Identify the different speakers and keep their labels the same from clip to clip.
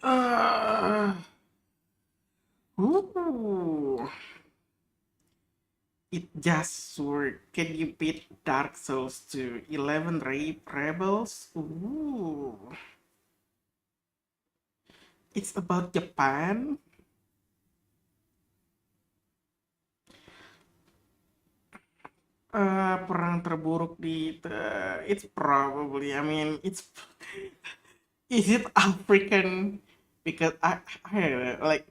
Speaker 1: Uh, ooh, it just worked. Can you beat Dark Souls to 11 Rebels? Ooh, it's about Japan. Perang terburuk di it's probably. I mean, it's is it African? Because I don't know, like.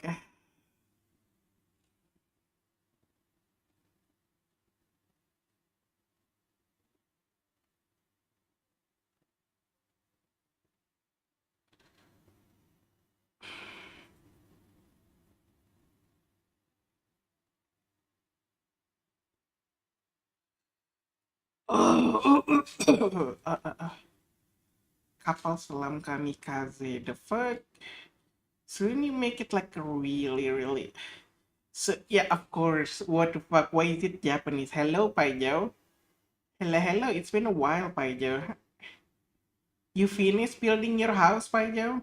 Speaker 1: Oh, kapal selam kamikaze. The fuck? So when you make it like really, really. So yeah, of course. What the fuck? Why is it Japanese? Hello, Paijo. Hello, hello. It's been a while, Paijo. You finished building your house, Paijo?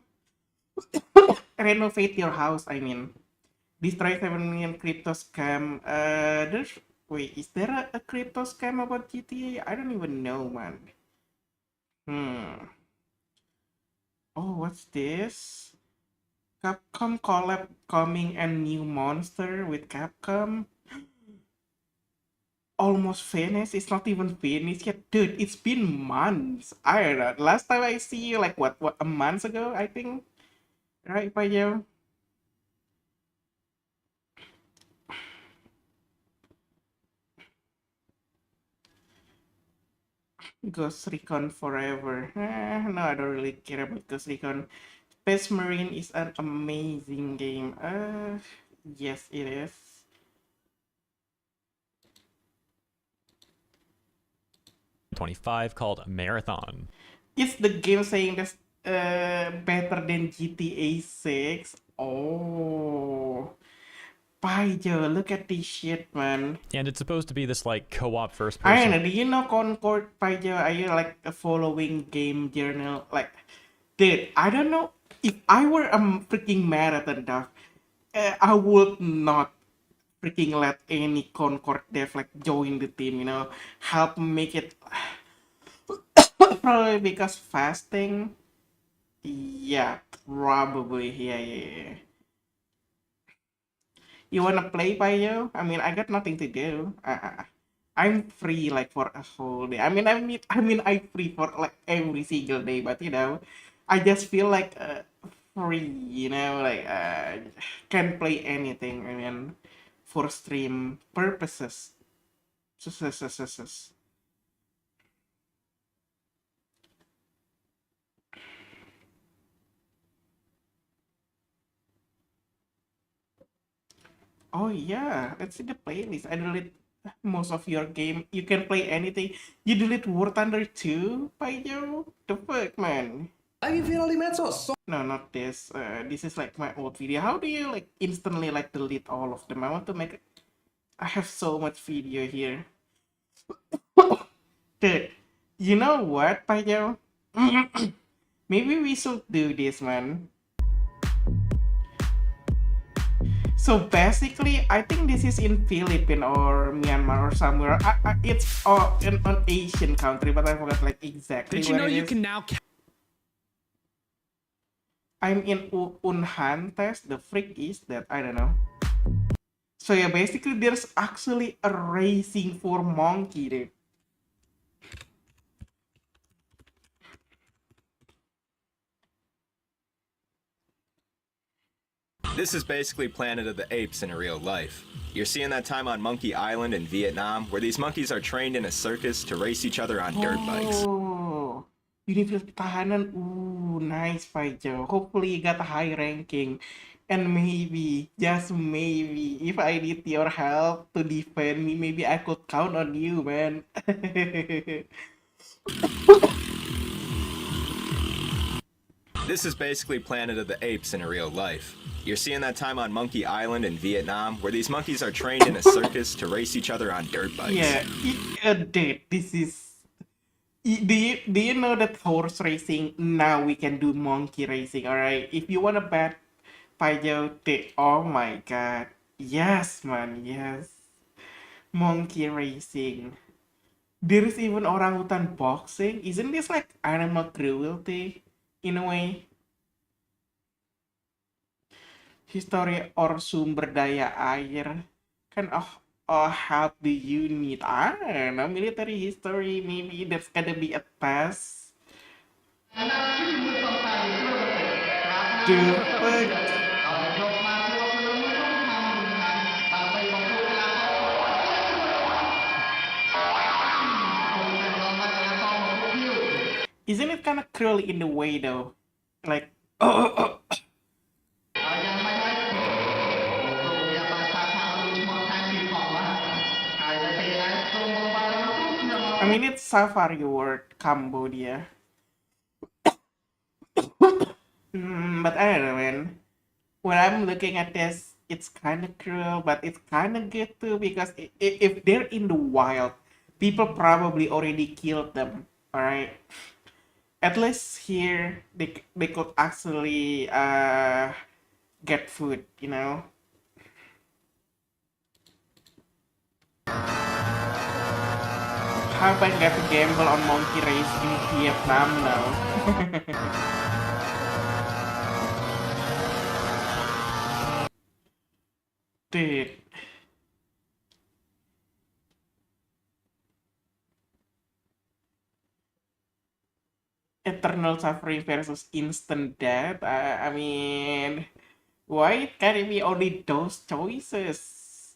Speaker 1: Renovate your house, I mean. Destroy 7 million crypto scam. There's wait, is there a crypto scam about GTA? I don't even know, man. Hmm. Oh, what's this? Capcom collab coming and new monster with Capcom. Almost finished. It's not even finished yet, dude. It's been months. I don't know. Last time I see you, like what a month ago, I think. Right, Payo? Ghost Recon Forever. No, I don't really care about Ghost Recon. Space Marine is an amazing game. Yes, it is.
Speaker 2: 25 called Marathon.
Speaker 1: Is the game saying that's better than GTA 6? Oh. Paijo, look at this shit, man.
Speaker 2: And it's supposed to be this like co-op first
Speaker 1: I don't
Speaker 2: person.
Speaker 1: know, do you know Concord, Paijo? Are you like a following game journal? Like, dude, I don't know. If I were a freaking marathon dog, I would not freaking let any Concord dev like join the team, help make it. Probably because fasting. Yeah, probably. Yeah, yeah, yeah. You wanna play, Payo? I mean, I got nothing to do. I'm free like for a whole day. I mean, I'm free for like every single day, but I just feel like free. Like can play anything. I mean, for stream purposes. Oh yeah, let's see the playlist. I delete most of your game. You can play anything. You delete War Thunder 2, Paijo? The fuck, man?
Speaker 3: Lagi viral di medsos.
Speaker 1: No, not this. This is like my old video. How do you like instantly like delete all of them? I want to make it. I have so much video here. Dude, you know what, Paijo? Maybe we should do this, man. So basically, I think this is in Philippines or Myanmar or somewhere. It's in an Asian country, but I forgot like exactly
Speaker 4: Did you
Speaker 1: where
Speaker 4: know
Speaker 1: it
Speaker 4: you
Speaker 1: is.
Speaker 4: can now
Speaker 1: I'm in Unhan test. The freak is that? I don't know. So yeah, basically there's actually a racing for monkey, dude.
Speaker 5: This is basically Planet of the Apes in real life. You're seeing that time on Monkey Island in Vietnam, where these monkeys are trained in a circus to race each other on dirt bikes.
Speaker 1: Oh, Universitas Pertahanan. Ooh, nice, Paijo. Hopefully you got a high ranking. And maybe, just maybe, if I need your help to defend me, maybe I could count on you, man.
Speaker 5: This is basically Planet of the Apes in real life. You're seeing that time on Monkey Island in Vietnam, where these monkeys are trained in a circus to race each other on dirt bikes.
Speaker 1: Yeah, dude, this is Do you know that horse racing now we can do monkey racing? All right, if you wanna bet peyote, oh my god, yes man, yes, monkey racing. There is even orangutan boxing. Isn't this like animal cruelty in a way? History or sumber daya air. Kind of help do you need? I don't know, military history, maybe that's gonna be a pass. Perfect. Isn't it kind of cruel in the way though? Like, I mean, it's safari world, Cambodia. But I don't know, man. When I'm looking at this, it's kind of cruel, but it's kind of good too because if they're in the wild, people probably already killed them. All right. At least here they could actually get food, you know. How about get to gamble on monkey race in Vietnam now? Dude. Eternal suffering versus instant death. I mean, why can't it be only those choices?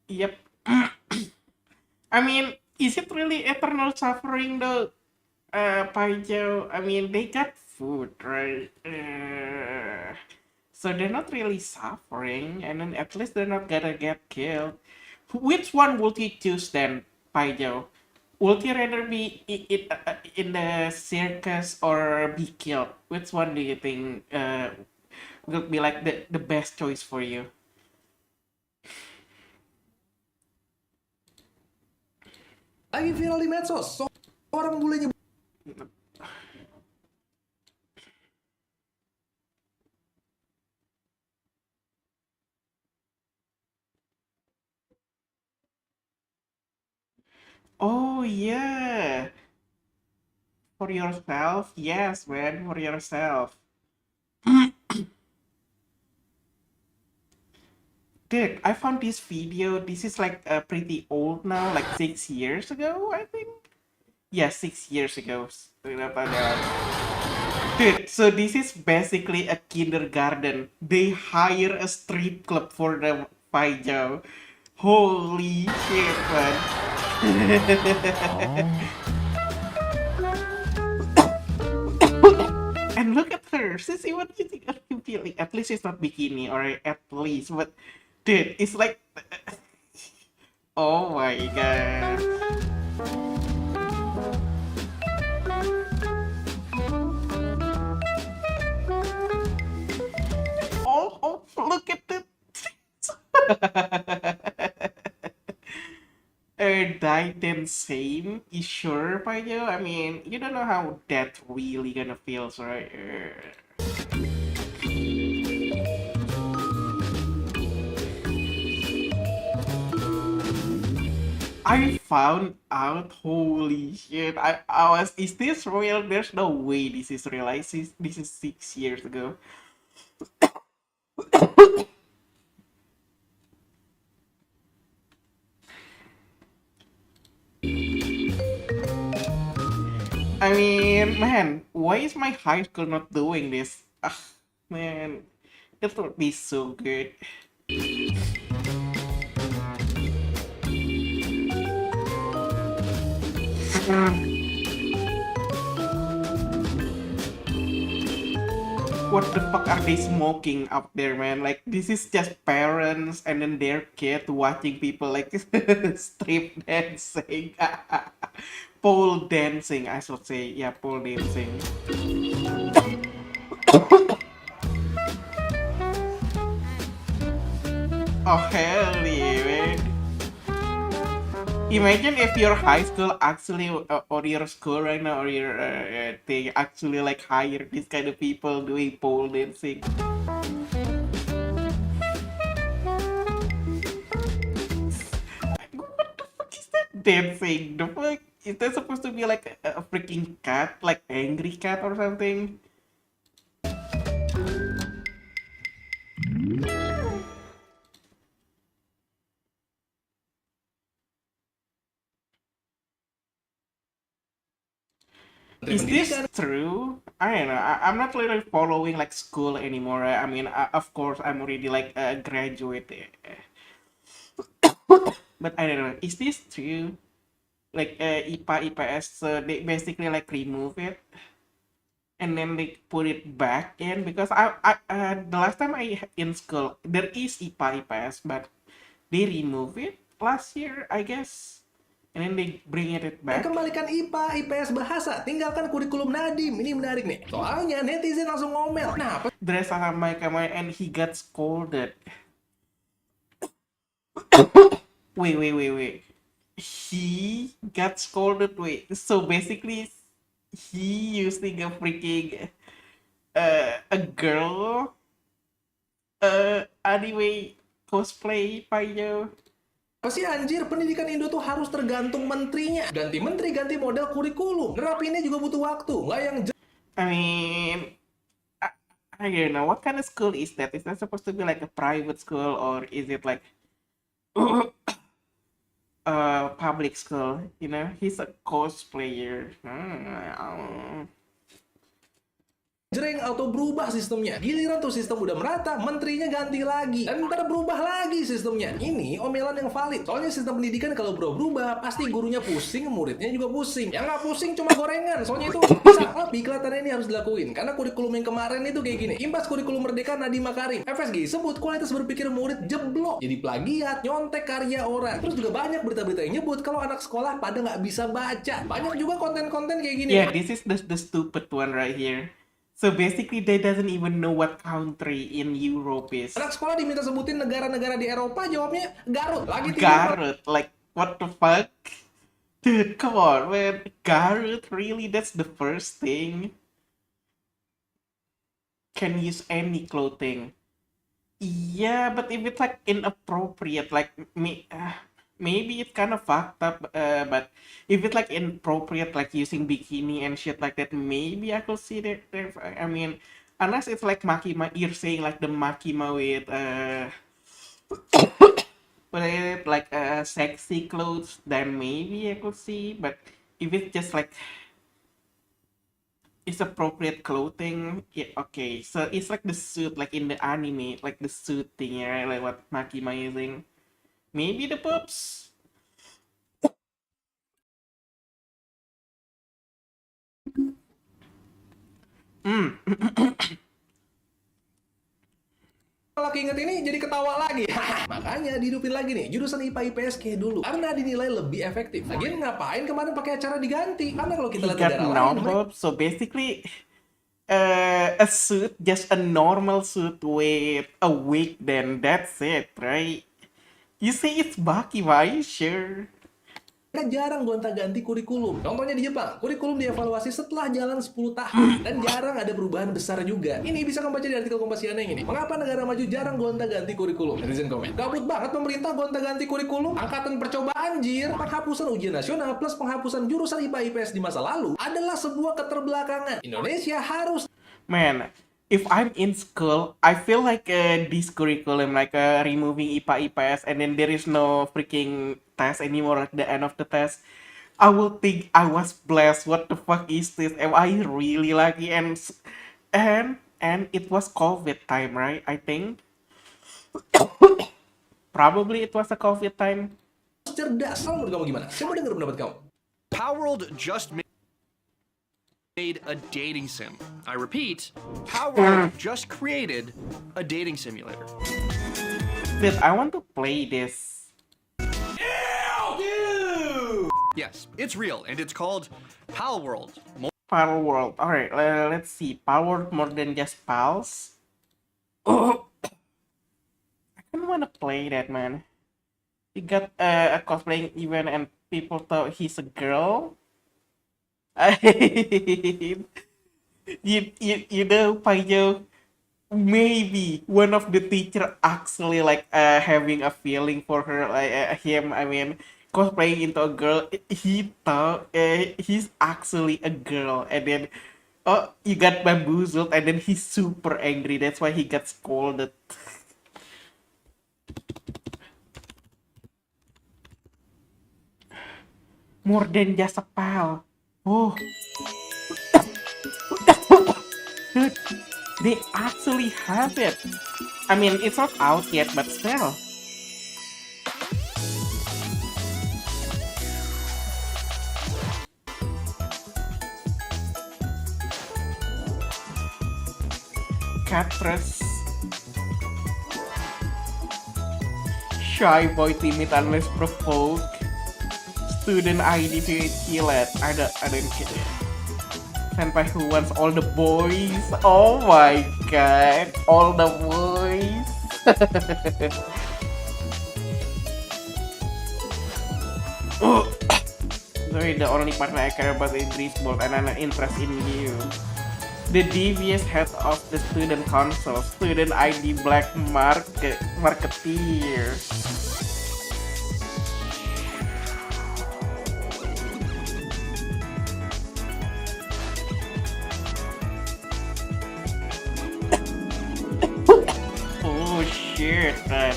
Speaker 1: Yep. I mean, is it really eternal suffering though? Paijo, I mean, they got food, right? So they're not really suffering, and then at least they're not gonna get killed. Which one would you choose then, Paijo? Would you rather be in the circus or be killed? Which one do you think would be like the best choice for you?
Speaker 3: Lagi viral di medsos, seorang bule nyebut
Speaker 1: Oh yeah, for yourself, yes, man, for yourself. Dude, I found this video. This is like pretty old now, like 6 years ago, I think. Yeah, 6 years ago. Dude, so this is basically a kindergarten. They hire a strip club for the Paijo. Holy shit, man. And look at her. Sissy, what do you think? Are you feeling? At least it's not bikini, or at least. But, dude, it's like. Oh my god. Oh, look at the. Died insane? You sure, Payo? I mean, you don't know how that really gonna feels, right? I found out, holy shit, I was, is this real? There's no way this is real. This is 6 years ago. I mean, man, why is my high school not doing this? Ah, man, it would be so good. What the fuck are they smoking up there, man? Like, this is just parents and then their kid watching people like strip dancing. Pole dancing, I should say. Yeah, pole dancing. Oh, hell yeah, man. Imagine if your high school actually, or your school right now, or your thing actually like hire these kind of people doing pole dancing. What the fuck is that dancing? The fuck? Is that supposed to be like a freaking cat, like angry cat or something? Is this true? I don't know. I'm not really following like school anymore. I mean, of course, I'm already like a graduate, but I don't know. Is this true? Like IPA, IPS, so they basically like remove it and then they put it back in because the last time I in school there is IPA, IPS, but they remove it last year, I guess. And then they bring it back.
Speaker 3: Kembalikan IPA, IPS bahasa, tinggalkan kurikulum Nadim. Ini menarik nih. Soalnya netizen langsung ngomel. Nah,
Speaker 1: Dress sama Kamai and he got scolded. Wait. He got scolded. Wait. So basically, he using a freaking a girl anime cosplay payo.
Speaker 3: apa sih anjir, pendidikan Indo tuh harus tergantung menterinya. Ganti menteri, ganti model kurikulum. Nerapinnya juga butuh waktu. Nggak yang
Speaker 1: I mean, I don't know. What kind of school is that? Is that supposed to be like a private school or is it like a public school? You know, he's a cosplayer.
Speaker 3: jreng atau berubah sistemnya. Giliran tuh sistem udah merata, menterinya ganti lagi. Dan ntar berubah lagi sistemnya. Ini omelan yang valid. Soalnya sistem pendidikan kalau berubah, pasti gurunya pusing, muridnya juga pusing. Yang nggak pusing cuma gorengan. Soalnya itu salah kelihatannya ini harus dilakuin. Karena kurikulum yang kemarin itu kayak gini. Imbas kurikulum Merdeka Nadiem Makarim. FSG sebut kualitas berpikir murid jeblok. Jadi plagiat, nyontek karya orang. Terus juga banyak berita-berita yang nyebut kalau anak sekolah pada nggak bisa baca. Banyak juga konten-konten kayak gini.
Speaker 1: Yeah, this is the stupid one right here. So basically, they doesn't even know what country in Europe is.
Speaker 3: Anak sekolah diminta sebutin negara-negara di Eropa, jawabnya Garut. Lagi
Speaker 1: Garut, like what the fuck? Dude, come on, man. Garut, really? That's the first thing? Can use any clothing. Yeah, but if it's like inappropriate, like maybe it's kind of fucked up, but if it's like inappropriate, like using bikini and shit like that, maybe I could see that. I mean, unless it's like makima, you're saying like the makima with with like sexy clothes, then maybe I could see. But if it's just like it's appropriate clothing, yeah, okay. So it's like the suit, like in the anime, like the suit thing, right? Like what makima using. Maybe the pups.
Speaker 3: Kalau inget ini jadi ketawa lagi. Makanya dihidupin lagi nih jurusan IPA IPS kayak dulu. Karena dinilai lebih efektif. Lagian ngapain kemarin pakai acara diganti? Karena kalau kita
Speaker 1: He
Speaker 3: lihat
Speaker 1: got
Speaker 3: negara
Speaker 1: no
Speaker 3: lain,
Speaker 1: pups. So basically, a suit, just a normal suit with a wig, then that's it, right? You say it's Baki, why? Are you sure?
Speaker 3: mereka jarang gonta-ganti kurikulum. Contohnya di Jepang, kurikulum dievaluasi setelah jalan 10 tahun. Dan jarang ada perubahan besar juga. Ini bisa kamu baca di artikel Kompasiana yang ini. Mengapa negara maju jarang gonta-ganti kurikulum? Netizen komen. Gabut banget pemerintah gonta-ganti kurikulum. Angkatan percobaan, jir. Penghapusan ujian nasional plus penghapusan jurusan IPA IPS di masa lalu adalah sebuah keterbelakangan. Indonesia harus...
Speaker 1: Man, if I'm in school, I feel like this curriculum, like removing IPA IPS, and then there is no freaking test anymore at the end of the test. I will think I was blessed. What the fuck is this? Am I really lucky? And it was COVID time, right? I think. Probably it was a COVID time.
Speaker 3: cerdas. Menurut kamu gimana? Saya mau dengar pendapat kamu.
Speaker 4: Palworld just made a dating sim. I repeat, Palworld just created a dating simulator.
Speaker 1: Dude, I want to play this.
Speaker 4: Yes, it's real, and it's called Palworld.
Speaker 1: Pal World. Alright, let's see. Pal World more than just pals. Oh, I kind of want to play that, man. You got a cosplaying event and people thought he's a girl. You know, Payo, maybe one of the teacher actually like having a feeling for her, like him. I mean, cosplaying into a girl. He thought he's actually a girl, and then oh, you got bamboozled, and then he's super angry. That's why he got scolded. More than just a pal. Oh, dude, they actually have it. I mean, it's not out yet, but still. Catress. Shy boy timid unless provoked. Student ID kilat. I don't get it. Senpai who wants all the boys. Oh my god. All the boys. Sorry, the only partner I care about is Drisbold and I'm not interested in you. The devious head of the student council, student ID black marketeer. Oh shit, man.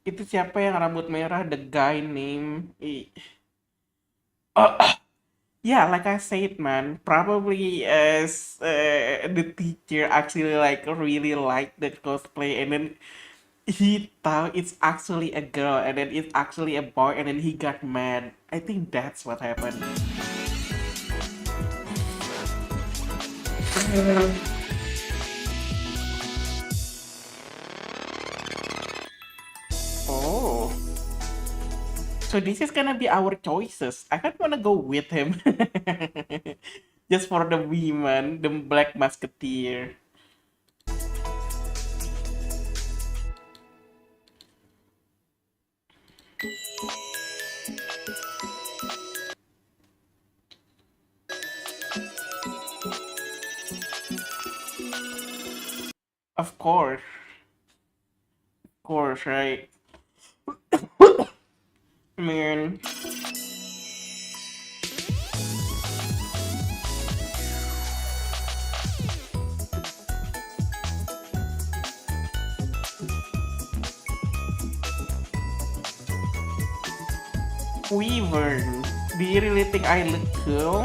Speaker 1: Itu siapa yang rambut merah? The guy name yeah, like I said, man, probably as the teacher actually like really liked that cosplay, and then he thought it's actually a girl, and then it's actually a boy, and then he got mad. I think that's what happened. Oh. So this is gonna be our choices. I kind of wanna go with him. Just for the woman, the Black Musketeer. Of course. Of course, right? I mean... Wyvern, do you really think I look cool?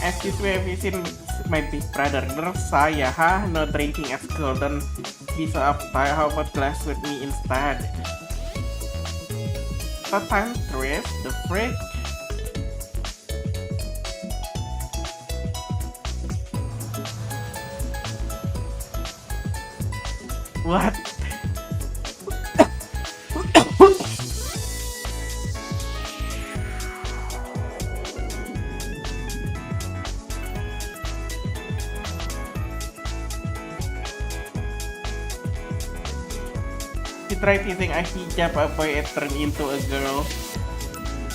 Speaker 1: Excuse me, have you seen my big brother? Saya, huh? No drinking at school, don't be so uptight. How about glass with me instead? What time, Chris? The frick? What? He tried using a hijab, a boy it turned into a girl.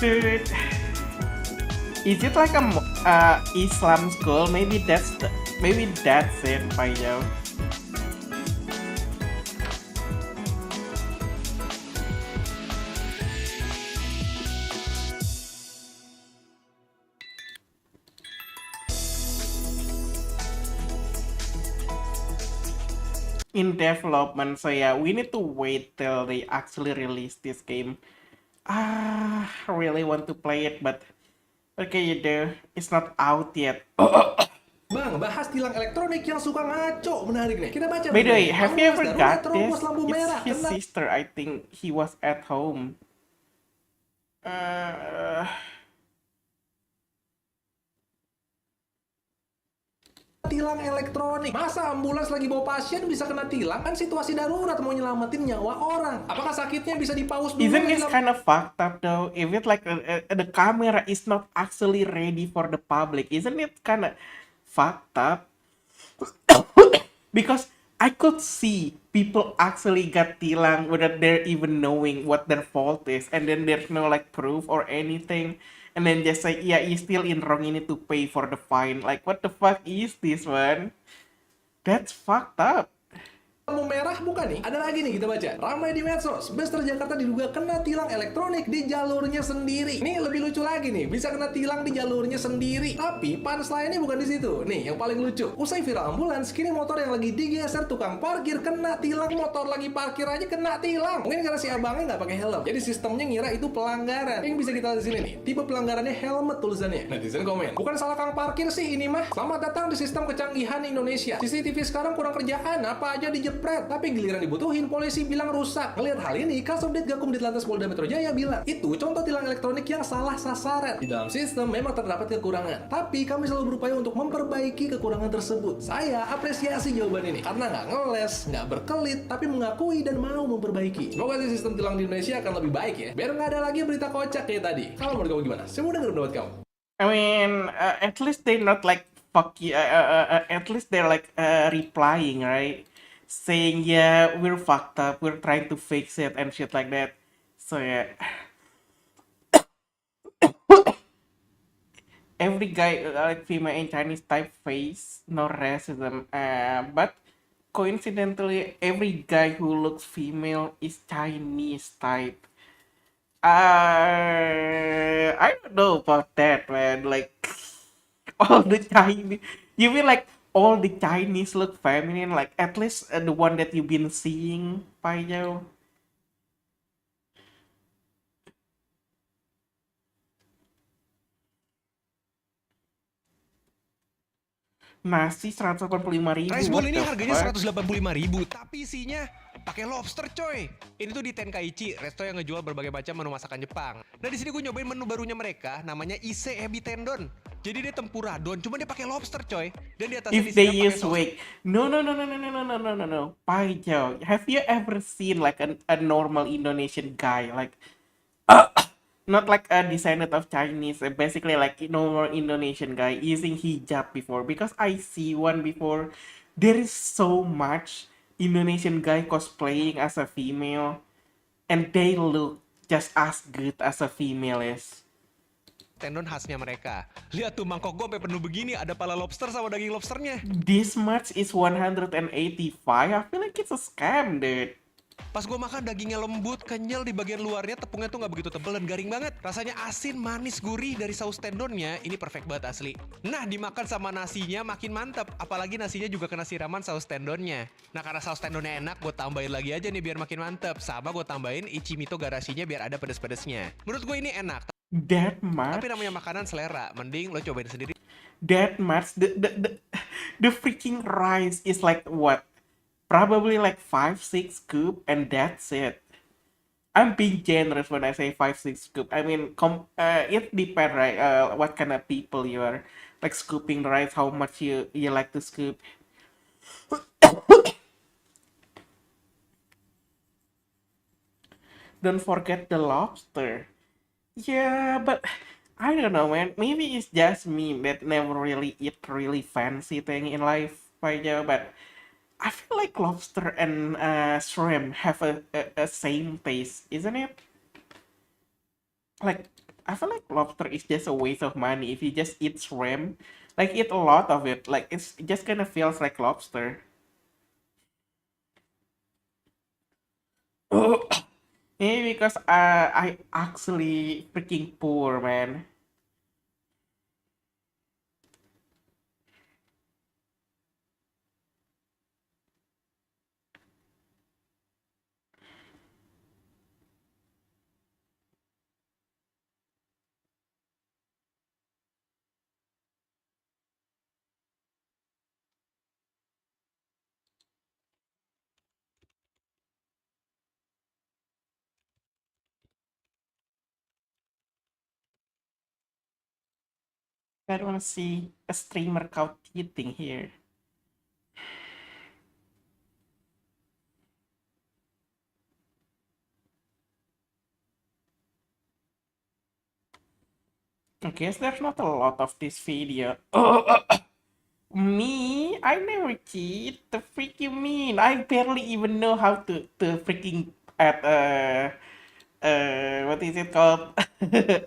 Speaker 1: Dude, is it like a Islam school? Maybe that's it, Payo. In development, so yeah, we need to wait till they actually release this game. I really want to play it, but what can you do? It's not out yet.
Speaker 3: Bang, bahas tilang elektronik yang suka ngaco. Menarik nih. Kita baca.
Speaker 1: By the way, have you ever got this?
Speaker 3: Lampu merah.
Speaker 1: It's his sister, I think. He was at home.
Speaker 3: tilang elektronik. Masa ambulans lagi bawa pasien bisa kena tilang? Kan situasi darurat mau nyelamatin nyawa orang. Apakah sakitnya bisa dipaus dulu?
Speaker 1: Isn't this kind of fucked up though? If it like the camera is not actually ready for the public, isn't it kind of fucked up? Because I could see people actually got tilang without they're even knowing what their fault is, and then there's no like proof or anything, and then just say, yeah, you're still in wrong, you need to pay for the fine. Like, what the fuck is this, man? That's fucked up.
Speaker 3: Lampu merah bukan nih? Ada lagi nih kita baca. Ramai di medsos, bus Transjakarta diduga kena tilang elektronik di jalurnya sendiri. Nih lebih lucu lagi nih, bisa kena tilang di jalurnya sendiri. Tapi punchline-nya bukan di situ. Nih yang paling lucu. Usai viral ambulans, kini motor yang lagi digeser tukang parkir kena tilang. Motor lagi parkir aja kena tilang. Mungkin karena si abangnya nggak pakai helm. Jadi sistemnya ngira itu pelanggaran. Yang bisa kita lihat di sini nih, tipe pelanggarannya helmet tulisannya. Netizen komen, bukan salah kang parkir sih ini mah. Selamat datang di sistem kecanggihan Indonesia. CCTV sekarang kurang kerjaan, apa aja dijepret. Tapi giliran dibutuhin, polisi bilang rusak. Ngelihat hal ini, Kasubdit Gakum Ditlantas Polda Metro Jaya bilang, itu contoh tilang elektronik yang salah sasaran. Di dalam sistem memang terdapat kekurangan, tapi kami selalu berupaya untuk memperbaiki kekurangan tersebut. Saya apresiasi jawaban ini, karena nggak ngeles, nggak berkelit, tapi mengakui dan mau memperbaiki. Semoga sistem tilang di Indonesia akan lebih baik ya, biar nggak ada lagi berita kocak kayak tadi. Kalau menurut kamu gimana? Saya mau dengar pendapat kamu.
Speaker 1: I mean, at least they're not like fuck you. At least they're like replying, right? Saying, yeah, we're fucked up, we're trying to fix it and shit like that. So yeah, every guy like female in Chinese typeface, no racism. But coincidentally, every guy who looks female is Chinese type. I don't know about that, man. Like all the Chinese, you mean like all the Chinese look feminine? Like at least the one that you've been seeing, Payo. Nasi 185.000.
Speaker 6: Rice bowl
Speaker 1: what
Speaker 6: ini
Speaker 1: the
Speaker 6: harganya
Speaker 1: fuck?
Speaker 6: 185.000, tapi isinya pakai lobster coy. Ini tuh di Tenkaichi, resto yang ngejual berbagai macam menu masakan Jepang. Nah di sini gue nyobain menu barunya mereka, namanya ise ebi tendon. Jadi dia tempura don, cuma dia pakai lobster coy. Dan di atasnya
Speaker 1: If they
Speaker 6: disiram pakai
Speaker 1: use
Speaker 6: saus.
Speaker 1: wig, no. Payo, have you ever seen like a normal Indonesian guy like not like a descendant of Chinese, basically like normal Indonesian guy using hijab before? Because I see one before. There is so much Indonesian guy cosplaying as a female, and they look just as good as a female is.
Speaker 6: Tendon khasnya mereka. Lihat tuh mangkok gue sampai penuh begini, ada pala lobster sama daging lobsternya.
Speaker 1: This much is 185. I feel like it's a scam, dude.
Speaker 6: Pas gue makan dagingnya lembut, kenyal di bagian luarnya, tepungnya tuh nggak begitu tebel dan garing banget. Rasanya asin, manis, gurih dari saus tendonnya, ini perfect banget asli. Nah, dimakan sama nasinya makin mantep, apalagi nasinya juga kena siraman saus tendonnya. Nah, karena saus tendonnya enak, gue tambahin lagi aja nih biar makin mantep. Sama gue tambahin ichimito garashinya biar ada pedes-pedesnya. Menurut gue ini enak,
Speaker 1: That much?
Speaker 6: tapi namanya makanan selera, mending lo cobain sendiri.
Speaker 1: That much? The freaking rice is like what? Probably like 5-6 scoop, and that's it. I'm being generous when I say 5-6 scoop. I mean, it depends, right? What kind of people you are. Like scooping the rice, how much you like to scoop. Don't forget the lobster. Yeah, but I don't know, man. Maybe it's just me that never really eat really fancy thing in life, but I feel like lobster and shrimp have a same taste, isn't it? Like, I feel like lobster is just a waste of money if you just eat shrimp. Like, eat a lot of it. Like, it just kind of feels like lobster. Oh, maybe because I actually freaking poor, man. I don't want to see a streamer caught cheating here. I guess there's not a lot of this video. Me? I never cheat. The freak you mean? I barely even know how to freaking add what is it called?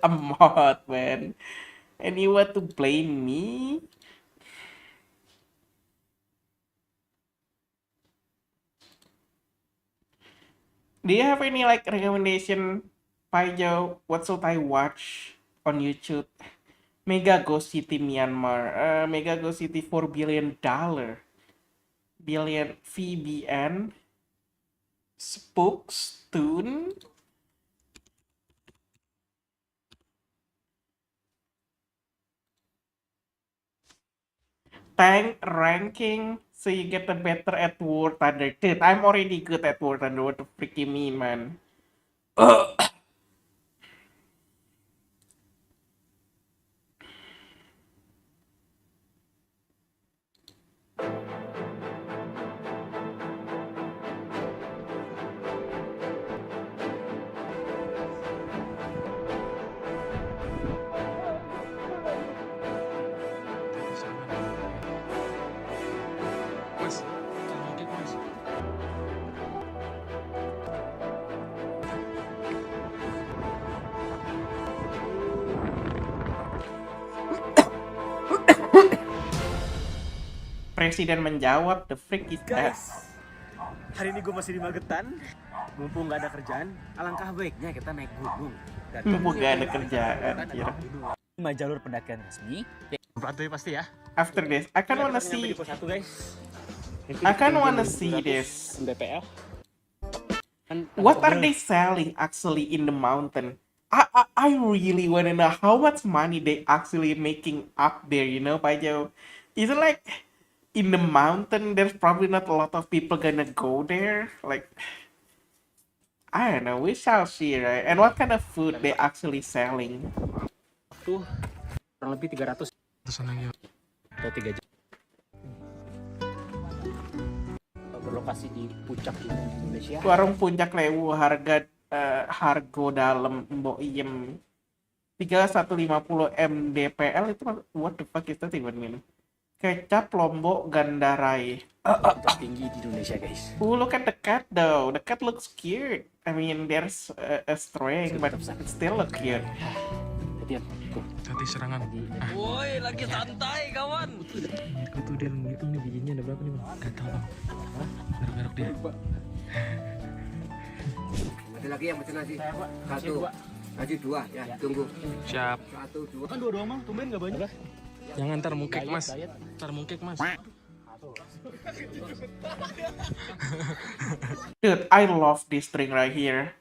Speaker 1: A mod, man. And you want to blame me? Do you have any like recommendation, Paijo? What should I watch on YouTube? Mega Ghost City Myanmar. Mega Ghost City $4 billion. Billion VBN. Spooks Tune. Tank ranking so you get the better at War Thunder. Dude, I'm already good at War Thunder. What the freak you mean, man?
Speaker 6: Mas, oke mas.
Speaker 1: Presiden menjawab, the freak is that?
Speaker 7: Hari ini gue masih di Magetan. Mumpung gak ada kerjaan, alangkah baiknya kita naik gunung.
Speaker 1: Mumpung gak ada kerjaan, anjir.
Speaker 7: 5 jalur pendakian resmi. Bantuin pasti ya.
Speaker 1: After this, I kind wanna see. I kind wanna see this.
Speaker 7: BPL.
Speaker 1: What are they selling actually in the mountain? I really wanna know how much money they actually making up there, you know, Paijo? Is it like in the mountain there's probably not a lot of people gonna go there? Like, I don't know, we shall see, right? And what kind of food they actually selling?
Speaker 7: Tuh kurang lebih 300 atau 3 jam. Berlokasi di puncak gunung di Indonesia.
Speaker 1: Warung Puncak Lewu harga hargo dalam mbok iem 3150 MDPL itu what the fuck is that even mean? Kecap Lombok Gandarai.
Speaker 7: Tertinggi di Indonesia, guys.
Speaker 1: Look at the cat though. The cat looks cute. I mean, there's a string, but it still look cute.
Speaker 7: Hati-hati.
Speaker 6: Nanti serangan.
Speaker 8: Woi, lagi santai kawan.
Speaker 6: Itu dia ngitung nih bijinya ada berapa nih bang? Gak tau bang. Garuk-garuk dia.
Speaker 9: Ada lagi yang pesen nasi? Satu. Nasi 2 ya, tunggu.
Speaker 6: Siap.
Speaker 9: 1, 2.
Speaker 7: Kan 2 doang mah, tumben gak banyak.
Speaker 6: Jangan ntar mungkek mas. Ntar mungkek mas.
Speaker 1: Dude, I love this string right here.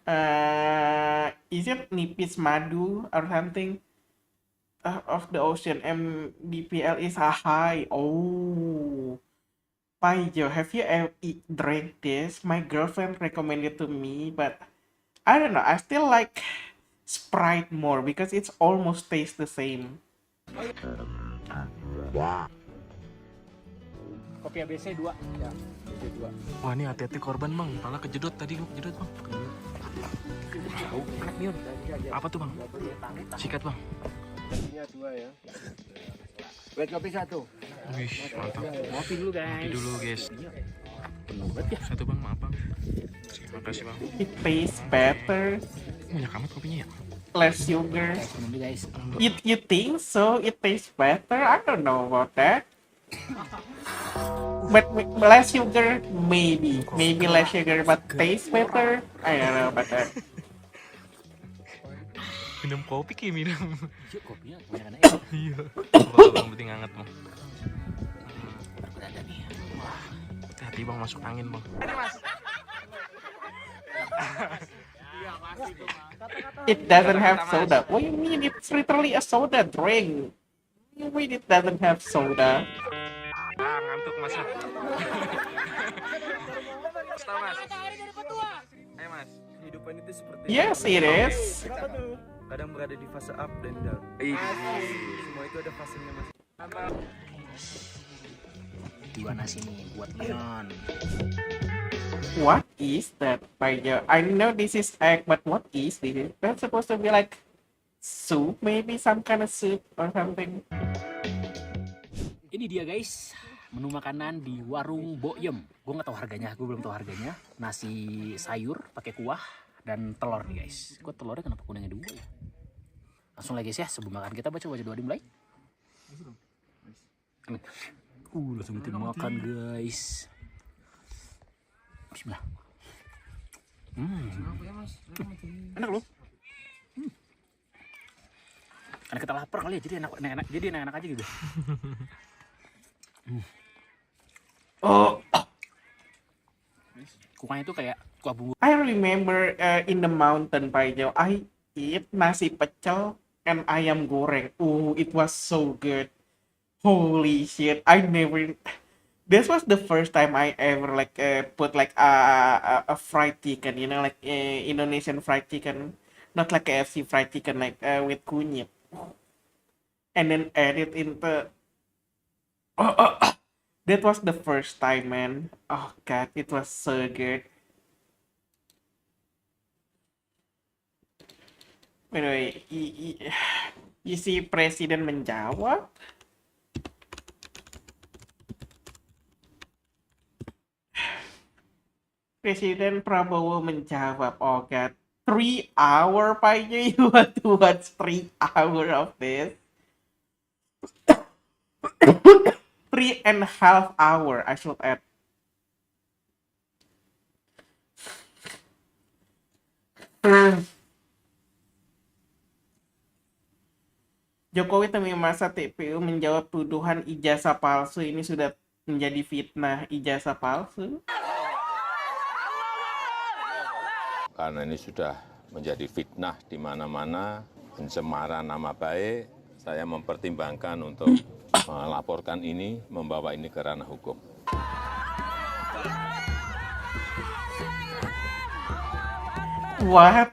Speaker 1: Is it Nipis Madu or something? Of the ocean, MDPL is a high. Oh, Paijo, have you ever drank this? My girlfriend recommended to me, but I don't know. I still like Sprite more because it's almost tastes the same.
Speaker 7: Kopi ABC 2. Ya, ABC 2.
Speaker 6: Wah ini hati-hati korban bang. Pala kejedot tadi kejedot bang. Apa tuh bang? Sikat bang.
Speaker 9: Nasinya 2 ya. Buat kopi 1.
Speaker 6: Wih mantap.
Speaker 7: Ngopi dulu, guys.
Speaker 6: Kopi dulu guys. Satu bang, maaf bang. Terima kasih bang.
Speaker 1: It tastes better,
Speaker 6: Banyak amat kopinya ya.
Speaker 1: less sugar.
Speaker 7: Minum dulu, guys.
Speaker 1: You think so? It tastes better? I don't know about that. But less sugar, maybe less sugar, but taste better. I don't know about that.
Speaker 6: Minum kopi kayak minum.
Speaker 7: Yuk, kopinya kebanyakan aja.
Speaker 6: Iya. Bang penting hangat bang.
Speaker 7: Berada nih.
Speaker 6: Hati bang masuk angin bang.
Speaker 1: It doesn't have soda. What do you mean? It's literally a soda drink. What do you mean it doesn't have soda?
Speaker 6: Ah ngantuk mas. Tahu mas. Ayo mas.
Speaker 9: Kehidupan itu seperti
Speaker 1: Yes, it is.
Speaker 9: kadang berada di fase up dan down. Semua itu ada fasenya mas.
Speaker 7: 2 nasi nih buat Leon.
Speaker 1: What is that, Paijo? I know this is egg, but what is this? That's supposed to be like soup, maybe some kind of soup or something.
Speaker 10: Ini dia guys, menu makanan di warung Boyem. Gue nggak tahu harganya, gue belum tahu harganya. Nasi sayur pakai kuah dan telur nih guys. Gue telurnya kenapa kuningnya 2 ya? Langsung lagi guys ya, sebelum makan kita baca doa dimulai. Amin. Langsung kita makan guys. Bismillah. Enak loh. Karena kita lapar kali ya, jadi enak aja gitu. Kuahnya itu kayak kuah bumbu.
Speaker 1: I remember in the mountain, Pak Jo, I eat nasi pecel and ayam goreng. Oh, it was so good. Holy shit, this was the first time I ever like put like a fried chicken, you know, like Indonesian fried chicken, not like KFC fried chicken, like with kunyit, and then add it into. That was the first time, man. Oh god, it was so good. Anyway, you see Presiden menjawab. Presiden Prabowo menjawab, oh god, 3 hour Pak Jo, you want to watch 3 hour of this? 3.5 hour, I should add. Jokowi temui masa TPU menjawab tuduhan ijazah palsu. Ini sudah menjadi fitnah, ijazah palsu.
Speaker 11: Karena ini sudah menjadi fitnah di mana-mana, pencemaran nama baik, saya mempertimbangkan untuk melaporkan ini, membawa ini ke ranah hukum.
Speaker 1: What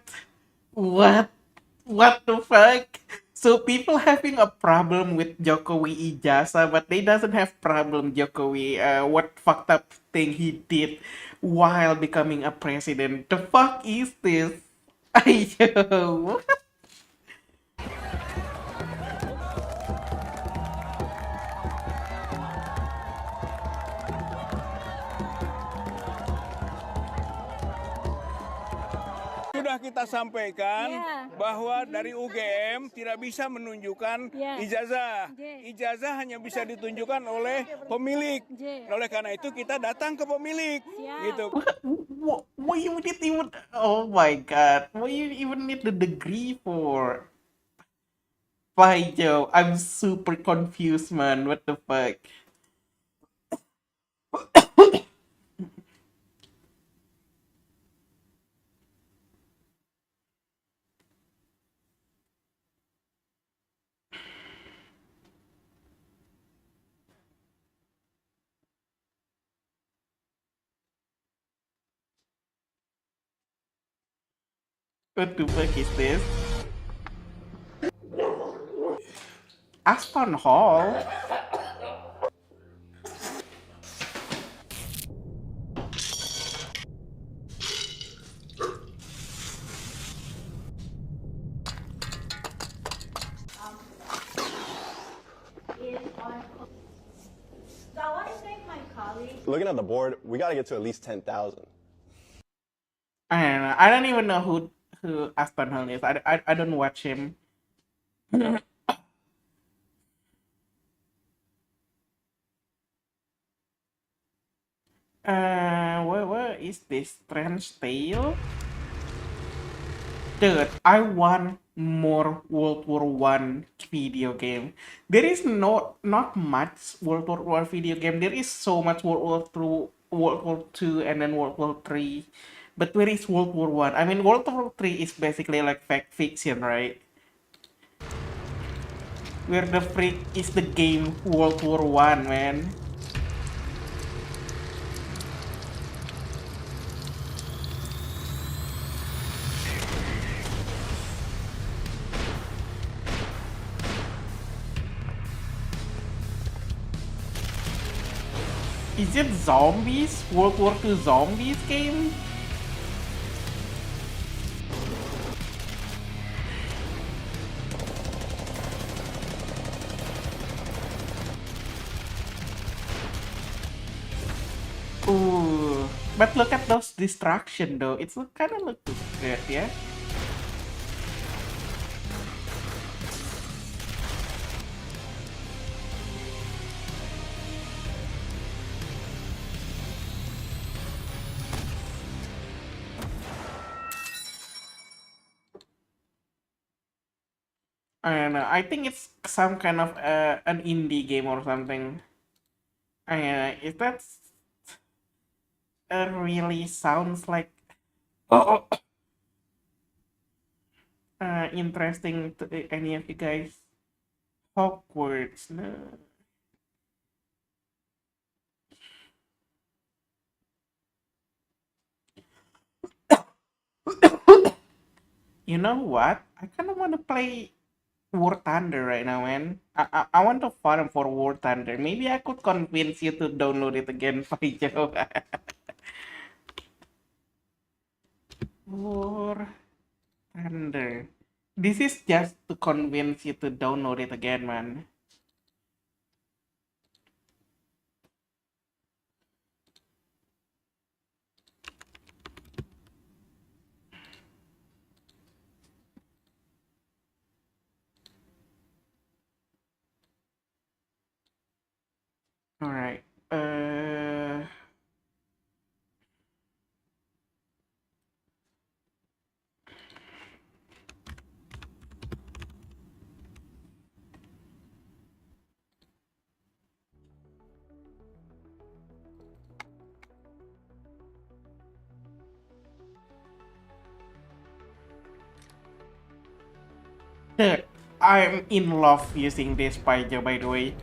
Speaker 1: the fuck? So people having a problem with Jokowi ijazah, but they doesn't have problem Jokowi what fucked up thing he did while becoming a president. The fuck is this? Ayo, what?
Speaker 12: Sudah kita sampaikan bahwa dari UGM tidak bisa menunjukkan ijazah. Ijazah hanya bisa ditunjukkan oleh pemilik. Oleh karena itu kita datang ke pemilik. Gitu.
Speaker 1: What you need even? Oh my god! What you even need the degree for? Pak Jo, I'm super confused, man. What the fuck? What the fuck is this? Aston Hall?
Speaker 13: Looking at the board, we got to get to at least 10,000.
Speaker 1: I don't know. I don't even know who Aston Hall is. I don't watch him. What is this? Strange Tale? Dude, I want more World War One video game. There is not much World War One video game. There is so much World War Two, and then World War Three. But where is World War One? I mean, World War Three is basically like fact fiction, right? Where the freak is the game World War One, man? Is it zombies? World War II zombies game? But look at those distraction though. It's kind of look good, yeah. I don't know. I think it's some kind of an indie game or something. If that's really sounds like interesting to any of you guys. Hogwarts, no. You know what? I kind of want to play War Thunder right now, man. I want to farm for War Thunder. Maybe I could convince you to download it again, Faijo. War Thunder. This is just to convince you to download it again, man. All right. Dude, I'm in love using this Paijo, by the way.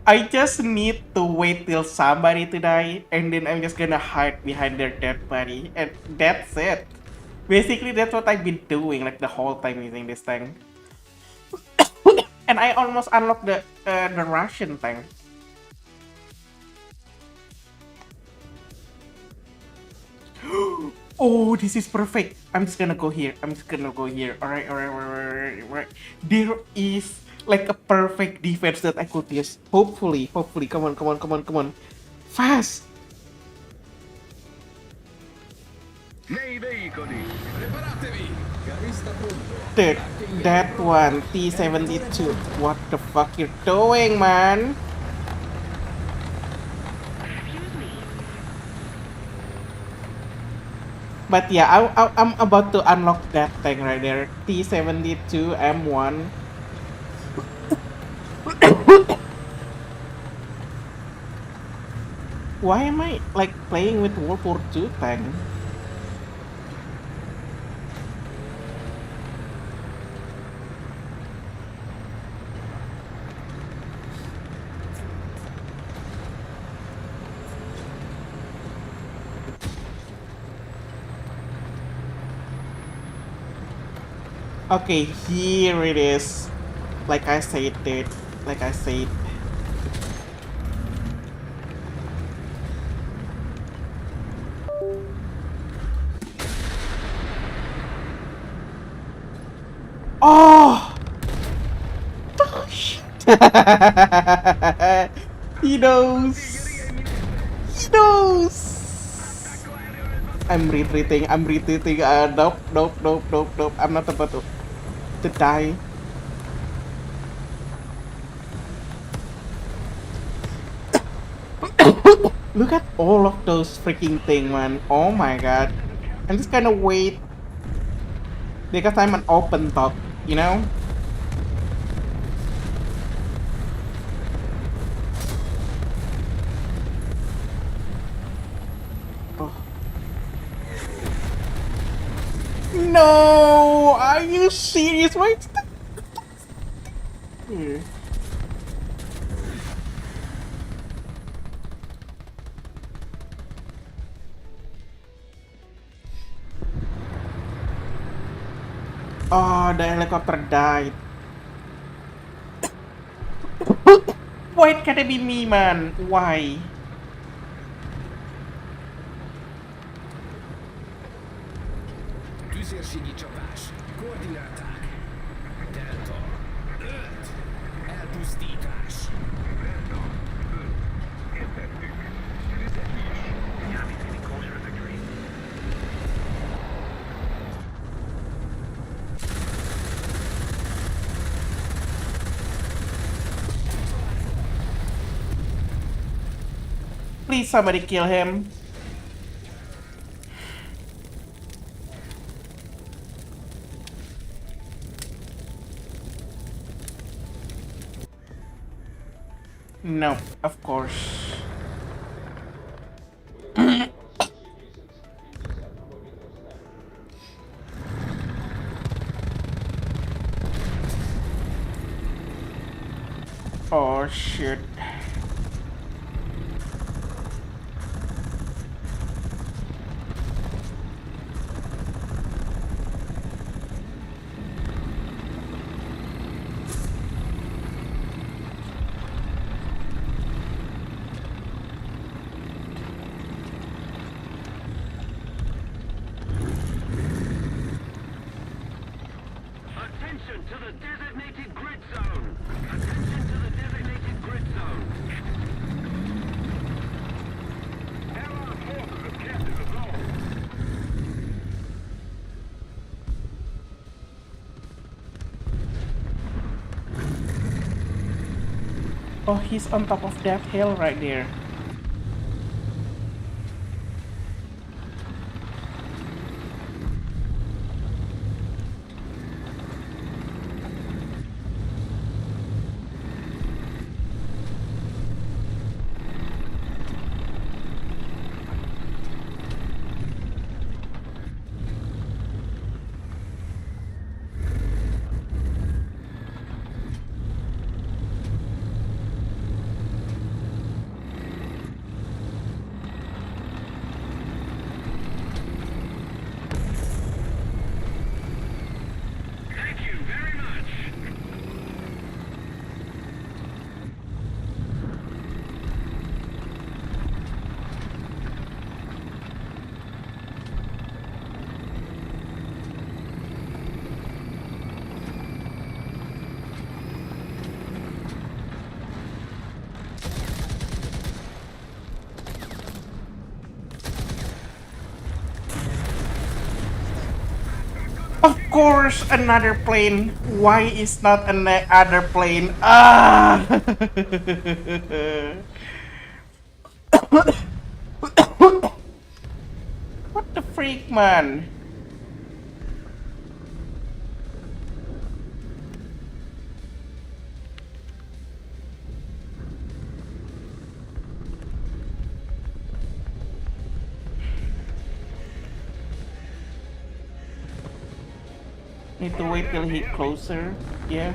Speaker 1: I just need to wait till somebody to die, and then I'm just gonna hide behind their dead body, and that's it. Basically, that's what I've been doing like the whole time using this thing. And I almost unlocked the Russian thing. Oh, this is perfect. I'm just gonna go here. Alright. There is like a perfect defense that I could use. Hopefully. Come on. Fast. Dude, that one, T-72. What the fuck you doing, man? But yeah, I'm about to unlock that thing right there. T-72 M1. Why am I like playing with World War II tank? Okay, here it is. Like I said, dude. Like I said. Oh! He knows. I'm retreating. Nope. I'm not about to die. Look at all of those freaking things, man. Oh my god. I'm just gonna wait. Because I'm an open top, you know? Oh. No! Are you serious? Why is that? Here. Oh, the helicopter died. Why it can't be me, man? Why?
Speaker 14: Tüzérségi koordináták. Delta 5. Elpusztítás. Delta 5. Értettük. Nyelvi closer to the grid.
Speaker 1: Please, somebody kill him. No, of course. Oh shit.
Speaker 14: Attention to the designated grid zone. Attention to the designated grid zone. Allied forces have captured the zone.
Speaker 1: Oh, he's on top of that hill right there.
Speaker 14: Thank you very much.
Speaker 1: Of course, another plane. Why is not another plane? Ah! What the freak, man? Need to wait till he closer. Yeah.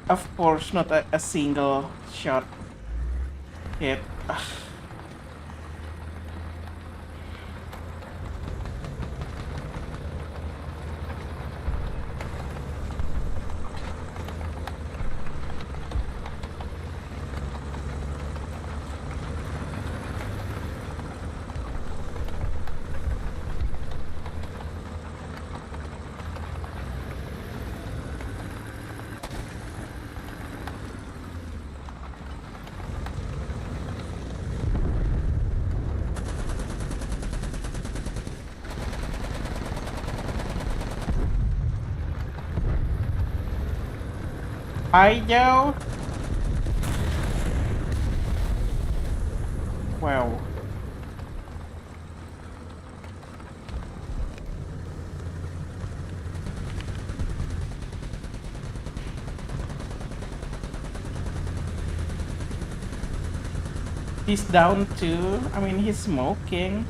Speaker 1: Of course, not a single shot hit. Ugh. Hi, Joe. Wow. He's down too. I mean, he's smoking.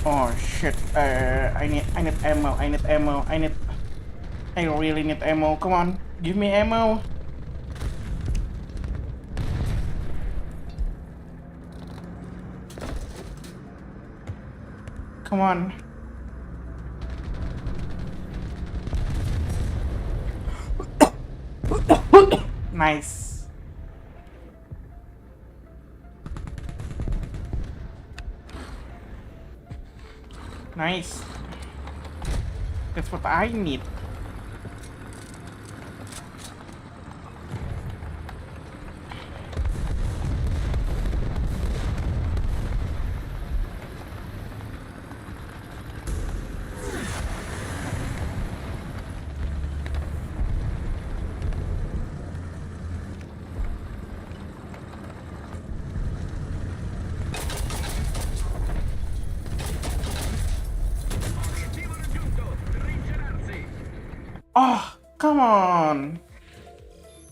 Speaker 1: Oh shit. I need ammo. I really need ammo. Come on, give me ammo. Come on. Nice. Nice. That's what I need. Oh, come on.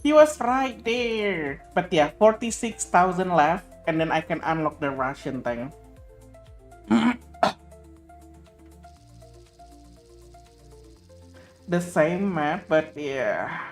Speaker 1: He was right there. But yeah, 46,000 left, and then I can unlock the Russian thing. The same map, but yeah.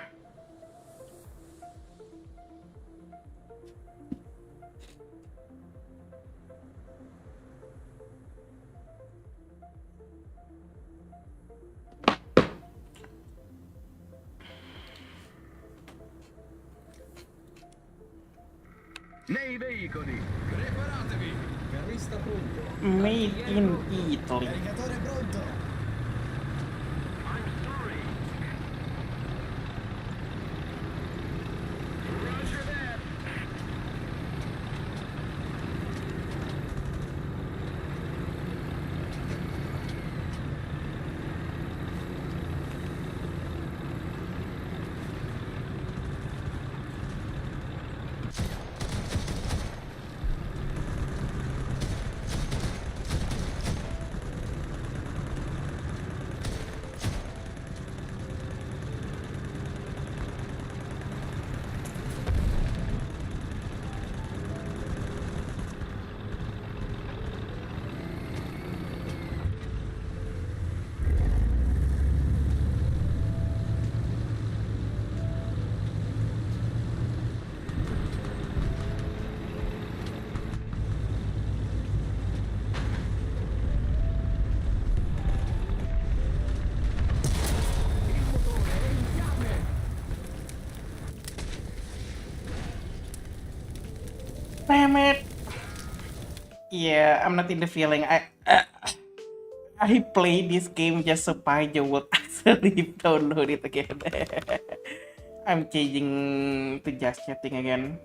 Speaker 14: Nei veicoli. Preparatevi.
Speaker 9: Carrista pronto.
Speaker 1: Made in Italy.
Speaker 9: Caricatore pronto.
Speaker 14: I'm sorry. Roger that.
Speaker 1: Damn it. Yeah, I'm not in the feeling. I played this game just so Pajo would actually download it again. I'm changing to just chatting again.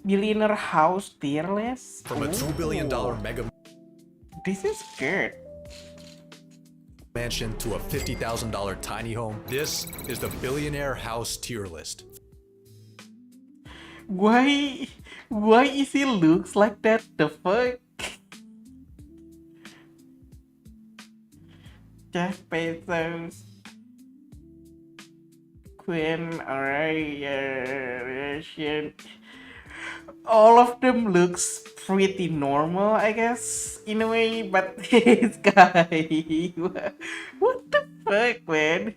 Speaker 1: Billionaire house tier list?
Speaker 15: From a $2 billion mega
Speaker 1: This is good.
Speaker 15: mansion to a $50,000 tiny home, this is the billionaire house tier list.
Speaker 1: Why is he looks like that? The fuck? Jeff Bezos. Queen, alright, shit. All of them looks pretty normal, I guess, in a way, but this guy, what the fuck, man?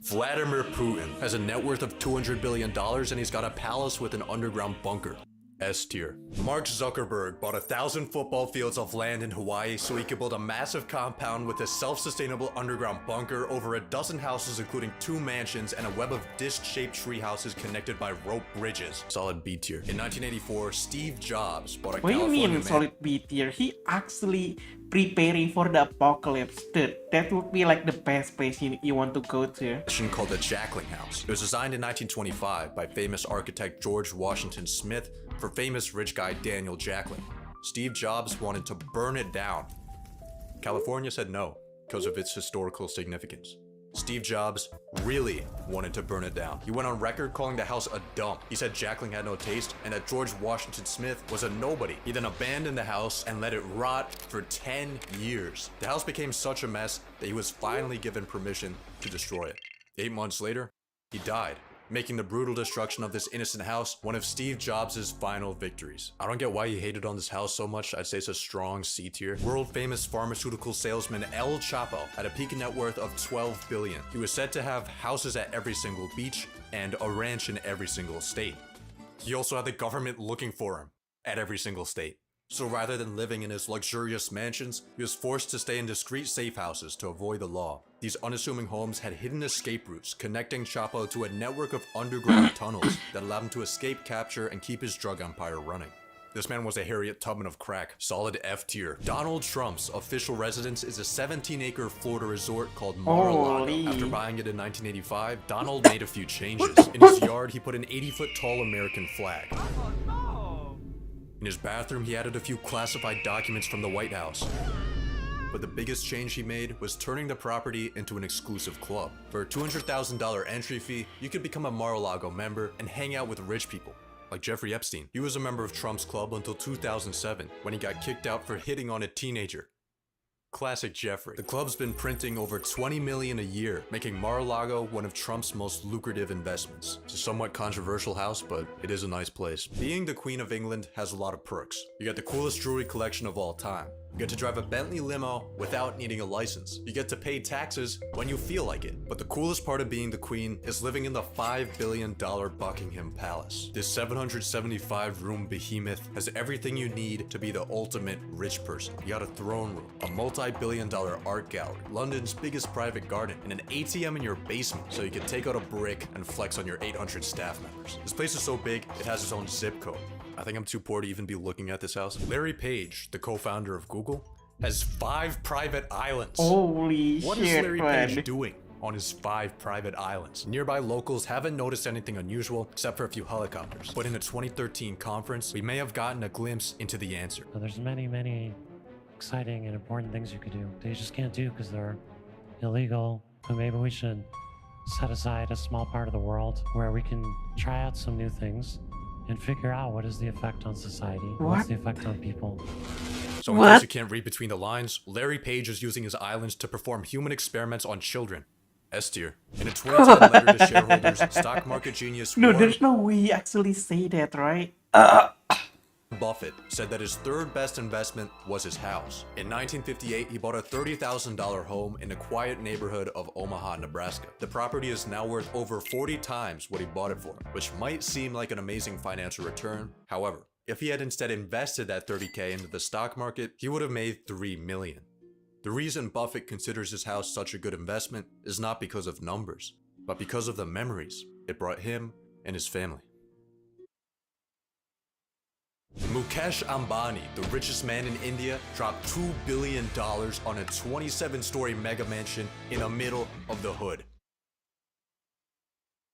Speaker 15: Vladimir Putin has a net worth of $200 billion and he's got a palace with an underground bunker. S tier. Mark Zuckerberg bought 1,000 football fields of land in Hawaii so he could build a massive compound with a self-sustainable underground bunker, over a dozen houses including 2 mansions, and a web of disc-shaped tree houses connected by rope bridges. Solid B tier. In 1984, Steve Jobs bought a
Speaker 1: What do you
Speaker 15: California
Speaker 1: mean solid B tier? He actually preparing for the apocalypse. Dude, that would be like the best place you want to go to.
Speaker 15: mansion called the Jackling House. It was designed in 1925 by famous architect George Washington Smith for famous rich guy Daniel Jackling. Steve Jobs wanted to burn it down. California said no because of its historical significance. Steve Jobs really wanted to burn it down. He went on record calling the house a dump. He said Jacqueline had no taste and that George Washington Smith was a nobody. He then abandoned the house and let it rot for 10 years. The house became such a mess that he was finally given permission to destroy it. 8 months later, he died, making the brutal destruction of this innocent house one of Steve Jobs' final victories. I don't get why he hated on this house so much. I'd say it's a strong C tier. World famous pharmaceutical salesman El Chapo had a peak net worth of $12 billion. He was said to have houses at every single beach and a ranch in every single state. He also had the government looking for him at every single state. So rather than living in his luxurious mansions, he was forced to stay in discreet safe houses to avoid the law. These unassuming homes had hidden escape routes connecting Chapo to a network of underground tunnels that allowed him to escape capture and keep his drug empire running. This man was a Harriet Tubman of crack. Solid F tier. Donald Trump's official residence is a 17-acre Florida resort called Mar-a-Lago. After buying it in 1985, Donald made a few changes. In his yard, he put an 80-foot tall American flag. In his bathroom, he added a few classified documents from the White House. But the biggest change he made was turning the property into an exclusive club. For a $200,000 entry fee, you could become a Mar-a-Lago member and hang out with rich people, like Jeffrey Epstein. He was a member of Trump's club until 2007, when he got kicked out for hitting on a teenager. Classic Jeffrey. The club's been printing over $20 million a year, making Mar-a-Lago one of Trump's most lucrative investments. It's a somewhat controversial house, but it is a nice place. Being the Queen of England has a lot of perks. You get the coolest jewelry collection of all time. You get to drive a Bentley limo without needing a license. You get to pay taxes when you feel like it. But the coolest part of being the queen is living in the $5 billion Buckingham Palace. This 775-room behemoth has everything you need to be the ultimate rich person. You got a throne room, a multi-billion-dollar art gallery, London's biggest private garden, and an ATM in your basement so you can take out a brick and flex on your 800 staff members. This place is so big, it has its own zip code. I think I'm too poor to even be looking at this house. Larry Page, the co-founder of Google, has 5 private islands.
Speaker 1: Holy
Speaker 15: What
Speaker 1: shit,
Speaker 15: is Larry
Speaker 1: man.
Speaker 15: Page doing on his 5 private islands? Nearby locals haven't noticed anything unusual except for a few helicopters. But in a 2013 conference, we may have gotten a glimpse into the answer.
Speaker 16: So there's many exciting and important things you could do that you just can't do because they're illegal. So maybe we should set aside a small part of the world where we can try out some new things and figure out what is the effect on society, what's the effect on people.
Speaker 15: So in case you can't read between the lines, Larry Page is using his islands to perform human experiments on children. S tier. In a 2010 letter to shareholders, stock market genius
Speaker 1: No,
Speaker 15: Warren
Speaker 1: there's no way you actually say that, right?
Speaker 15: Buffett said that his third best investment was his house. In 1958, he bought a $30,000 home in a quiet neighborhood of Omaha, Nebraska. The property is now worth over 40 times what he bought it for, which might seem like an amazing financial return. However, if he had instead invested that $30K into the stock market, he would have made $3 million. The reason Buffett considers his house such a good investment is not because of numbers, but because of the memories it brought him and his family. Mukesh Ambani, the richest man in India, dropped $2 billion on a 27-story mega mansion in the middle of the hood.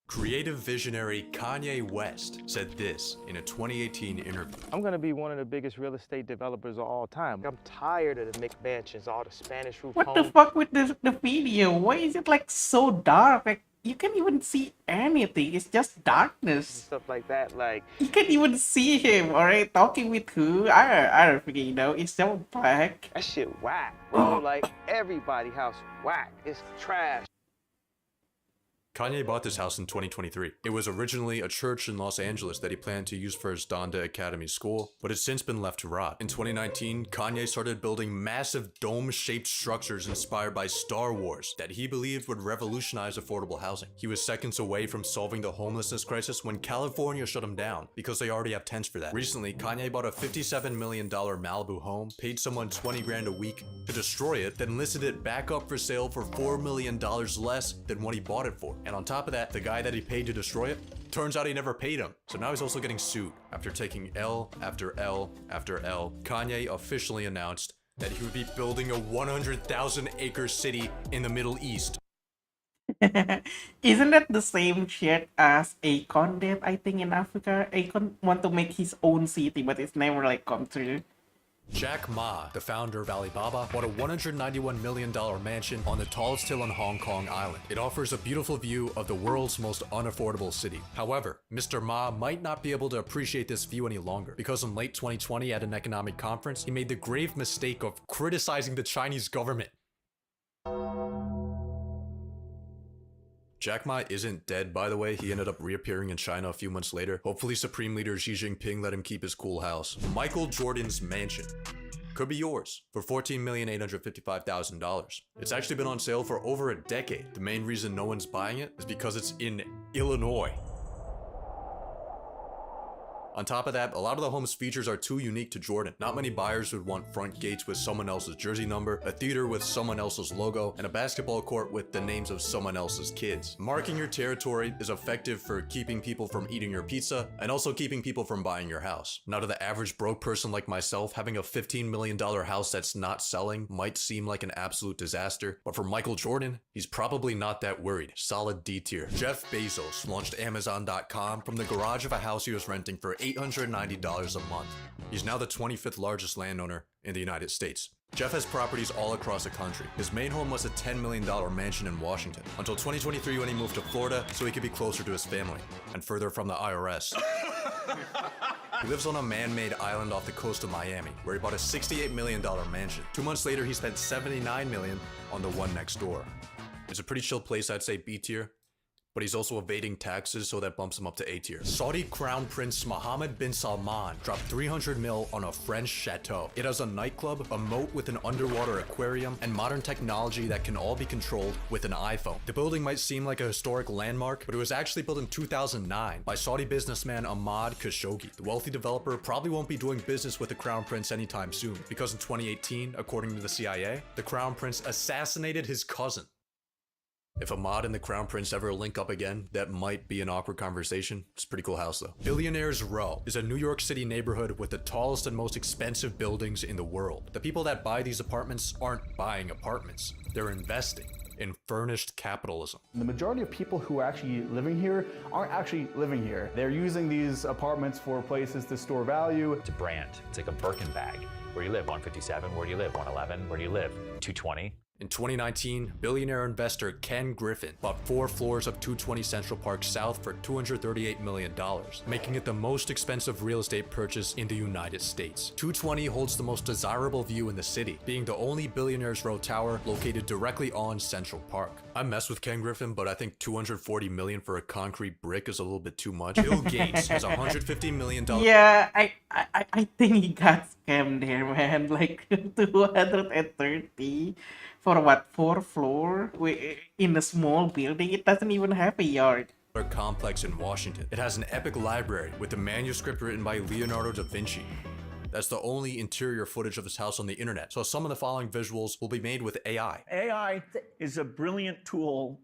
Speaker 15: Creative visionary Kanye West said this in a 2018 interview.
Speaker 9: I'm gonna be one of the biggest real estate developers of all time. I'm tired of the McMansions, all the Spanish roof
Speaker 1: What
Speaker 9: homes.
Speaker 1: the fuck with the video? Why is it like so dark? Like you can't even see anything. It's just darkness.
Speaker 9: Stuff like that, like
Speaker 1: You can't even see him, alright? Talking with who? I don't freaking know. It's so black.
Speaker 9: that shit whack, bro. Like everybody house whack. It's trash.
Speaker 15: Kanye bought this house in 2023. It was originally a church in Los Angeles that he planned to use for his Donda Academy school, but it's since been left to rot. In 2019, Kanye started building massive dome-shaped structures inspired by Star Wars that he believed would revolutionize affordable housing. He was seconds away from solving the homelessness crisis when California shut him down because they already have tents for that. Recently, Kanye bought a $57 million Malibu home, paid someone 20 grand a week to destroy it, then listed it back up for sale for $4 million less than what he bought it for. And on top of that, the guy that he paid to destroy it, turns out he never paid him. So now he's also getting sued. After taking L after L after L, Kanye officially announced that he would be building a 100,000-acre city in the Middle East.
Speaker 1: Isn't that the same shit as Akon did, I think, in Africa? Akon want to make his own city, but it's never like come true.
Speaker 15: Jack Ma, the founder of Alibaba, bought a $191 million mansion on the tallest hill on Hong Kong Island. It offers a beautiful view of the world's most unaffordable city. However, Mr. Ma might not be able to appreciate this view any longer, because in late 2020 at an economic conference, he made the grave mistake of criticizing the Chinese government. Jack Ma isn't dead, by the way. He ended up reappearing in China a few months later. Hopefully Supreme Leader Xi Jinping let him keep his cool house. Michael Jordan's mansion could be yours for $14,855,000. It's actually been on sale for over a decade. The main reason no one's buying it is because it's in Illinois. On top of that, a lot of the home's features are too unique to Jordan. Not many buyers would want front gates with someone else's jersey number, a theater with someone else's logo, and a basketball court with the names of someone else's kids. Marking your territory is effective for keeping people from eating your pizza and also keeping people from buying your house. Now, to the average broke person like myself, having a $15 million house that's not selling might seem like an absolute disaster, but for Michael Jordan, he's probably not that worried. Solid D tier. Jeff Bezos launched Amazon.com from the garage of a house he was renting for $890 a month. He's now the 25th largest landowner in the United States. Jeff has properties all across the country. His main home was a $10 million mansion in Washington, until 2023 when he moved to Florida so he could be closer to his family, and further from the IRS. He lives on a man-made island off the coast of Miami, where he bought a $68 million mansion. 2 months later, he spent $79 million on the one next door. It's a pretty chill place, I'd say B tier. But he's also evading taxes, so that bumps him up to A tier. Saudi Crown Prince Mohammed bin Salman dropped 300 mil on a French chateau. It has a nightclub, a moat with an underwater aquarium, and modern technology that can all be controlled with an iPhone. The building might seem like a historic landmark, but it was actually built in 2009 by Saudi businessman Ahmad Khashoggi. The wealthy developer probably won't be doing business with the Crown Prince anytime soon, because in 2018, according to the CIA, the Crown Prince assassinated his cousin. If Ahmad and the Crown Prince ever link up again, that might be an awkward conversation. It's a pretty cool house though. Billionaires Row is a New York City neighborhood with the tallest and most expensive buildings in the world. The people that buy these apartments aren't buying apartments. They're investing in furnished capitalism.
Speaker 17: The majority of people who are actually living here aren't actually living here. They're using these apartments for places to store value.
Speaker 18: It's a brand. It's like a Birkin bag. Where do you live? 157. Where do you live? 111. Where do you live? 220.
Speaker 15: In 2019, billionaire investor Ken Griffin bought 4 floors of 220 Central Park South for $238 million, making it the most expensive real estate purchase in the United States. 220 holds the most desirable view in the city, being the only Billionaires Row tower located directly on Central Park. I mess with Ken Griffin, but I think $240 million for a concrete brick is a little bit too much. Bill Gates has $150 million.
Speaker 1: Yeah, I think he got scammed there, man. Like 230 for what, 4 floor in a small building? It doesn't even have a yard.
Speaker 15: Complex in Washington. It has an epic library with a manuscript written by Leonardo da Vinci. That's the only interior footage of his house on the internet, so some of the following visuals will be made with AI.
Speaker 19: AI is a brilliant tool.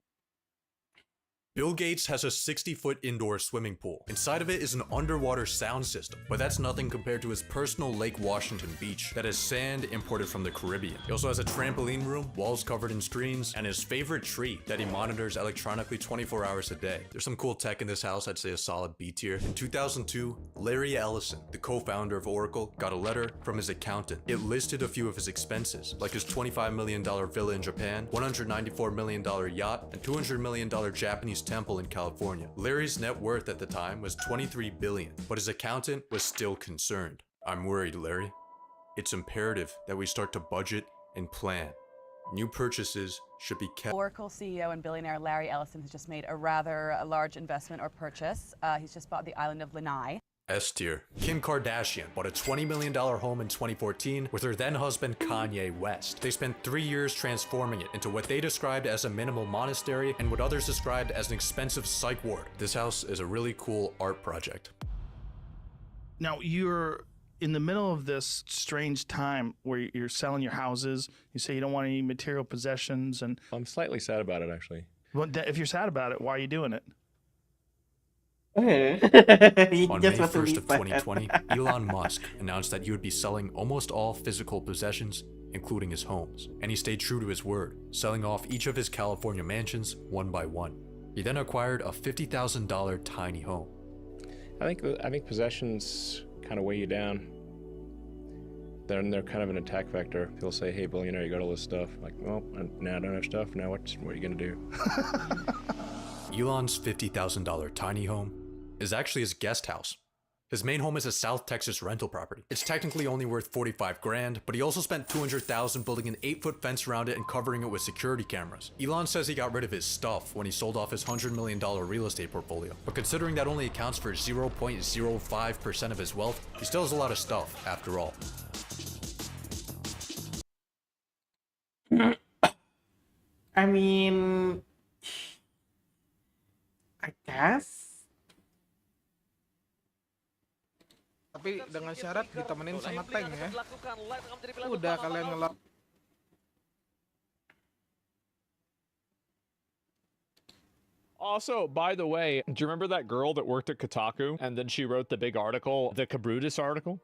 Speaker 15: Bill Gates has a 60-foot indoor swimming pool. Inside of it is an underwater sound system, but that's nothing compared to his personal Lake Washington beach that has sand imported from the Caribbean. He also has a trampoline room, walls covered in screens, and his favorite tree that he monitors electronically 24 hours a day. There's some cool tech in this house, I'd say a solid B tier. In 2002, Larry Ellison, the co-founder of Oracle, got a letter from his accountant. It listed a few of his expenses, like his $25 million villa in Japan, $194 million yacht, and $200 million Japanese temple in California. Larry's net worth at the time was $23 billion, but his accountant was still concerned. I'm worried, Larry. It's imperative that we start to budget and plan. New purchases should be kept.
Speaker 20: Oracle CEO and billionaire Larry Ellison has just made a rather large investment or purchase. He's just bought the island of Lanai.
Speaker 15: S tier. Kim Kardashian bought a $20 million home in 2014 with her then husband Kanye West. They spent 3 years transforming it into what they described as a minimal monastery and what others described as an expensive psych ward. This house is a really cool art project.
Speaker 21: Now you're in the middle of this strange time where you're selling your houses. You say you don't want any material possessions, and
Speaker 22: I'm slightly sad about it, actually.
Speaker 21: Well, if you're sad about it, why are you doing it?
Speaker 15: On May 1st of 2020, Elon Musk announced that he would be selling almost all physical possessions, including his homes. And he stayed true to his word, selling off each of his California mansions one by one. He then acquired a $50,000 tiny home.
Speaker 22: I think possessions kind of weigh you down. Then they're kind of an attack vector. People say, hey, billionaire, you got all this stuff. I'm like, well, now I don't have stuff. Now what are you going to do?
Speaker 15: Elon's $50,000 tiny home is actually his guest house. His main home is a South Texas rental property. It's technically only worth $45,000, but he also spent $200,000 building an 8-foot fence around it and covering it with security cameras. Elon says he got rid of his stuff when he sold off his $100 million real estate portfolio, but considering that only accounts for 0.05% of his wealth, he still has a lot of stuff after all.
Speaker 1: I mean, I guess.
Speaker 2: Tapi dengan syarat ditemenin sama tank ya. Udah kalian ngelap.
Speaker 5: Also, by the way, do you remember that girl that worked at Kotaku and then she wrote the big article, the Kabrutus article?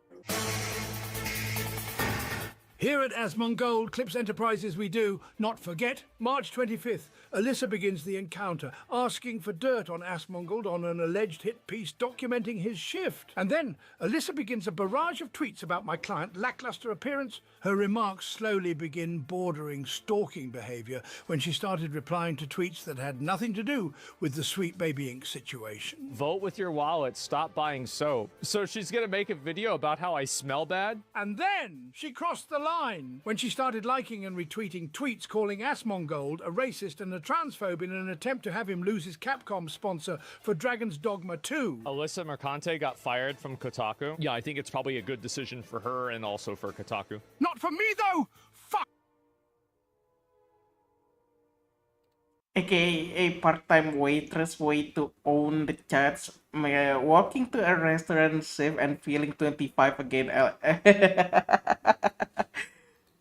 Speaker 23: Here at Asmongold Clips Enterprises we do not forget. March 25th, Alyssa begins the encounter, asking for dirt on Asmongold on an alleged hit piece documenting his shift. And then Alyssa begins a barrage of tweets about my client, lackluster appearance. Her remarks slowly begin bordering stalking behavior when she started replying to tweets that had nothing to do with the Sweet Baby Inc. situation.
Speaker 5: Vote with your wallet, stop buying soap. So she's gonna make a video about how I smell bad?
Speaker 23: And then she crossed the line when she started liking and retweeting tweets calling Asmongold a racist and a transphobe in an attempt to have him lose his Capcom sponsor for Dragon's Dogma 2.
Speaker 5: Alyssa Mercante got fired from Kotaku. Yeah, I think it's probably a good decision for her and also for Kotaku.
Speaker 23: Not for me though! Fuck!
Speaker 1: Okay, a part-time waitress way to own the chats. Walking to a restaurant safe and feeling 25 again.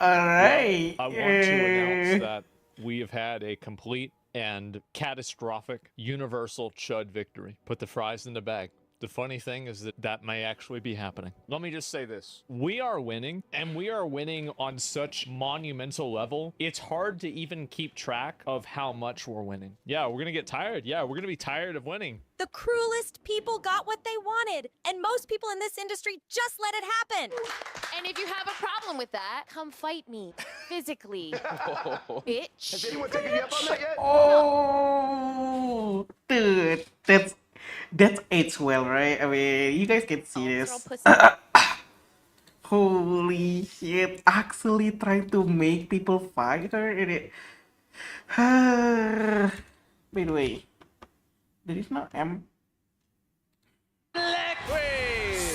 Speaker 1: Alright.
Speaker 5: Well, I want to announce that we have had a complete and catastrophic universal chud victory. Put the fries in the bag. The funny thing is that that may actually be happening. Let me just say this. We are winning, and we are winning on such monumental level. It's hard to even keep track of how much we're winning. Yeah, we're gonna get tired. Yeah, we're gonna be tired of winning.
Speaker 24: The cruelest people got what they wanted, and most people in this industry just let it happen. And if you have a problem with that, come fight me physically, bitch.
Speaker 13: Has anyone taken you up on that yet?
Speaker 1: Oh, dude, that's aged well, right? I mean, you guys can see this. Holy shit! Actually trying to make people fight her in it. By the way, there is no M.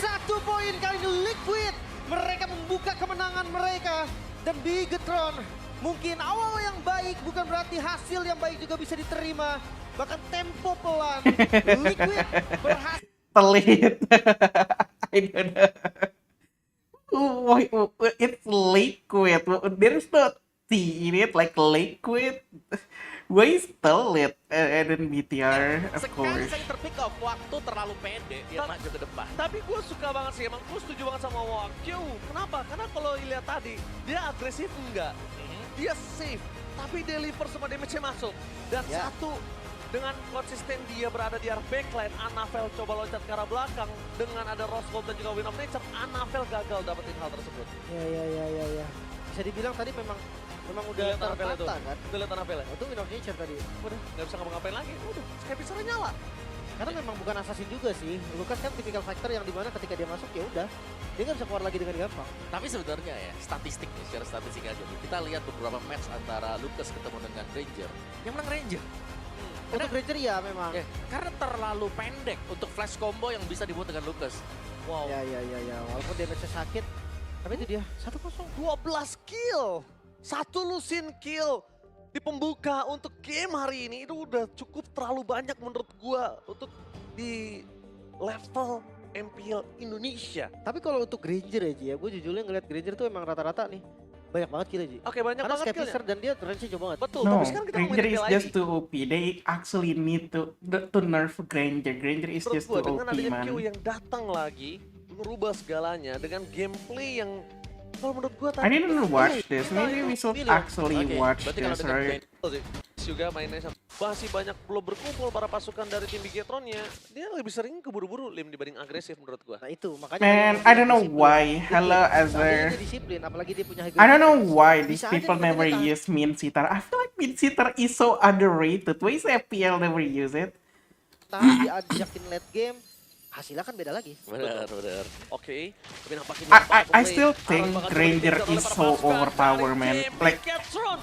Speaker 25: Satu poin kali ini Liquid. Mereka membuka kemenangan mereka. Dan Bigetron, mungkin awal yang baik bukan berarti hasil yang baik juga bisa diterima. Bahkan tempo pelan. Liquid berhasil.
Speaker 1: Pelit. I don't know. It's liquid. There is no T in it, like liquid. Why is pelit? And then BTR, of course.
Speaker 26: Sekali saya terpick up, waktu terlalu pede dia maju ke depan. Tapi gue suka banget sih, emang gue setuju banget sama Wakyu. Kenapa? Karena kalau lihat tadi, dia agresif enggak. Dia safe, tapi deliver semua damage-nya masuk. Dan satu, dengan konsisten dia berada di arah backline, Anavel coba loncat ke arah belakang. Dengan ada Roscoe dan juga Win of Nature, Anavel gagal dapetin hal tersebut.
Speaker 25: Ya. Bisa dibilang tadi memang udah tertata kan?
Speaker 26: Udah lihat Anavel ya?
Speaker 25: Itu Win of Nature tadi.
Speaker 26: Udah, nggak bisa ngapa-ngapain lagi. Udah, Skypicernya nyala.
Speaker 25: Karena memang bukan assassin juga sih. Lucas kan tipikal fighter yang dimana ketika dia masuk ya udah dia nggak bisa keluar lagi dengan gampang.
Speaker 26: Tapi sebenarnya ya, statistik nih, secara statistik aja nih. Kita lihat beberapa match antara Lucas ketemu dengan Ranger. Yang menang Ranger.
Speaker 25: Untuk Ranger ya memang.
Speaker 26: Karena terlalu pendek untuk flash combo yang bisa dibuat dengan Lucas. Wow.
Speaker 25: Ya. Walaupun damage-nya sakit. Tapi itu dia 1-0.
Speaker 26: 12 kill. 1 Lucian kill. Di pembuka untuk game hari ini itu udah cukup terlalu banyak menurut gua untuk di level MPL Indonesia.
Speaker 25: Tapi kalau untuk Granger ya, gue jujurnya ngeliat Granger tuh emang rata-rata nih banyak banget kill Ji.
Speaker 26: Oke, banyak
Speaker 25: karena
Speaker 26: banget kill.
Speaker 25: Karena dan dia range jauh banget.
Speaker 26: Betul,
Speaker 1: No,
Speaker 26: tapi sekarang kita
Speaker 1: Granger is
Speaker 26: ngomongin
Speaker 1: just too OP. They actually need to nerf Granger. Granger is just too
Speaker 26: dengan
Speaker 1: OP,
Speaker 26: adanya
Speaker 1: man.
Speaker 26: Q yang datang lagi, merubah segalanya dengan gameplay yang kalau menurut gua
Speaker 1: I didn't watch this. Maybe we should actually watch
Speaker 26: Berarti kalau
Speaker 1: this,
Speaker 26: dengan
Speaker 1: right?
Speaker 26: juga mainnya sama masih banyak belum berkumpul para pasukan dari tim Bigetron-nya, dia lebih sering keburu-buru Lim dibanding agresif menurut gua.
Speaker 25: Nah itu makanya.
Speaker 1: Man, I don't know why. Hello, Azar.
Speaker 25: Disiplin, apalagi dia punya
Speaker 1: I don't know why these people never use Min Sitar. I feel like Min Sitar is so underrated. Why is FPL never use it?
Speaker 25: Tahan diajakin late game, hasilnya kan beda lagi.
Speaker 26: Benar. Oke. Tapi nampaknya
Speaker 1: I still think Granger is so overpowered, man. Like,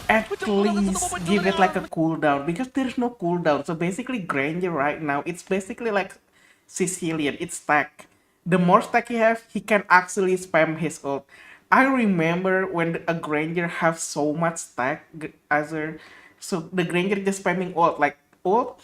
Speaker 1: at least give it like a cooldown because there's no cooldown. So basically, Granger right now, it's basically like Sicilian. It's stack. The more stack he have, he can actually spam his ult. I remember when a Granger have so much stack, so the Granger just spamming ult like ult.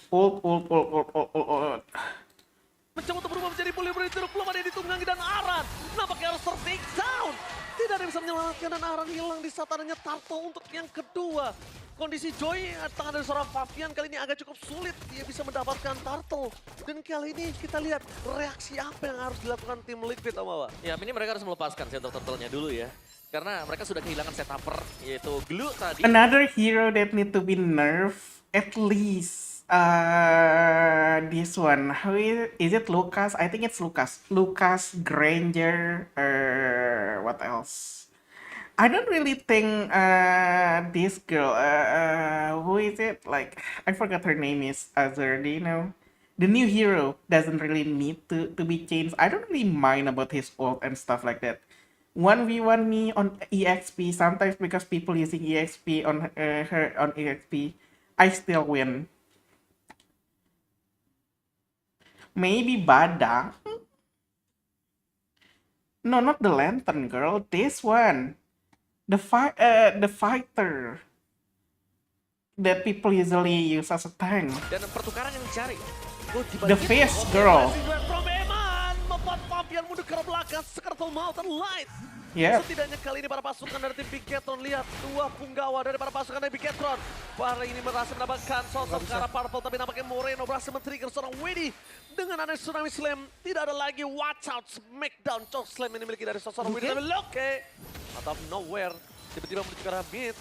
Speaker 26: Mencoba untuk berubah menjadi bully jeruk belum ada yang ditunggangi dan Aran nampaknya harus ter-take down. Tidak ada yang bisa menyelamatkan dan Aran hilang di saat adanya Turtle untuk yang kedua. Kondisi Joy tangan dari seorang Fabian kali ini agak cukup sulit. Dia bisa mendapatkan Turtle. Dan kali ini kita lihat reaksi apa yang harus dilakukan tim Liquid, Amawa.
Speaker 3: Ya, ini mereka harus melepaskan center Turtle-nya dulu ya. Karena mereka sudah kehilangan setupper, yaitu Glue tadi.
Speaker 1: Another hero that need to be nerfed at least. This one, how is it? Lucas? I think it's Lucas. Lucas, Granger, what else? I don't really think this girl, who is it? Like, I forgot her name is Azur, do you know? The new hero doesn't really need to be changed. I don't really mind about his ult and stuff like that. 1v1 me on EXP, sometimes because people using EXP on her on EXP, I still win. Maybe Bada. No, not the lantern girl. This one, the fighter that people usually use as a tank.
Speaker 3: Dan pertukaran yang dicari.
Speaker 1: The face girl.
Speaker 26: Membuat Fabian mundur ke belakang, Skrtel Mountain Light.
Speaker 1: Yeah.
Speaker 26: Setidaknya kali ini para pasukan dari tim Bigetron lihat dua punggawa dari para pasukan dari Bigetron. Para ini berhasil mendapatkan sosok ke arah Purple, tapi nampaknya Moreno berhasil men-trigger seorang Widdy. Dengan adanya Tsunami Slam, tidak ada lagi watch out smackdown choke slam yang dimiliki dari sosok Widdy. Tapi Loke, out of nowhere, tiba-tiba menuju ke arah mid,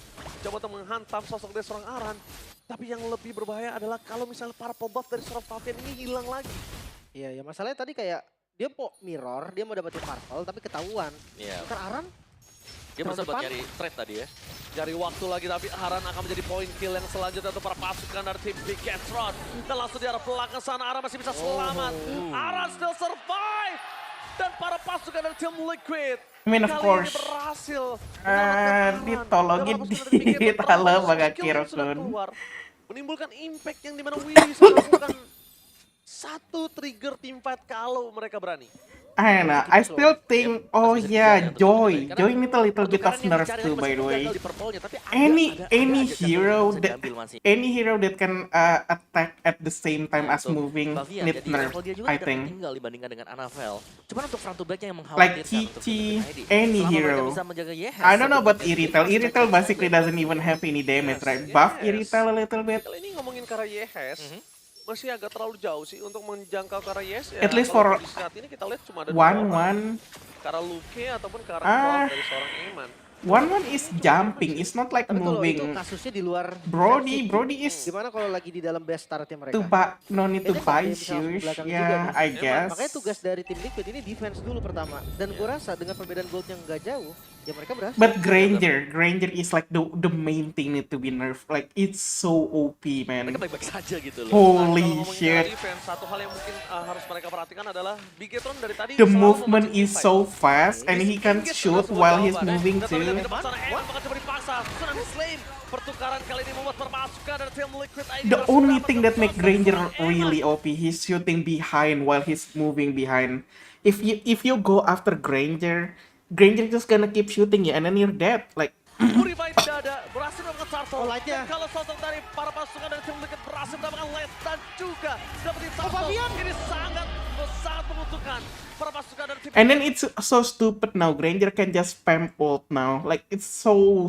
Speaker 26: coba untuk menghantam sosok dari seorang Aran. Tapi yang lebih berbahaya adalah kalau misalnya Purple buff dari seorang Fabian ini hilang lagi.
Speaker 25: Iya, ya masalahnya tadi kayak dia mirror, dia mau dapetin Purple tapi ketahuan.
Speaker 3: Iya.
Speaker 25: Bukan Aran.
Speaker 3: Dia berusaha buat nyari trade tadi ya.
Speaker 26: Cari waktu lagi tapi Aran akan menjadi point kill yang selanjutnya untuk para pasukan dari tim Bigetron. Dan langsung di arah belakang sana Aran masih bisa selamat. Aran still survive. Dan para pasukan dari tim Liquid.
Speaker 1: I mean, of course.
Speaker 26: Berhasil.
Speaker 1: Ditolongin dikit. Halo, Bang Kirokun.
Speaker 26: Menimbulkan impact yang dimana Willy bisa melakukan satu trigger teamfight kalau mereka berani.
Speaker 1: I don't know. I still think, oh yeah, Joy need a little bit of nerf too, by the way. Any hero that can attack at the same time as moving need nerf, I think.
Speaker 3: Tinggal dibandingkan dengan Anavel. Cuman untuk front to back-nya yang mengkhawatirkan.
Speaker 1: Like Cici, any hero. I don't know about Iritel. Iritel basically doesn't even have any damage, right? Buff Iritel a little bit.
Speaker 26: Kali ini ngomongin Kara Yehes, masih agak terlalu jauh sih untuk menjangkau Kara Yes.
Speaker 1: At least for
Speaker 26: saat ini kita lihat cuma ada
Speaker 1: one.
Speaker 26: Kara Luke ataupun Kara Cloud dari seorang Eman.
Speaker 1: One is jumping, it's not like moving.
Speaker 25: Itu kasusnya di luar.
Speaker 1: Brody is.
Speaker 25: Gimana kalau lagi di dalam best startnya mereka?
Speaker 1: No need to buy shoes, yeah, I guess.
Speaker 25: Makanya tugas dari tim Liquid ini defense dulu pertama. Dan gue rasa dengan perbedaan gold yang gak jauh, ya mereka berhasil.
Speaker 1: But Granger is like the main thing need to be nerfed. Like it's so OP, man.
Speaker 3: Mereka baik-baik saja gitu loh.
Speaker 1: Holy shit.
Speaker 26: Defense, satu hal yang mungkin harus mereka perhatikan adalah Bigetron dari tadi.
Speaker 1: The movement is so fast and he can shoot while he's moving too. The only thing that make Granger really OP, he's shooting behind while he's moving behind. If you go after Granger just gonna keep shooting you and then you're dead. Like
Speaker 26: berhasil mendapatkan Turtle. Dan kalau sosok dari para pasukan dari tim Liquid berhasil mendapatkan Light dan juga dapetin Turtle. Ini sangat menguntungkan para pasukan dari tim.
Speaker 1: And then it's so stupid now. Granger can just spam ult now. Like it's so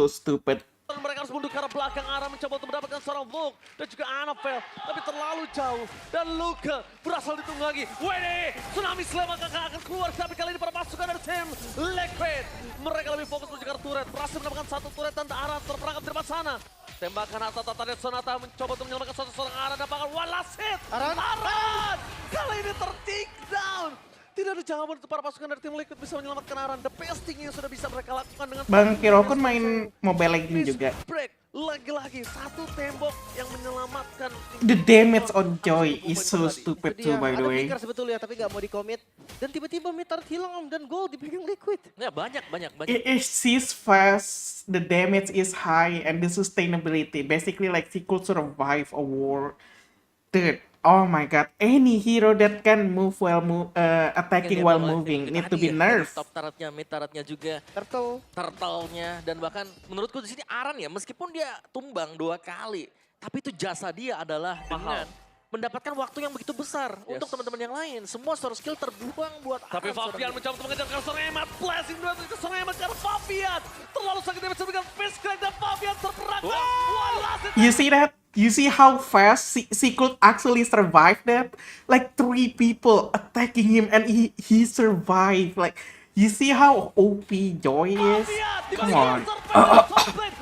Speaker 1: stupid.
Speaker 26: Mereka harus mundur ke arah belakang. Ara mencoba untuk mendapatkan seorang Luke dan juga Anavel, tapi terlalu jauh. Dan Luke berhasil ditunggangi. Wede, Tsunami Slam akan keluar, tapi kali ini para pasukan dari tim Liquid. Mereka lebih fokus menuju ke arah turret. Berhasil mendapatkan satu turret dan Ara terperangkap di depan sana. Tembakan Atata dan Sonata mencoba untuk menyelamatkan seorang Aran dan bahkan one last hit.
Speaker 25: Aran.
Speaker 26: Kali ini take down. Tidak ada jawaban untuk para pasukan dari tim Liquid bisa menyelamatkan Aran. The best thing yang sudah bisa mereka lakukan dengan
Speaker 1: Bang Kirokun main Mobile Legends juga.
Speaker 26: break. Lagi-lagi satu tembok yang menyelamatkan.
Speaker 1: The damage on Joy is so stupid too, by the
Speaker 25: Ada
Speaker 1: way.
Speaker 25: flicker sebetulnya tapi nggak mau di-commit. Dan tiba-tiba mid turret hilang dan gold dipegang Liquid.
Speaker 3: Ya banyak.
Speaker 1: It sees fast, the damage is high, and the sustainability. Basically, like, she could survive a war. Dude, oh my god. Any hero that can move while attacking while moving need to be nerfed.
Speaker 3: Top turretnya, mid turretnya juga. Turtle-nya. Dan bahkan menurutku di sini Aran ya, meskipun dia tumbang 2 kali. Tapi itu jasa dia adalah dengan mendapatkan waktu yang begitu besar untuk teman-teman yang lain. Semua store skill terbuang buat
Speaker 26: Tapi Fabian mencoba untuk mengejar ke seorang Emat. Blessing dua ke seorang Emat karena Fabian terlalu sakit damage dengan face crack dan Fabian terperangkap.
Speaker 1: You see that? You see how fast she could actually survive that? Like 3 people attacking him and he survived. Like, you see how OP Joy is? Come on.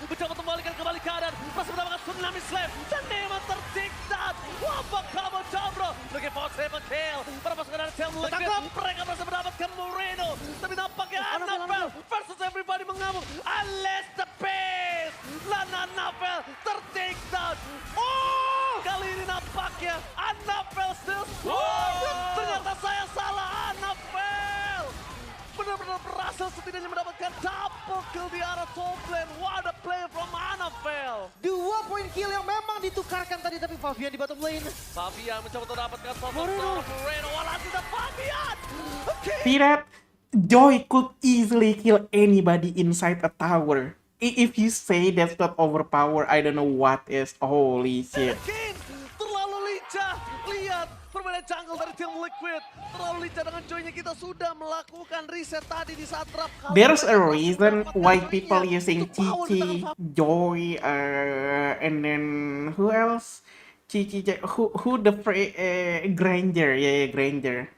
Speaker 26: Mencoba membalikan kembali keadaan. Masih mendapatkan tsunami slam. Dan Emat tertikdat. Wabak kamu Jambro. Looking for triple kill. Para pasukan dari tim Liquid. Mereka berhasil mendapatkan Moreno. Tapi nampaknya Annabelle versus everybody mengamuk. Unless the pace. Lana Annabelle tertikdat. Oh! Kali ini nampaknya Annabelle still ternyata saya salah. Annabelle benar-benar berhasil setidaknya mendapatkan double kill di arah top lane. What a play from Annabelle.
Speaker 25: 2 poin kill yang memang ditukarkan tadi tapi Fabian di bottom lane.
Speaker 26: Fabian mencoba untuk mendapatkan Moreno. Walau tidak Fabian.
Speaker 1: See that? Joy could easily kill anybody inside a tower. If you say that's not overpower, I don't know what is. Holy shit.
Speaker 26: Terlalu lincah. Lihat permainan jungle dari tim Liquid. Terlalu lincah dengan Joy-nya. Kita sudah melakukan reset tadi di saat draft.
Speaker 1: There's a reason why people using Cici, Joy, and then who else? Cici, who the Granger, yeah, Granger.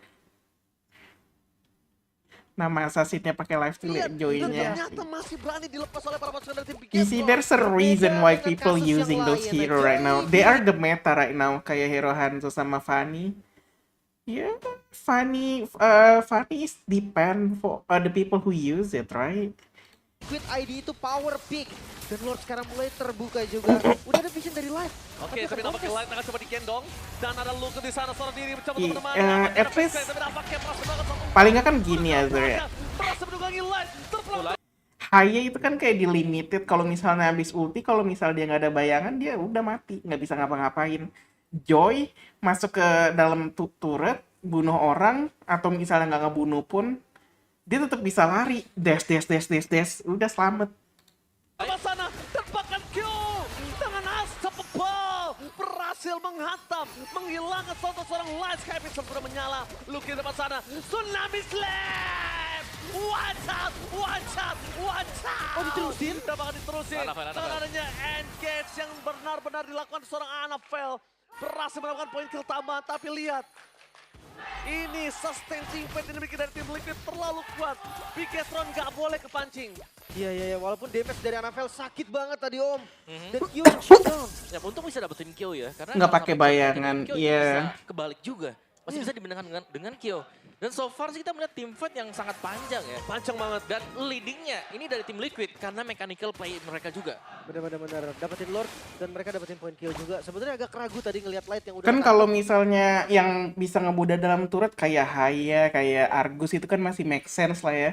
Speaker 1: Nama assassinnya pakai lifesteal Joy-nya.
Speaker 26: Ternyata masih berani dilepas oleh para pasukan dari tim
Speaker 1: You see, there's a reason why people using those hero right now. They are the meta right now, kayak Hero Hanzo sama Fanny. Yeah, Fanny is depend for the people who use it, right?
Speaker 25: Liquid ID itu power pick. Dan Lord sekarang mulai terbuka juga. Udah ada vision dari live.
Speaker 26: Oke, tapi nampaknya live akan coba digendong. Dan ada Luke di sana seorang diri mencoba untuk menemani.
Speaker 1: At least paling nggak kan gini ya, Zer.
Speaker 26: Berhasil menunggangi live.
Speaker 1: Haya itu kan kayak di limited. Kalau misalnya habis ulti, kalau misalnya dia nggak ada bayangan, dia udah mati, nggak bisa ngapa-ngapain. Joy masuk ke dalam turret, bunuh orang, atau misalnya nggak ngebunuh pun, dia tetap bisa lari, dash, udah selamat.
Speaker 26: Sana dan bahkan Q dengan unstoppable berhasil menghantam, menghilangkan seorang light sky pixel sudah menyala. Luke di depan sana, tsunami slam. Watch out. Oh diterusin? Udah bakal diterusin. Dengan adanya engage yang benar-benar dilakukan seorang Annabelle. Berhasil mendapatkan poin kill tambahan, tapi lihat. Ini sustain teammate yang dimiliki dari tim Liquid terlalu kuat. Bigetron nggak boleh kepancing.
Speaker 25: Iya, walaupun damage dari Annabelle sakit banget tadi Om. Dan Q down.
Speaker 3: Ya untung bisa dapetin kill ya. Karena
Speaker 1: nggak pakai bayangan, iya.
Speaker 3: Bisa kebalik juga. Masih bisa dimenangkan dengan kill. Dan so far sih kita melihat team fight yang sangat panjang ya.
Speaker 26: Panjang banget.
Speaker 3: Dan leadingnya ini dari tim Liquid karena mechanical play mereka juga.
Speaker 25: Benar. Dapetin Lord dan mereka dapetin point kill juga. Sebenarnya agak ragu tadi ngelihat light yang udah.
Speaker 1: Kan kalau misalnya yang bisa ngebuda dalam turret kayak Haya, kayak Argus itu kan masih make sense lah ya.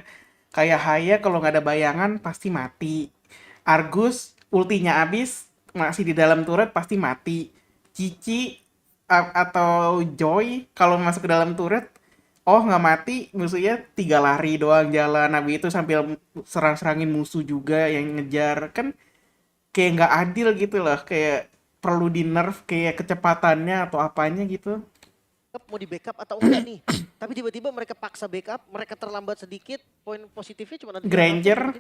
Speaker 1: Kayak Haya kalau nggak ada bayangan pasti mati. Argus ultinya habis masih di dalam turret pasti mati. Cici atau Joy kalau masuk ke dalam turret nggak mati, musuhnya 3 lari doang jalan, habis itu sambil serang-serangin musuh juga yang ngejar. Kan kayak nggak adil gitu loh, kayak perlu di nerf kayak kecepatannya atau apanya gitu.
Speaker 25: Mau di backup atau enggak nih? Tapi tiba-tiba mereka paksa backup, mereka terlambat sedikit, poin positifnya cuma nanti
Speaker 1: Granger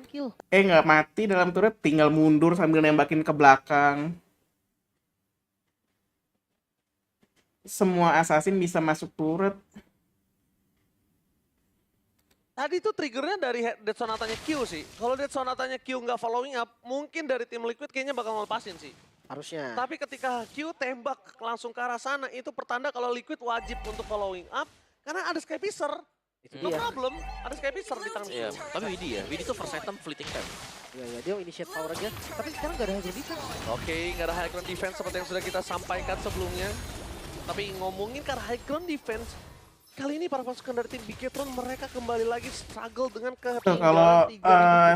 Speaker 1: nggak mati dalam turret, tinggal mundur sambil nembakin ke belakang. Semua assassin bisa masuk turret.
Speaker 26: Tadi tuh triggernya dari Dead Sonatanya Q sih. Kalau Dead Sonatanya Q nggak following up, mungkin dari tim Liquid kayaknya bakal ngelepasin sih.
Speaker 4: Harusnya.
Speaker 26: Tapi ketika Q tembak langsung ke arah sana, itu pertanda kalau Liquid wajib untuk following up. Karena ada Sky Piscer. No problem, ada Sky Piscer di tangan.
Speaker 3: Iya, tapi Widi tuh first item fleeting time.
Speaker 4: Iya, dia initiate power aja. Tapi sekarang nggak ada high ground defense.
Speaker 26: Oke, nggak ada high ground defense seperti yang sudah kita sampaikan sebelumnya. Tapi ngomongin ke arah high ground defense, kali ini para pasukan dari tim Bigetron mereka kembali lagi struggle dengan ketinggalan.
Speaker 1: Kalau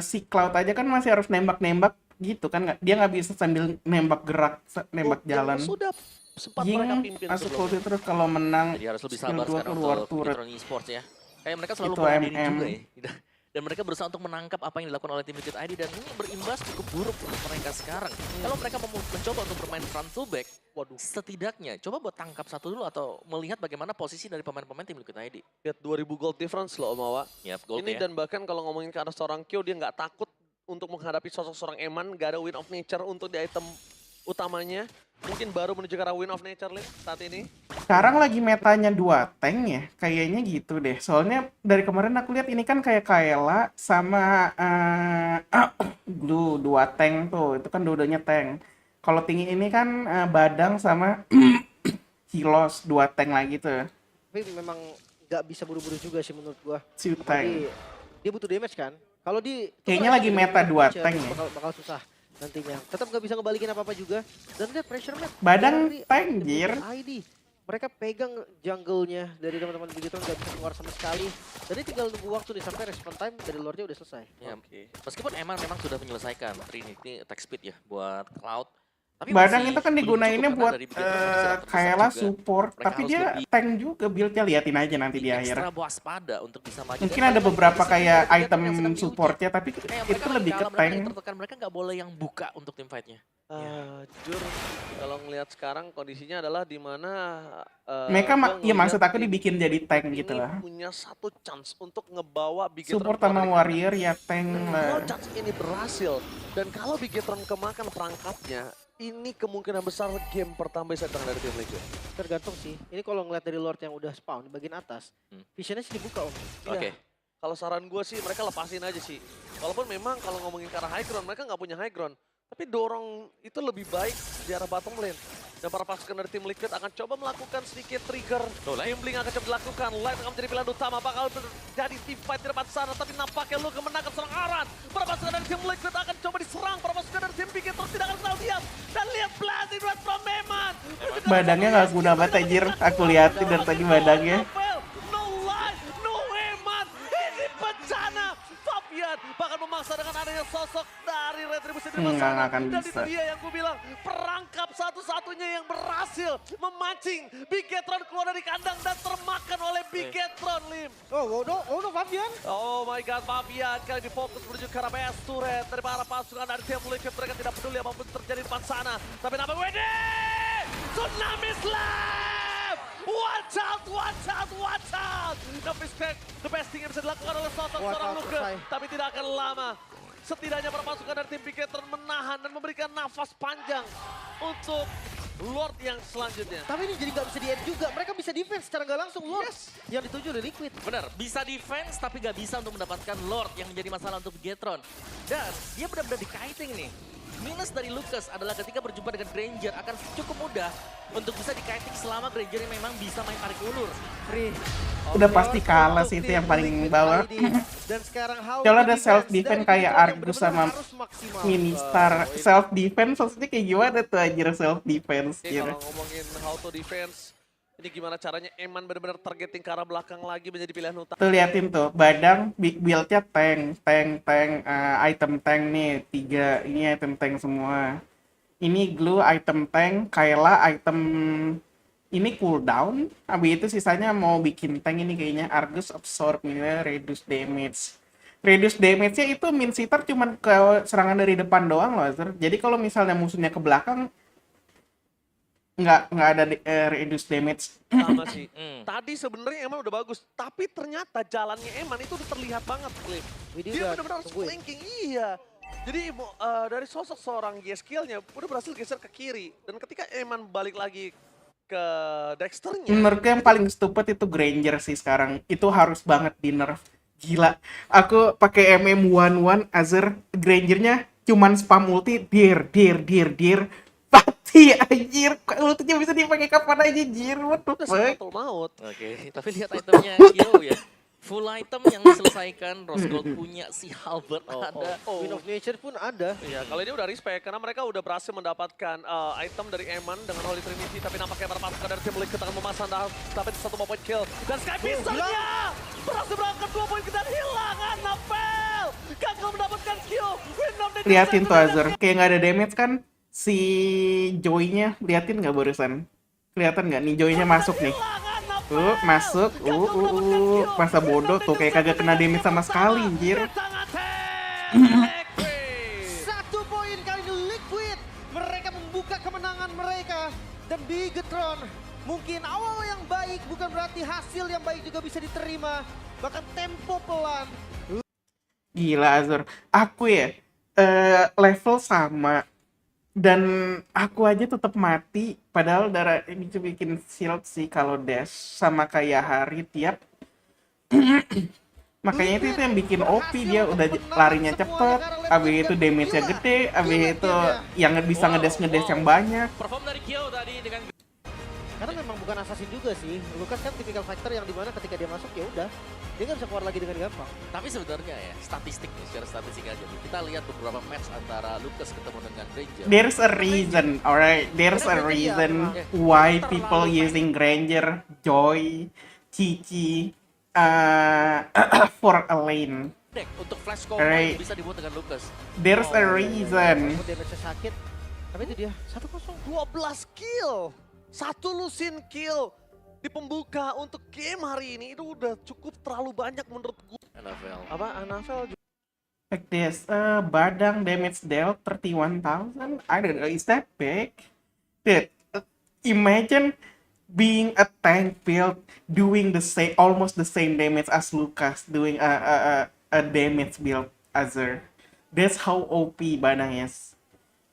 Speaker 1: si Cloud aja kan masih harus nembak-nembak gitu kan, dia nggak bisa sambil nembak gerak, nembak jalan.
Speaker 26: Sudah sempat mereka pimpin
Speaker 1: masuk ulti terus kalau menang.
Speaker 3: Jadi harus lebih sabar sekarang untuk Bigetron Esports ya. Kayak mereka selalu
Speaker 1: Itu
Speaker 3: meladeni juga ya. Dan mereka berusaha untuk menangkap apa yang dilakukan oleh tim Liquid ID dan ini berimbas cukup buruk untuk mereka sekarang. Kalau mereka mau mencoba untuk bermain front to back, setidaknya coba buat tangkap satu dulu atau melihat bagaimana posisi dari pemain-pemain tim Liquid ID.
Speaker 26: Lihat 2000 gold difference loh Mawa.
Speaker 3: Gold
Speaker 26: ini
Speaker 3: ya.
Speaker 26: dan bahkan kalau ngomongin ke arah seorang Q, dia nggak takut untuk menghadapi sosok seorang Eman, nggak ada Win of Nature untuk di item utamanya. Mungkin baru menuju ke arah Win of Nature saat ini.
Speaker 1: Sekarang lagi metanya 2 tank ya, kayaknya gitu deh. Soalnya dari kemarin aku lihat ini kan kayak Kaela sama Blue 2 tank tuh, itu kan dua-duanya tank. Kalau tinggi ini kan Badang sama Hilos 2 tank lagi tuh.
Speaker 4: Tapi memang nggak bisa buru-buru juga sih menurut gua.
Speaker 1: Si tank.
Speaker 4: Dia butuh damage kan? Kalau
Speaker 1: kayaknya lagi meta 2 tank ya.
Speaker 4: Bakal susah nantinya. Tetap nggak bisa ngebalikin apa-apa juga. Dan lihat pressure map.
Speaker 1: Badang tanjir.
Speaker 4: ID. Mereka pegang jungle-nya dari teman-teman Bigetron, nggak bisa keluar sama sekali. Jadi tinggal nunggu waktu nih sampai respawn time dari Lordnya udah selesai.
Speaker 3: Ya, meskipun memang sudah menyelesaikan Trinity attack speed ya buat Cloud. Tapi
Speaker 1: Badang itu kan digunainnya buat Kaela support, tapi dia tank juga build-nya, liatin aja nanti di akhir.
Speaker 3: Ekstra waspada untuk bisa maju.
Speaker 1: Mungkin ada beberapa kayak item supportnya, tapi itu lebih ke tank.
Speaker 3: Mereka nggak boleh yang buka untuk tim fight-nya.
Speaker 26: Jujur, kalau ngelihat sekarang kondisinya adalah di mana
Speaker 1: mereka ya maksud aku dibikin jadi tank gitu lah.
Speaker 26: Punya satu chance untuk ngebawa Bigetron
Speaker 1: support sama warrior ya tank lah.
Speaker 26: Kalau chance ini berhasil dan kalau Bigetron kemakan perangkapnya, ini kemungkinan besar game pertama bisa datang dari tim Liquid.
Speaker 4: Tergantung sih. Ini kalau ngeliat dari Lord yang udah spawn di bagian atas, visionnya sih dibuka om.
Speaker 26: Oke. Kalau saran gue sih mereka lepasin aja sih. Walaupun memang kalau ngomongin ke arah high ground, mereka nggak punya high ground. Tapi dorong itu lebih baik di arah bottom lane. Dan para pasukan dari tim Liquid akan coba melakukan sedikit trigger. Gambling akan coba dilakukan. Light akan menjadi pilihan utama. Bakal terjadi team fight di depan sana. Tapi nampaknya lu kemenangan serang Aran. Para pasukan dari tim Liquid akan coba diserang. Para pasukan dari tim Bigetron tidak akan kenal diam. Dan lihat blasting red from Eman.
Speaker 1: Badangnya nggak guna banget anjir. Aku liatin dari tadi badangnya.
Speaker 26: No light, no Eman. Ini bencana. Fabian bahkan memaksa dengan adanya sosok dari Retribution di depan sana. Dan itu dia yang gue bilang. Perangkap satu-satunya yang berhasil memancing Bigetron keluar dari kandang dan termakan oleh Bigetron, Lim.
Speaker 4: Oh no, Fabian.
Speaker 26: Oh my god, Fabian kali ini fokus menuju ke arah BS turret dari para pasukan dari tim Liquid. Mereka tidak peduli apapun terjadi di depan sana. Tapi nampak WD! Tsunami Slam! Watch out, watch out, watch out! The best thing yang bisa dilakukan oleh seorang Luke, tapi tidak akan lama. Setidaknya para pasukan dari tim Bigetron menahan dan memberikan nafas panjang untuk Lord yang selanjutnya.
Speaker 4: Tapi ini jadi nggak bisa di-end juga. Mereka bisa defense secara nggak langsung. Lord yang dituju oleh Liquid.
Speaker 3: Benar, bisa defense tapi nggak bisa untuk mendapatkan Lord yang menjadi masalah untuk Bigetron. Dan dia benar-benar di-kiting nih. Minus dari Lucas adalah ketika berjumpa dengan Granger akan cukup mudah untuk bisa di-kiting selama Granger yang memang bisa main tarik ulur.
Speaker 1: Udah pasti kalah sih, itu yang paling bawah.
Speaker 4: Dan sekarang
Speaker 1: kalau ada self defense kayak Argus sama Ministar, self defense maksudnya kayak gimana tuh anjir self defense gitu.
Speaker 26: Kalau ngomongin how to defense, ini gimana caranya Eman benar-benar targeting ke arah belakang lagi menjadi pilihan utama.
Speaker 1: Tuh liatin tuh, Badang build-nya tank, item tank nih 3, ini item tank semua. Ini Glue item tank, Kaela item ini cooldown, abis itu sisanya mau bikin tank ini kayaknya Argus absorb ini reduce damage. Reduce damage-nya itu min sitar cuman ke serangan dari depan doang loh, Sir. Jadi kalau misalnya musuhnya ke belakang nggak ada reduce damage.
Speaker 26: Sama sih. Tadi sebenarnya Eman udah bagus, tapi ternyata jalannya Eman itu udah terlihat banget, Cliff. Dia benar-benar harus flanking, iya. Jadi dari sosok seorang skillnya udah berhasil geser ke kiri. Dan ketika Eman balik lagi ke Dexternya.
Speaker 1: Menurutku yang paling stupid itu Granger sih sekarang. Itu harus banget di nerf. Gila, aku pakai MM11 Azir Grangernya cuman spam ulti, dir, mati anjir. Ultinya bisa dipakai kapan aja, jir. What the fuck?
Speaker 26: Maut.
Speaker 3: Oke, tapi lihat itemnya Kyo ya. Full item yang diselesaikan, Rose Gold punya, si Halberd ada.
Speaker 4: Queen of Nature pun ada.
Speaker 26: Iya, kali ini udah respect karena mereka udah berhasil mendapatkan item dari Eman dengan Holy Trinity, tapi nampaknya berpasukan dari tim Liquid akan memasang dapat 1 point kill. Dan Sky Pistolnya berhasil berangkat 2 poin dan hilang Annabelle. Gagal mendapatkan kill.
Speaker 1: Liatin tuh Azir, kayak nggak ada damage kan? Si Joy-nya, liatin nggak barusan? Kelihatan nggak nih Joy-nya masuk nih? Masuk, masa bodoh tuh kayak kagak kena damage sama sekali, anjir.
Speaker 25: 1 poin kali ini Liquid. Mereka membuka kemenangan mereka. Dan Bigetron, mungkin awal yang baik bukan berarti hasil yang baik juga bisa diterima. Bahkan tempo pelan.
Speaker 1: Gila Azir, aku ya level sama. Dan aku aja tetap mati, padahal darah ini bikin shield sih kalau dash sama kayak Hari tiap. Makanya itu yang bikin OP, dia udah larinya cepet, abis itu damage-nya gede, abis itu yang bisa ngedash yang banyak.
Speaker 3: Perform dari Kyo tadi dengan
Speaker 4: Karena memang bukan assassin juga sih. Lucas kan tipikal fighter yang dimana ketika dia masuk ya udah dia nggak bisa keluar lagi dengan gampang.
Speaker 3: Tapi sebenarnya ya, statistik nih, secara statistik aja. Kita lihat beberapa match antara Lucas ketemu dengan Granger.
Speaker 1: There's a reason, alright. There's a reason why people using Granger, Joy, Cici, for a lane.
Speaker 3: Untuk flash combo
Speaker 1: Alright.
Speaker 3: bisa dibuat dengan Lucas.
Speaker 1: There's a reason.
Speaker 4: Damage sakit. Tapi itu dia 1-0.
Speaker 26: 12 kill. 1 Lusin kill di pembuka untuk game hari ini itu udah cukup terlalu banyak menurut gue. Annabelle juga.
Speaker 1: Like this, Badang damage dealt 31,000. I don't know, is that big? Dude, imagine being a tank build doing the same, almost the same damage as Lucas doing a damage build Azir. That's how OP Badang is.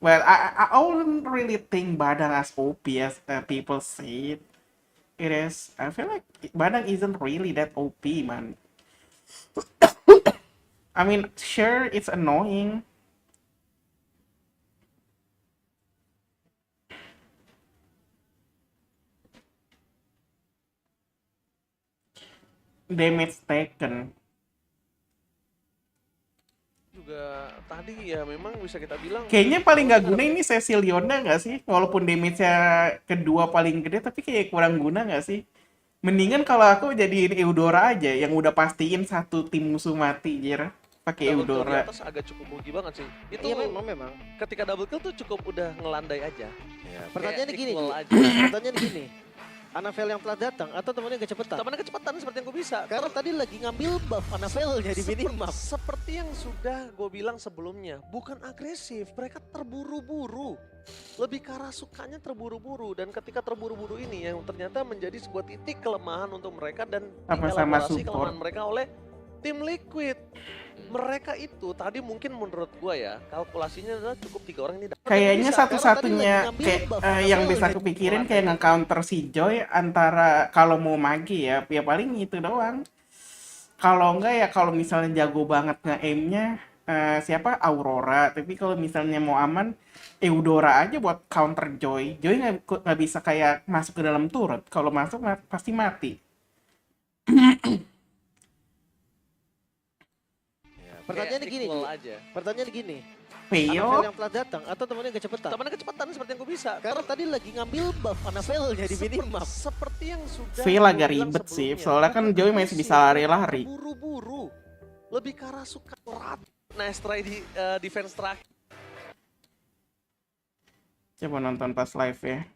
Speaker 1: Well, I wouldn't really think Badang as OP as people say it. It is. I feel like Badang isn't really that OP, man. I mean, sure, it's annoying. Damage taken.
Speaker 26: Juga tadi ya memang bisa kita bilang
Speaker 1: Kayaknya paling nggak guna ini Ceciliona nggak sih? Walaupun damage-nya kedua paling gede, tapi kayak kurang guna nggak sih? Mendingan kalau aku jadiin Eudora aja, yang udah pastiin satu tim musuh mati, jir. Pakai Eudora.
Speaker 26: Di atas agak cukup rugi banget sih. Itu
Speaker 4: Iya memang.
Speaker 26: Ketika double kill tuh cukup udah ngelandai aja. Ya,
Speaker 4: Pertanyaannya gini, Annabelle yang telah datang atau temannya kecepatan?
Speaker 26: Temannya kecepatan seperti yang gue bisa.
Speaker 4: Karena tadi lagi ngambil buff Annabelle-nya di minimap.
Speaker 26: Seperti yang sudah gue bilang sebelumnya, bukan agresif, mereka terburu-buru. Lebih ke arah sukanya terburu-buru, dan ketika terburu-buru ini yang ternyata menjadi sebuah titik kelemahan untuk mereka dan elaborasi kelemahan mereka oleh tim Liquid. Mereka itu tadi mungkin menurut gua ya, kalkulasinya adalah cukup 3 orang ini.
Speaker 1: Kayaknya satu-satunya kayak yang bisa kepikirin kayak nge-counter si Joy antara kalau mau magi ya paling itu doang. Kalau enggak ya kalau misalnya jago banget nge-aim-nya siapa Aurora, tapi kalau misalnya mau aman Eudora aja buat counter Joy. Joy nggak bisa kayak masuk ke dalam turret. Kalau masuk pasti mati.
Speaker 4: Pertanyaannya gini.
Speaker 1: Fail
Speaker 4: Annabelle yang telah datang atau temannya kecepatan?
Speaker 26: Temannya kecepatan seperti yang gue bisa.
Speaker 4: Karena tadi lagi ngambil buff Annabelle-nya di minimap.
Speaker 26: Seperti yang sudah
Speaker 1: Fail agak ribet sih, soalnya kan Joy masih bisa lari-lari.
Speaker 26: Buru-buru. Lebih ke arah suka berat. Nice try di defense terakhir.
Speaker 1: Coba nonton pas live ya.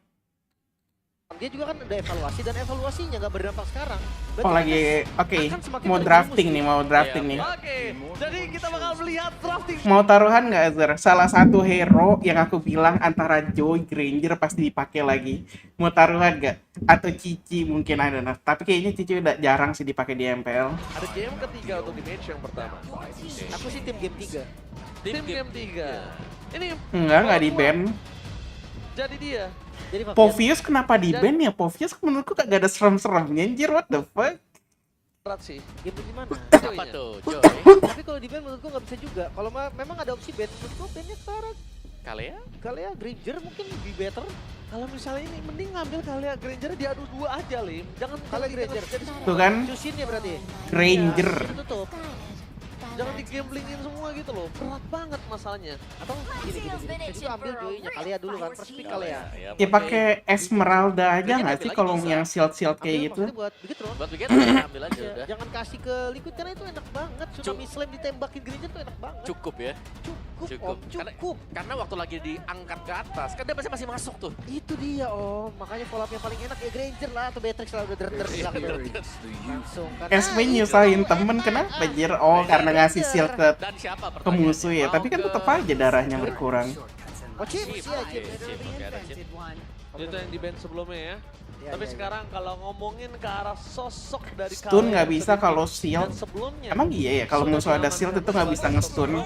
Speaker 4: Dia juga kan ada evaluasi dan evaluasinya nggak berdampak sekarang.
Speaker 1: Oh lagi, oke. Mau drafting nih,
Speaker 26: Oke, jadi kita bakal melihat drafting.
Speaker 1: Mau taruhan nggak Azir? Salah satu hero yang aku bilang antara Joy, Granger pasti dipakai lagi. Mau taruhan nggak? Atau Cici mungkin ada. Tapi kayaknya Cici udah jarang sih dipakai di MPL.
Speaker 26: Ada game ketiga untuk di match yang pertama.
Speaker 4: Aku sih tim game 3.
Speaker 26: Tim game 3. Ini
Speaker 1: Enggak di ban.
Speaker 26: Jadi dia.
Speaker 1: Povius kenapa di ban ya? Povius menurutku kagak ada serem-seremnya anjir, what the fuck?
Speaker 26: berat sih.
Speaker 25: Game di mana?
Speaker 3: Apa tuh, Joy?
Speaker 25: Tapi kalau di ban menurut gua nggak bisa juga. Kalau memang ada opsi ban, menurut gua bannya sekarang. Kalea Granger mungkin lebih better.
Speaker 26: Kalau misalnya ini mending ngambil Kalea Granger diadu dua aja, Lim. Jangan
Speaker 25: Kalea Granger.
Speaker 1: Tuh kan?
Speaker 25: Cusinnya berarti.
Speaker 1: Granger.
Speaker 25: Itu tutup.
Speaker 26: Jangan digamblingin semua gitu loh. Berat banget masalahnya.
Speaker 25: Atau gini. Jadi ambil Joy-nya Kalea dulu kan, first pick Kalea.
Speaker 1: Ya pakai Esmeralda aja nggak sih kalau yang shield kayak gitu?
Speaker 25: Buat Bigetron.
Speaker 3: Buat Bigetron ambil aja udah.
Speaker 25: Jangan kasih ke Liquid karena itu enak banget. Tsunami Slam ditembakin Granger tuh enak banget.
Speaker 3: Cukup ya.
Speaker 25: Cukup.
Speaker 3: Karena waktu lagi diangkat ke atas, kan dia masih masuk tuh.
Speaker 25: Itu dia Om. Makanya follow up yang paling enak ya Granger lah atau Beatrix lah udah bilang langsung kan.
Speaker 1: SV nyusahin temen kenapa anjir? Oh karena ngasih shield ke musuh ya, tapi kan tetap aja darahnya berkurang.
Speaker 25: Oh Chip,
Speaker 26: Itu yang di band sebelumnya ya. Tapi sekarang kalau ngomongin ke arah sosok dari
Speaker 1: Stun nggak bisa kalau shield.
Speaker 26: sebelumnya.
Speaker 1: Emang iya ya kalau musuh ada shield itu nggak bisa nge-stun.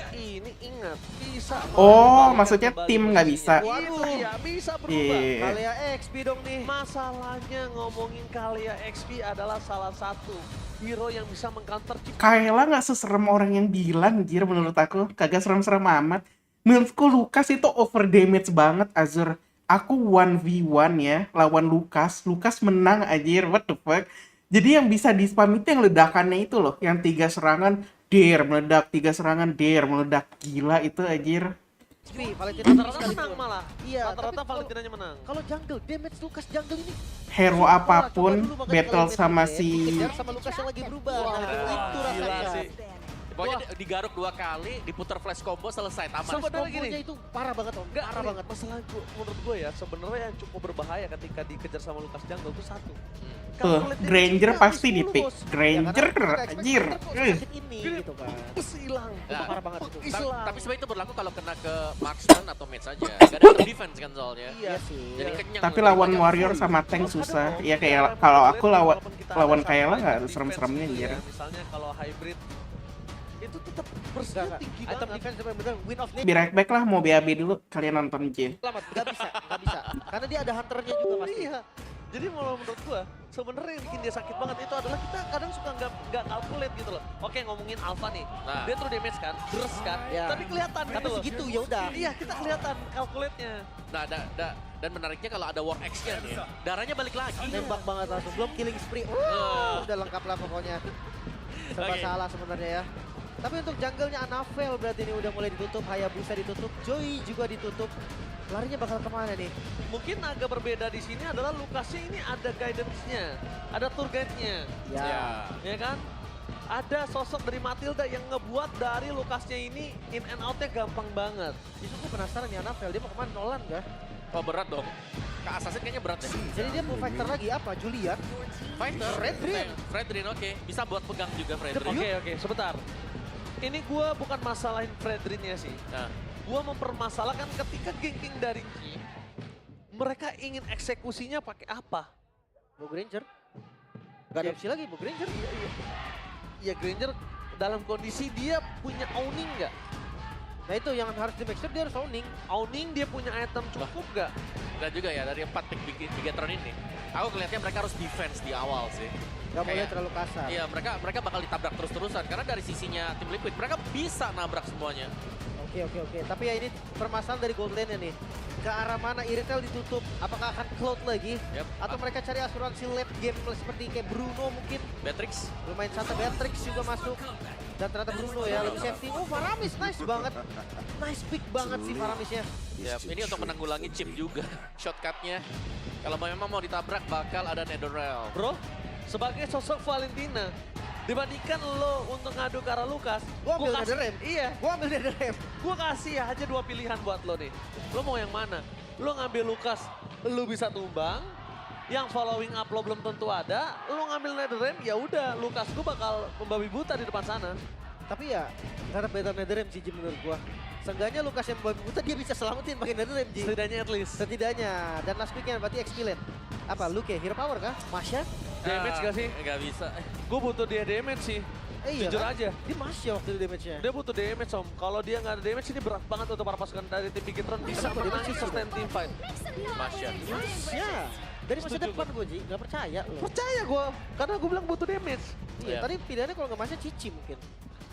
Speaker 26: Ini ingat bisa.
Speaker 1: Oh maksudnya tim nggak bisa.
Speaker 26: Waduh, ya bisa berubah.
Speaker 1: Iya.
Speaker 25: Kalea XP dong nih.
Speaker 26: Masalahnya ngomongin Kalea XP adalah salah satu hero yang bisa mengcounter chip.
Speaker 1: Kayla nggak seserem orang yang bilang, anjir menurut aku. Kagak serem-serem amat. Menurutku Lukas itu over damage banget, Azur. Aku 1v1 ya, lawan Lukas. Lukas menang, anjir. What the fuck? Jadi yang bisa di-spam itu yang ledakannya itu loh. Yang 3 serangan, der, meledak. 3 serangan, der, meledak. Gila itu, anjir.
Speaker 26: Rata-rata menang malah.
Speaker 25: Iya,
Speaker 26: rata-rata Valentinanya menang.
Speaker 25: Kalau jungle, damage Lukas jungle ini.
Speaker 1: Hero apapun, battle sama si...
Speaker 25: sama Lukas yang lagi berubah. Itu rasanya.
Speaker 3: Pokoknya digaruk 2 kali, diputar flash combo, selesai, tamat.
Speaker 25: Sebenarnya gini, itu parah banget Om. Parah banget.
Speaker 26: Masalah menurut gue ya, sebenarnya yang cukup berbahaya ketika dikejar sama Lukas jungle itu satu.
Speaker 1: Tuh, Granger pasti di-pick. Granger, anjir.
Speaker 25: Ini gitu kan.
Speaker 26: Hilang.
Speaker 25: Parah banget itu.
Speaker 3: Tapi sebenarnya itu berlaku kalau kena ke marksman atau mage aja. Gak ada defense kan soalnya.
Speaker 25: Iya sih.
Speaker 3: Jadi kenyang.
Speaker 1: Tapi lawan warrior sama tank susah. Ya kayak kalau aku lawan Kayla nggak ada serem-seremnya anjir.
Speaker 26: Misalnya kalau hybrid itu tetap bersenjata tinggi banget.
Speaker 25: Item defense sampai bener win of
Speaker 1: Be right back lah, mau BAB dulu. Kalian nonton J.
Speaker 25: Selamat, nggak bisa. Karena dia ada hunternya juga pasti.
Speaker 26: Iya. Jadi menurut gua sebenarnya yang bikin dia sakit banget itu adalah kita kadang suka nggak calculate gitu loh. Oke, ngomongin Alpha nih.
Speaker 3: Nah.
Speaker 26: Dia true damage kan, terus kan.
Speaker 25: Ya.
Speaker 26: Tapi kelihatan
Speaker 25: Tapi
Speaker 26: gitu loh.
Speaker 25: segitu ya udah.
Speaker 26: Iya, kita kelihatan calculate-nya.
Speaker 3: Nah, dan menariknya kalau ada War X-nya nih, darahnya balik lagi.
Speaker 25: Nembak banget langsung, belum killing spree. Udah lengkap lah pokoknya. Serba salah sebenarnya ya. Tapi untuk jungle-nya Anavel berarti ini udah mulai ditutup, Hayabusa ditutup, Joy juga ditutup. Larinya bakal kemana nih?
Speaker 26: Mungkin agak berbeda di sini adalah Lukasnya ini ada guidance-nya, ada tour guide-nya. Ya kan? Ada sosok dari Matilda yang ngebuat dari Lukasnya ini in and out-nya gampang banget.
Speaker 25: Justru gue penasaran nih Anavel, dia mau kemana? Nolan kah?
Speaker 3: Oh berat dong. Ke Assassin kayaknya berat deh.
Speaker 25: Jadi dia mau fighter lagi apa? Julian?
Speaker 3: Fighter? Fredrin, oke. Bisa buat pegang juga Fredrin.
Speaker 26: Oke, sebentar. Ini gue bukan masalahin Fredrinnya sih.
Speaker 3: Nah.
Speaker 26: Gue mempermasalahkan ketika ganking dari Ki, mereka ingin eksekusinya pakai apa?
Speaker 25: Mau Granger? Gak ada opsi lagi, mau Granger?
Speaker 26: Iya, Granger dalam kondisi dia punya owning nggak?
Speaker 25: Nah itu yang harus di make sure dia harus owning.
Speaker 26: Owning dia punya item cukup nggak?
Speaker 3: Enggak juga ya, dari 4 pick Bigetron ini. Aku kelihatannya mereka harus defense di awal sih.
Speaker 25: Gak boleh terlalu kasar.
Speaker 3: Iya, mereka bakal ditabrak terus-terusan. Karena dari sisinya tim Liquid, mereka bisa nabrak semuanya.
Speaker 25: Oke. Tapi ya ini permasalahan dari gold lane-nya nih. Ke arah mana Iritel ditutup? Apakah akan Cloud lagi? Atau mereka cari asuransi late game seperti kayak Bruno mungkin?
Speaker 3: Beatrix.
Speaker 25: Lumayan santai, Beatrix juga masuk. Dan ternyata Bruno ya, lebih safety. Oh, Faramis nice banget. Nice pick banget sih Faramisnya.
Speaker 3: Ya, ini untuk menanggulangi chip juga. Shortcut-nya. Kalau memang mau ditabrak, bakal ada Netherrealm.
Speaker 26: Bro, sebagai sosok Valentina, dibandingkan lo untuk ngadu ke arah Lukas,
Speaker 25: gua ambil Netherrealm.
Speaker 26: Iya,
Speaker 25: gua ambil Netherrealm.
Speaker 26: Gua kasih aja 2 pilihan buat lo nih. Lo mau yang mana? Lo ngambil Lukas, lo bisa tumbang. Yang following up lo belum tentu ada. Lo ngambil Netherrealm, ya udah Lukas gua bakal membabi buta di depan sana.
Speaker 25: Tapi ya, karena better Netherrealm sih Jim menurut gua. Seenggaknya Lukas yang membabi buta dia bisa selamatin pakai Netherrealm Jim.
Speaker 26: Setidaknya at least.
Speaker 25: Setidaknya. Dan last pick-nya berarti XP lane. Apa? Luke, hero power kah? Masya?
Speaker 26: Damage gak sih?
Speaker 3: Gak bisa.
Speaker 26: Gue butuh dia damage sih.
Speaker 4: Iya
Speaker 26: Jujur
Speaker 4: kan?
Speaker 26: aja.
Speaker 4: Dia masih waktu itu damage-nya.
Speaker 26: Dia butuh damage, Om. Kalau dia nggak ada damage, ini berat banget untuk para pasukan dari tim Bigitron bisa menangin sustain team fight.
Speaker 3: Masya.
Speaker 4: Masya. Dari masa depan gue, Ji. Gak percaya loh.
Speaker 26: Percaya gue, karena gue bilang butuh damage.
Speaker 4: Iya, tadi pilihannya kalau nggak Masya Cici mungkin.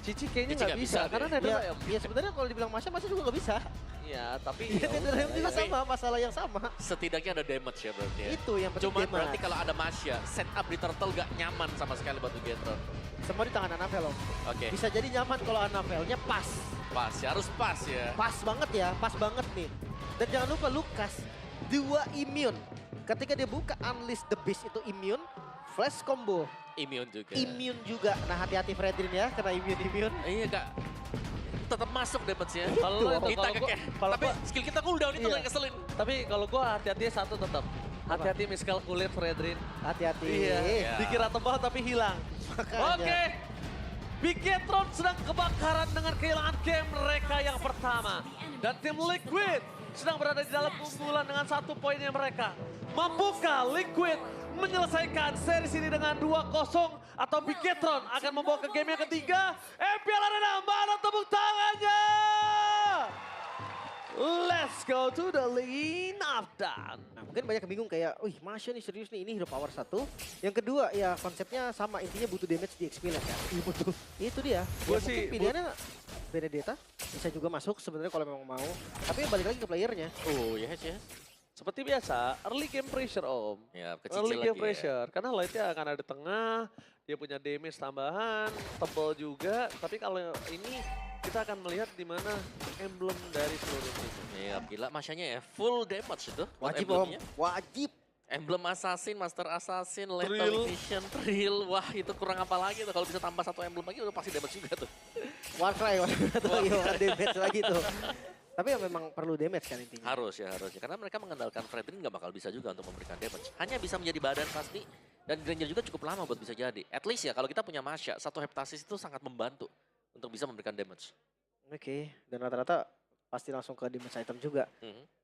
Speaker 26: Cici kayaknya
Speaker 3: Cici
Speaker 26: nggak bisa, karena Nether
Speaker 4: Ya, ya sebenarnya kalau dibilang Masya juga nggak bisa.
Speaker 26: Iya, tapi
Speaker 4: Nether juga sama, masalah yang sama.
Speaker 3: Setidaknya ada damage ya berarti ya.
Speaker 4: Itu yang penting
Speaker 3: Cuma
Speaker 4: damage.
Speaker 3: berarti kalau ada Masya, setup di turtle gak nyaman sama sekali buat Bigetron.
Speaker 4: Semua di tangan Anafel, Om.
Speaker 3: Oke.
Speaker 4: Bisa jadi nyaman kalau Anafelnya pas.
Speaker 3: Pas ya, harus pas ya.
Speaker 4: Pas banget ya, pas banget nih. Dan jangan lupa Lukas, 2 immune. Ketika dia buka Unleash the Beast itu immune, flash combo.
Speaker 3: Immune juga.
Speaker 4: Immune juga. Nah hati-hati Fredrin ya, kena immune.
Speaker 3: Iya kak. Tetap masuk damage-nya.
Speaker 26: Kalau
Speaker 3: kita kekeh. Tapi skill kita cooldown itu yang keselin.
Speaker 26: Tapi kalau gue hati-hati satu tetap. Hati-hati miskalkulit Fredrin.
Speaker 4: Hati-hati.
Speaker 26: Iya. Dikira tebal tapi hilang. Oke. Bigetron sedang kebakaran dengan kehilangan game mereka yang pertama. Dan tim Liquid sedang berada di dalam keunggulan dengan 1 poinnya mereka. Mampukah Liquid menyelesaikan series ini dengan 2-0 atau Bigetron akan membawa ke game yang ketiga? MPL Arena, mana tepuk tangannya? Let's go to the lean of down.
Speaker 4: Nah, mungkin banyak yang bingung kayak, wih Masya nih serius nih, ini hero power 1. Yang kedua ya konsepnya sama, intinya butuh damage di XP lah kan. Butuh. Itu dia.
Speaker 26: Gua
Speaker 4: Ya,
Speaker 26: sih,
Speaker 4: mungkin pilihannya Benedetta bisa juga masuk sebenarnya kalau memang mau. Tapi balik lagi ke playernya.
Speaker 3: Oh yes.
Speaker 26: Seperti biasa, early game pressure Om.
Speaker 3: Ya, kecil
Speaker 26: Early
Speaker 3: lagi
Speaker 26: game pressure, karena lightnya akan ada di tengah, dia punya damage tambahan, tebal juga. Tapi kalau ini kita akan melihat di mana emblem dari seluruh tim.
Speaker 3: Iya, gila Masyanya ya. Full damage itu.
Speaker 4: Wajib Om, wajib.
Speaker 3: Emblem Assassin, Master Assassin, Lethal
Speaker 26: Thrill.
Speaker 3: Vision, Thrill. Wah itu kurang apa lagi tuh. Kalau bisa tambah 1 emblem lagi udah pasti damage juga tuh.
Speaker 4: Warcry damage lagi tuh. Tapi ya memang perlu damage kan intinya.
Speaker 3: Harus ya. Karena mereka mengandalkan Fredrin nggak bakal bisa juga untuk memberikan damage. Hanya bisa menjadi badan pasti. Dan Granger juga cukup lama buat bisa jadi. At least ya kalau kita punya Masya, 1 heptasis itu sangat membantu untuk bisa memberikan damage.
Speaker 4: Oke, dan rata-rata pasti langsung ke damage item juga.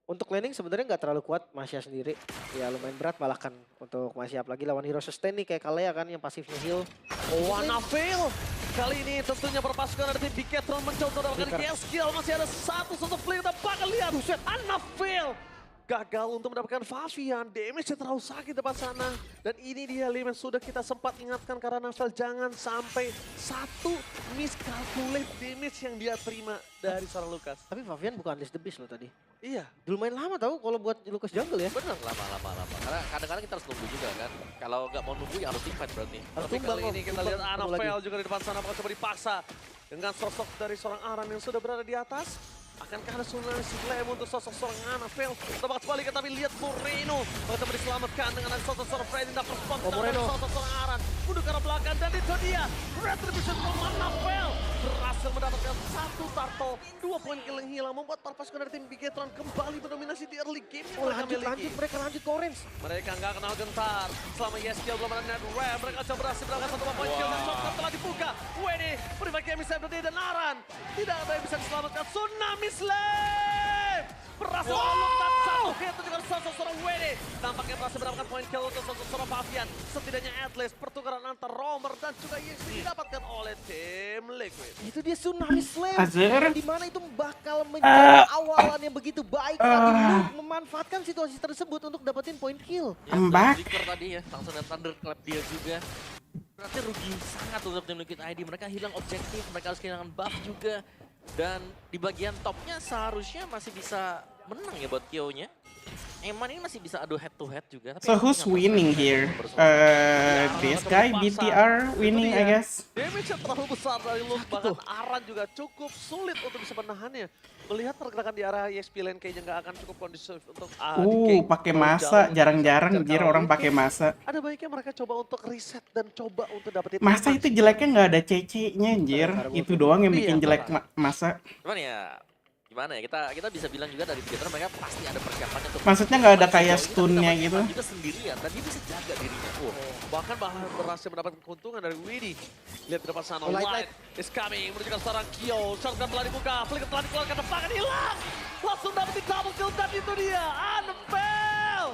Speaker 4: Untuk laning sebenarnya nggak terlalu kuat Masya sendiri. Ya lumayan berat malah kan untuk Masya, apalagi lawan hero sustain nih kayak Kalea kan yang pasifnya heal.
Speaker 26: Wanafil. Kali ini tentunya perpasukan dari tim Bigetron mencoba mendapatkan kill skill. Masih ada satu flame, kita bakal lihat. Wanafil gagal untuk mendapatkan Favian. Damage-nya terlalu sakit depan sana. Dan ini dia Lim yang sudah kita sempat ingatkan karena Nafel jangan sampai 1 miscalculate damage yang dia terima dari seorang Lukas.
Speaker 4: Tapi Favian bukan Unleash the Beast loh tadi.
Speaker 26: Iya.
Speaker 4: Lumayan lama tahu kalau buat Lukas jungle ya.
Speaker 3: Bener lama. Karena kadang-kadang kita harus nunggu juga kan. Kalau nggak mau nunggu ya harus teamfight berarti.
Speaker 26: Tapi kali ini kita lihat Anafel juga di depan sana bakal coba dipaksa. Dengan sosok dari seorang Aran yang sudah berada di atas. Akankah ada tsunami flame untuk sosok seorang Anafel? Kita bakal sebaliknya tapi lihat Moreno. Bakal coba diselamatkan dengan sosok seorang Freddy. Dapat respon dari sosok seorang Aran. Mundur ke arah belakang dan itu dia. Retribution from Anafel. Berhasil mendapatkan 1 turtle. 2 poin kill yang hilang membuat para pasukan dari tim Bigetron kembali mendominasi di early game yang mereka miliki.
Speaker 4: Mereka lanjut ke orange.
Speaker 26: Mereka nggak kenal gentar. Selama Yeskiel belum ada net rare, mereka coba berhasil mendapatkan 1 poin kill dan shotgun telah dibuka. Wedi, pribadi yang bisa berdiri dan Aran. Tidak ada yang bisa diselamatkan. Tsunami Slave! Berhasil meluluhkan 1 hit juga sosok seorang Wedi. Nampaknya berhasil mendapatkan poin kill untuk sosok seorang Favian. Setidaknya at least pertukaran antar Romer dan juga Yeskiel didapatkan oleh tim Liquid.
Speaker 4: Itu dia Tsunami Slave.
Speaker 1: Azir.
Speaker 4: Di mana itu bakal menjadi awalan yang begitu baik. Tapi Luke memanfaatkan situasi tersebut untuk dapetin poin kill.
Speaker 3: Flicker tadi ya, langsung ada Thunderclap dia juga. Berarti rugi sangat untuk tim Liquid ID. Mereka hilang objektif, mereka harus kehilangan buff juga. Dan di bagian topnya seharusnya masih bisa menang ya buat Kyo-nya. Eman ini masih bisa adu head to head juga. Tapi
Speaker 1: So who's winning here? This guy BTR winning I guess.
Speaker 26: Damage-nya terlalu besar dari Luke, bahkan Aran juga cukup sulit untuk bisa menahannya. Melihat pergerakan di arah EXP lane kayaknya nggak akan cukup kondusif untuk
Speaker 1: Pakai masa, jarang-jarang anjir orang pakai masa.
Speaker 26: Ada baiknya mereka coba untuk reset dan coba untuk dapetin
Speaker 1: Masa itu jeleknya nggak ada CC-nya anjir. Itu doang yang bikin jelek masa.
Speaker 3: Cuman ya gimana ya, kita bisa bilang juga dari Bigetron mereka pasti ada persiapannya untuk
Speaker 1: maksudnya nggak ada kayak stunnya gitu.
Speaker 3: Juga sendirian dan dia bisa jaga dirinya.
Speaker 26: Bahkan berhasil mendapatkan keuntungan dari Wedi. Lihat di depan sana, Light is coming menuju ke seorang Kyo. Shotgun telah dibuka, flicker telah dikeluarkan, tembakan hilang. Langsung dapetin double kill dan itu dia Anafel.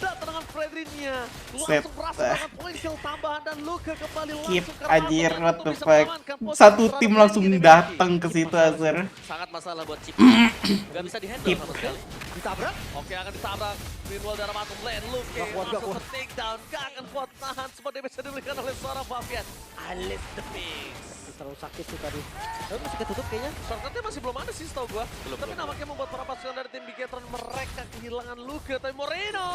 Speaker 26: Dan tendangan Freddy poinnya.
Speaker 1: Set.
Speaker 26: Langsung berhasil melakukan poin kill tambahan dan Luka kembali
Speaker 1: Skip
Speaker 26: langsung ke
Speaker 1: anjir,
Speaker 26: lapangan
Speaker 1: what
Speaker 26: untuk
Speaker 1: the
Speaker 26: bisa
Speaker 1: fuck.
Speaker 26: mengamankan posisi
Speaker 1: Satu
Speaker 26: terhadap
Speaker 1: tim
Speaker 26: Lenny
Speaker 1: langsung
Speaker 26: ini,
Speaker 1: datang ke situ Azer.
Speaker 3: Sangat masalah buat Chip. Gak bisa dihandle
Speaker 1: Skip.
Speaker 3: sama sekali.
Speaker 25: Ditabrak.
Speaker 26: Oke, akan ditabrak. Meanwhile dari bottom lane, Luke langsung ke takedown. Gak akan kuat nahan seperti bisa diberikan oleh seorang Fabian. Alice the Pigs.
Speaker 4: Terlalu sakit sih tadi. Tapi masih ketutup kayaknya.
Speaker 26: Shortcutnya masih belum ada sih setahu gua. Tapi nampaknya membuat para pasukan dari tim Bigetron mereka kehilangan Luke. Tapi Moreno,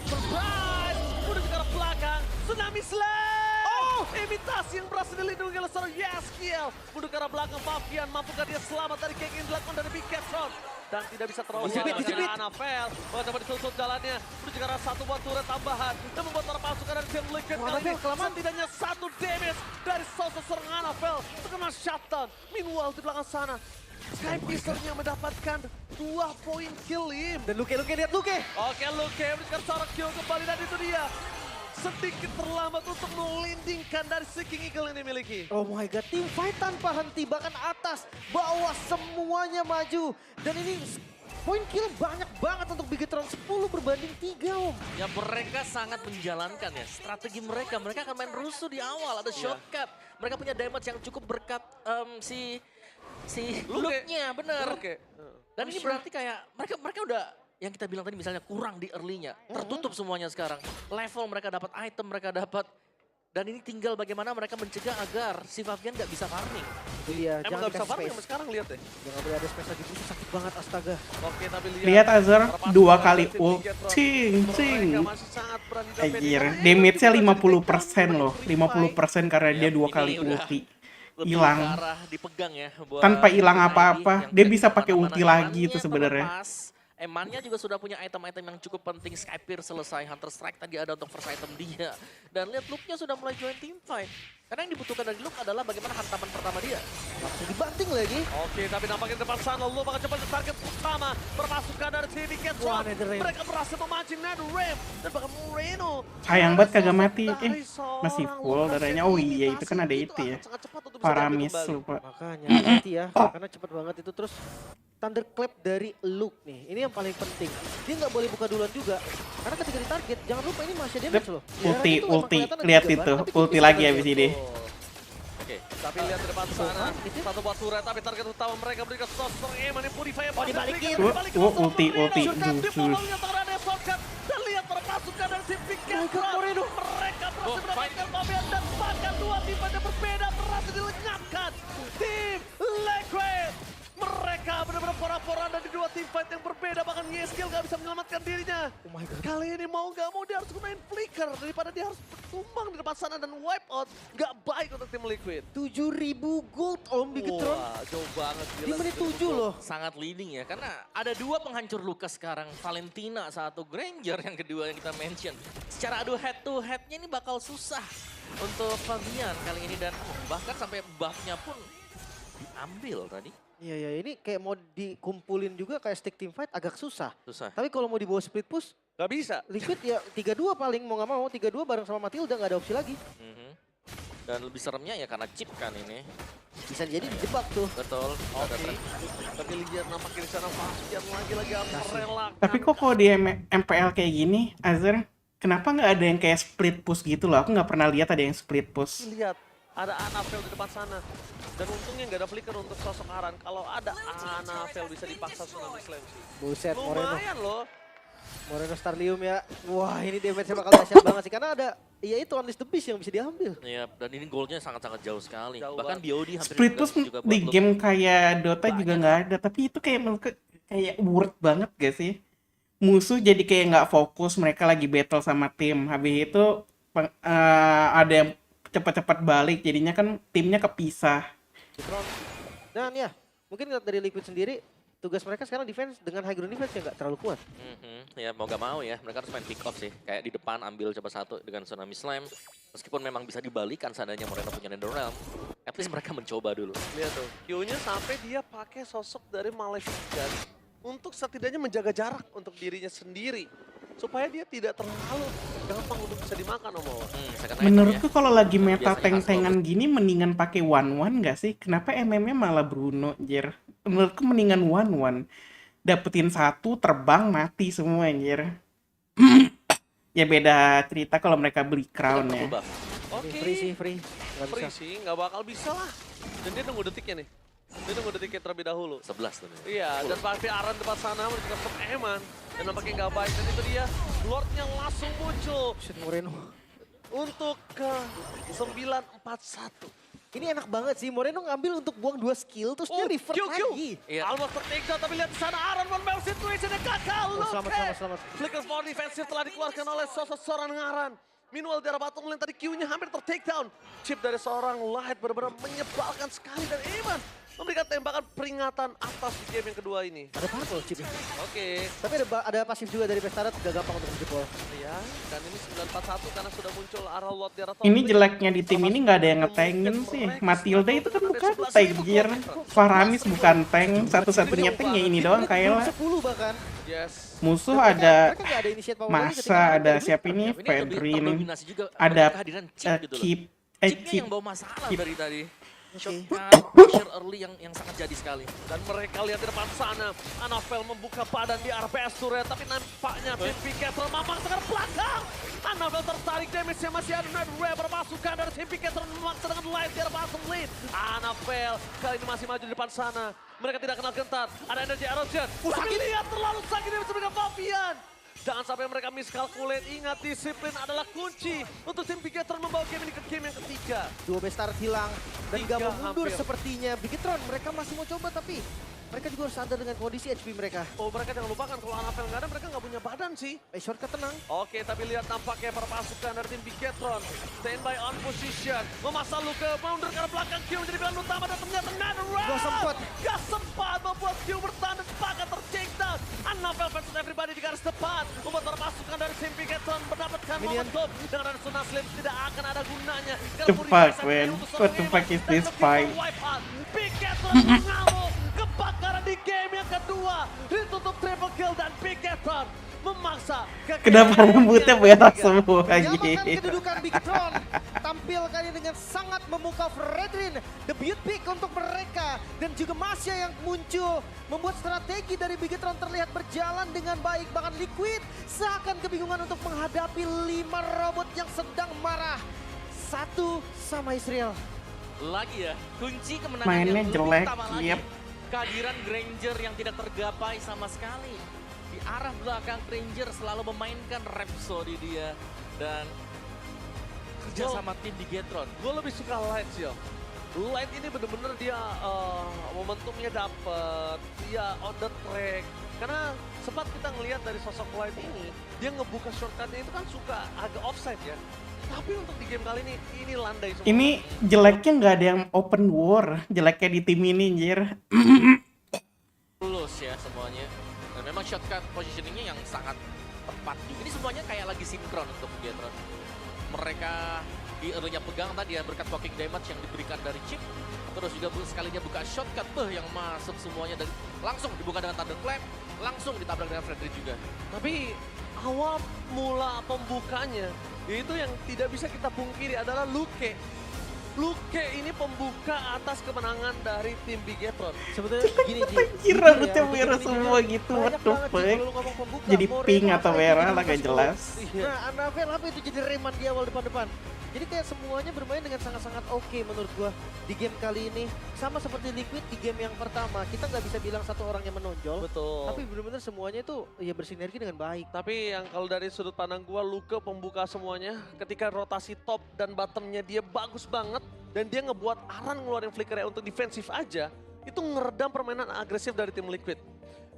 Speaker 26: surprise! Udah ke arah belakang, Tsunami Slam! Oh! Imitasi yang berhasil dilindungi oleh seorang Yaskiel. Udah ke arah belakang, Fabian mampukah dia selamat dari kick yang dilakukan dari Bigetron? Dan tidak bisa terlalu
Speaker 25: Disipit.
Speaker 26: Anafel. Coba ditutup jalannya. Menuju ke arah satu buat turret tambahan. Dan membuat para pasukan dari tim Liquid kali ini setidaknya 1 damage dari sosok seorang Anafel. Terkena shutdown. Meanwhile di belakang sana, Sky Piercer-nya mendapatkan 2 poin kill Lim.
Speaker 25: Dan Luke lihat Luke.
Speaker 26: Oke, Luke menunjukkan seorang kill kembali dan itu dia. Sedikit terlambat untuk melindingkan dari Seeking Eagle yang dimiliki.
Speaker 25: Oh my god, tim fight tanpa henti, bahkan atas, bawah semuanya maju. Dan ini poin kill banyak banget untuk Bigetron, 10 berbanding 3 Om.
Speaker 3: Ya mereka sangat menjalankan ya strategi mereka. Mereka akan main rusuh di awal, ada shortcut. Mereka punya damage yang cukup berkat si Luke-nya, bener. Dan ini berarti kayak mereka udah yang kita bilang tadi misalnya kurang di early-nya. Tertutup semuanya sekarang. Level mereka dapat item, mereka dapat. Dan ini tinggal bagaimana mereka mencegah agar si Fabian gak bisa farming.
Speaker 25: Itu dia,
Speaker 26: Emang gak bisa farming sampai sekarang lihat deh.
Speaker 25: Jangan boleh ada space lagi, itu sakit banget astaga.
Speaker 26: Oke, tapi
Speaker 1: Lihat Azer 2 kali ult. Cing. Anjir, damage-nya 50% loh. 50% karena dia 2 kali ulti. Hilang.
Speaker 3: Dipegang ya.
Speaker 1: Tanpa hilang apa-apa, dia bisa pakai ulti lagi itu sebenarnya.
Speaker 3: Emannya juga sudah punya item-item yang cukup penting. Skypear selesai, Hunter Strike tadi ada untuk first item dia. Dan lihat Luke-nya sudah mulai join team fight. Karena yang dibutuhkan dari Luke adalah bagaimana hantaman pertama dia.
Speaker 25: Langsung dibanting lagi.
Speaker 26: Oke, tapi nampaknya di depan sana Lu bakal coba target utama. Permasukan dari tim Bigetron. Mereka berhasil memancing Netherrealm. Dan bahkan Moreno.
Speaker 1: Sayang banget kagak mati. Masih full darahnya. Oh iya, itu kan ada itu ya. Paramis lupa.
Speaker 25: Makanya hati ya, karena cepet banget itu. Terus Thunderclap dari Luke nih, ini yang paling penting. Dia nggak boleh buka duluan juga, karena ketika ditarget, jangan lupa ini masih damage loh.
Speaker 1: Ulti, lihat itu, ulti lagi habis ini.
Speaker 26: Oke, tapi lihat di depan sana, satu buat turret, tapi target utama mereka berikan sosok Eman yang purify yang
Speaker 25: dibalikin.
Speaker 1: Ulti.
Speaker 26: Dan lihat perpasukan dari tim Bigetron. Mereka berhasil mendapatkan Fabian dan bahkan 2 tim yang berbeda berhasil dilenyapkan. Tim Liquid. Mereka benar-benar pora-poran dan di 2 tim fight yang berbeda, bahkan Yeskiel gak bisa menyelamatkan dirinya.
Speaker 25: Oh my god.
Speaker 26: Kali ini mau gak mau dia harus gunain flicker daripada dia harus tumbang di depan sana dan wipe out. Gak baik untuk tim Liquid.
Speaker 25: 7.000 gold Om Bigetron.
Speaker 26: Wah, jauh banget.
Speaker 25: Di menit 7 loh.
Speaker 3: Sangat leading ya, karena ada 2 penghancur luka sekarang. Valentina, satu Granger yang kedua yang kita mention. Secara adu head to headnya ini bakal susah untuk Fabian kali ini. Dan bahkan sampai buff-nya pun diambil tadi.
Speaker 25: Iya, ini kayak mau dikumpulin juga kayak stick team fight agak susah.
Speaker 3: Susah.
Speaker 25: Tapi kalau mau dibawa split push,
Speaker 26: gak bisa.
Speaker 25: Liquid ya 3-2 paling, mau gak mau 3-2 bareng sama Matilda gak ada opsi lagi.
Speaker 3: Dan lebih seremnya ya karena chip kan ini.
Speaker 25: Bisa jadi dijebak tuh.
Speaker 3: Betul.
Speaker 26: Oke. Tapi lihat nampaknya di sana Fabian lagi harus merelakan.
Speaker 1: Tapi kok kalau di MPL kayak gini, Azer, kenapa nggak ada yang kayak split push gitu loh? Aku nggak pernah lihat ada yang split push.
Speaker 26: Lihat, ada Anafel di depan sana. Dan untungnya nggak ada flicker untuk sosok Aran. Kalau ada Anafel bisa dipaksa Tsunami Slam sih.
Speaker 25: Buset, Moreno.
Speaker 26: Lumayan loh.
Speaker 25: Moreno Starlium ya. Wah, ini damage-nya bakal dahsyat banget sih. Karena ada, ya itu Unleash the Beast yang bisa diambil.
Speaker 3: Iya, dan ini goalnya sangat-sangat jauh sekali. Bahkan BOD hampir
Speaker 1: Split push di game kayak Dota juga nggak ada. Tapi itu kayak worth banget gak sih? Musuh jadi kayak nggak fokus, mereka lagi battle sama tim. Habis itu ada yang cepat-cepat balik, jadinya kan timnya kepisah.
Speaker 25: Dan ya, mungkin dari Liquid sendiri, tugas mereka sekarang defense dengan high ground defense yang nggak terlalu kuat.
Speaker 3: Ya mau gak mau ya, mereka harus main pick off sih. Kayak di depan ambil coba satu dengan Tsunami Slam. Meskipun memang bisa dibalikan seandainya Moreno punya Netherrealm. At least mereka mencoba dulu.
Speaker 26: Lihat tuh, Q-nya sampai dia pakai sosok dari Maleficent untuk setidaknya menjaga jarak untuk dirinya sendiri. Supaya dia tidak terlalu gampang untuk bisa dimakan Om Wawan.
Speaker 1: Menurutku kalau lagi meta tank-tankan gini mendingan pakai 1-1 gak sih? Kenapa MM-nya malah Bruno, Jer? Menurutku mendingan 1-1. Dapetin satu, terbang, mati semua, Jer. Ya beda cerita kalau mereka beli crown ya.
Speaker 26: Oke.
Speaker 4: Free sih, free. Nggak
Speaker 26: Free
Speaker 4: bisa.
Speaker 26: sih, nggak bakal bisa lah. Dan dia nunggu detiknya nih. Dia nunggu detiknya terlebih dahulu.
Speaker 3: 11 tuh.
Speaker 26: Iya, dan pasti Aran depan sana juga tetap eman. Dan nampaknya nggak baik, dan itu dia. Lordnya langsung muncul.
Speaker 4: Shit, Moreno.
Speaker 26: Untuk ke 941.
Speaker 4: Ini enak banget sih, Moreno ngambil untuk buang 2 skill, terus dia revert lagi.
Speaker 26: Iya. Almost tertakedown, tapi lihat di sana Aran one man situation yang gagal.
Speaker 4: Selamat.
Speaker 26: Flicker for defensive telah dikeluarkan oleh sosok seorang Aran. Meanwhile, di arah bottom lane tadi Q-nya hampir tertakedown. Chip dari seorang Light benar-benar menyebalkan sekali dan Iman memberikan tembakan peringatan atas di game yang kedua ini.
Speaker 4: Ada purple chipnya.
Speaker 26: Oke.
Speaker 4: Tapi ada pasif juga dari Pestarat, gak gampang untuk menjebol.
Speaker 26: Iya, dan ini 941 karena sudah muncul arah Lord di arah top
Speaker 1: Ini
Speaker 26: lane.
Speaker 1: jeleknya di tim ini nggak ada yang ngetengin sih. Matilda itu kan bukan tank, jir. Faramis bukan tank, satu-satunya tank ya ini doang Kayla.
Speaker 4: 10 bahkan.
Speaker 26: Yes.
Speaker 1: Musuh ada
Speaker 4: Mereka nggak ada initiate power lagi ketika
Speaker 1: Masa, ada
Speaker 4: ada
Speaker 1: siapa ini?
Speaker 3: Lebih
Speaker 1: Fendrin,
Speaker 3: terdominasi juga
Speaker 1: ada
Speaker 3: kehadiran Chip gitu loh.
Speaker 1: Chip,
Speaker 3: Chipnya
Speaker 1: Chip.
Speaker 3: yang bawa masalah
Speaker 1: Chip.
Speaker 3: dari tadi.
Speaker 4: Oke.
Speaker 3: Shotgun, pressure early yang sangat jadi sekali.
Speaker 26: Dan mereka lihat di depan sana, Anafel membuka badan di RPS turret, tapi nampaknya tim Picator memaksa ke belakang. Anafel tertarik, damage-nya masih ada. Night Ray berpasukan dari tim Picator memaksa dengan Light di arah bottom lane. Anafel kali ini masih maju di depan sana. Mereka tidak kenal gentar, ada energy erosion. Tapi lihat terlalu sakit dia bisa memberikan Fabian. Jangan sampai mereka miskalkulate, ingat disiplin adalah kunci untuk tim Bigetron membawa game ini ke game yang ketiga.
Speaker 4: 2 Bestart hilang dan gak mau mundur
Speaker 26: hampir.
Speaker 4: sepertinya. Bigetron mereka masih mau coba tapi mereka juga harus sadar dengan kondisi HP mereka.
Speaker 26: Oh, mereka jangan lupakan kalau Anafel nggak ada, mereka nggak punya badan sih.
Speaker 4: Shortcut tenang.
Speaker 26: Oke, tapi lihat nampaknya perpasukan dari tim Bigetron. Standby on position. Memasang Luka, mundur ke arah belakang. Q menjadi pilihan utama dan ternyata Netherrealm. Gak sempat membuat Q bertahan dan bahkan ter-takedown. Anafel versus everybody di garis depan. Membuat perpasukan dari tim Bigetron mendapatkan momentum. Dengan ada Sunnah Slim tidak akan ada gunanya.
Speaker 1: The fuck, man? What the fuck is this fight?
Speaker 26: Bigetron mengamuk. Kebakaran di game yang kedua. Ditutup triple kill dan Bigetron memaksa.
Speaker 1: Kenapa rambutnya merah semua
Speaker 4: Menyamakan
Speaker 1: anjir?
Speaker 4: kedudukan Bigetron. Tampil kali dengan sangat memukau Fredrin. Debut pick untuk mereka. Dan juga Masya yang muncul. Membuat strategi dari Bigetron terlihat berjalan dengan baik. Bahkan Liquid seakan kebingungan untuk menghadapi 5 robot yang sedang marah. 1 sama Israel.
Speaker 3: Lagi ya, kunci kemenangan
Speaker 1: Mainnya
Speaker 3: yang lebih
Speaker 1: jelek,
Speaker 3: utama lagi.
Speaker 1: yep.
Speaker 3: Kehadiran Granger yang tidak tergapai sama sekali. Di arah belakang Granger selalu memainkan Rhapsody dia. Dan kerja sama tim di Getron.
Speaker 26: Gue lebih suka Light sih. Light ini bener-bener dia momentumnya dapet, dia on the track. Karena sempat kita ngelihat dari sosok Light ini, dia ngebuka shortcutnya itu kan suka agak offside ya. Tapi untuk di game kali ini landai semua.
Speaker 1: Ini jeleknya nggak ada yang open war, jeleknya di tim ini anjir.
Speaker 3: Lulus ya semuanya. Dan memang shotgun positioningnya yang sangat tepat. Ini semuanya kayak lagi sinkron untuk Getron. Mereka di early-nya pegang tadi ya berkat blocking damage yang diberikan dari Chip. Terus juga sekalinya buka shotcut yang masuk semuanya dan langsung dibuka dengan Thunderclap. Langsung ditabrak dengan Frederick juga.
Speaker 26: Tapi awal mula pembukanya itu yang tidak bisa kita pungkiri adalah Luke. Luke ini pembuka atas kemenangan dari tim Bigetron.
Speaker 4: Sebetulnya gini
Speaker 1: Anjir rambutnya merah semua gitu, what the fuck. Jadi pink atau merah lah gak jelas.
Speaker 4: Nah, Anafel apa itu jadi reman di awal depan-depan. Jadi kayak semuanya bermain dengan sangat-sangat oke menurut gua di game kali ini. Sama seperti Liquid di game yang pertama. Kita nggak bisa bilang satu orang yang menonjol.
Speaker 26: Betul.
Speaker 4: Tapi benar-benar semuanya itu ya bersinergi dengan baik.
Speaker 26: Tapi yang kalau dari sudut pandang gua, Luke pembuka semuanya. Ketika rotasi top dan bottomnya dia bagus banget. Dan dia ngebuat Aran ngeluarin flicker untuk defensif aja. Itu ngeredam permainan agresif dari tim Liquid.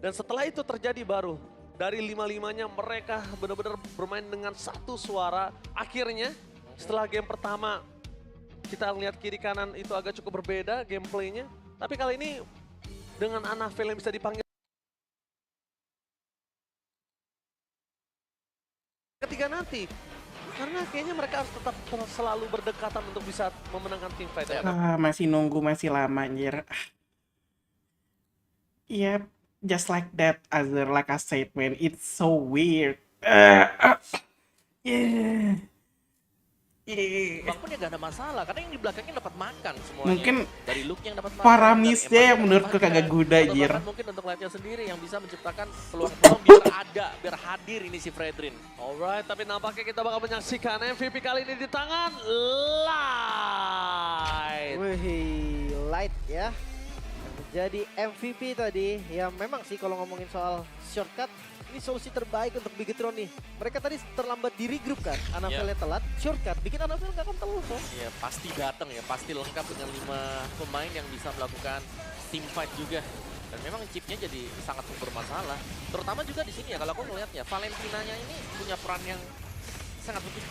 Speaker 26: Dan setelah itu terjadi baru. Dari 5-5-nya mereka benar-benar bermain dengan satu suara. Akhirnya setelah game pertama kita lihat kiri kanan itu agak cukup berbeda gameplaynya. Tapi kali ini dengan Anafel yang bisa dipanggil ketiga nanti. Karena kayaknya mereka harus tetap selalu berdekatan untuk bisa memenangkan team fight.
Speaker 1: Masih nunggu masih lama anjir. Yep, just like that Azir, like I said man, it's so weird. Yeah.
Speaker 3: Bang pun ya gak ada masalah, karena yang di belakangnya dapat makan semuanya.
Speaker 1: Mungkin
Speaker 3: dari look yang dapat makan,
Speaker 1: Paramisnya yang menurutku kagak guna,
Speaker 3: atau
Speaker 1: Jir.
Speaker 3: bahkan mungkin untuk live-nya sendiri yang bisa menciptakan peluang-peluang biar hadir ini si Fredrin.
Speaker 26: Alright, tapi nampaknya kita bakal menyaksikan MVP kali ini di tangan Light.
Speaker 25: Wih, Light ya. Jadi MVP tadi, ya memang sih kalau ngomongin soal shortcut, ini solusi terbaik untuk Bigetron nih. Mereka tadi terlambat di regroup kan, Anavelnya telat, shortcut, bikin Anavel gak akan telat loh.
Speaker 3: Iya, pasti datang ya, pasti lengkap dengan 5 pemain yang bisa melakukan team fight juga. Dan memang chipnya jadi sangat bermasalah. Terutama juga di sini ya, kalau aku melihatnya, Valentinanya ini punya peran yang sangat penting.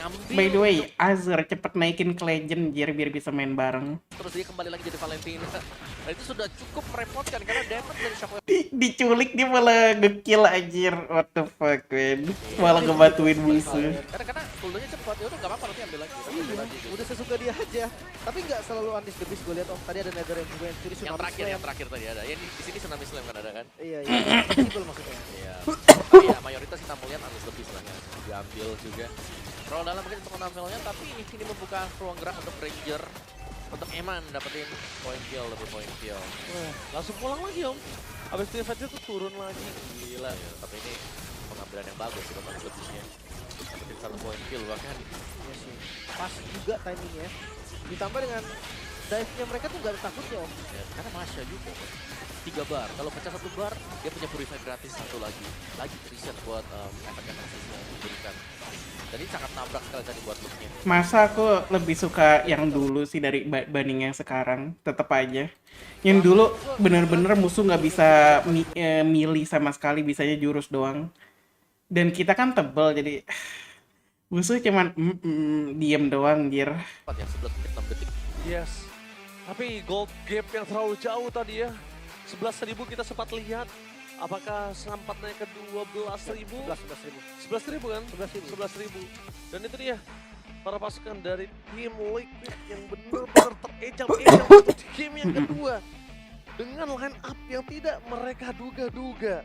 Speaker 3: Ngambil.
Speaker 1: By the way, Azur cepet naikin ke Legend, Jir, biar bisa main bareng.
Speaker 3: Terus dia kembali lagi jadi Valentina. Nah itu sudah cukup merepotkan karena damage dari Shockwave.
Speaker 1: Diculik dia malah nge-kill anjir. What the fuck, man. Malah ngebantuin musuh.
Speaker 3: Karena cooldownnya cepat, ya udah gak apa-apa nanti ambil lagi.
Speaker 25: Iya, udah sesuka dia aja. Tapi nggak selalu Andis the Beast, gue lihat tadi ada Nether yang juga yang curi
Speaker 3: Yang terakhir tadi ada. Ya di sini Tsunami Slam kan ada kan?
Speaker 25: Iya, possible maksudnya.
Speaker 3: Iya. Tapi ya mayoritas kita mau lihat Andis the Beast lah ya. Diambil juga. Roll dalam mungkin untuk Anavelnya, tapi ini membuka ruang gerak untuk Ranger. Untuk Eman dapetin point kill, lebih point kill.
Speaker 26: Langsung pulang lagi om. Abis itu fight itu turun lagi.
Speaker 3: Gila ya, tapi ini pengambilan yang bagus untuk Andis the Beast-nya. Dapetin 1 point kill bahkan.
Speaker 25: Iya sih. Pas juga timingnya. Ditambah dengan dive-nya mereka tuh gak ada takutnya om.
Speaker 3: Ya, karena Masya juga. 3 bar, kalau pecah 1 bar, dia punya purify gratis 1 lagi. Lagi reset buat efek-efek yang diberikan. Jadi sangat nabrak sekali tadi buat looknya.
Speaker 1: Masa aku lebih suka yang dulu sih dari banding yang sekarang. Tetep aja. Yang dulu bener-bener musuh nggak bisa milih sama sekali, bisanya jurus doang. Dan kita kan tebel, jadi musuh cuman diem doang, Jir.
Speaker 3: Yang 11 menit 6 detik.
Speaker 26: Yes. Tapi gold gap yang terlalu jauh tadi ya. 11.000 kita sempat lihat. Apakah sempat naik ke 12.000? 11.000 kan? 11.000. Dan itu dia para pasukan dari tim Liquid yang benar-benar terejam-ejam untuk game yang kedua. Dengan line up yang tidak mereka duga-duga.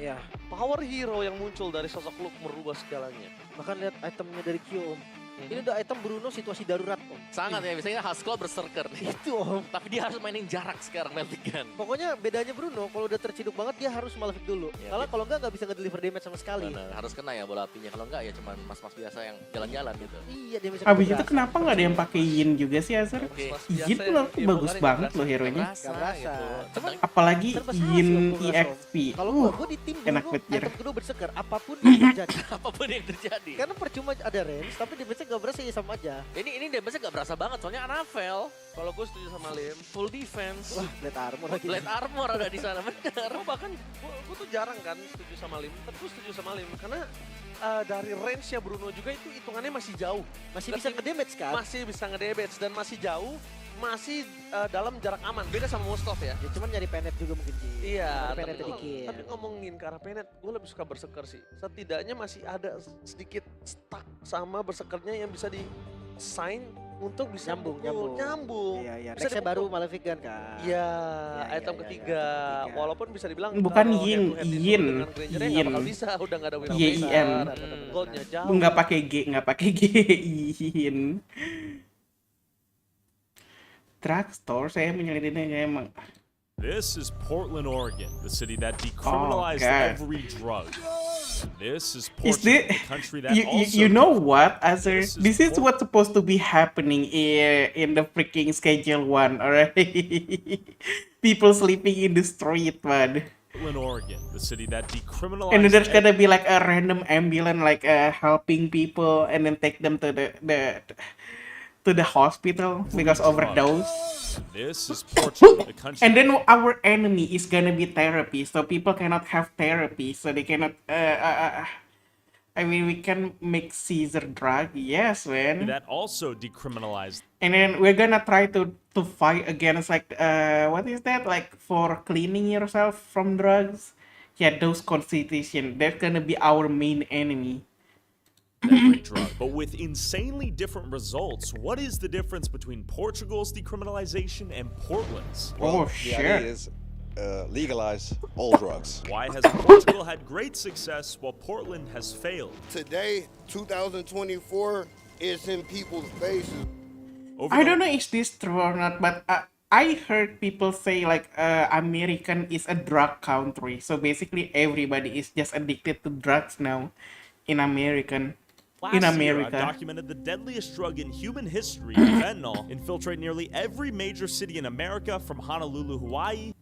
Speaker 26: Ya, power hero yang muncul dari sosok Luke merubah segalanya.
Speaker 25: Bahkan lihat itemnya dari Q om. Ini udah item Bruno situasi darurat om.
Speaker 3: Sangat ya, biasanya Haskell berserker nih.
Speaker 25: Itu om.
Speaker 3: Tapi dia harus mainin jarak sekarang Melting Gun.
Speaker 25: Pokoknya bedanya Bruno, kalau udah terciduk banget dia harus Malefic dulu.
Speaker 3: Ya,
Speaker 25: karena kalau enggak bisa nge-deliver damage sama sekali.
Speaker 3: Benar, harus kena ya bola apinya. Kalau enggak ya cuman mas-mas biasa yang jalan-jalan gitu.
Speaker 25: Iya, dia bisa.
Speaker 1: Abis itu kenapa nggak ada yang pakai Yin juga sih, Azur? Yin tuh bagus banget loh hero-nya.
Speaker 25: Gak berasa.
Speaker 3: Cuman
Speaker 1: apalagi Yin EXP.
Speaker 25: Kalau gue di tim
Speaker 1: enak
Speaker 25: Bruno,
Speaker 1: banget,
Speaker 25: item kedua berseker, apapun yang terjadi.
Speaker 3: Apapun yang terjadi.
Speaker 25: Karena percuma ada range, tapi damage-nya gak berasa ya sama aja.
Speaker 3: Ini damage-nya gak berasa banget, soalnya Anavel.
Speaker 26: Kalau gue setuju sama Lim,
Speaker 3: full defense.
Speaker 25: Wah, blade armor lagi.
Speaker 3: Blade armor ada di sana, bener.
Speaker 26: Bahkan gue tuh jarang kan setuju sama Lim, tapi gue setuju sama Lim karena dari range-nya Bruno juga itu hitungannya masih jauh.
Speaker 25: Masih bisa nge-damage kan?
Speaker 26: Masih bisa nge-damage dan masih jauh, masih dalam jarak aman. Beda sama Mostov ya.
Speaker 25: Ya cuman nyari penet juga mungkin sih.
Speaker 26: Iya,
Speaker 25: tapi
Speaker 26: ngomongin ke arah penet, gue lebih suka berseker sih. Setidaknya masih ada sedikit stuck sama bersekernya yang bisa di-sign untuk bisa nyambung.
Speaker 25: Iya. Nextnya baru Malefic Gun kan.
Speaker 26: Iya, item ketiga. Walaupun bisa dibilang
Speaker 1: bukan Yin.
Speaker 26: Bakal bisa, udah nggak ada win.
Speaker 1: YIN.
Speaker 26: Goldnya jauh.
Speaker 1: Nggak pakai G. Yin. Drugstore saya menyelidiknya emang.
Speaker 6: This is Portland, Oregon, the city that decriminalized every drug. This is Portland, the country that also...
Speaker 1: You know what, Azur? This is what's supposed to be happening in the freaking Schedule 1, alright? People sleeping in the street, man.
Speaker 6: Portland, Oregon, the city that decriminalized...
Speaker 1: And then there's gonna be like a random ambulance like helping people and then take them to the hospital because overdose.
Speaker 6: This is Portugal, the country.
Speaker 1: And then our enemy is gonna be therapy, so people cannot have therapy, so they cannot. I mean, we can make Caesar drug, yes, man.
Speaker 6: That also decriminalized.
Speaker 1: And then we're gonna try to fight against like what is that, like for cleaning yourself from drugs? Yeah, those constitution. That's gonna be our main enemy.
Speaker 6: Every drug, but with insanely different results. What is the difference between Portugal's decriminalization and Portland's?
Speaker 1: Well,
Speaker 7: the idea is legalize all drugs.
Speaker 6: Why has Portugal had great success while Portland has failed?
Speaker 8: Today, 2024, it's in people's faces.
Speaker 1: I don't know if this true or not, but I heard people say like American is a drug country, so basically everybody is just addicted to drugs now in America.
Speaker 6: Last year, I've documented the deadliest drug in human history, fentanyl, infiltrate nearly every major city in America from Honolulu, Hawaii.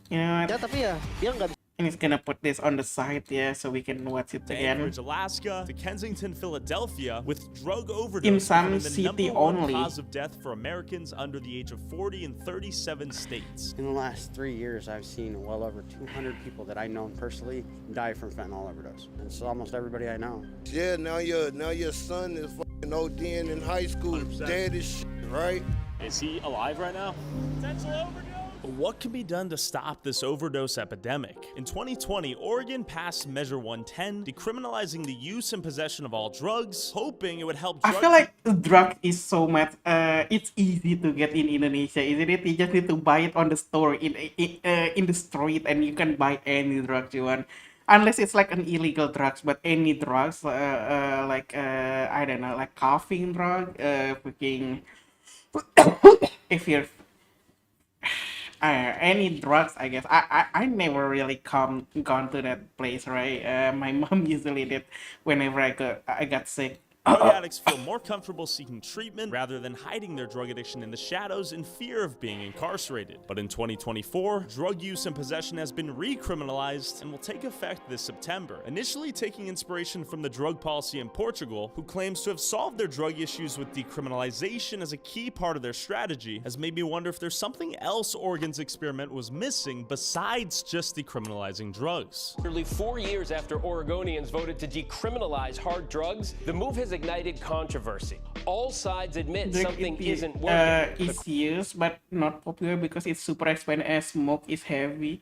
Speaker 1: You know what?
Speaker 25: Ya, tapi ya, dia nggak.
Speaker 1: I'm just gonna put this on the side, yeah, so we can watch it
Speaker 6: To
Speaker 1: again.
Speaker 6: Anchorage, Alaska, to Kensington, Philadelphia, with drug overdose
Speaker 1: In some
Speaker 6: becoming the
Speaker 1: city
Speaker 6: number one
Speaker 1: only.
Speaker 6: cause of death for Americans under the age of 40 in 37 states.
Speaker 10: In the last 3 years, I've seen well over 200 people that I know personally die from fentanyl overdose. And it's almost everybody I know.
Speaker 8: Yeah, now your son is fucking ODing in high school, dead as shit, right?
Speaker 6: Is he alive right now? Potential overdose. What can be done to stop this overdose epidemic? In 2020, Oregon passed Measure 110, decriminalizing the use and possession of all drugs, hoping it would help
Speaker 1: I
Speaker 6: drug
Speaker 1: feel like drug is so much. It's easy to get in Indonesia, isn't it? You just need to buy it on the store in the street, and you can buy any drugs you want, unless it's like an illegal drugs. But any drugs, like I don't know, like coughing drug, freaking if you're any drugs, I guess. I never really gone to that place, right? My mom usually did whenever I got sick.
Speaker 6: Drug addicts feel more comfortable seeking treatment rather than hiding their drug addiction in the shadows in fear of being incarcerated. But in 2024, drug use and possession has been recriminalized and will take effect this September, initially taking inspiration from the drug policy in Portugal, who claims to have solved their drug issues with decriminalization as a key part of their strategy, has made me wonder if there's something else Oregon's experiment was missing besides just decriminalizing drugs.
Speaker 11: Nearly 4 years after Oregonians voted to decriminalize hard drugs, the move has ignited controversy. All sides admit something isn't working.
Speaker 1: It's used but not popular because it's super expensive and smoke is heavy.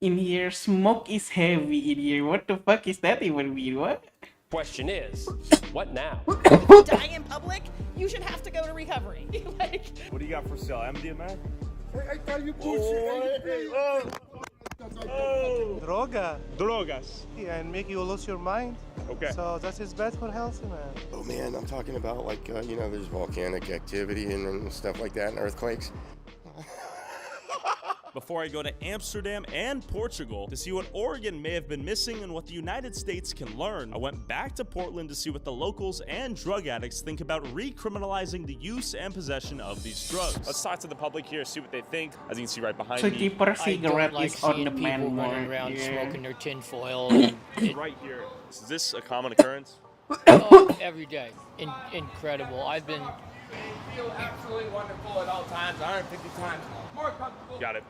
Speaker 1: In here, smoke is heavy in here. What the fuck is that even mean? What?
Speaker 11: Question is, what now?
Speaker 12: Die in public, you should have to go to recovery. Like,
Speaker 6: What do you got for sale? MDMA?
Speaker 8: I tell you bullshit.
Speaker 14: Droga.
Speaker 6: Drogas.
Speaker 14: Yeah, and make you lose your mind.
Speaker 6: Okay.
Speaker 14: So that is bad for health, man.
Speaker 8: Oh man, I'm talking about like there's volcanic activity and stuff like that, and earthquakes.
Speaker 6: Before I go to Amsterdam and Portugal to see what Oregon may have been missing and what the United States can learn, I went back to Portland to see what the locals and drug addicts think about recriminalizing the use and possession of these drugs. Let's talk to the public here, see what they think. As you can see right behind
Speaker 1: So
Speaker 6: me.
Speaker 1: cheaper cigarette is on the man
Speaker 16: running around smoking their tinfoil.
Speaker 6: Right here. Is this a common occurrence?
Speaker 16: Every day. Incredible. I've been
Speaker 27: feel absolutely wonderful at all times, 150 times more comfortable.
Speaker 6: Got it.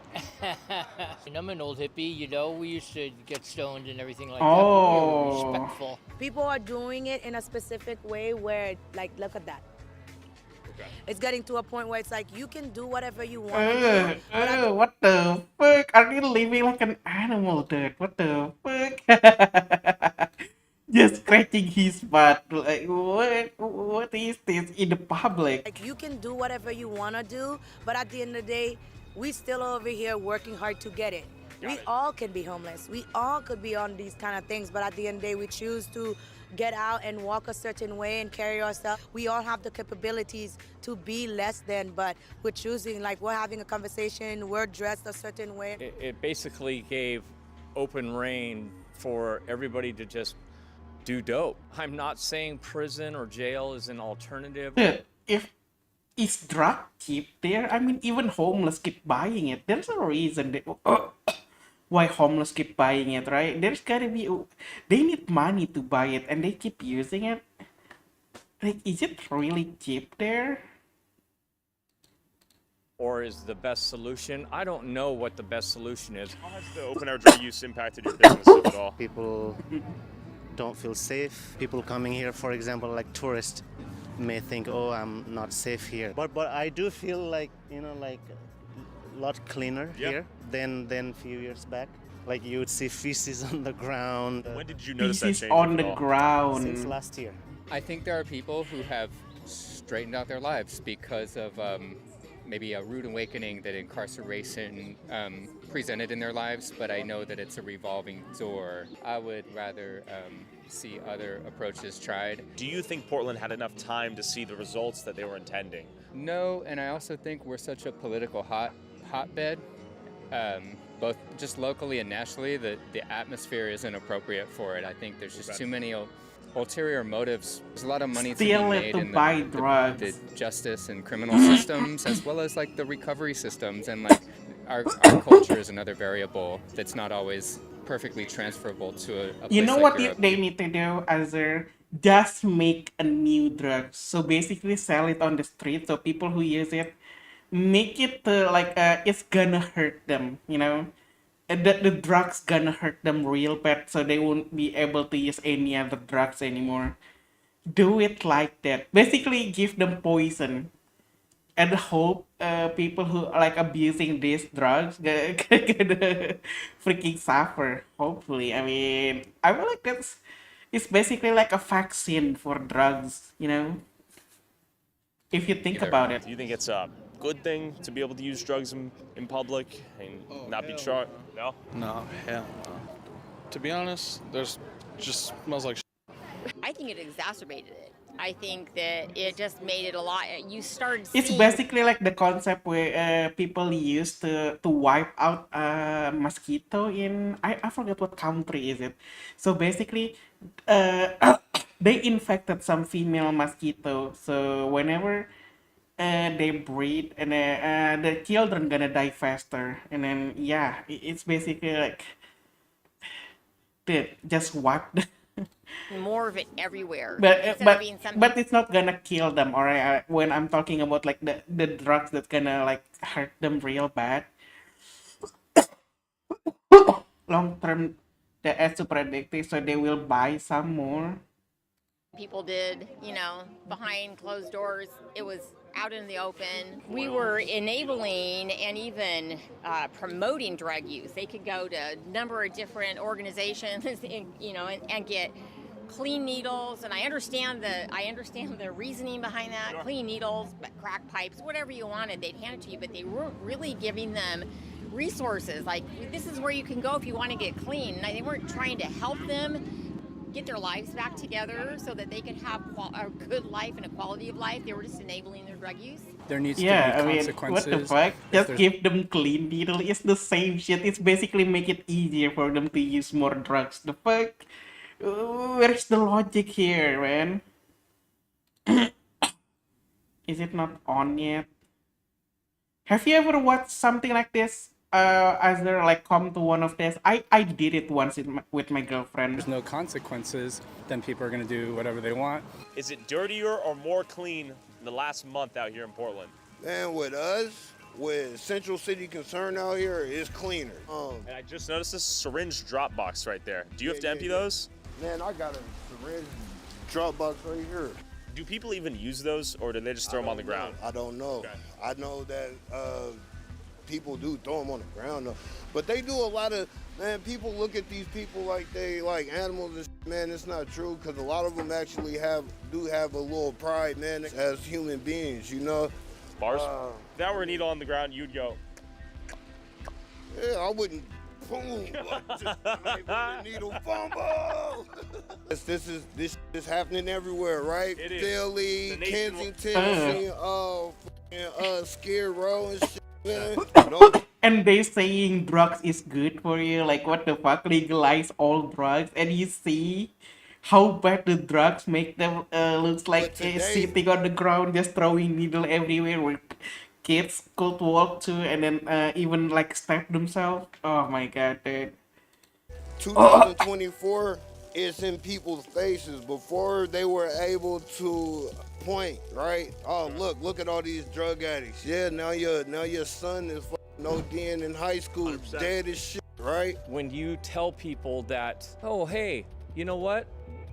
Speaker 16: And I'm an old hippie, you know, we used to get stoned and everything like
Speaker 1: Oh.
Speaker 16: that. We were respectful.
Speaker 28: People are doing it in a specific way where, like, look at that.
Speaker 6: Okay.
Speaker 28: It's getting to a point where it's like, you can do whatever you want to do.
Speaker 1: What the fuck? Are you living like an animal, dude? What the fuck? Just scratching his butt. Like, what is this in the public?
Speaker 28: Like, you can do whatever you want to do, but at the end of the day, we still over here working hard to get it. We all can be homeless. We all could be on these kind of things, but at the end of the day, we choose to get out and walk a certain way and carry ourselves. We all have the capabilities to be less than, but we're choosing, like, we're having a conversation, we're dressed a certain way.
Speaker 29: It basically gave open rein for everybody to just do dope. I'm not saying prison or jail is an alternative.
Speaker 1: Dude, if it's drug cheap there, I mean, even homeless keep buying it. There's a reason that, why homeless keep buying it, right? There's gotta be, they need money to buy it and they keep using it. Like, is it really cheap there?
Speaker 29: Or is the best solution? I don't know what the best solution is.
Speaker 6: How has the open air drug use impacted your business if at all?
Speaker 14: People don't feel safe. People coming here, for example, like tourists, may think, oh, I'm not safe here. But I do feel like, you know, like a lot cleaner here than a few years back. Like you would see feces on the ground.
Speaker 6: When did you notice that
Speaker 1: Feces
Speaker 6: change?
Speaker 1: on the ground.
Speaker 14: Since last year.
Speaker 30: I think there are people who have straightened out their lives because of
Speaker 2: maybe a rude awakening that incarceration presented in their lives, but I know that it's a revolving door. I would rather see other approaches tried.
Speaker 6: Do you think Portland had enough time to see the results that they were intending?
Speaker 2: No, and I also think we're such a political hotbed, both just locally and nationally, that the atmosphere isn't appropriate for it. I think there's just too many ulterior motives. There's a lot of money to be made in the justice and criminal systems, as well as like the recovery systems, and like our culture is another variable that's not always perfectly transferable to a place
Speaker 1: You know
Speaker 2: like
Speaker 1: what
Speaker 2: Europe.
Speaker 1: they need to do, Azur? Just make a new drug. So basically sell it on the street so people who use it make it it's gonna hurt them, you know? The drugs gonna hurt them real bad, so they won't be able to use any other drugs anymore. Do it like that. Basically give them poison. And hope people who are like abusing these drugs gonna freaking suffer. Hopefully, I mean, I feel like it's basically like a vaccine for drugs, you know. If you think about it.
Speaker 6: Do you think it's a good thing to be able to use drugs in public and not be charged? No?
Speaker 9: No, hell no. To be honest, there's just smells like
Speaker 15: I think it exacerbated it. I think that it just made it a lot. You started
Speaker 1: It's
Speaker 15: seeing...
Speaker 1: basically like the concept where people used to wipe out a mosquito in I forget what country is it. So basically, they infected some female mosquito. So whenever they breed, and the children gonna die faster. And then yeah, it's basically like, dude, just wipe.
Speaker 15: more of it everywhere.
Speaker 1: But
Speaker 15: Instead of being something...
Speaker 1: but it's not gonna kill them, alright? When I'm talking about like the drugs that's gonna like hurt them real bad, long term, they're super addictive, so they will buy some more.
Speaker 15: People did, behind closed doors. It was out in the open. We were enabling and even promoting drug use. They could go to a number of different organizations, and get clean needles. And I understand the reasoning behind that. Sure. Clean needles, crack pipes, whatever you wanted, they'd hand it to you. But they weren't really giving them resources. Like, this is where you can go if you want to get clean. And they weren't trying to help them get their lives back together so that they could have a good life and a quality of life. They were just enabling their drug use.
Speaker 9: There needs
Speaker 1: to be
Speaker 9: consequences.
Speaker 1: What the fuck? Just give them clean needle. It's the same shit. It's basically make it easier for them to use more drugs. The fuck? Where's the logic here, man? Is it not on yet? Have you ever watched something like this? As they're like come to one of this, I did it once with my girlfriend.
Speaker 9: There's no consequences, then people are gonna do whatever they want.
Speaker 6: Is it dirtier or more clean in the last month out here in Portland?
Speaker 8: Man, with us, with Central City Concern out here, it's cleaner.
Speaker 6: And I just noticed this syringe drop box right there. Do you have to empty those?
Speaker 8: Man, I got a syringe drop box right here.
Speaker 6: Do people even use those, or do they just throw them on the ground?
Speaker 8: I don't know. Okay. I know that people do throw them on the ground, though. But they do a lot of, man, people look at these people like they like animals and shit. Man, it's not true, because a lot of them actually do have a little pride, man, as human beings,
Speaker 6: Bars? If that were a needle on the ground, you'd go.
Speaker 8: Yeah, I wouldn't. Boom! Like needle fumble. This is happening everywhere, right?
Speaker 6: It is.
Speaker 8: Philly, Kensington, Skid Row and shit.
Speaker 1: And they saying drugs is good for you. Like, what the fuck? Legalize all drugs, and you see how bad the drugs make them looks like sitting on the ground, just throwing needle everywhere where kids could walk to, and then even like stab themselves. Oh my god, dude.
Speaker 8: 2024 is in people's faces. Before they were able to point, right? Oh, look at all these drug addicts. Yeah, now your son is ODing in high school, 100%. Dead as shit, right?
Speaker 29: When you tell people that, oh, hey, you know what?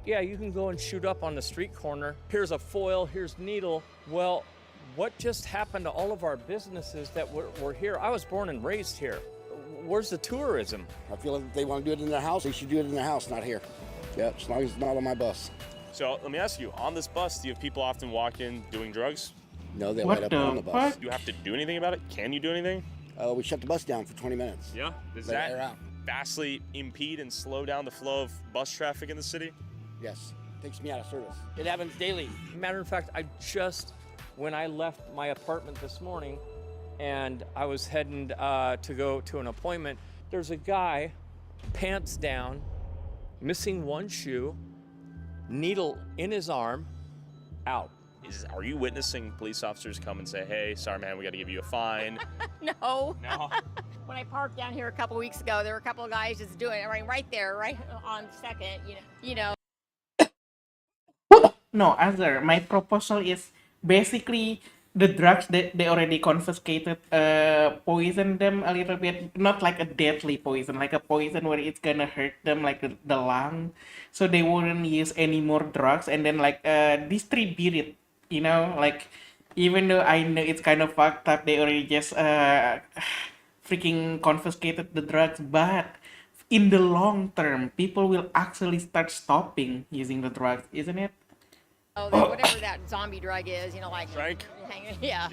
Speaker 29: Yeah, you can go and shoot up on the street corner. Here's a foil, here's needle. Well, what just happened to all of our businesses that were here? I was born and raised here. Where's the tourism?
Speaker 17: I feel like if they want to do it in their house, they should do it in their house, not here. Yeah, as long as it's not on my bus.
Speaker 6: So let me ask you, on this bus, do you have people often walk in doing drugs?
Speaker 17: No, they
Speaker 1: What
Speaker 17: light up on the
Speaker 1: the
Speaker 17: bus.
Speaker 1: fuck?
Speaker 6: You have to do anything about it? Can you do anything?
Speaker 17: We shut the bus down for 20 minutes.
Speaker 6: Yeah. Does
Speaker 17: Let it air
Speaker 6: that
Speaker 17: out.
Speaker 6: vastly impede and slow down the flow of bus traffic in the city?
Speaker 17: Yes. Takes me out of service.
Speaker 29: It happens daily. Matter of fact, when I left my apartment this morning and I was heading to go to an appointment, there's a guy, pants down, missing one shoe, needle in his arm, out.
Speaker 6: Are you witnessing police officers come and say, hey, sorry, man, we got to give you a fine?
Speaker 15: No.
Speaker 6: No?
Speaker 15: When I parked down here a couple weeks ago, there were a couple of guys just doing it right there, right on Second, you know.
Speaker 1: No, Azar, my proposal is basically the drugs that they already confiscated, poison them a little bit, not like a deadly poison, like a poison where it's gonna hurt them, like the lung, so they wouldn't use any more drugs, and then like distribute it, like, even though I know it's kind of fucked up, they already just freaking confiscated the drugs, but in the long term, people will actually start stopping using the drugs, isn't it?
Speaker 15: Oh, whatever that zombie drug is, like
Speaker 6: Frank?
Speaker 15: Yeah.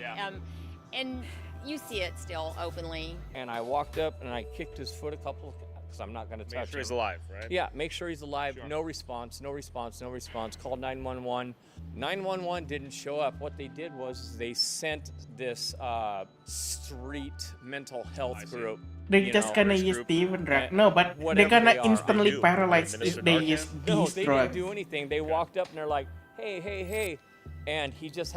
Speaker 15: And you see it still openly.
Speaker 29: And I walked up and I kicked his foot because I'm not going to touch him.
Speaker 6: Make sure he's alive, right?
Speaker 29: Yeah, make sure he's alive.
Speaker 6: Sure.
Speaker 29: No response. Called 911. 911 didn't show up. What they did was they sent this street mental health group.
Speaker 1: They're just gonna use different drugs. No, but they're gonna instantly paralyze if they use
Speaker 29: No,
Speaker 1: these
Speaker 29: they
Speaker 1: drugs.
Speaker 29: didn't do anything. They walked up and they're like, hey. And he just...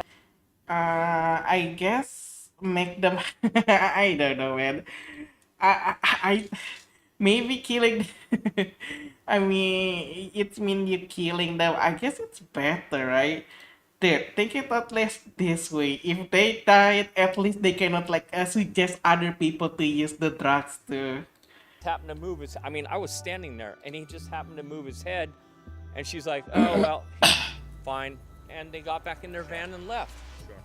Speaker 1: I guess make them... I don't know, man. I maybe killing... I mean, it's mean you killing them. I guess it's better, right? Dude, think it at least this way. If they died, at least they cannot suggest other people to use the drugs too.
Speaker 29: Happened to move his... I was standing there and he just happened to move his head. And she's like, oh, well, fine. And they got back in their van and left.
Speaker 6: Sure.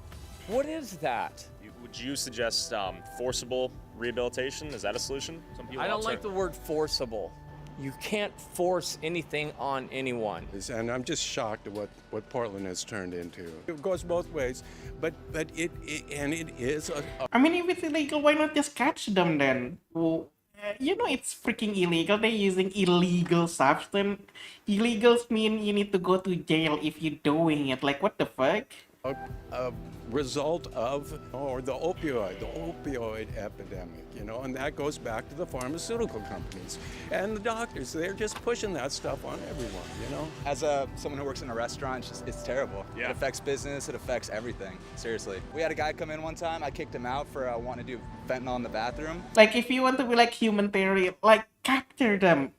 Speaker 29: What is that?
Speaker 6: Would you suggest forcible rehabilitation? Is that a solution? Some people
Speaker 29: I don't like the word forcible. You can't force anything on anyone.
Speaker 5: And I'm just shocked at what Portland has turned into. It goes both ways, but it is a...
Speaker 1: I mean, if it's illegal, why not just catch them then? Well, it's freaking illegal. They're using illegal substance. Illegals mean you need to go to jail if you're doing it. Like, what the fuck?
Speaker 5: A result of the opioid epidemic, and that goes back to the pharmaceutical companies and the doctors. They're just pushing that stuff on everyone,
Speaker 13: As someone who works in a restaurant, it's terrible. Yeah. It affects business, it affects everything, seriously. We had a guy come in one time, I kicked him out for wanting to do fentanyl in the bathroom.
Speaker 1: Like, if you want to be like humanitarian, like, capture them.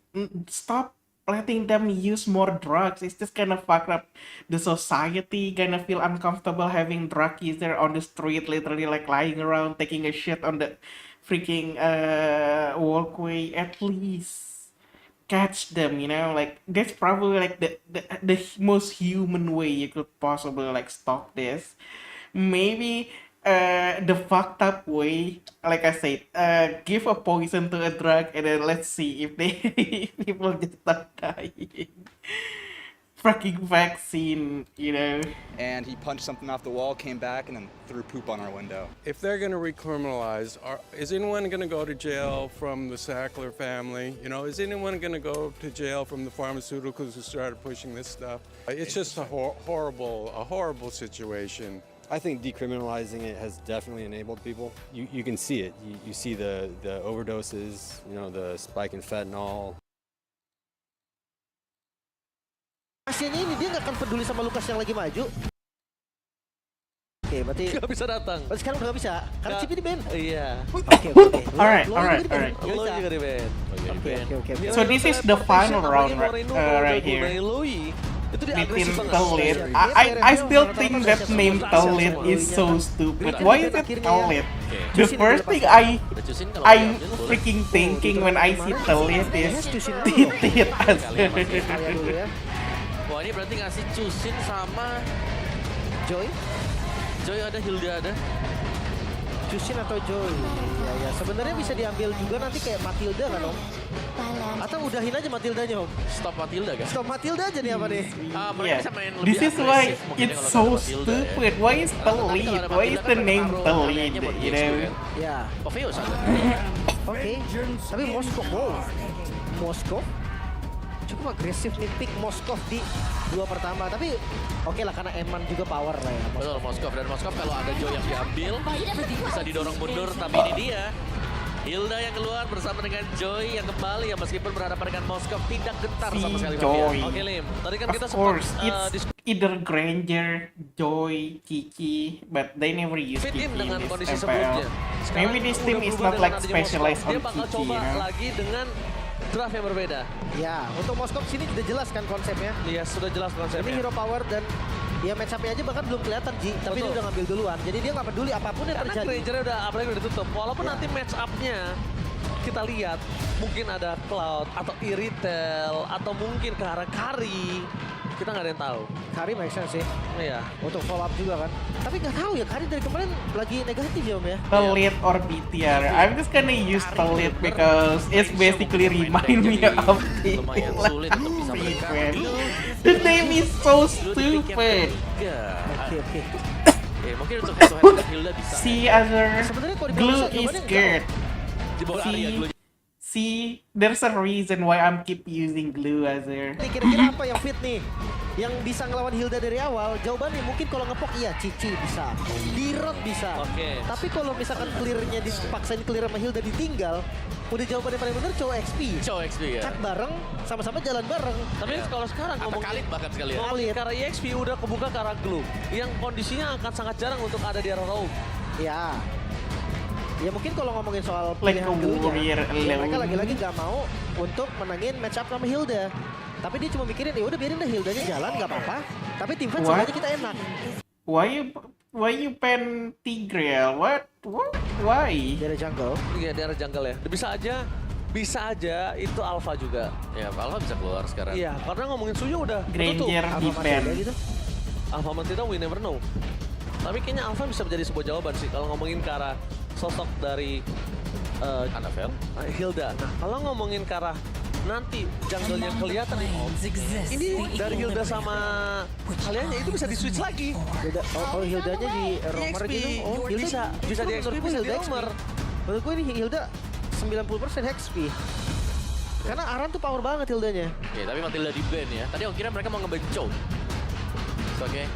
Speaker 1: Stop letting them use more drugs. It's just kind of fucked up. The society gonna feel uncomfortable having drug user on the street, literally like lying around, taking a shit on the freaking walkway. At least catch them, like, that's probably like the most human way you could possibly like stop this. Maybe the fucked up way, like I said, give a poison to a drug and then let's see if people just start dying. Fucking vaccine,
Speaker 13: And he punched something off the wall, came back, and then threw poop on our window.
Speaker 5: If they're going to recriminalize, is anyone going to go to jail from the Sackler family? Is anyone going to go to jail from the pharmaceuticals who started pushing this stuff? It's just a horrible situation.
Speaker 18: I think decriminalizing it has definitely enabled people. You can see it. You see the overdoses, the spike in fentanyl.
Speaker 4: Asianya ini dia nggak akan peduli sama Lukas yang lagi maju. Oke, berarti
Speaker 3: nggak bisa datang.
Speaker 4: Berarti sekarang udah nggak bisa, karena chip di band.
Speaker 3: Iya.
Speaker 4: Oke.
Speaker 1: Alright.
Speaker 3: Lo juga di band.
Speaker 4: Oke.
Speaker 1: So this is the final round right here. Between Khalid. I still think that name Khalid is so stupid. Why is it Khalid? The first thing I freaking thinking when I see Khalid is titit.
Speaker 3: Wah, ini berarti ngasih Cusin sama
Speaker 4: Joy
Speaker 3: ada, Hilda ada.
Speaker 4: Cusin atau Joy? Ya. Sebenarnya bisa diambil juga nanti kayak Matilda kan, Om? Atau udahin aja Matildanya, Om.
Speaker 3: Stop Matilda kan?
Speaker 4: Stop Matilda aja nih apa nih?
Speaker 3: Mereka bisa main lebih
Speaker 1: This is why
Speaker 3: agresif mungkin
Speaker 1: it's
Speaker 3: kalau
Speaker 1: so
Speaker 3: ada Matilda, ya.
Speaker 1: stupid. Why is the lead? Why is the name the lead? You know?
Speaker 4: Ya.
Speaker 3: Oveo sana.
Speaker 4: Oke. Tapi Moskov cukup agresif nih pick Moskov di 2 pertama. Tapi oke lah karena Eman juga power lah ya.
Speaker 3: Betul, Moskov. Dan Moskov kalau ada Joy yang diambil bisa didorong mundur. Tapi ini dia Hilda yang keluar bersama dengan Joy yang kembali ya meskipun berhadapan dengan Moskov tidak gentar sama sekali.
Speaker 1: Joy.
Speaker 3: Oke Lim, tadi kan kita
Speaker 1: Of course,
Speaker 3: sempat
Speaker 1: it's either Granger, Joy, Kiki, but they never use
Speaker 3: fit in
Speaker 1: Kiki
Speaker 3: dengan
Speaker 1: in
Speaker 3: kondisi
Speaker 1: this
Speaker 3: sebelumnya.
Speaker 1: MPL. Maybe this team is not like specialized on
Speaker 3: Dia bakal
Speaker 1: Kiki,
Speaker 3: coba
Speaker 1: you know?
Speaker 3: lagi dengan draft yang berbeda.
Speaker 4: Ya, untuk Moskov sini sudah jelas kan konsepnya.
Speaker 3: Iya, sudah jelas konsepnya.
Speaker 4: Ini hero power dan ya match up-nya aja bahkan belum kelihatan Ji, tapi dia udah ngambil duluan. Jadi dia nggak peduli apapun yang
Speaker 3: Karena
Speaker 4: terjadi.
Speaker 3: Grangernya udah apalagi udah ditutup. Walaupun nanti match up-nya kita lihat mungkin ada Cloud atau Iritel atau mungkin ke arah Kari. Kita nggak ada yang tahu.
Speaker 4: Kari make sense sih.
Speaker 3: Iya.
Speaker 4: Untuk follow up juga kan. Tapi nggak tahu ya Kari dari kemarin lagi negatif ya Om ya.
Speaker 1: The lead or BTR. I'm just gonna use the lead because it's basically remind me of the
Speaker 3: lumayan sulit untuk bisa mendekat.
Speaker 1: The name is so stupid.
Speaker 4: Oke.
Speaker 3: Mungkin untuk head-to-head Hilda bisa.
Speaker 1: See other
Speaker 4: Sebenarnya kalau
Speaker 1: glue
Speaker 4: bisa,
Speaker 1: is
Speaker 4: jawabannya
Speaker 1: scared.
Speaker 3: Di bawah area glue.
Speaker 1: See, there's a reason why I'm keep using glue Azir.
Speaker 4: Nih kira-kira apa yang fit nih? Yang bisa ngelawan Hilda dari awal? Jawabannya mungkin kalau ngepok iya Cici bisa. Dirot bisa.
Speaker 3: Oke.
Speaker 4: Tapi kalau misalkan clear-nya dipaksain clear sama Hilda ditinggal, udah jawabannya paling bener cowok XP.
Speaker 3: Cowok XP ya.
Speaker 4: Cak bareng, sama-sama jalan bareng.
Speaker 3: Tapi kalau sekarang ngomongin
Speaker 4: Kalit
Speaker 3: bahkan sekali ya.
Speaker 4: Kalit.
Speaker 3: Karena EXP udah kebuka ke arah glue yang kondisinya akan sangat jarang untuk ada di arah rogue.
Speaker 4: Ya. Ya mungkin kalau ngomongin soal
Speaker 1: Like
Speaker 4: pilihan
Speaker 1: a warrior
Speaker 4: glue-nya, ya mereka
Speaker 1: alone.
Speaker 4: lagi-lagi gak mau untuk menangin match up sama Hilda. Tapi dia cuma mikirin, ya udah biarin deh Hildanya jalan gak apa-apa. Tapi tim fight
Speaker 1: What?
Speaker 4: sebenarnya kita enak.
Speaker 1: Why you pen Tigreal? What? Why?
Speaker 4: Dari jungle.
Speaker 3: Iya, di arah jungle ya. Bisa aja itu Alpha juga. Ya, Alpha bisa keluar sekarang. Iya, karena ngomongin Suyo udah
Speaker 1: Granger di pen.
Speaker 4: Gitu.
Speaker 3: Alpha Matilda we never know. Tapi kayaknya Alpha bisa menjadi sebuah jawaban sih kalau ngomongin ke arah sosok dari Annabelle, Hilda. Nah, kalau ngomongin ke arah nanti jungle-nya kelihatan nih. Ini dari Hilda sama kaliannya itu bisa di-switch lagi.
Speaker 4: Oh, Hildanya di roamer gitu. Oh, Hilda
Speaker 3: bisa di XP, bisa di roamer.
Speaker 4: Menurut gue ini Hilda 90% XP. Karena Aran tuh power banget Hildanya.
Speaker 3: Oke, tapi Matilda di ban ya. Tadi aku kira mereka mau nge-ban Chow. Oke,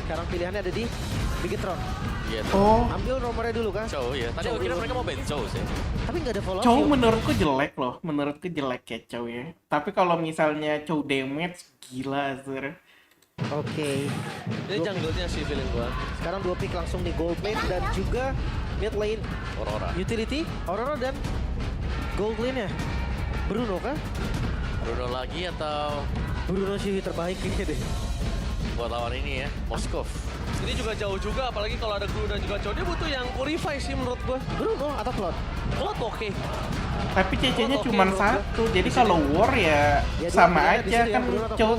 Speaker 3: sekarang pilihannya ada di Bigetron.
Speaker 1: Iya. Oh.
Speaker 4: Ambil roamernya dulu kan.
Speaker 3: Chow ya. Tadi aku kira mereka mau ban Chow sih.
Speaker 4: Tapi nggak ada follow up.
Speaker 1: Chow menurutku jelek loh. Menurutku jelek ya Chow ya. Tapi kalau misalnya Chow damage gila Azir.
Speaker 4: Oke.
Speaker 3: Ini jungle-nya sih feeling gua.
Speaker 4: Sekarang 2 pick langsung di gold lane dan juga mid lane
Speaker 3: Aurora.
Speaker 4: utility, Aurora dan gold lane-nya. Bruno kah?
Speaker 3: Bruno lagi atau
Speaker 4: Bruno sih terbaik kayaknya deh.
Speaker 3: Buat lawan ini ya, Moskov. Ini juga jauh juga, apalagi kalau ada glue dan juga Chow. Dia butuh yang purify sih menurut gua.
Speaker 4: Bruno atau Cloud?
Speaker 3: Cloud oke.
Speaker 1: Tapi CC-nya cuma satu, jadi kalau war ya sama aja kan Chow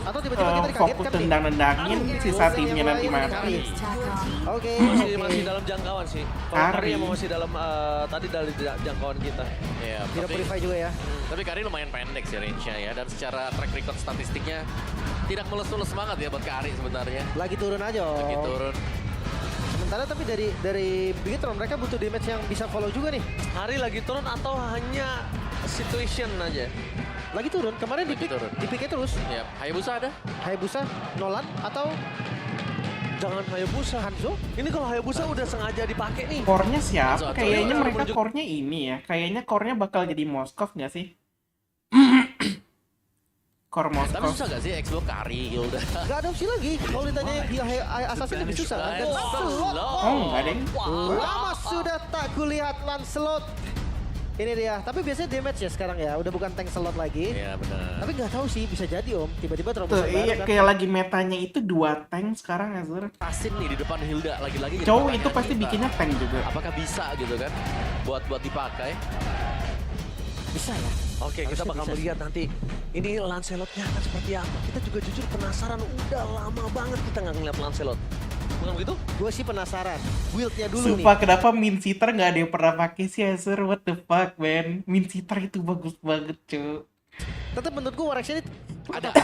Speaker 1: fokus tendang-nendangin, sisa timnya nanti mati.
Speaker 4: Oke.
Speaker 3: Masih dalam jangkauan sih. Kalau Kari emang masih dalam tadi dari jangkauan kita. Iya.
Speaker 4: Tidak purify juga ya.
Speaker 3: Tapi Kari lumayan pendek sih range-nya ya, dan secara track record statistiknya tidak mulus-mulus banget ya buat Kari sebenarnya.
Speaker 4: Lagi turun aja.
Speaker 3: Lagi turun.
Speaker 4: Sementara tapi dari Bigetron mereka butuh damage yang bisa follow juga nih.
Speaker 3: Hari lagi turun atau hanya situation aja?
Speaker 4: Lagi turun. Kemarin di pick terus.
Speaker 3: Ya, Hayabusa ada?
Speaker 4: Hayabusa, Nolan atau
Speaker 3: jangan Hayabusa.
Speaker 4: Hanzo?
Speaker 3: Ini kalau Hayabusa udah sengaja dipakai nih.
Speaker 1: Core-nya siapa? Kayaknya mereka core-nya ini ya. Kayaknya core-nya bakal jadi Moskov nggak sih? Core Moskov.
Speaker 3: Tapi susah gak sih Expo Kari, Hilda?
Speaker 4: Gak ada opsi lagi. Kalau ditanya yang Assassin lebih susah. Dan Lancelot.
Speaker 1: Oh, nggak ada yang.
Speaker 4: Lama sudah tak kulihat Lancelot. Ini dia. Tapi biasanya damage ya sekarang ya. Udah bukan tank slot lagi.
Speaker 3: Iya benar.
Speaker 4: Tapi nggak tahu sih bisa jadi Om. Tiba-tiba terobos.
Speaker 1: Tuh, iya kayak lagi metanya itu 2 tank sekarang Azur.
Speaker 3: Pasin nih di depan Hilda lagi-lagi.
Speaker 1: Chow itu pasti bikinnya tank juga.
Speaker 3: Apakah bisa gitu kan? Buat dipakai.
Speaker 4: Bisa ya.
Speaker 3: Oke, kita bakal melihat nanti ini Lancelotnya akan seperti apa. Kita juga jujur penasaran, udah lama banget kita nggak ngeliat Lancelot.
Speaker 4: Bukan begitu? Gue sih penasaran. Build-nya dulu
Speaker 1: Sumpah,
Speaker 4: nih.
Speaker 1: kenapa Min Sitter nggak ada yang pernah pakai sih, Acer? What the fuck, man? Min Sitter itu bagus banget, cuy.
Speaker 4: Tetap menurut gue Warx ini
Speaker 3: Ada,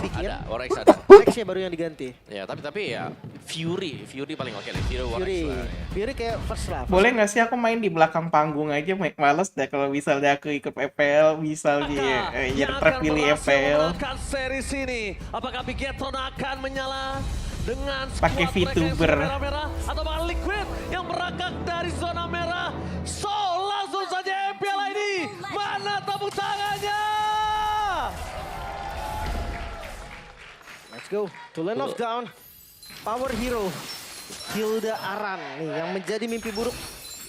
Speaker 3: Warx ada.
Speaker 4: Warx-nya baru yang diganti.
Speaker 3: Ya, tapi ya Fury paling oke deh. Fury
Speaker 4: kayak first lah.
Speaker 1: Boleh nggak sih aku main di belakang panggung aja? Males deh kalau misalnya aku ikut FPL, misalnya ya terpilih FPL.
Speaker 7: Series ini, apakah Bigetron akan menyala dengan
Speaker 1: pakai VTuber
Speaker 7: merah atau bahkan Liquid yang merangkak dari zona merah? So langsung saja FPL ini, mana tepuk tangannya?
Speaker 4: Let's go to lane of down. Power hero Hilda Aran nih yang menjadi mimpi buruk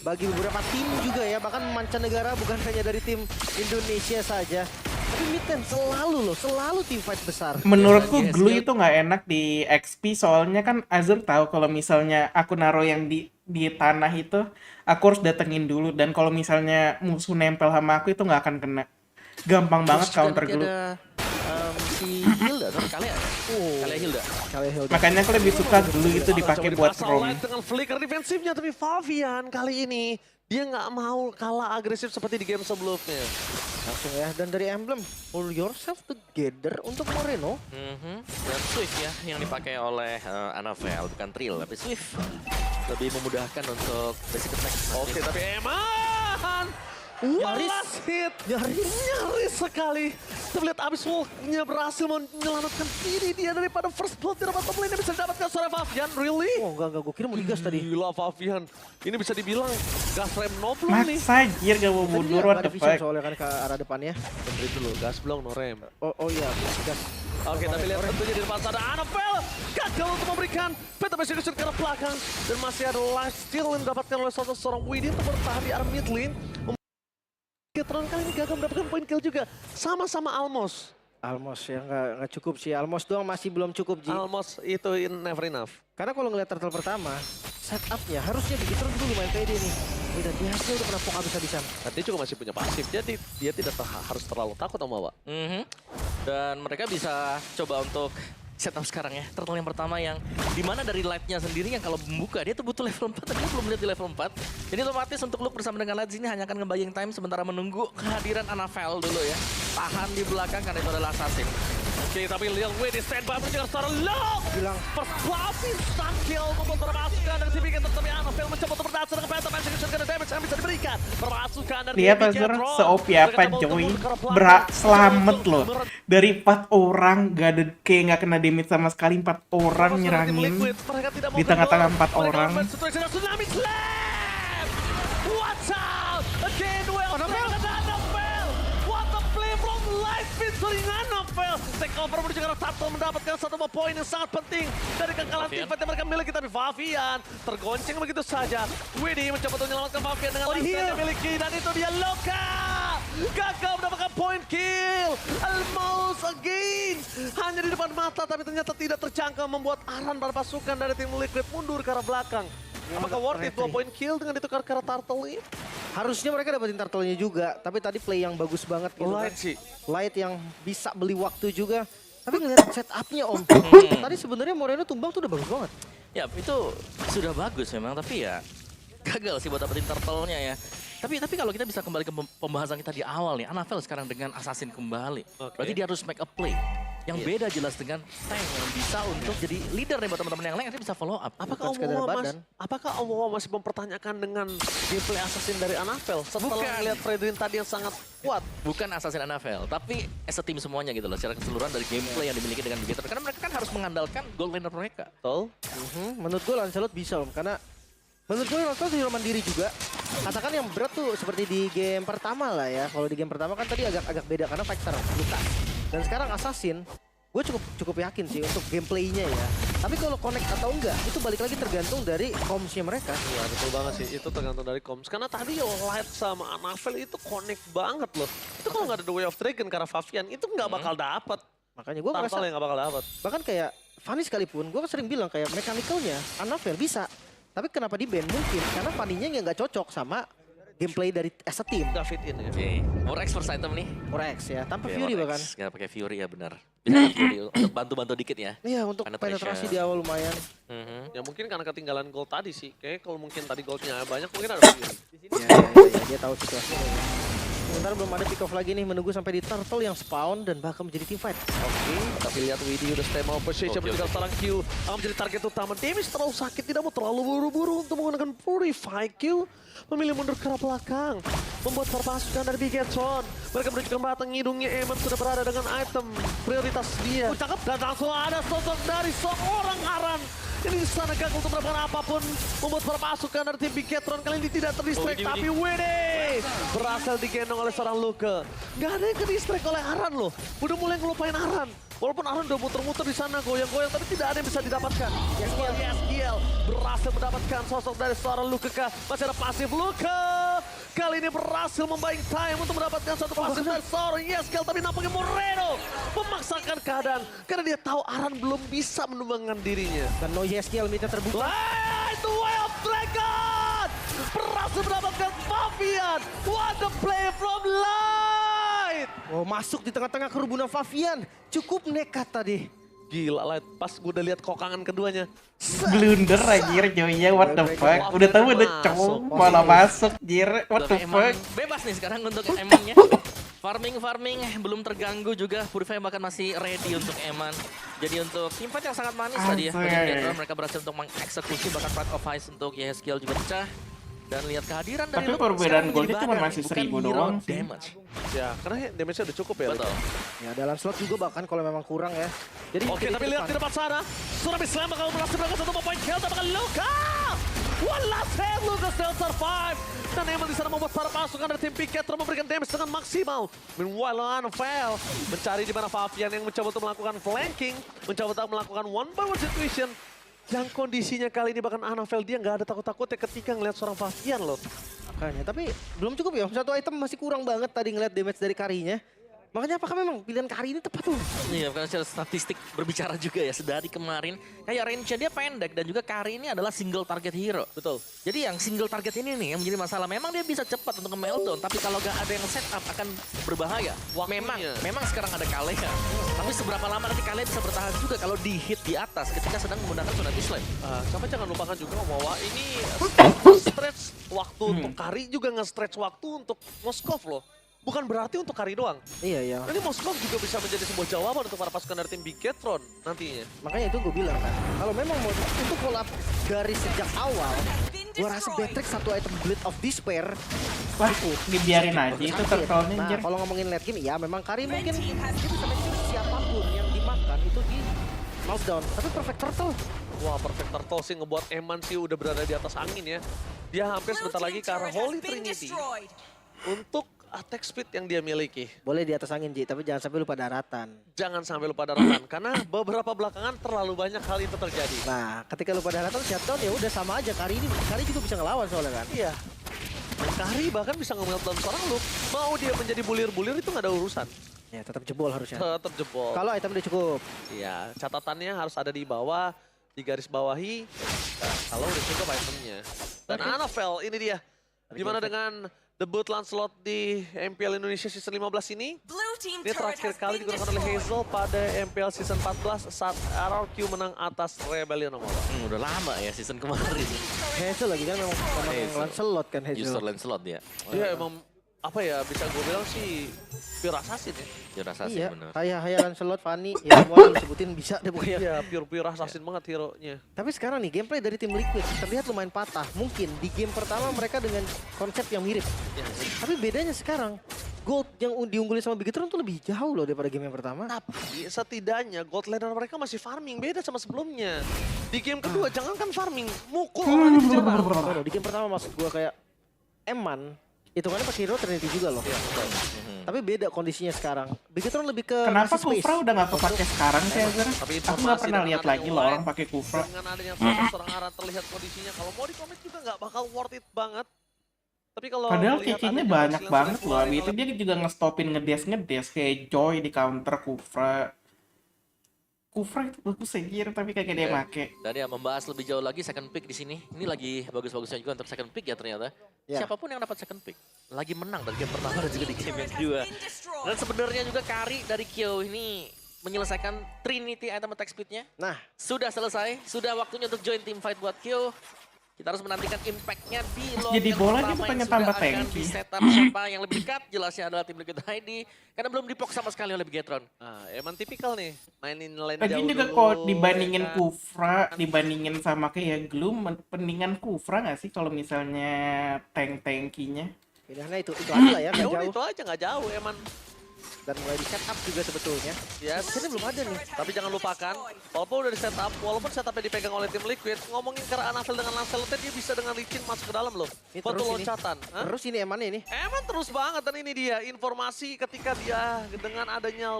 Speaker 4: bagi beberapa tim juga ya, bahkan mancanegara, bukan hanya dari tim Indonesia saja. Tapi mid lane selalu tim fight besar.
Speaker 1: Menurutku glue itu nggak enak di XP, soalnya kan Azur tahu kalau misalnya aku naruh yang di tanah itu aku harus datengin dulu, dan kalau misalnya musuh nempel sama aku itu nggak akan kena. Gampang banget counter glue.
Speaker 3: Si Hilda tapi Kalea Hilda.
Speaker 1: Makanya aku lebih suka glue itu dipakai buat roam.
Speaker 7: Dengan flicker defensifnya, tapi Favian kali ini dia nggak mau kalah agresif seperti di game sebelumnya.
Speaker 4: Langsung ya, dan dari emblem pull yourself together untuk Moreno.
Speaker 3: Dan Swift ya yang dipakai oleh Annabelle, bukan Trill tapi Swift. Lebih memudahkan untuk basic attack.
Speaker 7: Oke, tapi Eman last hit nyaris sekali. Kita lihat abis wallnya berhasil menyelamatkan diri dia daripada first blood. Tidak dapat lane bisa dapatkan suara Favian. Really?
Speaker 4: Oh enggak, gue kira mau digas tadi.
Speaker 7: Gila Favian, ini bisa dibilang gas rem no belum nih.
Speaker 1: Maksa anjir gak mau mundur, what the fuck.
Speaker 4: Soalnya kan ke arah depannya.
Speaker 7: Benerin dulu, gas belum no rem.
Speaker 4: Oh iya, gas.
Speaker 7: Oke, tapi lihat tentunya di depan sana Annabelle gagal untuk memberikan peta execution ke arah belakang. Dan masih ada life steal yang didapatkan oleh seorang Widin untuk bertahan di arah mid lane. Bigetron kali ini gagal mendapatkan point kill juga. Sama-sama Almos.
Speaker 4: Almos ya, nggak cukup sih. Almos doang masih belum cukup, Ji.
Speaker 7: Almos itu never enough.
Speaker 4: Karena kalau ngeliat turtle pertama, setupnya harusnya Bigetron dulu main PD nih. Dan dia hasil udah pernah habis-habisan.
Speaker 7: Dan dia juga masih punya pasif, jadi dia tidak harus terlalu takut sama Mbak.
Speaker 3: Dan mereka bisa coba untuk setup sekarang ya, turtle yang pertama yang dimana dari light-nya sendiri yang kalau membuka dia tuh butuh level 4, tapi dia belum lihat di level 4. Jadi otomatis untuk Luke bersama dengan light sini hanya akan ngebayang time sementara menunggu kehadiran Annabelle dulu ya. Tahan di belakang karena itu adalah assassin.
Speaker 7: Oke, tapi Lil Wei di standby menjaga secara Luke.
Speaker 4: Bilang
Speaker 7: first blood stun kill membuat permasukan dari si Bigetron, tapi Annabelle mencoba untuk berdasar dengan peta execution karena damage yang bisa diberikan. Permasukan dari
Speaker 1: Lihat Azur se-OP apa Joy, selamat loh. Dari 4 orang kayak nggak kena damage sama sekali, 4 orang nyerangin di tengah-tengah 4 orang.
Speaker 7: Watch out! Again, well, what a play from life featuring Annabelle. Take over menuju ke arah Turtle mendapatkan satu poin yang sangat penting dari kekalahan tim fight yang mereka miliki, tapi Favian tergonceng begitu saja. Widdy mencoba untuk menyelamatkan Favian dengan life yang dimiliki, dan itu dia Loka. Gagal mendapatkan point kill. Almost again. Hanya di depan mata, tapi ternyata tidak terjangkau, membuat Aran para pasukan dari tim Liquid mundur ke arah belakang. Apakah worth it 2 point kill dengan ditukar ke arah Turtle ini?
Speaker 4: Harusnya mereka dapetin turtle-nya juga, tapi tadi play yang bagus banget gitu
Speaker 7: Light
Speaker 4: kan.
Speaker 7: sih.
Speaker 4: Light yang bisa beli waktu juga. Tapi ngeliat setup-nya Om, tadi sebenarnya Moreno tumbang tuh udah bagus banget.
Speaker 3: Ya itu sudah bagus memang, tapi ya gagal sih buat dapetin turtle-nya ya. Tapi kalau kita bisa kembali ke pembahasan kita di awal nih, Annabelle sekarang dengan Assassin kembali. Berarti dia harus make a play. Yang beda jelas dengan tank yang bisa untuk jadi leader nih buat teman-teman yang lain, nanti bisa follow up.
Speaker 7: Apakah Omowa masih mempertanyakan dengan gameplay Assassin dari Annabelle setelah melihat Fredrin tadi yang sangat kuat?
Speaker 3: Bukan Assassin Annabelle, tapi as a team semuanya gitu loh, secara keseluruhan dari gameplay yang dimiliki dengan Bigetron. Karena mereka kan harus mengandalkan gold laner mereka.
Speaker 7: Betul.
Speaker 4: Menurut gue Lancelot bisa Om, karena menurut gue Lancelot hero mandiri juga. Katakan yang berat tuh seperti di game pertama lah ya. Kalau di game pertama kan tadi agak beda karena Factor luka. Dan sekarang Assassin, gue cukup yakin sih untuk gameplaynya ya. Tapi kalau connect atau enggak, itu balik lagi tergantung dari comms-nya mereka.
Speaker 7: Iya betul banget sih, itu tergantung dari comms. Karena tadi Light sama Annabelle itu connect banget loh. Itu kalau nggak ada The Way of Dragon karena Favian, itu nggak bakal dapet.
Speaker 4: Makanya gue ngerasa
Speaker 7: yang nggak bakal dapet.
Speaker 4: Bahkan kayak Fanny sekalipun, gue sering bilang kayak mechanical-nya Annabelle bisa. Tapi kenapa di ban? Mungkin karena Fanny-nya nggak cocok sama gameplay dari as a team.
Speaker 3: Nggak fit in ya. More X first item nih.
Speaker 4: More X ya, tanpa Fury bahkan.
Speaker 3: Nggak pakai Fury ya benar. Bisa ada Fury untuk bantu-bantu dikit ya.
Speaker 4: Iya, untuk penetrasi di awal lumayan.
Speaker 7: Ya mungkin karena ketinggalan gold tadi sih. Kayak kalau mungkin tadi goldnya banyak mungkin ada Fury.
Speaker 4: Ya, dia tahu situasinya. Sementara belum ada pick off lagi nih, menunggu sampai di turtle yang spawn dan bahkan menjadi team fight.
Speaker 7: Oke, tapi lihat Widi udah stay mau position bertiga sekarang Q akan menjadi target utama. Damage terlalu sakit, tidak mau terlalu buru-buru untuk menggunakan Purify. Q memilih mundur ke arah belakang, membuat para pasukan dari Bigetron. Mereka menunjukkan batang hidungnya Eman sudah berada dengan item prioritas dia. Cakep, dan langsung ada sosok dari seorang Aran. Ini di sana gagal untuk mendapatkan apapun, membuat para pasukan dari tim Bigetron kali ini tidak terdistract, tapi Widi berhasil digendong oleh seorang Luke. Gak ada yang ke-distract oleh Aran loh, udah mulai ngelupain Aran. Walaupun Aran udah muter-muter di sana goyang-goyang, tapi tidak ada yang bisa didapatkan. Yeskiel berhasil mendapatkan sosok dari seorang Luke. Masih ada pasif Luke. Kali ini berhasil membayang time untuk mendapatkan satu pasif dari seorang Yeskiel, tapi nampaknya Moreno memaksakan keadaan karena dia tahu Aran belum bisa menumbangkan dirinya.
Speaker 4: Dan no Yeskiel minta terbuka.
Speaker 7: Itu Way of Dragon berhasil mendapatkan Fabian. What a play from Light.
Speaker 4: Oh, masuk di tengah-tengah kerubunan Fabian. Cukup nekat tadi.
Speaker 7: Gila Light, pas gue udah lihat kokangan keduanya.
Speaker 1: Blunder anjir Joynya, what the fuck. Udah tahu udah cowok malah masuk jir, what the fuck.
Speaker 3: Bebas nih sekarang untuk Eman-nya. Farming belum terganggu juga. Purify bahkan masih ready untuk Eman. Jadi untuk team fight yang sangat manis tadi ya. Mereka berhasil untuk mengeksekusi bahkan Pride of Ice untuk Yeskiel juga pecah. Dan lihat kehadiran dari
Speaker 1: Tapi perbedaan goldnya cuma masih 1000 doang sih.
Speaker 7: Ya, karena damage-nya udah cukup ya.
Speaker 3: Betul.
Speaker 4: Ya, dalam slot juga bahkan kalau memang kurang ya. Jadi
Speaker 7: oke, tapi lihat di depan sana. Tsunami Slam bakal berhasil melakukan satu point kill. Tapi Luka! One last hit, Luka still survive. Dan Eman di sana membuat para pasukan dari tim Piquetro memberikan damage dengan maksimal. Meanwhile, Fail mencari di mana Fabian yang mencoba untuk melakukan flanking. Mencoba untuk melakukan one by one situation. Yang kondisinya kali ini bahkan Anavel dia nggak ada takut-takutnya ketika ngeliat seorang Fabian loh.
Speaker 4: Makanya, tapi belum cukup ya. Satu item masih kurang banget tadi ngeliat damage dari Karinya. Makanya apakah memang pilihan Kari ini tepat tuh?
Speaker 3: Iya, karena secara statistik berbicara juga ya. Sedari kemarin, kayak range-nya dia pendek dan juga Kari ini adalah single target hero.
Speaker 7: Betul.
Speaker 3: Jadi yang single target ini nih yang menjadi masalah. Memang dia bisa cepat untuk ke-meltdown, tapi kalau gak ada yang set up akan berbahaya. Memang sekarang ada Kale ya. Tapi seberapa lama nanti Kale bisa bertahan juga kalau di hit di atas ketika sedang menggunakan Tsunami Slam.
Speaker 7: Sama jangan lupakan juga bahwa ini stretch waktu untuk Kari juga nge-stretch waktu untuk Moskov loh. Bukan berarti untuk Kari doang.
Speaker 4: Iya.
Speaker 7: Nanti Moskov juga bisa menjadi sebuah jawaban untuk para pasukan dari tim Bigetron nantinya.
Speaker 4: Makanya itu gue bilang kan, kalau memang mau untuk collab dari sejak awal, gue rasa Betrix satu item Blade of Despair.
Speaker 1: Wah, dibiarin aja itu turtle-nya anjir.
Speaker 4: Nah, kalau ngomongin late game, ya memang Kari mungkin dia bisa make sure siapapun yang dimakan itu di knockdown. Tapi Perfect Turtle.
Speaker 7: Wah, Perfect Turtle sih ngebuat Eman sih udah berada di atas angin ya. Dia hampir sebentar lagi ke arah Holy Trinity untuk attack speed yang dia miliki.
Speaker 4: Boleh di atas angin, Ji, tapi jangan sampai lupa daratan.
Speaker 7: Jangan sampai lupa daratan, karena beberapa belakangan terlalu banyak hal itu terjadi.
Speaker 4: Nah, ketika lupa daratan, shutdown ya udah sama aja. Kari juga bisa ngelawan soalnya kan.
Speaker 7: Iya. Kari bahkan bisa nge-meltdown seorang Luke. Mau dia menjadi bulir-bulir itu nggak ada urusan.
Speaker 4: Ya, tetap jebol harusnya.
Speaker 7: Tetap jebol.
Speaker 4: Kalau item udah cukup.
Speaker 7: Iya, catatannya harus ada di bawah, di garis bawahi. Nah, kalau udah cukup itemnya. Dan Anavel, ini dia. Gimana dengan debut Lancelot di MPL Indonesia Season 15 ini. Ini terakhir kali digunakan oleh Hazel pada MPL Season 14 saat RRQ menang atas Rebellion nomor 1.
Speaker 3: Udah lama ya season kemarin.
Speaker 4: Hazel lagi kan memang Lancelot kan Hazel.
Speaker 3: User Lancelot ya.
Speaker 7: Dia emang apa ya, bisa gue bilang sih pure assassin ya.
Speaker 3: Pure assassin
Speaker 4: iya,
Speaker 3: bener.
Speaker 4: Kayak Lancelot, Fanny, ya semua yang disebutin bisa deh pokoknya.
Speaker 7: Iya, pure assassin banget hero-nya.
Speaker 4: Tapi sekarang nih gameplay dari tim Liquid terlihat lumayan patah. Mungkin di game pertama mereka dengan konsep yang mirip.
Speaker 7: Ya,
Speaker 4: tapi bedanya sekarang Gold yang diunggulin sama Bigetron tuh lebih jauh loh daripada game yang pertama.
Speaker 7: Tapi setidaknya Gold Laner mereka masih farming, beda sama sebelumnya. Di game kedua jangankan farming, mukul orang di jalan.
Speaker 4: Di game pertama maksud gue kayak Eman, hitungannya pakai hero Trinity juga loh.
Speaker 7: Ya,
Speaker 4: tapi beda kondisinya sekarang. Bigetron lebih ke
Speaker 1: kenapa Kufra udah gak kepake sekarang sih Azra? Aku gak pernah lihat lagi loh orang pakai Kufra.
Speaker 7: Dengan adanya proses seorang Aran terlihat kondisinya, kalau mau di komit juga nggak bakal worth it banget. Tapi kalau
Speaker 1: padahal kikinya banyak banget loh. Itu dia juga ngestopin ngedes kayak Joy di counter Kufra. Kufra itu bagus aja, tapi kagak dia make.
Speaker 3: Dan ya membahas lebih jauh lagi second pick di sini. Ini lagi bagus-bagusnya juga untuk second pick ya ternyata. siapapun yang dapat second pick lagi menang dari game pertama dan juga di game yang kedua. Dan sebenarnya juga carry dari Kyo ini menyelesaikan Trinity item attack speed-nya.
Speaker 4: Nah,
Speaker 3: sudah selesai, sudah waktunya untuk join team fight buat Kyo. Kita harus menantikan impact-nya di lobby
Speaker 1: Jadi
Speaker 3: yang
Speaker 1: bola
Speaker 3: pertama
Speaker 1: dia bukannya
Speaker 3: yang sudah
Speaker 1: tambah
Speaker 3: akan
Speaker 1: tanky.
Speaker 3: di setup siapa yang lebih dekat. Jelasnya adalah tim Liquid ID karena belum dipok sama sekali oleh Bigetron.
Speaker 7: Nah, emang tipikal nih, mainin lane
Speaker 1: Lagian
Speaker 7: jauh
Speaker 1: juga
Speaker 7: dulu,
Speaker 1: kalau dibandingin
Speaker 7: ya kan?
Speaker 1: Kufra, dibandingin sama kayak Gloom, pendingan Kufra nggak sih kalau misalnya tank-tankinya?
Speaker 4: Pilihannya itu aja lah ya,
Speaker 7: Ya
Speaker 4: nggak
Speaker 7: udah
Speaker 4: jauh.
Speaker 7: itu aja nggak jauh emang.
Speaker 4: Dan mulai di setup juga sebetulnya.
Speaker 7: Ya,
Speaker 4: Ini belum ada nih.
Speaker 7: tapi jangan lupakan, walaupun udah di setup, walaupun setupnya dipegang oleh tim Liquid, ngomongin ke Anafel dengan Lancelotnya dia bisa dengan licin masuk ke dalam loh.
Speaker 4: Ini
Speaker 7: Batu
Speaker 4: terus ini.
Speaker 7: loncatan. Hah?
Speaker 4: Terus ini emannya ini.
Speaker 7: Emang terus banget, dan ini dia informasi ketika dia dengan adanya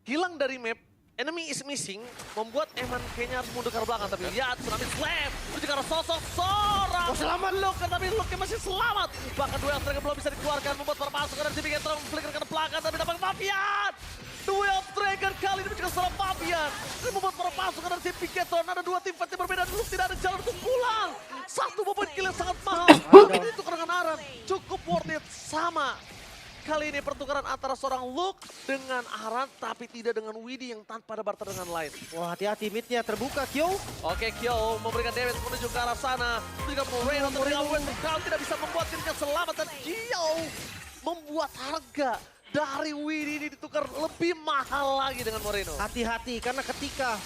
Speaker 7: hilang dari map, enemy is missing, membuat Eman kayaknya harus mundur ke belakang. Tapi lihat, tsunami slam, itu juga ada sosok seorang.
Speaker 4: Oh, selamat.
Speaker 7: Luke, tapi Luke masih selamat. Bahkan duel Striker belum bisa dikeluarkan, membuat para pasukan dari Bigetron flicker ke belakang, tapi dapat Fabian. Duel Striker kali ini juga salah Fabian. Ini membuat para pasukan dari Bigetron, ada dua tim fight yang berbeda, Luke tidak ada jalan untuk pulang. Satu beban kill yang sangat mahal. Ini ditukar dengan Aran, cukup worth it, sama. Kali ini pertukaran antara seorang Luke dengan Aran, tapi tidak dengan Widdy yang tanpa ada barter dengan lain.
Speaker 4: Wah, hati-hati midnya terbuka, Kyo.
Speaker 7: Oke, Kyo memberikan damage menuju ke arah sana. Juga Moreno terlihat kali tidak bisa membuat dirinya selamat, dan Kyo membuat harga dari Widdy ini ditukar lebih mahal lagi dengan Moreno.
Speaker 4: Hati-hati, karena ketika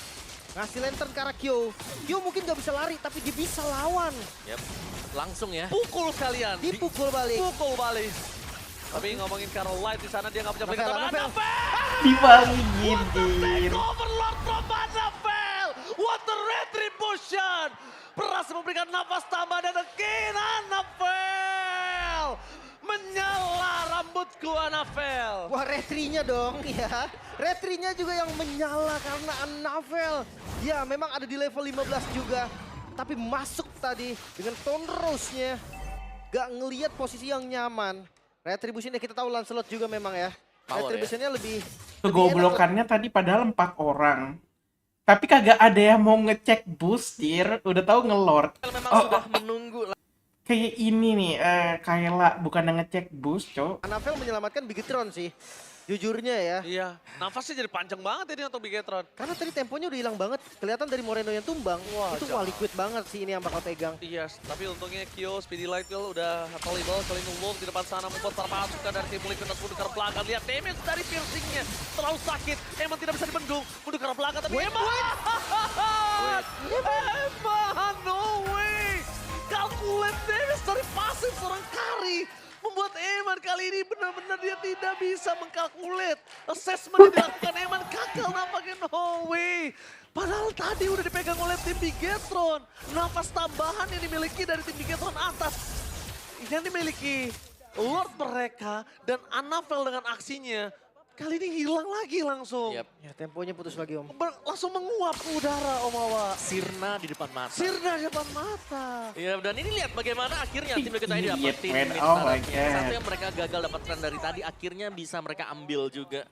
Speaker 4: ngasih lantern ke arah Kyo, Kyo mungkin nggak bisa lari, tapi dia bisa lawan.
Speaker 3: Yap, langsung ya.
Speaker 7: Pukul sekalian.
Speaker 4: Dipukul balik.
Speaker 7: Pukul balik. Tapi ngomongin Carol Light di sana dia nggak punya berikan
Speaker 4: Anafel.
Speaker 1: Dibangin.
Speaker 7: Overlord from Anafel. What the retribution. Berhasil memberikan nafas tambahan dan again Anafel. Menyala rambutku Anafel.
Speaker 4: Wah, retrinya dong ya. Retrinya juga yang menyala karena Anafel. Ya, memang ada di level 15 juga. Tapi masuk tadi dengan tone rose-nya. Gak ngelihat posisi yang nyaman. Retribution-nya kita tahu Lancelot juga memang ya.
Speaker 3: Power
Speaker 4: Retribution-nya lebih
Speaker 1: Kegoblokannya tadi padahal 4 orang. Tapi kagak ada yang mau ngecek boost, Dir. Udah tahu ngelord.
Speaker 3: Memang sudah menunggu.
Speaker 1: Kayak ini nih, Kayla bukan ngecek boost, Cok.
Speaker 4: Anafel menyelamatkan Bigetron sih. Jujurnya ya.
Speaker 7: Iya, nafasnya jadi panjang banget ini untuk Bigetron.
Speaker 4: Karena tadi temponya udah hilang banget. Kelihatan dari Moreno yang tumbang.
Speaker 7: Wah,
Speaker 4: itu liquid banget sih ini yang bakal pegang.
Speaker 7: Iya, tapi untungnya Kyo, Speedy Light Wheel udah available, saling Wolf di depan sana membuat para pasukan dari tim Liquid mundur ke belakang. Lihat damage dari piercingnya, terlalu sakit. Emang tidak bisa dibendung, mundur ke belakang, tapi Emang! Emang, no way! Calculate damage dari pasif seorang Kari. Membuat Eman kali ini benar-benar dia tidak bisa mengkalkulat. Assessment yang dilakukan Eman gagal nampaknya, no way. Padahal tadi udah dipegang oleh tim Bigetron. Nafas tambahan yang dimiliki dari tim Bigetron atas. Yang dimiliki Lord mereka dan Anafel dengan aksinya. Kali ini hilang lagi langsung.
Speaker 3: Yap.
Speaker 4: Ya, temponya putus lagi Om.
Speaker 7: Langsung menguap ke udara Om Awa.
Speaker 3: Sirna di depan mata.
Speaker 7: Sirna di depan mata.
Speaker 3: Ya, dan ini lihat bagaimana akhirnya tim Liquid ID dapetin
Speaker 1: man.
Speaker 3: mid
Speaker 1: Oh my
Speaker 3: tarafnya.
Speaker 1: God.
Speaker 3: Satu yang mereka gagal dapatkan dari tadi akhirnya bisa mereka ambil juga.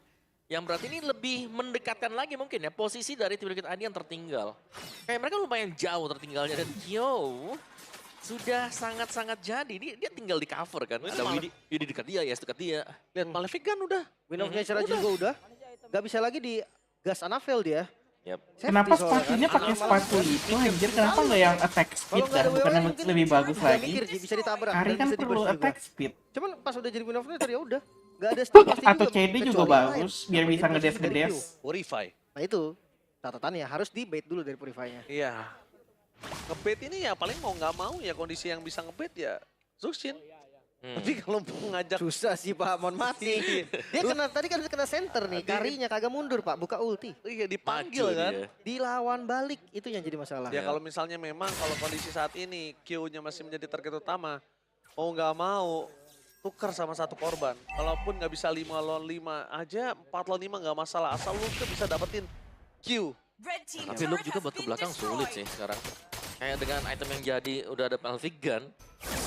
Speaker 3: Yang berarti ini lebih mendekatkan lagi mungkin ya posisi dari tim Liquid ID yang tertinggal. Kayak mereka lumayan jauh tertinggalnya, dan Kyo sudah sangat-sangat jadi. Dia tinggal di cover kan. Ada Widdy dekat dia, ya dekat dia.
Speaker 7: Lihat Malefic kan udah.
Speaker 4: Win of Nature juga udah. Gak bisa lagi di gas Anafel dia.
Speaker 3: Yep.
Speaker 1: Kenapa sepatunya pakai sepatu itu anjir? Kenapa nggak yang attack speed dah? Bukan yang lebih bagus lagi.
Speaker 4: Bisa ditabrak.
Speaker 1: Kari
Speaker 4: dan
Speaker 1: kan
Speaker 4: bisa
Speaker 1: perlu
Speaker 4: di-burst juga.
Speaker 1: attack speed.
Speaker 4: Cuman pas udah jadi Win of Nature ya udah. Gak ada step pasti
Speaker 1: Atau
Speaker 4: juga.
Speaker 1: CD juga
Speaker 4: kecuali
Speaker 1: bagus,
Speaker 4: light.
Speaker 1: biar
Speaker 4: Sama
Speaker 1: bisa
Speaker 4: dia
Speaker 1: ngedes-ngedes.
Speaker 4: dari Q.
Speaker 7: Purify.
Speaker 4: Nah itu catatannya harus di bait dulu dari Purify-nya.
Speaker 7: Iya. Ngebet ini ya paling mau nggak mau ya kondisi yang bisa ngebet ya Zuxin. Tapi kalau mau ngajak
Speaker 4: Susah sih Pak, mohon mati. Dia kena tadi kan kena center nih, Karinya kagak mundur Pak, buka ulti.
Speaker 7: Iya dipanggil
Speaker 3: Maju
Speaker 7: kan.
Speaker 3: dia.
Speaker 4: Dilawan balik, itu yang jadi masalah.
Speaker 7: Ya kalau misalnya memang kalau kondisi saat ini Q-nya masih menjadi target utama, mau nggak mau tukar sama satu korban. Kalaupun nggak bisa 5 lawan 5 aja, 4 lawan 5 nggak masalah. Asal lu tuh bisa dapetin Q.
Speaker 3: Tapi Luke juga buat ke belakang sulit sih sekarang. Kayak dengan item yang jadi udah ada Malefic Gun,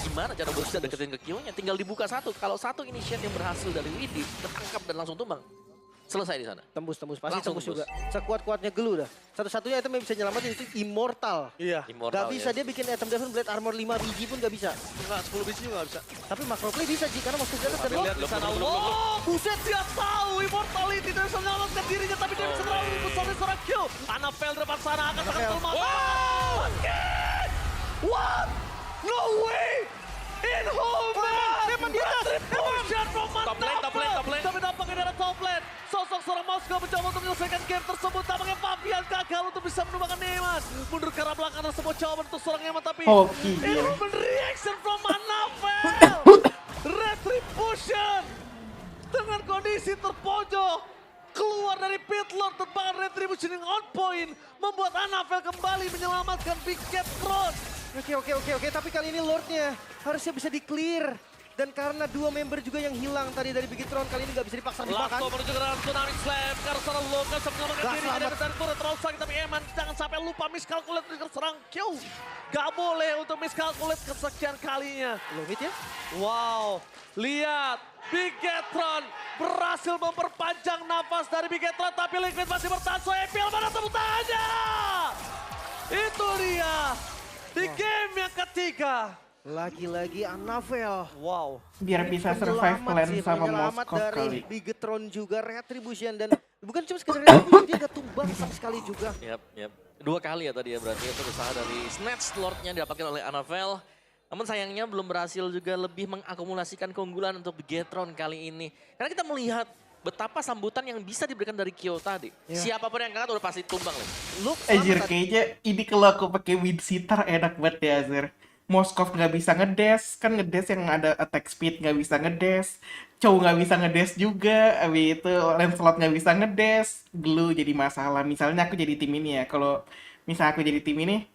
Speaker 3: gimana cara bisa deketin ke Q-nya? Tinggal dibuka satu. Kalau satu initiate yang berhasil dari Widdy, ketangkap dan langsung tumbang. selesai di sana.
Speaker 4: Tembus pasti
Speaker 3: Langsung
Speaker 4: tembus juga. Sekuat-kuatnya Glue dah. Satu-satunya item yang bisa nyelamatin itu Immortal.
Speaker 7: Iya.
Speaker 3: Immortal,
Speaker 4: Gak bisa dia bikin item Devon Blade Armor 5 biji pun gak bisa.
Speaker 7: Enggak, 10 biji juga gak bisa.
Speaker 4: Tapi macro play bisa Ji, karena maksud Devon
Speaker 7: Tapi lihat di sana, buset dia tahu Immortality dia bisa menyelamatkan dirinya, tapi dia bisa terlalu luput sampai seorang kill. Annabelle depan sana akan sangat lemah. What? No way! In home man!
Speaker 4: Depan di atas!
Speaker 7: Retribution from
Speaker 3: Top lane.
Speaker 7: Tapi nampaknya dari top lane. Sosok seorang Moskow mencoba untuk menyelesaikan game tersebut. Tampaknya Fabian gagal untuk bisa menumbangkan Neman. Mundur ke arah belakang dan sebuah jawaban untuk seorang Neman, tapi Illumin reaction from Annabelle. Retribution dengan kondisi terpojok keluar dari pit lord, tembakan Retribution yang on point membuat Annabelle kembali menyelamatkan Big Cat Cross.
Speaker 4: Oke, tapi kali ini Lordnya harusnya bisa di-clear. Dan karena dua member juga yang hilang tadi dari Biggitron, kali ini gak bisa dipaksa dimakan.
Speaker 7: Lato menuju ke dalam Tsunami Slam, karena seorang Loka bisa menyelamatkan diri dari turret terlalu sakit, tapi Eman jangan sampai lupa miscalculate dengan serang Q. Gak boleh untuk miscalculate kesekian kalinya.
Speaker 4: Lumit ya?
Speaker 7: Wow, lihat Biggitron berhasil memperpanjang nafas dari Biggitron, tapi Liquid masih bertahan. So Epil, mana tepuk tangannya? Itu dia, di game yang ketiga.
Speaker 4: Lagi-lagi Annabelle.
Speaker 7: Wow.
Speaker 1: Biar bisa survive plan sama Moskow
Speaker 4: dari
Speaker 1: kali.
Speaker 4: Biggitron juga Retribution, dan bukan cuma sekedar Retribution, dia gak tumbang sama sekali juga.
Speaker 3: Yap. 2 kali ya tadi ya berarti itu usaha dari Snatch Lord-nya didapatkan oleh Annabelle. Namun sayangnya belum berhasil juga lebih mengakumulasikan keunggulan untuk Biggitron kali ini. Karena kita melihat betapa sambutan yang bisa diberikan dari Kyo tadi. Siapapun yang angkat udah pasti tumbang nih.
Speaker 1: Anjir, kayaknya ini kalau aku pakai wind sitter enak banget ya, Azir. Moskow nggak bisa ngedash, kan ngedash yang ada attack speed nggak bisa ngedash, Chow nggak bisa ngedash juga, abis itu Lancelot nggak bisa ngedash, Glue jadi masalah. Misalnya aku jadi tim ini ya, kalau misalnya aku jadi tim ini,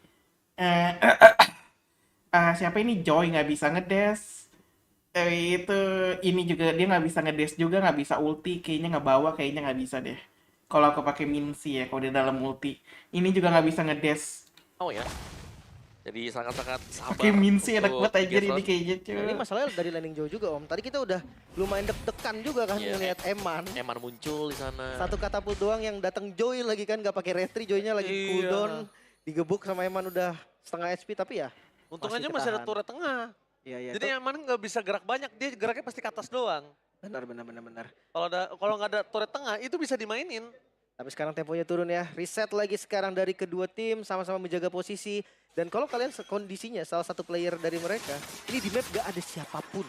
Speaker 1: siapa ini Joy nggak bisa ngedash, itu ini juga dia nggak bisa ngedash juga, nggak bisa ulti, kayaknya nggak bawa, kayaknya nggak bisa deh. Kalau aku pakai Mincy ya, kalau di dalam ulti, ini juga nggak bisa ngedash.
Speaker 3: Oh ya. Jadi sangat-sangat sabar.
Speaker 1: Pakai Mincy enak banget aja ini kayaknya cuy.
Speaker 4: Nah, ini masalahnya dari landing jauh juga Om. Tadi kita udah lumayan deg-degan juga kan ngeliat Eman.
Speaker 3: Eman muncul di sana.
Speaker 4: Satu katapult doang yang datang Joy lagi kan, gak pakai retri, Joy-nya lagi cooldown. Digebuk sama Eman udah setengah HP, tapi ya
Speaker 7: untung aja masih ada turret tengah.
Speaker 4: Iya.
Speaker 7: Jadi Eman nggak bisa gerak banyak, dia geraknya pasti ke atas doang.
Speaker 4: Benar.
Speaker 7: Kalau nggak ada turret tengah itu bisa dimainin.
Speaker 4: Tapi sekarang temponya turun ya. Reset lagi sekarang dari kedua tim, sama-sama menjaga posisi. Dan kalau kalian kondisinya salah satu player dari mereka, ini di map gak ada siapapun.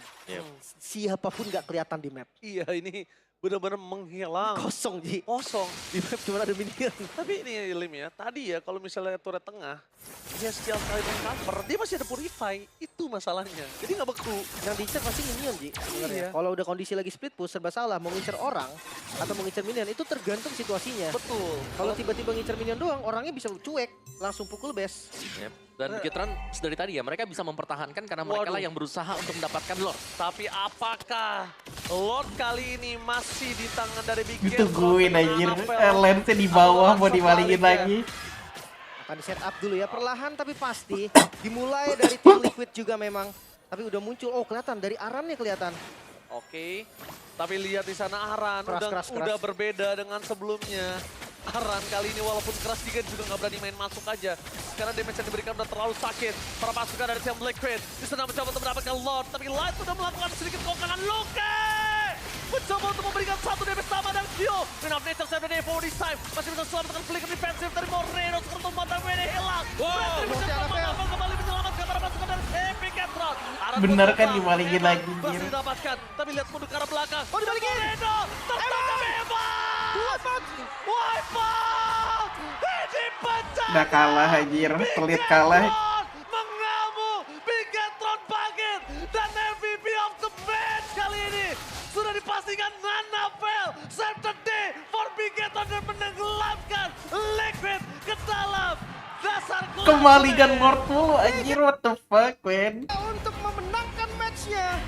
Speaker 4: Siapapun gak kelihatan di map.
Speaker 7: Iya, ini benar-benar menghilang.
Speaker 4: Kosong Ji.
Speaker 7: Kosong.
Speaker 4: Di map cuma ada minion.
Speaker 7: Tapi ini Lim ya, tadi ya kalau misalnya turret tengah, dia skill kali cover, dia masih ada purify. Itu masalahnya. Jadi gak beku.
Speaker 4: Yang diincar pasti minion Ji.
Speaker 7: Iya.
Speaker 4: Kalau udah kondisi lagi split push serba salah, mau ngincer orang atau mau ngincer minion, itu tergantung situasinya.
Speaker 7: Betul.
Speaker 4: Kalau tiba-tiba ngincer minion doang, orangnya bisa cuek, langsung pukul base.
Speaker 3: Dan Biggitron dari tadi ya, mereka bisa mempertahankan karena mereka lah yang berusaha untuk mendapatkan Lord.
Speaker 7: Tapi apakah Lord kali ini masih di tangan dari Biggitron?
Speaker 1: Itu gue anjir, lensnya di bawah mau dibalingin lagi.
Speaker 4: Akan di set up dulu ya, perlahan tapi pasti. Dimulai dari tim Liquid juga memang. Tapi udah muncul, oh kelihatan, dari Arannya kelihatan.
Speaker 7: Oke, tapi lihat di sana Aran
Speaker 4: Keras.
Speaker 7: udah berbeda dengan sebelumnya. Aran kali ini walaupun keras juga nggak berani main masuk aja. Karena damage yang diberikan udah terlalu sakit. Para pasukan dari tim Liquid di sana mencoba untuk mendapatkan Lord. Tapi Light udah melakukan sedikit kokangan. Loke mencoba untuk memberikan satu damage sama dan Kyo. Win of Nature 7 day for this time. Masih bisa selamatkan flicker defensif dari Moreno. Sekarang untuk mata WD hilang. Kembali menyelamatkan para pasukan dari Epic Catron.
Speaker 1: Bener kan dibalingin lagi.
Speaker 7: Masih didapatkan. Tapi lihat mundur ke arah belakang.
Speaker 4: Oh dibalikin.
Speaker 7: Moreno tertangkap Evan. Wipe out. Ini pecah.
Speaker 1: Udah kalah anjir, pelit kalah.
Speaker 7: Mengamuk, Biggitron bangkit, dan MVP of the match kali ini sudah dipastikan Annabelle. Save the day for Biggitron dan menenggelamkan Liquid ke dalam dasar kelas.
Speaker 1: Kembalikan Lord mulu anjir, what the fuck man.
Speaker 4: Untuk memenangkan matchnya,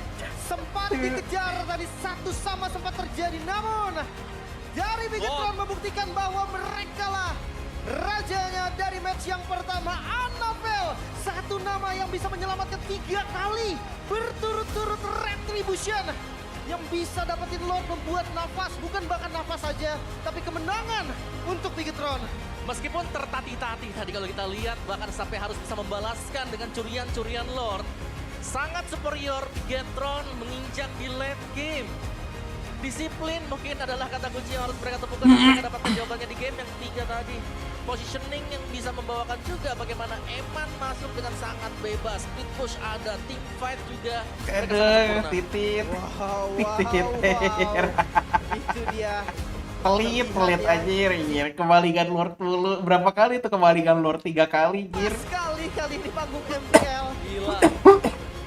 Speaker 4: sempat dikejar tadi satu sama sempat terjadi, namun dari Biggitron membuktikan bahwa mereka lah rajanya dari match yang pertama. Annabelle, satu nama yang bisa menyelamatkan 3 kali berturut-turut Retribution. yang bisa dapetin Lord membuat nafas, bukan bahkan nafas saja, tapi kemenangan untuk Bigetron.
Speaker 3: Meskipun tertatih-tatih tadi kalau kita lihat, bahkan sampai harus bisa membalaskan dengan curian-curian Lord. Sangat superior Bigetron menginjak di late game. Disiplin mungkin adalah kata kunci yang harus mereka temukan dan mereka dapatkan jawabannya di game yang ketiga tadi. Positioning yang bisa membawakan juga bagaimana Eman masuk dengan sangat bebas. Split push ada, team fight juga.
Speaker 1: Aduh, titit.
Speaker 4: Wow. Itu dia.
Speaker 1: Pelit anjir. Kembalikan Lord dulu. Berapa kali tuh kembalikan Lord? 3 kali, jir.
Speaker 4: Sekali ini panggung MPL.
Speaker 3: Gila.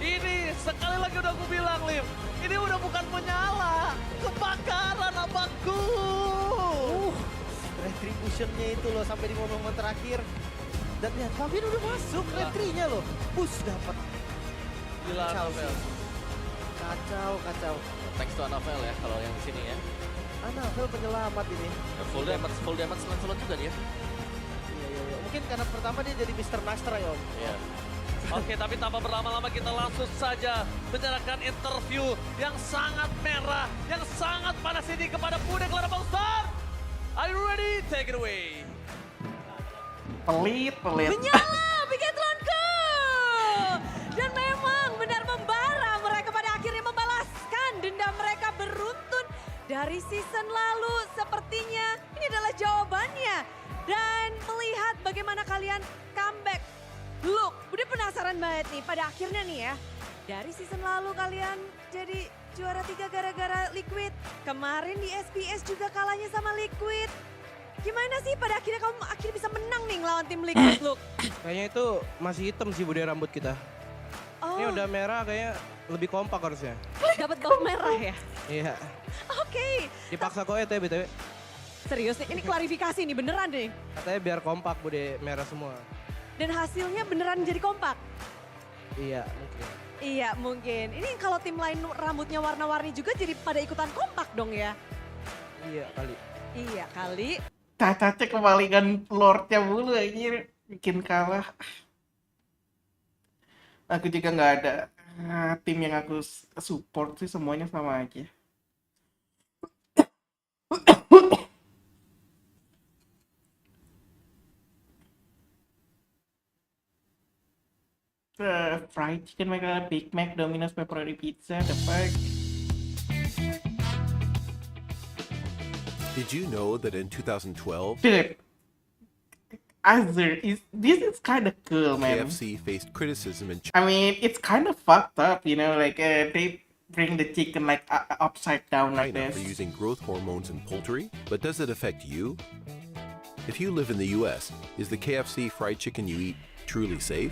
Speaker 3: Ini sekali lagi udah aku bilang, Lim. Ini udah bukan menyala. Kebakaran abangku.
Speaker 4: Retribution-nya itu loh sampai di momen terakhir. Dan lihat, Fabian udah masuk retri-nya loh. Push dapat.
Speaker 3: Gila, Anafel.
Speaker 4: Kacau.
Speaker 3: Thanks to Anafel ya kalau yang di sini ya.
Speaker 4: Anafel penyelamat ini.
Speaker 3: Full damage Lancelot juga dia.
Speaker 4: Iya. Mungkin karena pertama dia jadi Mr. Nastra ya, Om.
Speaker 3: Iya.
Speaker 7: Oke, tapi tanpa berlama-lama kita langsung saja menyerahkan interview yang sangat merah, yang sangat panas ini kepada Pude Clara Star. Are you ready? Take it away.
Speaker 1: Pelit.
Speaker 28: Menyala Bigetronku! Dan memang benar membara, mereka pada akhirnya membalaskan dendam mereka beruntun dari season lalu. Sepertinya ini adalah jawabannya. Dan melihat bagaimana kalian comeback. Look, udah penasaran banget nih pada akhirnya nih ya. Dari season lalu kalian jadi juara 3 gara-gara Liquid. Kemarin di SPS juga kalahnya sama Liquid. Gimana sih pada akhirnya kamu akhirnya bisa menang nih ngelawan tim Liquid, Look?
Speaker 10: Kayaknya itu masih hitam sih bude rambut kita.
Speaker 28: Oh.
Speaker 10: Ini udah merah kayaknya lebih kompak harusnya.
Speaker 28: Dapat bau merah ya?
Speaker 10: Iya.
Speaker 28: Oke.
Speaker 10: Dipaksa kok ya BTW.
Speaker 28: Serius nih, ini klarifikasi nih beneran deh.
Speaker 10: Katanya biar kompak bude merah semua.
Speaker 28: Dan hasilnya beneran jadi kompak?
Speaker 10: Iya mungkin.
Speaker 28: Iya mungkin. Ini kalau tim lain rambutnya warna-warni juga jadi pada ikutan kompak dong ya?
Speaker 10: Iya kali.
Speaker 28: Iya kali.
Speaker 1: Caca kembalikan Lordnya mulu anjir. Bikin kalah. Aku juga nggak ada tim yang aku support sih, semuanya sama aja. Fried chicken, Big Mac, Domino's pepperoni pizza, the fuck?
Speaker 19: Did you know that in 2012,
Speaker 1: Dude, this is kind of cool, man.
Speaker 19: KFC faced criticism in
Speaker 1: I mean, it's kind of fucked up, you know, like they bring the chicken like upside down like
Speaker 19: China
Speaker 1: this.
Speaker 19: for using growth hormones in poultry? But does it affect you? If you live in the US, is the KFC fried chicken you eat truly safe?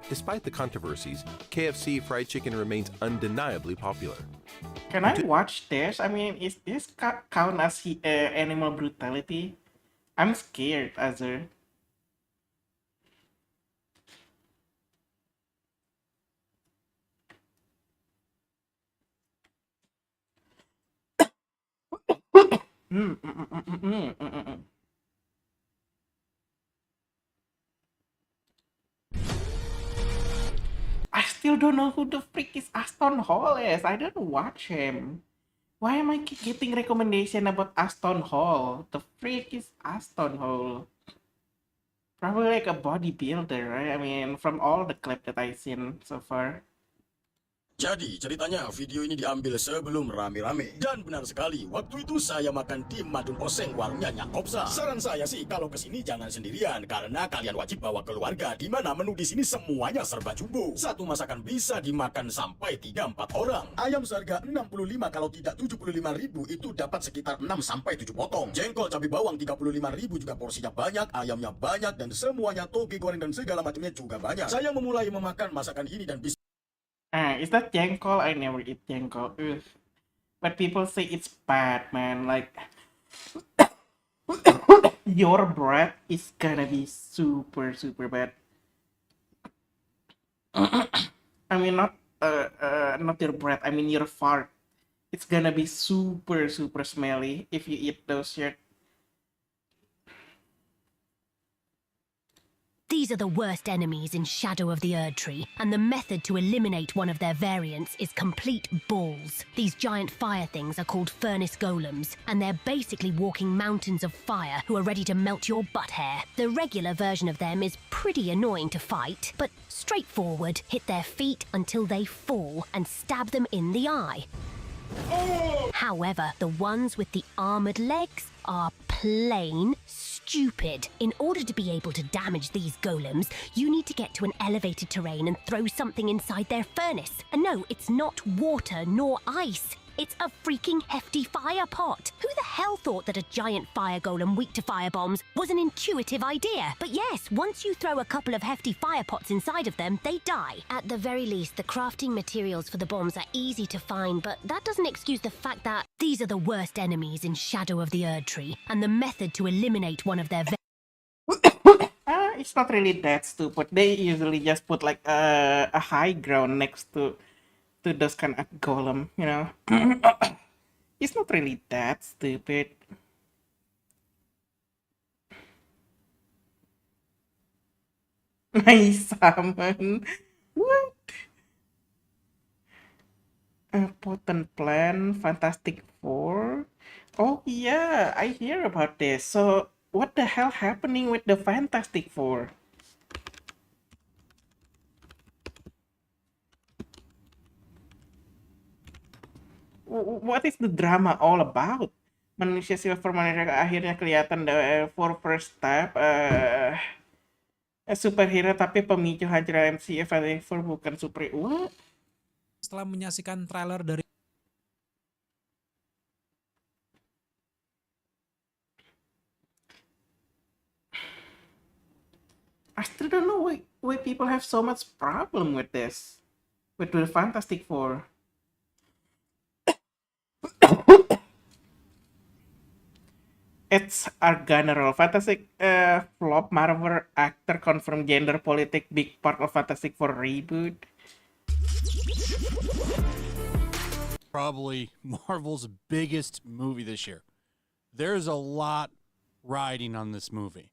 Speaker 19: Despite the controversies, KFC fried chicken remains undeniably popular.
Speaker 1: Can I watch this? I mean, is this count as animal brutality? I'm scared, Azur. I still don't know who the freak is Aston Hall is. I don't watch him. Why am I keep getting recommendation about Aston Hall? The freak is Aston Hall. Probably like a bodybuilder, right? I mean, from all the clip that I've seen so far.
Speaker 20: Jadi ceritanya video ini diambil sebelum rame-rame. Dan benar sekali, waktu itu saya makan di Madun Oseng warungnya Nyak Kopsa. Saran saya sih kalau kesini jangan sendirian, karena kalian wajib bawa keluarga, di mana menu di sini semuanya serba jumbo. Satu masakan bisa dimakan sampai 3-4 orang. Ayam seharga 65 kalau tidak 75.000 itu dapat sekitar 6 sampai 7 potong. Jengkol cabai bawang 35.000 juga porsinya banyak, ayamnya banyak dan semuanya toge goreng dan segala macamnya juga banyak. Saya memulai memakan masakan ini dan bisa
Speaker 1: Is that jengkol? I never eat jengkol. Ugh. But people say it's bad, man. Like, your breath is gonna be super, super bad. I mean, not your breath. I mean your fart. It's gonna be super, super smelly if you eat those shit.
Speaker 11: These are the worst enemies in Shadow of the Erdtree, and the method to eliminate one of their variants is complete balls. These giant fire things are called furnace golems, and they're basically walking mountains of fire who are ready to melt your butt hair. The regular version of them is pretty annoying to fight, but straightforward. Hit their feet until they fall and stab them in the eye. However, the ones with the armoured legs are plain stupid. In order to be able to damage these golems, you need to get to an elevated terrain and throw something inside their furnace. And no, it's not water nor ice. It's a freaking hefty fire pot. Who the hell thought that a giant fire golem weak to firebombs was an intuitive idea? But yes, once you throw a couple of hefty fire pots inside of them, they die. At the very least, the crafting materials for the bombs are easy to find, but that doesn't excuse the fact that these are the worst enemies in Shadow of the Erdtree, and the method to eliminate one of their
Speaker 1: It's not really that stupid. They usually just put like a high ground next to those kind of golem, you know. It's not really that stupid. Nice summon. What? A potent plan, Fantastic Four. Oh yeah, I hear about this. So what the hell happening with the Fantastic Four? What is the drama all about? Manusia Silver akhirnya kelihatan for first step superhero tapi pemicu hancur MCU for bukan super. What?
Speaker 12: Setelah menyaksikan trailer dari
Speaker 1: I still don't know why people have so much problem with this, with the Fantastic Four. It's our general Fantastic flop. Marvel actor confirmed gender politic big part of Fantastic Four reboot.
Speaker 21: Probably Marvel's biggest movie this year. There's a lot riding on this movie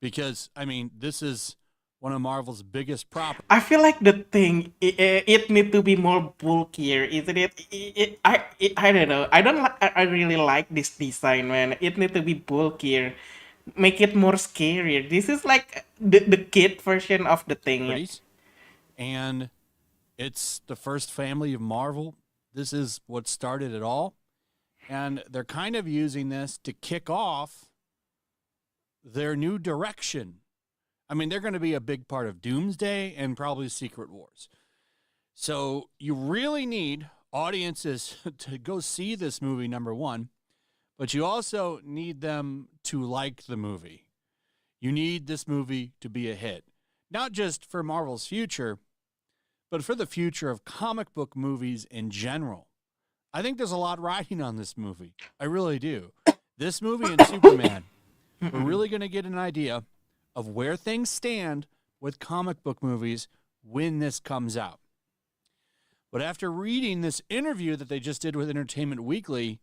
Speaker 21: because I mean this is one of Marvel's biggest properties.
Speaker 1: I feel like the thing it need to be more bulkier, isn't it? I don't know. I really like this design, man. It need to be bulkier, make it more scarier. This is like the kid version of the thing. Yeah.
Speaker 21: And it's the first family of Marvel. This is what started it all, and they're kind of using this to kick off their new direction. I mean, they're going to be a big part of Doomsday and probably Secret Wars. So you really need audiences to go see this movie, number one, but you also need them to like the movie. You need this movie to be a hit, not just for Marvel's future, but for the future of comic book movies in general. I think there's a lot riding on this movie. I really do. This movie and Superman, we're really going to get an idea of where things stand with comic book movies when this comes out. But after reading this interview that they just did with Entertainment Weekly,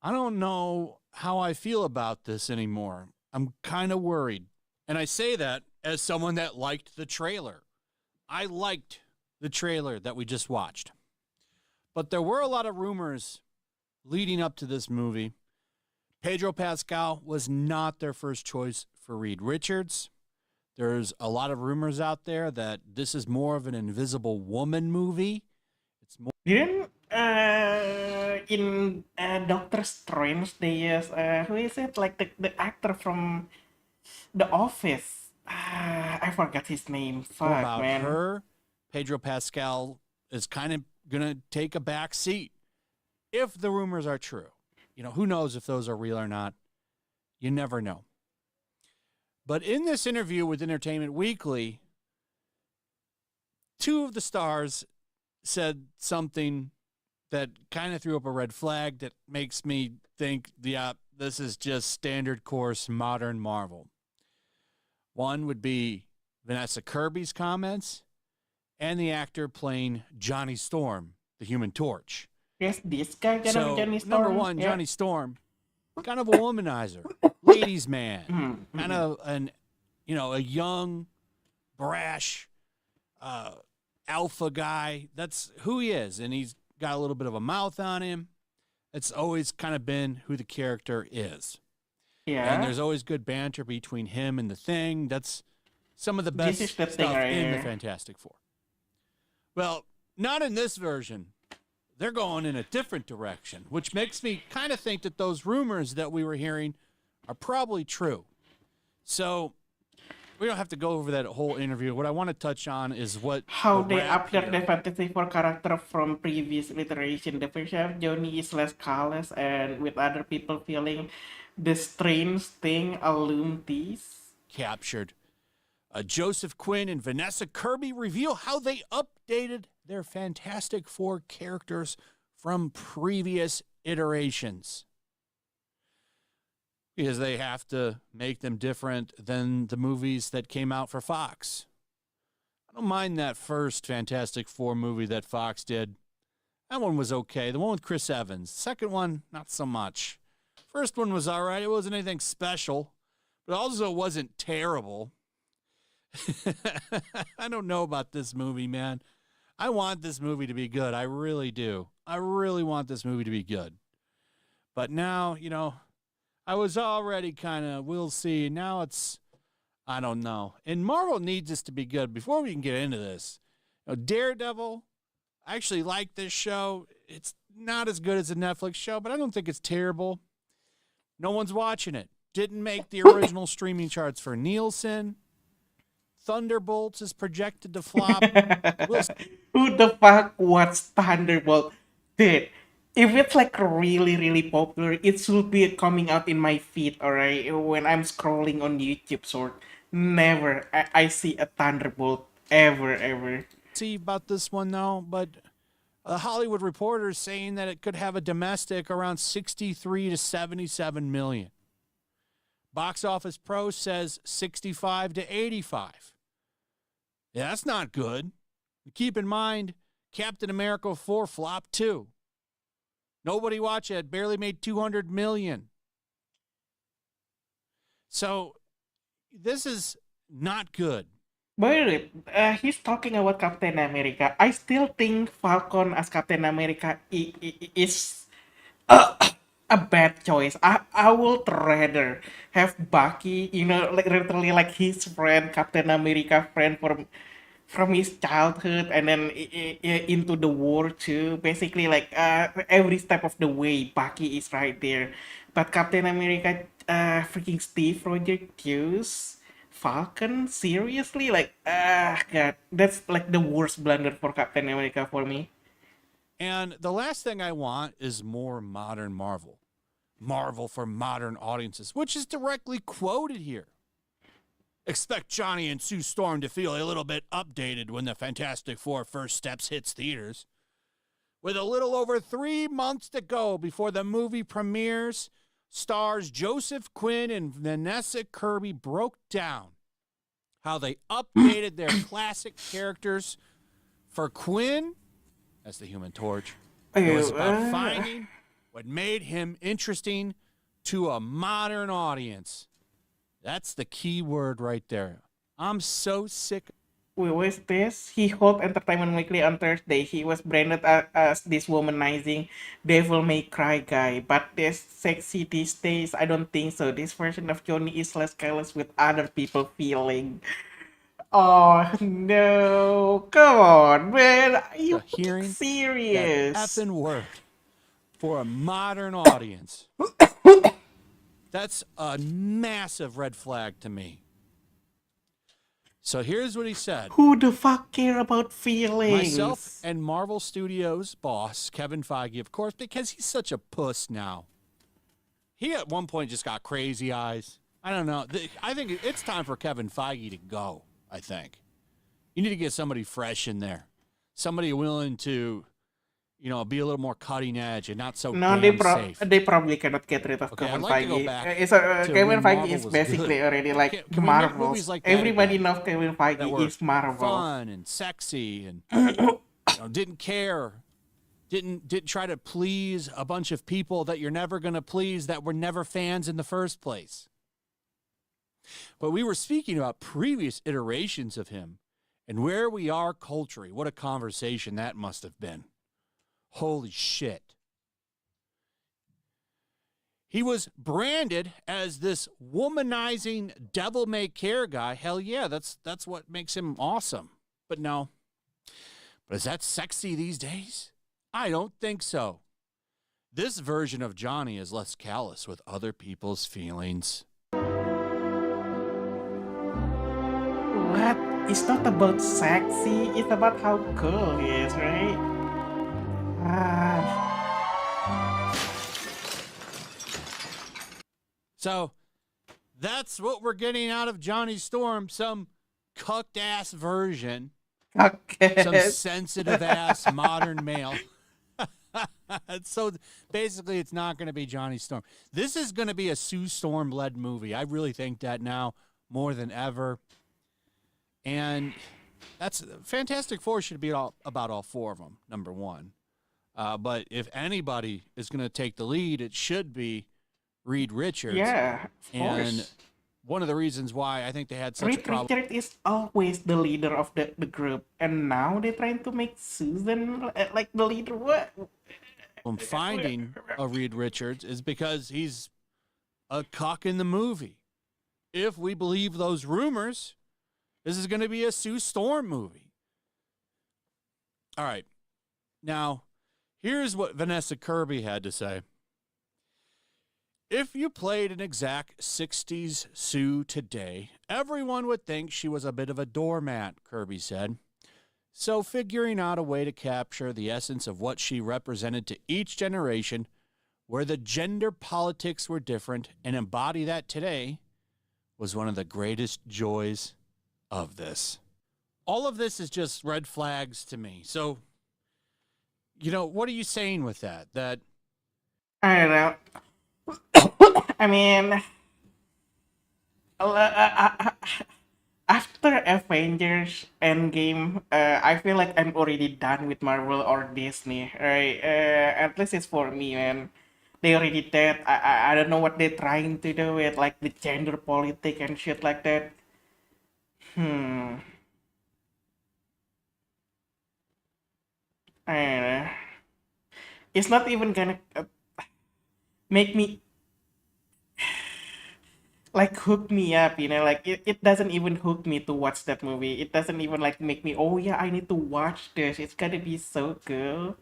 Speaker 21: I don't know how I feel about this anymore. I'm kind of worried. And I say that as someone that liked the trailer. I liked the trailer that we just watched. But there were a lot of rumors leading up to this movie. Pedro Pascal was not their first choice for Reed Richards. There's a lot of rumors out there that this is more of an Invisible Woman movie. It's more.
Speaker 1: Didn't in Doctor Strange they use who is it, like the actor from The Office? I forgot his name. Fuck,
Speaker 21: about
Speaker 1: man.
Speaker 21: her. Pedro Pascal is kind of gonna take a back seat if the rumors are true. You know, who knows if those are real or not? You never know. But in this interview with Entertainment Weekly, two of the stars said something that kind of threw up a red flag that makes me think, yeah, this is just standard course modern Marvel. One would be Vanessa Kirby's comments and the actor playing Johnny Storm, the Human Torch.
Speaker 1: Yes, this guy gonna be Johnny Storm.
Speaker 21: Number one,
Speaker 1: yeah.
Speaker 21: Johnny Storm, kind of a womanizer, ladies' man, kind of an a young, brash, alpha guy. That's who he is, and he's got a little bit of a mouth on him. It's always kind of been who the character is.
Speaker 1: Yeah.
Speaker 21: And there's always good banter between him and the Thing. That's some of the best
Speaker 1: This is the
Speaker 21: stuff
Speaker 1: Thing right
Speaker 21: in the
Speaker 1: here.
Speaker 21: Fantastic Four. Well, not in this version. They're going in a different direction, which makes me kind of think that those rumors that we were hearing are probably true. So we don't have to go over that whole interview. What I want to touch on is
Speaker 1: how
Speaker 21: the
Speaker 1: they
Speaker 21: rap
Speaker 1: update
Speaker 21: here.
Speaker 1: the Fantastic Four character from previous iteration. The version of Johnny is less callous and with other people feeling the strange thing alumnis.
Speaker 21: Captured. Joseph Quinn and Vanessa Kirby reveal how they updated their Fantastic Four characters from previous iterations. Because they have to make them different than the movies that came out for Fox. I don't mind that first Fantastic Four movie that Fox did. That one was okay. The one with Chris Evans. Second one, not so much. First one was all right. It wasn't anything special, but also wasn't terrible. I don't know about this movie, man. I want this movie to be good. I really do. I really want this movie to be good. But now, I was already kind of, we'll see. Now it's, I don't know. And Marvel needs this to be good. Before we can get into this, Daredevil, I actually like this show. It's not as good as a Netflix show, but I don't think it's terrible. No one's watching it. Didn't make the original streaming charts for Nielsen. Thunderbolts is projected to flop.
Speaker 1: Who the fuck wants Thunderbolt? Dude, if it's like really, really popular, it should be coming out in my feed, alright? When I'm scrolling on YouTube, sort. Never I see a Thunderbolt ever.
Speaker 21: See about this one though, but the Hollywood Reporter is saying that it could have a domestic around 63 to 77 million. Box Office Pro says 65 to 85. Yeah, that's not good. Keep in mind, Captain America 4 flopped too. Nobody watched it. Barely made 200 million. So this is not good.
Speaker 1: But he's talking about Captain America. I still think Falcon as Captain America is a bad choice. I would rather have Bucky, like literally like his friend, Captain America friend from his childhood, and then into the war too. Basically, like every step of the way, Bucky is right there. But Captain America, freaking Steve Rogers, Falcon, seriously, like God, that's like the worst blunder for Captain America for me.
Speaker 21: And the last thing I want is more modern Marvel. Marvel for modern audiences, which is directly quoted here. Expect Johnny and Sue Storm to feel a little bit updated when the Fantastic Four First Steps hits theaters. With a little over 3 months to go before the movie premieres, stars Joseph Quinn and Vanessa Kirby broke down how they updated their classic characters. For Quinn, as the Human Torch, it was about finding what made him interesting to a modern audience. That's the key word right there. I'm so sick.
Speaker 1: Wait, what's this? He held Entertainment Weekly on Thursday. He was branded as this womanizing devil may cry guy. But this sexy these days, I don't think so. This version of Johnny is less careless with other people feeling. Oh no, come on, man. Are you
Speaker 21: hearing
Speaker 1: serious?
Speaker 21: That effing word for a modern audience. That's a massive red flag to me. So here's what he said.
Speaker 1: Who the fuck care about feelings?
Speaker 21: Myself and Marvel Studios boss, Kevin Feige, of course, because he's such a puss now. He at one point just got crazy eyes. I don't know. I think it's time for Kevin Feige to go, I think. You need to get somebody fresh in there. Somebody willing to, be a little more cutting edge and not so damn safe.
Speaker 1: They probably cannot get rid of
Speaker 21: Okay,
Speaker 1: Kevin
Speaker 21: I'd like to go
Speaker 1: Feige.
Speaker 21: back to
Speaker 1: Kevin
Speaker 21: when
Speaker 1: Feige
Speaker 21: Marvel
Speaker 1: is
Speaker 21: was
Speaker 1: basically
Speaker 21: good.
Speaker 1: already like
Speaker 21: Can we make
Speaker 1: Marvel.
Speaker 21: movies like that
Speaker 1: Everybody
Speaker 21: again?
Speaker 1: knows Kevin
Speaker 21: That
Speaker 1: Feige
Speaker 21: were
Speaker 1: is Marvel.
Speaker 21: fun and sexy and didn't care, didn't try to please a bunch of people that you're never going to please that were never fans in the first place. But we were speaking about previous iterations of him and where we are culturally. What a conversation that must have been. Holy shit. He was branded as this womanizing devil-may-care guy. Hell yeah, that's what makes him awesome. But no. But is that sexy these days? I don't think so. This version of Johnny is less callous with other people's feelings.
Speaker 1: What? It's not about sexy, it's about how cool he is, right?
Speaker 21: So that's what we're getting out of Johnny Storm, some cucked ass version. Some sensitive ass modern male. So basically it's not going to be Johnny Storm. This is going to be a Sue Storm led movie. I really think that now more than ever. And that's Fantastic Four should be about all four of them, number one. But if anybody is going to take the lead, it should be Reed Richards.
Speaker 1: Yeah, of
Speaker 21: and
Speaker 1: course.
Speaker 21: One of the reasons why I think they had such a
Speaker 1: Reed
Speaker 21: problem.
Speaker 1: Richards is always the leader of the group, and now they're trying to make Susan like the leader. What?
Speaker 21: Finding a Reed Richards is because he's a cock in the movie. If we believe those rumors, this is going to be a Sue Storm movie. All right. Now, here's what Vanessa Kirby had to say. If you played an exact 60s Sue today, everyone would think she was a bit of a doormat, Kirby said. So figuring out a way to capture the essence of what she represented to each generation, where the gender politics were different, and embody that today, was one of the greatest joys of this. All of this is just red flags to me. So, what are you saying with that? That
Speaker 1: I don't know. I mean, after Avengers Endgame, I feel like I'm already done with Marvel or Disney, right? At least it's for me, man. They already did. I don't know what they're trying to do with like the gender politic and shit like that. I don't know. It's not even gonna make me like hook me up, like it doesn't even hook me to watch that movie. It doesn't even like make me, oh yeah, I need to watch this, it's gonna be so cool.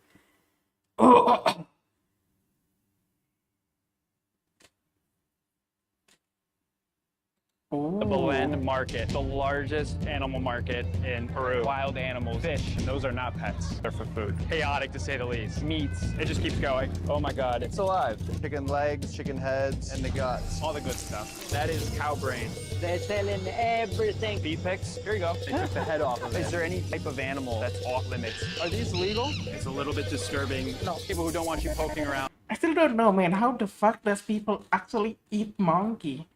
Speaker 2: The Belen market, the largest animal market in Peru. Wild animals, fish, and those are not pets. They're for food. Chaotic to say the least. Meats, it just keeps going. Oh my God, it's alive. Chicken legs, chicken heads, and the guts. All the good stuff. That is cow brain. They're selling everything. Beef picks, here you go. They took the head off of it. Is there any type of animal that's off limits? Are these legal? It's a little bit disturbing. No, people who don't want you poking around.
Speaker 1: I still don't know, man, how the fuck does people actually eat monkey?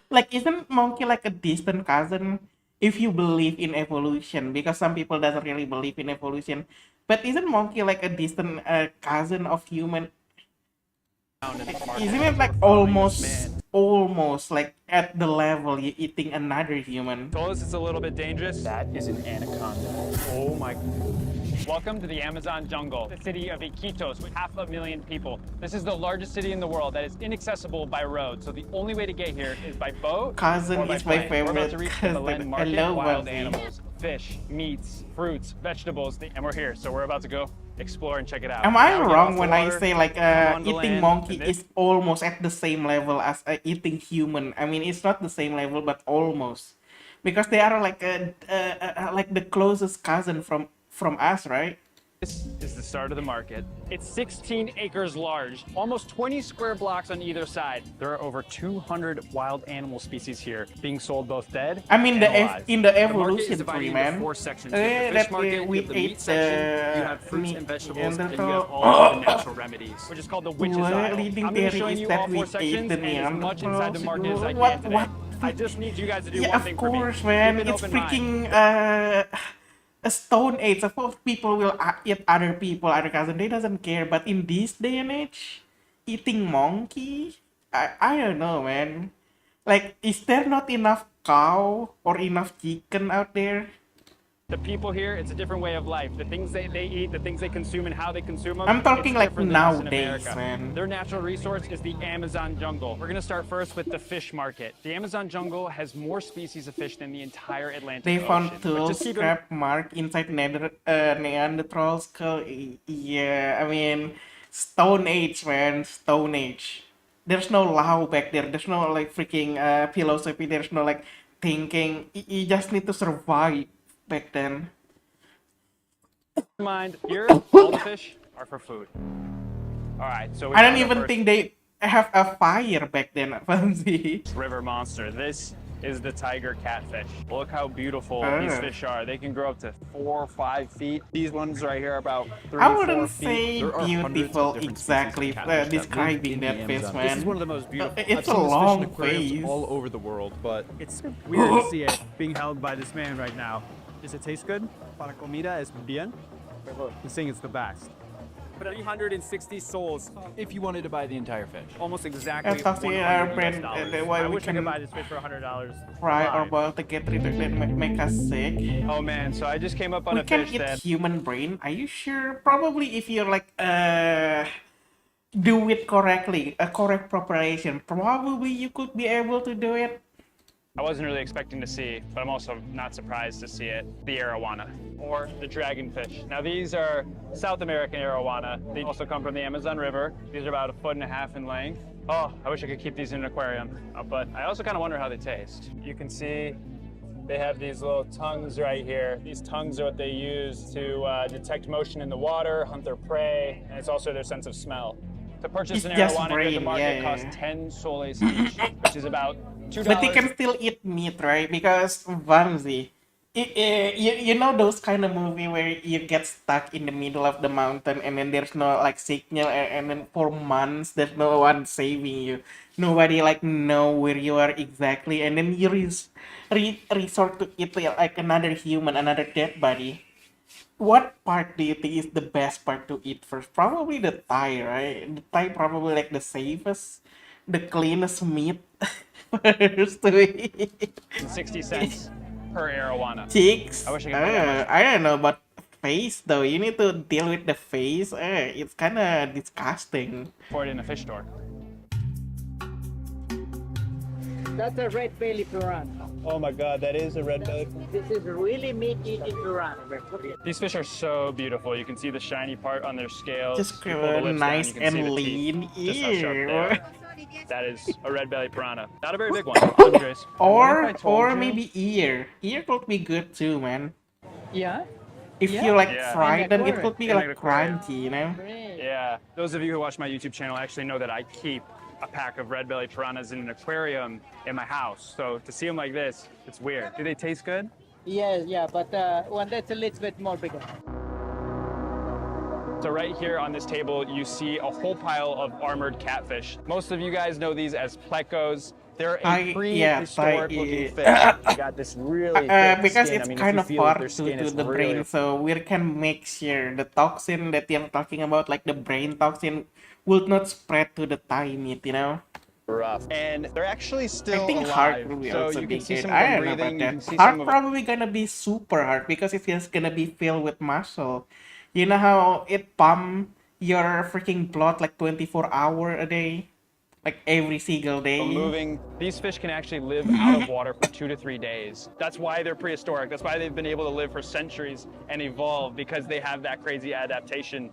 Speaker 1: Like, isn't monkey like a distant cousin if you believe in evolution? Because some people doesn't really believe in evolution. But isn't monkey like a distant cousin of human? Isn't it like almost like at the level you're eating another human?
Speaker 2: Told us it's a little bit dangerous. That is an anaconda. Oh my. Welcome to the Amazon jungle, the city of Iquitos with 500,000 people. This is the largest city in the world that is inaccessible by road. So the only way to get here is by boat
Speaker 1: Cousin
Speaker 2: or by
Speaker 1: is my
Speaker 2: plane. We're about
Speaker 1: favorite
Speaker 2: to reach the Belen
Speaker 1: cousin.
Speaker 2: market,
Speaker 1: Hello,
Speaker 2: wild
Speaker 1: Buffy.
Speaker 2: animals, fish, meats, fruits, vegetables, and we're here. So we're about to go explore and check it out.
Speaker 1: Am I
Speaker 2: Now we get
Speaker 1: wrong
Speaker 2: off the
Speaker 1: when I
Speaker 2: water,
Speaker 1: say like
Speaker 2: come on the
Speaker 1: eating
Speaker 2: land,
Speaker 1: monkey
Speaker 2: and this
Speaker 1: is almost at the same level as eating human? I mean, it's not the same level, but almost, because they are like the closest cousin from us, right?
Speaker 2: This is the start of the market. It's 16 acres large, almost 20 square blocks on either side. There are over 200 wild animal species here, being sold both dead
Speaker 1: I mean,
Speaker 2: and alive.
Speaker 1: in the
Speaker 2: market is
Speaker 1: evolution
Speaker 2: divided
Speaker 1: tree,
Speaker 2: into
Speaker 1: man.
Speaker 2: 4 sections. You have the fish market,
Speaker 1: we
Speaker 2: you have the meat
Speaker 1: ate
Speaker 2: section, you have fruits
Speaker 1: meat
Speaker 2: and vegetables, and you have
Speaker 1: Neanderthal.
Speaker 2: all the natural remedies, which is called the witch's
Speaker 1: Well,
Speaker 2: aisle.
Speaker 1: leading
Speaker 2: I'm going to
Speaker 1: theory
Speaker 2: show
Speaker 1: is
Speaker 2: you
Speaker 1: that
Speaker 2: all
Speaker 1: we
Speaker 2: 4
Speaker 1: ate
Speaker 2: sections
Speaker 1: the
Speaker 2: and as much inside the market as I
Speaker 1: Neanderthals.
Speaker 2: can today.
Speaker 1: What?
Speaker 2: I just need you guys to do
Speaker 1: Yeah,
Speaker 2: one
Speaker 1: of
Speaker 2: thing for me.
Speaker 1: course, man.
Speaker 2: Keep an
Speaker 1: It's
Speaker 2: open mind.
Speaker 1: freaking a stone age. Of course, people will eat other people, other cousin. They doesn't care. But in this day and age, eating monkey, I don't know, man. Like, is there not enough cow or enough chicken out there?
Speaker 2: The people here, it's a different way of life. The things they eat, the things they consume, and how they consume them.
Speaker 1: I'm talking
Speaker 2: it's
Speaker 1: like
Speaker 2: different than us in
Speaker 1: nowadays,
Speaker 2: America.
Speaker 1: man.
Speaker 2: Their natural resource is the Amazon jungle. We're gonna start first with the fish market. The Amazon jungle has more species of fish than the entire Atlantic
Speaker 1: They
Speaker 2: Ocean.
Speaker 1: found
Speaker 2: But
Speaker 1: tools,
Speaker 2: just keep in
Speaker 1: scrap mark inside Neanderthal skull. Yeah, I mean, Stone Age, man, Stone Age. There's no law back there. There's no like freaking philosophy. There's no like thinking. You just need to survive back then.
Speaker 2: mind, here, all the fish are for food. All right, so
Speaker 1: I don't even think they have a fire back then, Fancy.
Speaker 2: River monster. This is the tiger catfish. Look how beautiful these fish are. They can grow up to 4 or 5 feet. These ones right here are about 3
Speaker 1: I
Speaker 2: or 4
Speaker 1: wouldn't
Speaker 2: feet.
Speaker 1: say beautiful exactly describing that fish, man.
Speaker 9: This is one of the most beautiful.
Speaker 1: It's
Speaker 9: I've
Speaker 1: a
Speaker 9: seen this fish in
Speaker 1: long
Speaker 9: aquariums
Speaker 1: face.
Speaker 9: all over the world, but it's weird to see it being held by this man right now. Does it taste good? Para comida es bien. He's saying it's the best. 360 souls if you wanted to buy the entire fish. Almost exactly $100. I wish I could buy this fish for $100.
Speaker 1: Fry or boil to get rid of that make us sick.
Speaker 2: Oh man, so I just came up on
Speaker 1: We
Speaker 2: a
Speaker 1: can
Speaker 2: fish
Speaker 1: eat
Speaker 2: that...
Speaker 1: human brain. Are you sure? Probably if you're like do it correctly, a correct preparation. Probably you could be able to do it.
Speaker 2: I wasn't really expecting to see, but I'm also not surprised to see it. The arowana, or the dragonfish. Now these are South American arowana. They also come from the Amazon River. These are about 1.5 feet in length. Oh, I wish I could keep these in an aquarium, but I also kind of wonder how they taste. You can see they have these little tongues right here. These tongues are what they use to detect motion in the water, hunt their prey, and it's also their sense of smell. To purchase an arowana here at the market costs 10 soles each, which is about $2.
Speaker 1: But you can still eat meat, right? Because Vamsi, you know those kind of movie where you get stuck in the middle of the mountain and then there's no like signal and then for months there's no one saving you. Nobody like know where you are exactly, and then you resort to eat like another human, another dead body. What part do you think is the best part to eat first? Probably the thigh, right? The thigh probably like the safest, the cleanest meat first to eat.
Speaker 2: 60 cents per arowana.
Speaker 1: Chicks?
Speaker 2: I wish I could pay that much.
Speaker 1: I don't know about face though. You need to deal with the face. It's kind of disgusting.
Speaker 2: For it in a fish store.
Speaker 14: That's a red belly piranha.
Speaker 2: Oh my god, that is a red belly.
Speaker 14: This is really meat-eating piranha.
Speaker 2: These fish are so beautiful. You can see the shiny part on their scales.
Speaker 1: Just
Speaker 2: You pull the lips down,
Speaker 1: nice
Speaker 2: you can see
Speaker 1: and
Speaker 2: the
Speaker 1: lean.
Speaker 2: teeth, just how sharp they
Speaker 1: Ew.
Speaker 2: are. That is a red belly piranha. Not a very big one, Andres.
Speaker 1: Or maybe ear. Ear could be good too, man.
Speaker 14: Yeah.
Speaker 1: If
Speaker 14: Yeah.
Speaker 1: you like
Speaker 2: Yeah.
Speaker 1: fry them, it could be
Speaker 2: In
Speaker 1: like
Speaker 2: an aquarium.
Speaker 1: crunchy, you know?
Speaker 2: Yeah, those of you who watch my YouTube channel actually know that I keep a pack of red belly piranhas in an aquarium in my house. So to see them like this, it's weird. Do they taste good?
Speaker 14: Yeah, but one that's a little bit more bigger.
Speaker 2: So right here on this table, you see a whole pile of armored catfish. Most of you guys know these as plecos. They're a prehistoric looking fish. They got this really thick
Speaker 1: because
Speaker 2: skin.
Speaker 1: it's
Speaker 2: I mean,
Speaker 1: kind
Speaker 2: if
Speaker 1: of
Speaker 2: you feel
Speaker 1: far
Speaker 2: their skin,
Speaker 1: to
Speaker 2: it's
Speaker 1: the
Speaker 2: really
Speaker 1: brain, so we can make sure the toxin that you're talking about, like the brain toxin, will not spread to the thigh meat, you know?
Speaker 2: rough. And they're actually still
Speaker 1: I think
Speaker 2: alive.
Speaker 1: heart will be
Speaker 2: So
Speaker 1: also
Speaker 2: you
Speaker 1: be
Speaker 2: can see
Speaker 1: good.
Speaker 2: some of
Speaker 1: I
Speaker 2: them
Speaker 1: don't know
Speaker 2: breathing. You
Speaker 1: about
Speaker 2: can
Speaker 1: that.
Speaker 2: see
Speaker 1: Heart
Speaker 2: some of
Speaker 1: probably gonna be super hard because it's just gonna be filled with muscle. You know how it pump your freaking blood like 24 hours a day? Like every single day.
Speaker 2: moving. These fish can actually live out of water for 2 to 3 days. That's why they're prehistoric. That's why they've been able to live for centuries and evolve, because they have that crazy adaptation.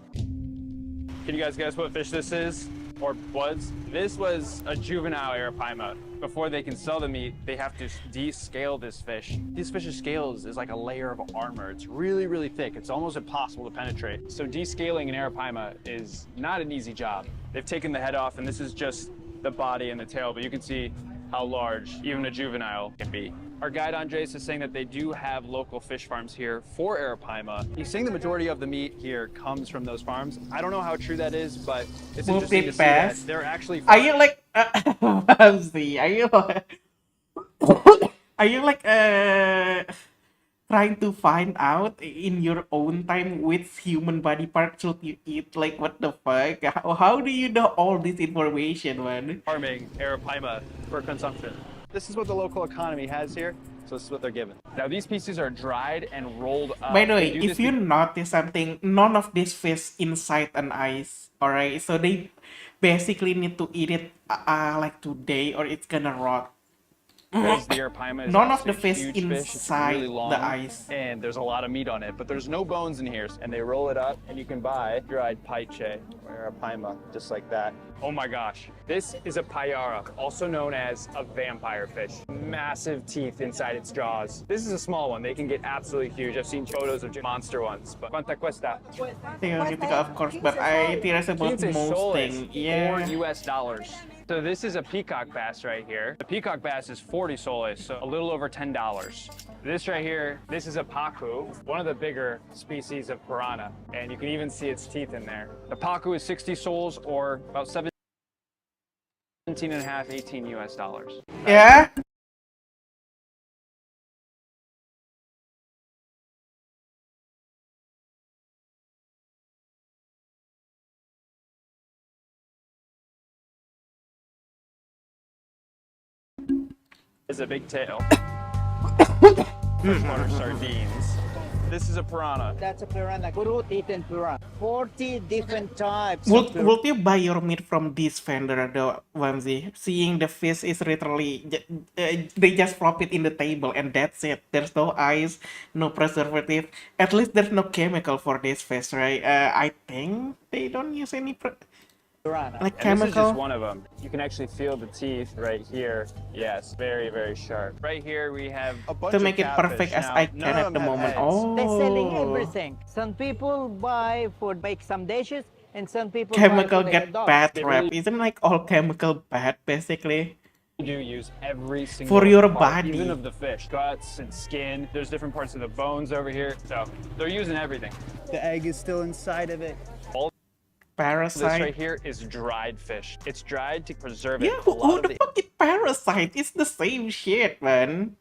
Speaker 2: Can you guys guess what fish this is? Or was? This was a juvenile arapaima. Before they can sell the meat, they have to descale this fish. These fish's scales is like a layer of armor. It's really, really thick. It's almost impossible to penetrate. So descaling an arapaima is not an easy job. They've taken the head off, and this is just the body and the tail, but you can see how large even a juvenile can be. Our guide Andres is saying that they do have local fish farms here for arapaima. He's saying the majority of the meat here comes from those farms. I don't know how true that is, but it's
Speaker 1: Will
Speaker 2: interesting
Speaker 1: they
Speaker 2: to see that
Speaker 1: pass?
Speaker 2: they're actually.
Speaker 1: Are you like Ramsey, are you like trying to find out in your own time which human body part should you eat? Like, what the fuck? How do you know all this information, man?
Speaker 2: Farming arapaima for consumption.
Speaker 9: This is what the local economy has here, so this is what they're given. Now these pieces are dried and rolled up.
Speaker 1: By the
Speaker 9: They
Speaker 1: way,
Speaker 9: do
Speaker 1: if
Speaker 9: this
Speaker 1: you notice something, none of this fish inside an ice. Alright, so they basically need to eat it like today, or it's gonna rot.
Speaker 9: because the arapaima is
Speaker 1: None of
Speaker 9: obviously
Speaker 1: the
Speaker 9: a
Speaker 1: fish
Speaker 9: huge fish. It's
Speaker 1: inside
Speaker 9: really long,
Speaker 1: the ice.
Speaker 9: and there's a lot of meat on it, but there's no bones in here. And they roll it up, and you can buy dried paiche or arapaima, just like that. Oh my gosh, this is a payara, also known as a vampire fish. Massive teeth inside its jaws. This is a small one. They can get absolutely huge. I've seen photos of monster ones. But quanta cuesta?
Speaker 1: Theoretically, of course, but I theorize about
Speaker 9: 15
Speaker 1: most
Speaker 9: soles,
Speaker 1: things. Yeah.
Speaker 9: $4 US. So this is a peacock bass right here. The peacock bass is 40 soles, so a little over $10. This right here, this is a pacu, one of the bigger species of piranha, and you can even see its teeth in there. The pacu is 60 soles, or about 17 and a half, 18 US dollars.
Speaker 1: Yeah.
Speaker 9: Is a big tail. Freshwater sardines. This is a piranha.
Speaker 14: That's a piranha, fruit-eaten piranha. 40 different types.
Speaker 1: Would you buy your meat from this vendor though, Wamsi? Seeing the fish is literally, they just flop it in the table and that's it. There's no ice, no preservative. At least there's no chemical for this fish, right? I think they don't use any like
Speaker 9: And this is
Speaker 1: chemical.
Speaker 9: just one of them. You can actually feel the teeth right here. Yes, very, very sharp. Right here we have a bunch
Speaker 1: To
Speaker 9: of
Speaker 1: make it
Speaker 9: catfish.
Speaker 1: perfect as
Speaker 9: Now,
Speaker 1: I
Speaker 9: none
Speaker 1: can
Speaker 9: of
Speaker 1: at the
Speaker 9: them have
Speaker 1: moment.
Speaker 9: heads.
Speaker 1: Oh.
Speaker 14: They're selling everything. Some people buy for make some dishes, and some people
Speaker 1: Chemical
Speaker 14: buy for
Speaker 1: get
Speaker 14: their dogs.
Speaker 1: bad
Speaker 9: They
Speaker 1: rap.
Speaker 9: really-
Speaker 1: Isn't like all chemical bad basically?
Speaker 9: You do use every single
Speaker 1: For your
Speaker 9: part,
Speaker 1: body.
Speaker 9: even of the fish, guts and skin. There's different parts of the bones over here, so they're using everything.
Speaker 10: The egg is still inside of it.
Speaker 9: All
Speaker 1: Parasite.
Speaker 9: this right here is dried fish. It's dried to preserve it.
Speaker 1: Yeah,
Speaker 9: A lot
Speaker 1: who
Speaker 9: of
Speaker 1: the
Speaker 9: the
Speaker 1: fuck is Parasite? It's the same shit, man.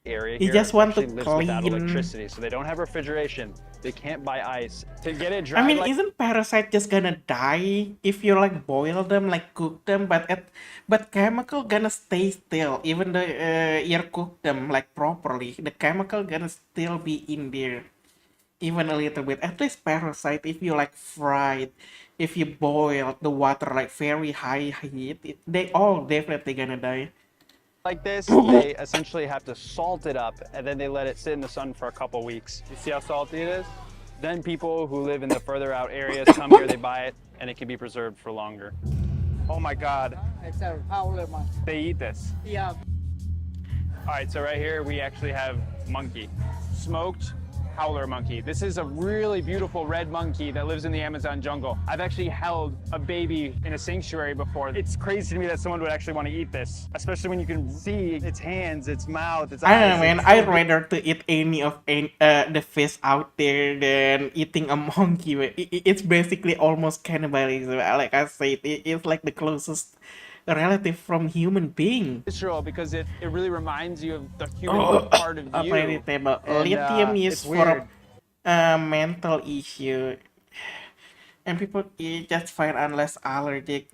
Speaker 9: area
Speaker 1: You
Speaker 9: here
Speaker 1: just want to
Speaker 9: actually lives without
Speaker 1: clean.
Speaker 9: electricity, so they don't have refrigeration. They can't buy ice. To get it
Speaker 1: I
Speaker 9: dried
Speaker 1: mean,
Speaker 9: like
Speaker 1: isn't Parasite just gonna die if you like boil them, like cook them? But chemical gonna stay still even though you cook them like properly. The chemical gonna still be in there, even a little bit. At least Parasite, if you like fried, if you boil the water like very high heat, they all definitely gonna die.
Speaker 9: like this, they essentially have to salt it up, and then they let it sit in the sun for a couple weeks. You see how salty it is? Then people who live in the further out areas come here, they buy it, and it can be preserved for longer. Oh my God,
Speaker 14: It's a howler monkey.
Speaker 9: they eat this.
Speaker 14: Yeah.
Speaker 9: All right, so right here we actually have monkey, smoked howler monkey. This is a really beautiful red monkey that lives in the Amazon jungle. I've actually held a baby in a sanctuary before. It's crazy to me that someone would actually want to eat this, especially when you can see its hands, its mouth, its eyes.
Speaker 1: I don't know, man.
Speaker 9: It's
Speaker 1: I'd
Speaker 9: so
Speaker 1: rather to eat any of the fish out there than eating a monkey. It's basically almost cannibalism. Like I said, it's like the closest relative from human being.
Speaker 9: visceral because it really reminds you of the human part of you.
Speaker 1: Operating table.
Speaker 9: And,
Speaker 1: Lithium
Speaker 9: it's
Speaker 1: used for
Speaker 9: weird.
Speaker 1: mental issue, and people just find unless allergic.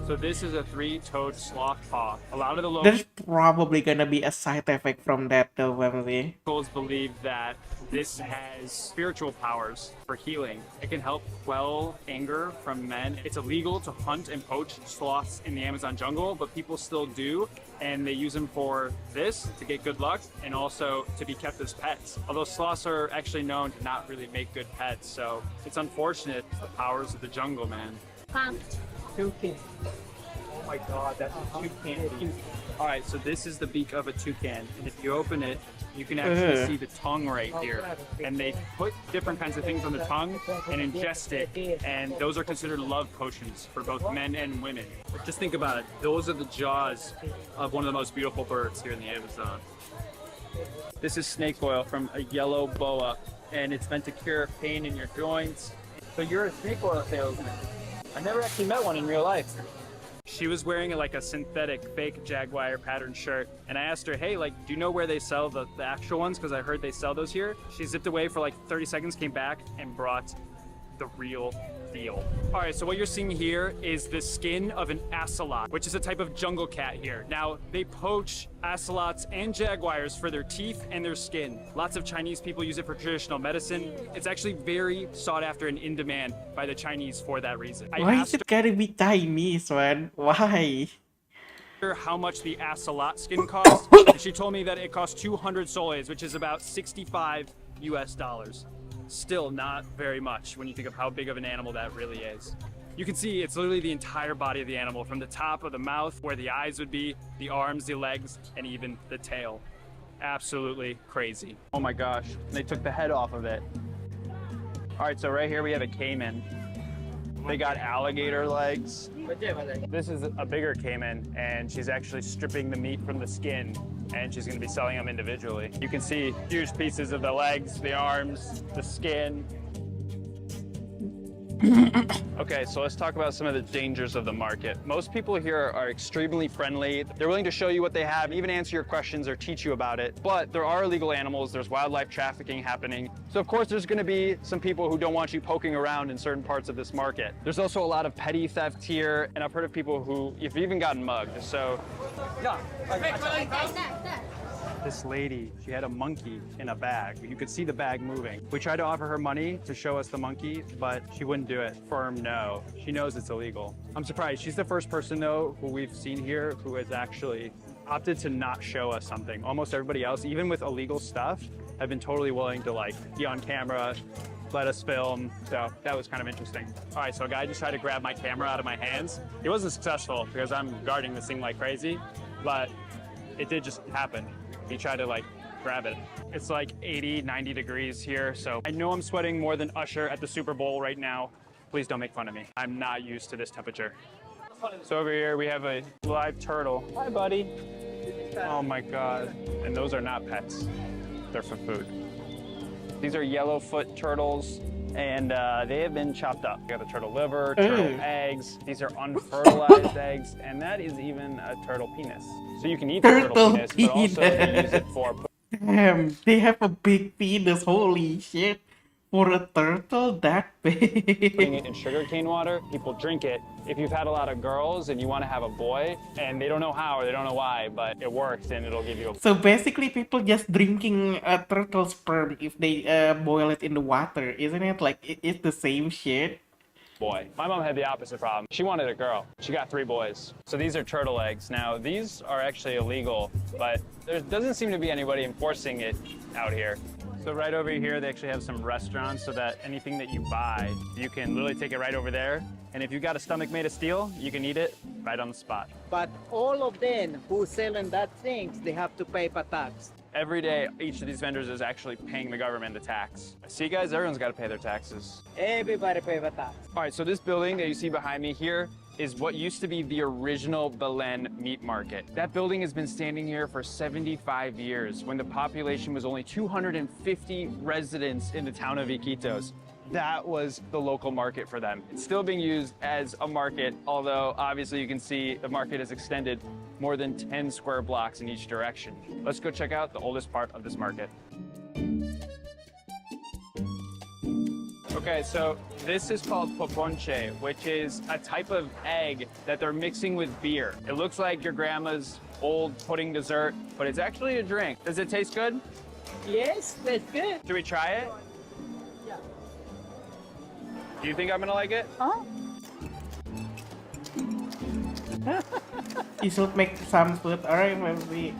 Speaker 9: So this is a three-toed sloth paw. A lot of the
Speaker 1: There's probably gonna be a side effect from that though, Wemsley.
Speaker 9: locals believe that this has spiritual powers for healing. It can help quell anger from men. It's illegal to hunt and poach sloths in the Amazon jungle, but people still do, and they use them for this, to get good luck, and also to be kept as pets. Although sloths are actually known to not really make good pets, so it's unfortunate, the powers of the jungle, man. Toucan. Oh my God, that's a toucan. All right, so this is the beak of a toucan, and if you open it, you can actually see the tongue right here. And they put different kinds of things on the tongue and ingest it, and those are considered love potions for both men and women. But just think about it, those are the jaws of one of the most beautiful birds here in the Amazon. This is snake oil from a yellow boa, and it's meant to cure pain in your joints. So you're a snake oil salesman. I never actually met one in real life. She was wearing like a synthetic fake Jaguar pattern shirt, and I asked her, hey, like, do you know where they sell the actual ones? Because I heard they sell those here. She zipped away for like 30 seconds, came back, and brought the real deal. All right, so what you're seeing here is the skin of an ocelot, which is a type of jungle cat here. Now, they poach ocelots and jaguars for their teeth and their skin. Lots of Chinese people use it for traditional medicine. It's actually very sought after and in demand by the Chinese for that reason.
Speaker 1: Why is it gotta be Chinese, man? Why?
Speaker 9: How much the ocelot skin costs, and she told me that it costs 200 soles, which is about 65 US dollars. Still not very much when you think of how big of an animal that really is. You can see it's literally the entire body of the animal, from the top of the mouth where the eyes would be, the arms, the legs, and even the tail. Absolutely crazy. Oh my gosh, they took the head off of it. All right, so right here we have a caiman. They got alligator legs. This is a bigger caiman, and she's actually stripping the meat from the skin, and she's going to be selling them individually. You can see huge pieces of the legs, the arms, the skin. Okay, so let's talk about some of the dangers of the market. Most people here are extremely friendly. They're willing to show you what they have, even answer your questions or teach you about it. But there are illegal animals, there's wildlife trafficking happening. So of course there's gonna be some people who don't want you poking around in certain parts of this market. There's also a lot of petty theft here, and I've heard of people who have even gotten mugged. So, yeah. This lady, she had a monkey in a bag. You could see the bag moving. We tried to offer her money to show us the monkey, but she wouldn't do it. Firm no. She knows it's illegal. I'm surprised. She's the first person, though, who we've seen here who has actually opted to not show us something. Almost everybody else, even with illegal stuff, have been totally willing to be on camera, let us film. So that was kind of interesting. All right, so a guy just tried to grab my camera out of my hands. He wasn't successful because I'm guarding this thing like crazy, but it did just happen. He tried to grab it. It's 80, 90 degrees here, so I know I'm sweating more than Usher at the Super Bowl right now. Please don't make fun of me. I'm not used to this temperature. So over here we have a live turtle. Hi, buddy. Oh my God. And those are not pets. They're for food. These are yellowfoot turtles, and they have been chopped up. You got the turtle liver, turtle eggs. These are unfertilized eggs, and that is even a turtle penis. So you can eat the turtle penis, but also use it for...
Speaker 1: Damn, they have a big penis, holy shit. For a turtle that big.
Speaker 9: Putting it in sugarcane water, people drink it. If you've had a lot of girls and you want to have a boy, and they don't know how or they don't know why, but it works and it'll give you a...
Speaker 1: So basically people just drinking a turtle sperm if they boil it in the water, isn't it? It's the same shit.
Speaker 9: Boy. My mom had the opposite problem. She wanted a girl. She got 3 boys. So these are turtle eggs. Now, these are actually illegal, but there doesn't seem to be anybody enforcing it out here. So right over here, they actually have some restaurants so that anything that you buy, you can literally take it right over there. And if you've got a stomach made of steel, you can eat it right on the spot.
Speaker 14: But all of them who selling that things, they have to pay for tax.
Speaker 9: Every day, each of these vendors is actually paying the government the tax. See, guys, everyone's got to pay their taxes.
Speaker 14: Everybody pay for tax.
Speaker 9: All right, so this building that you see behind me here is what used to be the original Belen meat market. That building has been standing here for 75 years when the population was only 250 residents in the town of Iquitos. That was the local market for them. It's still being used as a market, although obviously you can see the market has extended more than 10 square blocks in each direction. Let's go check out the oldest part of this market. Okay, so this is called poponche, which is a type of egg that they're mixing with beer. It looks like your grandma's old pudding dessert, but it's actually a drink. Does it taste good?
Speaker 14: Yes, that's good.
Speaker 9: Should we try it?
Speaker 14: Yeah.
Speaker 9: Do you think I'm gonna like it?
Speaker 14: Huh?
Speaker 1: You should make some food, alright, maybe.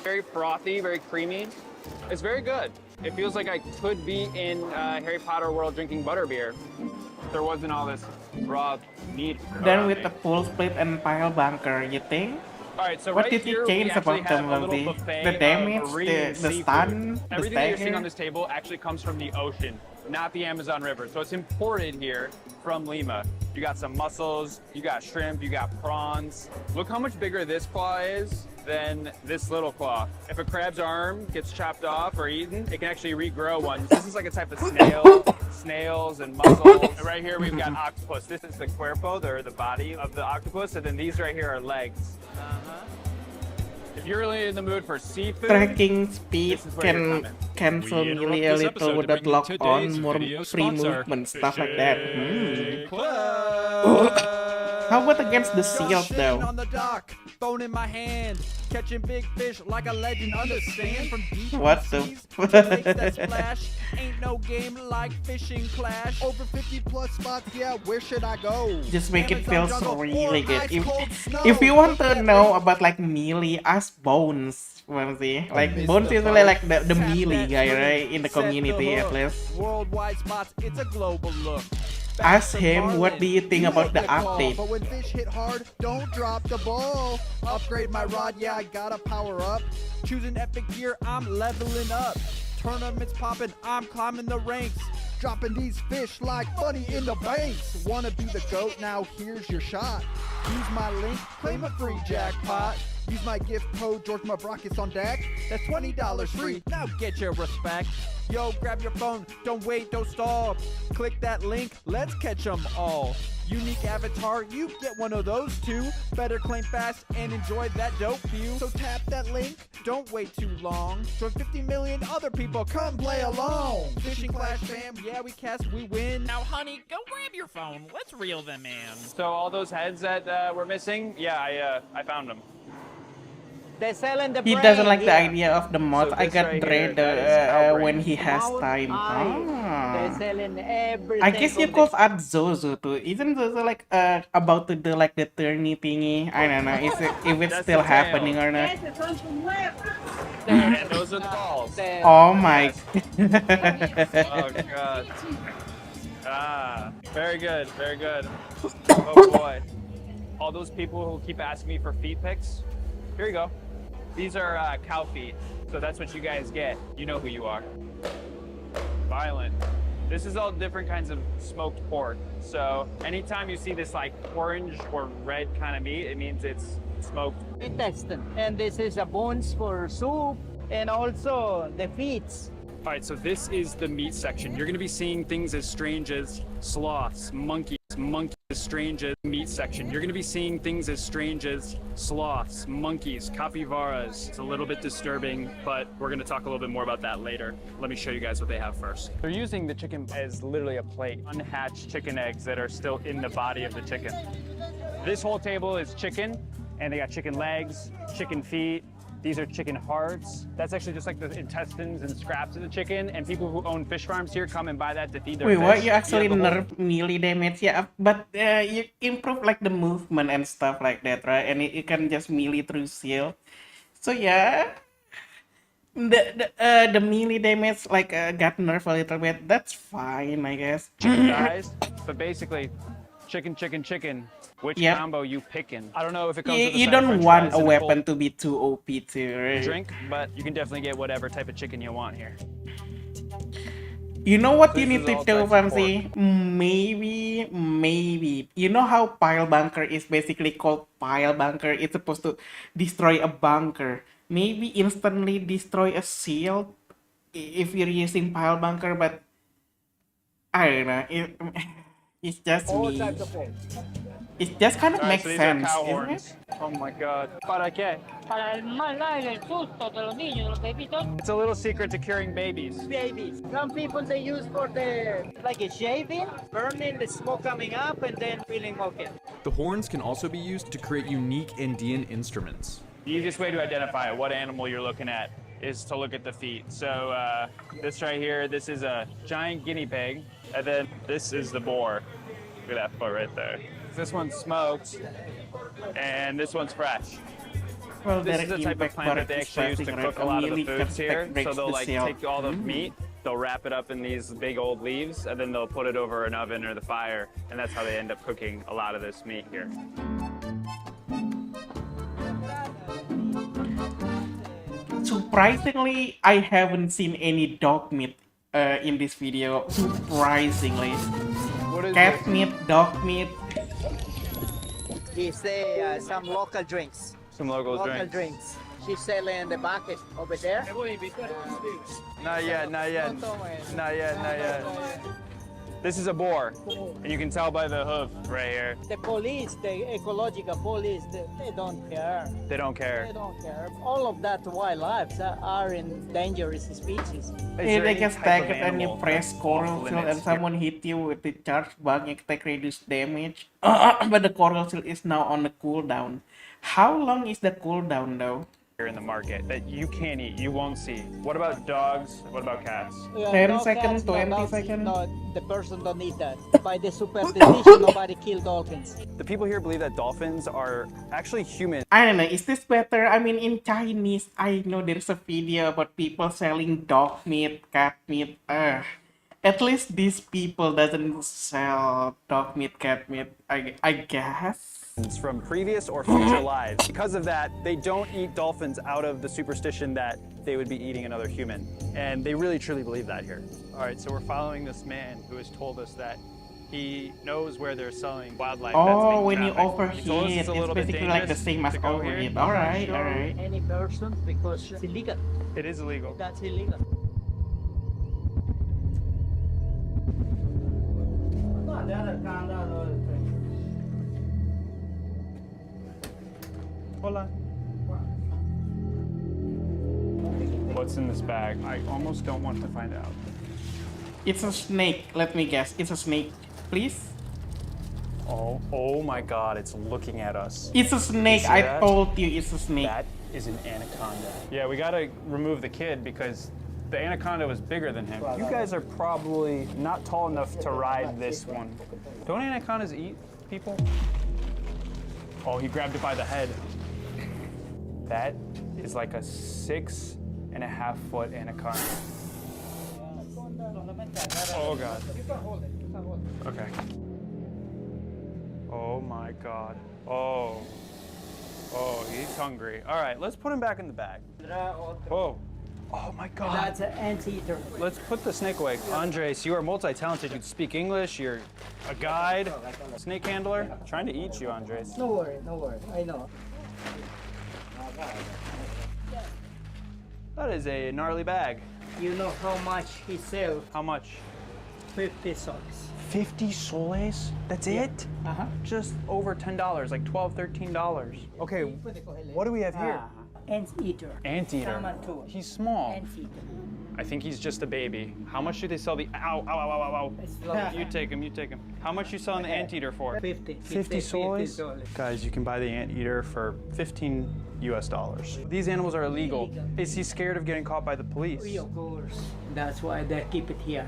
Speaker 9: Very frothy, very creamy. It's very good. It feels like I could be in Harry Potter world drinking butterbeer. There wasn't all this raw meat.
Speaker 1: Then with the full split and pile bunker, you think?
Speaker 9: All right, so
Speaker 1: what
Speaker 9: right
Speaker 1: did
Speaker 9: here,
Speaker 1: you change
Speaker 9: we actually
Speaker 1: about the
Speaker 9: have a little
Speaker 1: movie?
Speaker 9: buffet
Speaker 1: The damage,
Speaker 9: of marine
Speaker 1: the
Speaker 9: seafood.
Speaker 1: stun, the
Speaker 9: Everything that you're seeing
Speaker 1: stagger?
Speaker 9: on this table actually comes from the ocean, not the Amazon River. So it's imported here from Lima. You got some mussels, you got shrimp, you got prawns. Look how much bigger this claw is than this little claw. If a crab's arm gets chopped off or eaten, it can actually regrow one. This is like a type of snail, snails and mussels. And right here we've got octopus. This is the cuerpo, or the body of the octopus, and then these right here are legs.
Speaker 21: If you're really in the mood for seafood,
Speaker 1: Tracking speed
Speaker 21: this is where you're
Speaker 1: can
Speaker 21: coming.
Speaker 1: cancel
Speaker 21: We
Speaker 1: melee
Speaker 21: interrupt
Speaker 1: a
Speaker 21: this
Speaker 1: little
Speaker 21: episode to
Speaker 1: without
Speaker 21: bring you
Speaker 1: lock
Speaker 21: today's
Speaker 1: on, more
Speaker 21: video
Speaker 1: free
Speaker 21: sponsor,
Speaker 1: movement, stuff like that.
Speaker 21: Fishing
Speaker 1: How about against the seals though?
Speaker 9: On the dock, phone in my hand, catching big fish like a legend. Understand from deep
Speaker 1: What the
Speaker 9: seas to lakes that splash. Ain't no game like fishing clash. Over 50 plus spots, yeah. Where should I go?
Speaker 1: Just make it feel
Speaker 9: Amazon jungle
Speaker 1: really
Speaker 9: or
Speaker 1: good.
Speaker 9: ice cold snow.
Speaker 1: If you want to know about like melee, ask Bones. Like Bones is really like the melee guy, right? In the community at least.
Speaker 9: Worldwide spots, it's a global look.
Speaker 1: Ask him what do you think about the update.
Speaker 9: But when fish hit hard, don't drop the ball. Upgrade my rod, yeah, I gotta power up. Choosing epic gear, I'm leveling up. Tournaments popping, I'm climbing the ranks. Dropping these fish like money in the banks. Wanna be the GOAT? Now here's your shot. Use my link, claim a free jackpot. Use my gift code George Mavrakis on deck. That's $20 free. Now get your respect. Yo, grab your phone. Don't wait, don't stall. Click that link. Let's catch them all. Unique avatar, you get one of those two. Better claim fast and enjoy that dope view. So tap that link. Don't wait too long. Join 50 million other people. Come play along. Fishing Clash fam. Yeah, we cast, we win.
Speaker 21: Now, honey, go grab your phone. Let's reel them in. So all those heads that we're missing, yeah, I found them.
Speaker 14: They're selling the
Speaker 1: He
Speaker 14: brain,
Speaker 1: doesn't like the
Speaker 14: yeah.
Speaker 1: idea of the mod.
Speaker 21: So
Speaker 1: I
Speaker 21: this
Speaker 1: got
Speaker 21: right
Speaker 1: dread
Speaker 21: here, that is cow brain.
Speaker 1: when he has time.
Speaker 14: They're selling everything.
Speaker 1: I guess you could add Zozo too. Isn't Zozo like about to do like the turny thingy? I don't know if it's
Speaker 21: That's
Speaker 1: still
Speaker 21: the tail.
Speaker 1: happening or not.
Speaker 21: And those are the balls.
Speaker 1: Oh my.
Speaker 21: Oh god. Ah, very good, very good. Oh boy. All those people who keep asking me for feet pics, here you go. These are cow feet, so that's what you guys get. You know who you are. Violent. This is all different kinds of smoked pork. So anytime you see this like orange or red kind of meat, it means it's smoked.
Speaker 14: Intestine. And this is a bones for soup and also the feet.
Speaker 21: All right, so this is the meat section. You're gonna be seeing things as strange as sloths, monkeys, as strange as meat section. You're gonna be seeing things as strange as sloths, monkeys, capybaras. It's a little bit disturbing, but we're gonna talk a little bit more about that later. Let me show you guys what they have first. They're using the chicken as literally a plate. Unhatched chicken eggs that are still in the body of the chicken. This whole table is chicken, and they got chicken legs, chicken feet. These are chicken hearts. That's actually just like the intestines and scraps of the chicken. And people who own fish farms here come and buy that to feed their
Speaker 1: Wait,
Speaker 21: fish.
Speaker 1: what? You actually
Speaker 21: have the whole-
Speaker 1: nerf melee damage, yeah, but you improve like the movement and stuff like that, right? And you can just melee through seal. So yeah, the melee damage like got nerfed a little bit. That's fine, I guess.
Speaker 21: chicken thighs, but basically, chicken. Which
Speaker 1: Yep.
Speaker 21: combo you picking? I don't know if it comes with a
Speaker 1: You
Speaker 21: side of
Speaker 1: don't
Speaker 21: french
Speaker 1: want
Speaker 21: fries
Speaker 1: a
Speaker 21: and
Speaker 1: weapon
Speaker 21: cold
Speaker 1: to be too OP too, right?
Speaker 21: drink, but you can definitely get whatever type of chicken you want here.
Speaker 1: You know what
Speaker 21: This
Speaker 1: you need
Speaker 21: is
Speaker 1: to
Speaker 21: all
Speaker 1: do,
Speaker 21: types of
Speaker 1: Famsi? Maybe. You know how pile bunker is basically called pile bunker? It's supposed to destroy a bunker. Maybe instantly destroy a seal if you're using pile bunker, but I don't know. It's just me. It just kind of
Speaker 21: All right,
Speaker 1: makes
Speaker 21: so these
Speaker 1: sense,
Speaker 21: are cow
Speaker 1: isn't
Speaker 21: horns. Oh my god. ¿Para qué?
Speaker 8: Para el mal aire, el susto de los niños, de los bebitos.
Speaker 21: It's a little secret to curing babies.
Speaker 14: Babies. Some people they use for the like a shaving, burning the smoke coming up and then feeling okay.
Speaker 16: The horns can also be used to create unique Andean instruments.
Speaker 21: The easiest way to identify what animal you're looking at is to look at the feet. So this right here, this is a giant guinea pig, and then this is the boar. Look at that foot right there. This one's smoked, and this one's fresh.
Speaker 1: Well,
Speaker 21: This
Speaker 1: their
Speaker 21: is the type of
Speaker 1: impact
Speaker 21: plant that they actually use to
Speaker 1: right?
Speaker 21: cook a lot of the
Speaker 1: Melee
Speaker 21: foods here.
Speaker 1: breaks
Speaker 21: So they'll
Speaker 1: the
Speaker 21: like
Speaker 1: seal.
Speaker 21: take all the meat, they'll wrap it up in these big old leaves, and then they'll put it over an oven or the fire, and that's how they end up cooking a lot of this meat here.
Speaker 1: Surprisingly, I haven't seen any dog meat in this video. Surprisingly. Cat meat, dog meat.
Speaker 14: He say some local drinks.
Speaker 21: Some local
Speaker 14: drinks. She's selling the bucket over there.
Speaker 21: Not yet.
Speaker 2: This is a boar, and you can tell by the hoof right here.
Speaker 14: The police, the ecological police, they don't care.
Speaker 2: They don't care.
Speaker 14: They don't care. All of that wildlife are in dangerous species.
Speaker 1: If they get stuck and you press coral shield and someone hit you with the charge bug, you take reduced damage. But the coral shield is now on the cooldown. How long is the cooldown though?
Speaker 2: In the market that you can't eat, you won't see. What about dogs? What about cats?
Speaker 1: 10 seconds, 20 seconds.
Speaker 14: No, the person don't need that. By the superstition, nobody kill dolphins.
Speaker 2: The people here believe that dolphins are actually human.
Speaker 1: I don't know, is this better? I mean, in Chinese, I know there's a video about people selling dog meat, cat meat. At least these people doesn't sell dog meat, cat meat, I guess.
Speaker 2: From previous or future lives. Because of that, they don't eat dolphins out of the superstition that they would be eating another human. And they really truly believe that here. All right, so we're following this man who has told us that he knows where they're selling wildlife.
Speaker 1: Oh, when you overheat,
Speaker 2: it's
Speaker 1: it's basically like the same as overheat. Alright, alright.
Speaker 14: Any person, because it's illegal.
Speaker 2: It is illegal.
Speaker 14: That's illegal.
Speaker 2: Hola. What's in this bag? I almost don't want to find out.
Speaker 1: It's a snake, let me guess. It's a snake, please?
Speaker 2: Oh my god, it's looking at us.
Speaker 1: It's a snake, I told you it's a snake.
Speaker 2: That is an anaconda. Yeah, we gotta remove the kid because the anaconda was bigger than him. You guys are probably not tall enough to ride this one. Don't anacondas eat people? Oh, he grabbed it by the head. That is like a 6.5-foot anaconda. Oh god. Okay. Oh my god. Oh, he's hungry. All right, let's put him back in the bag. Oh. Oh my god.
Speaker 14: That's an anteater.
Speaker 2: Let's put the snake away. Andres, you are multi-talented. You speak English, you're a guide, snake handler. I'm trying to eat you, Andres.
Speaker 14: No worry, I know.
Speaker 2: That is a gnarly bag.
Speaker 14: You know how much he sells?
Speaker 2: How much?
Speaker 14: 50 soles.
Speaker 2: 50 soles? That's it?
Speaker 14: Uh-huh.
Speaker 2: Just over $10, like $12, $13. Okay, what do we have here?
Speaker 14: Anteater.
Speaker 2: Anteater. He's small.
Speaker 14: Anteater.
Speaker 2: I think he's just a baby. How much do they sell the, ow, ow, ow, ow, ow. You take him, you take him. How much you selling the anteater for? 50 soles? Guys, you can buy the anteater for $15 US. These animals are illegal. Is he scared of getting caught by the police?
Speaker 14: Of course. That's why they keep it here.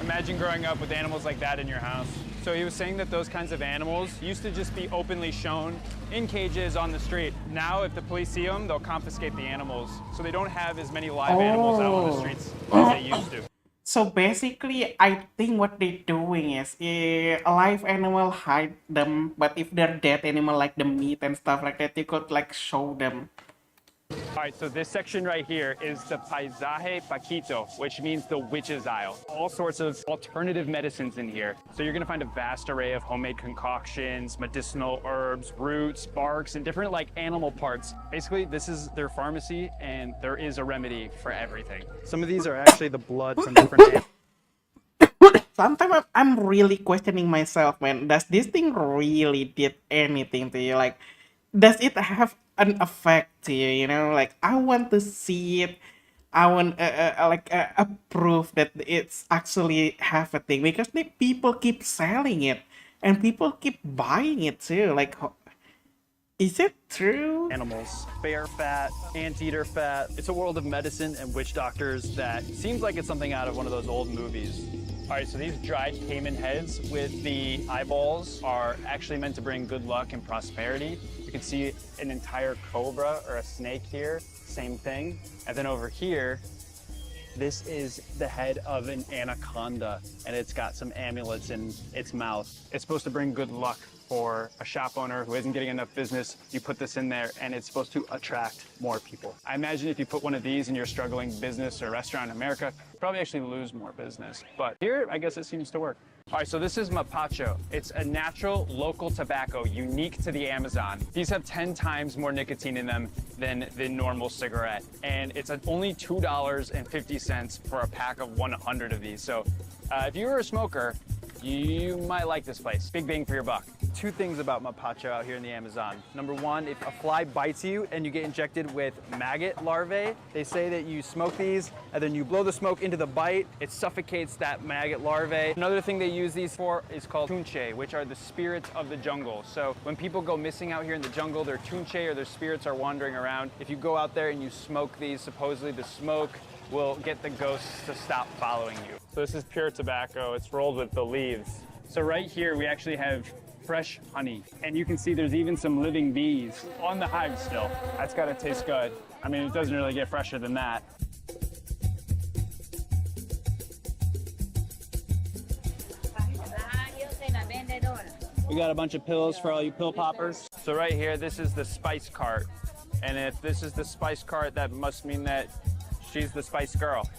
Speaker 2: Imagine growing up with animals like that in your house. So he was saying that those kinds of animals used to just be openly shown in cages on the street. Now, if the police see them, they'll confiscate the animals. So they don't have as many live animals out on the streets as they used to.
Speaker 1: So basically, I think what they're doing is a live animal hide them, but if they're dead animal like the meat and stuff like that, you could like show them.
Speaker 2: All right, so this section right here is the Paisaje Paquito, which means the witch's aisle. All sorts of alternative medicines in here. So you're gonna find a vast array of homemade concoctions, medicinal herbs, roots, barks, and different like animal parts. Basically, this is their pharmacy and there is a remedy for everything. Some of these are actually the blood from different animals.
Speaker 1: Sometimes I'm really questioning myself, man. Does this thing really did anything to you? Like, does it have an effect to you? You know, like I want to see it. I want a proof that it's actually have a thing because the people keep selling it and people keep buying it too. Like, is it true?
Speaker 2: Animals, bear fat, anteater fat. It's a world of medicine and witch doctors that seems like it's something out of one of those old movies. All right, so these dried caiman heads with the eyeballs are actually meant to bring good luck and prosperity. You can see an entire cobra or a snake here, same thing. And then over here, this is the head of an anaconda, and it's got some amulets in its mouth. It's supposed to bring good luck for a shop owner who isn't getting enough business. You put this in there, and it's supposed to attract more people. I imagine if you put one of these in your struggling business or restaurant in America, you'd probably actually lose more business. But here, I guess it seems to work. All right, so this is mapacho. It's a natural local tobacco unique to the Amazon. These have 10 times more nicotine in them than the normal cigarette. And it's only $2.50 for a pack of 100 of these. So if you're a smoker, you might like this place. Big bang for your buck.
Speaker 9: Two things about mapacho out here in the Amazon. Number one, if a fly bites you and you get injected with maggot larvae, they say that you smoke these and then you blow the smoke into the bite, it suffocates that maggot larvae. Another thing they use these for is called tunche, which are the spirits of the jungle. So when people go missing out here in the jungle, their tunche or their spirits are wandering around. If you go out there and you smoke these, supposedly the smoke will get the ghosts to stop following you.
Speaker 2: So this is pure tobacco. It's rolled with the leaves. So right here, we actually have fresh honey. And you can see there's even some living bees on the hive still. That's gotta taste good. I mean, it doesn't really get fresher than that.
Speaker 9: We got a bunch of pills for all you pill poppers.
Speaker 2: So right here, this is the spice cart. And if this is the spice cart, that must mean that she's the spice girl.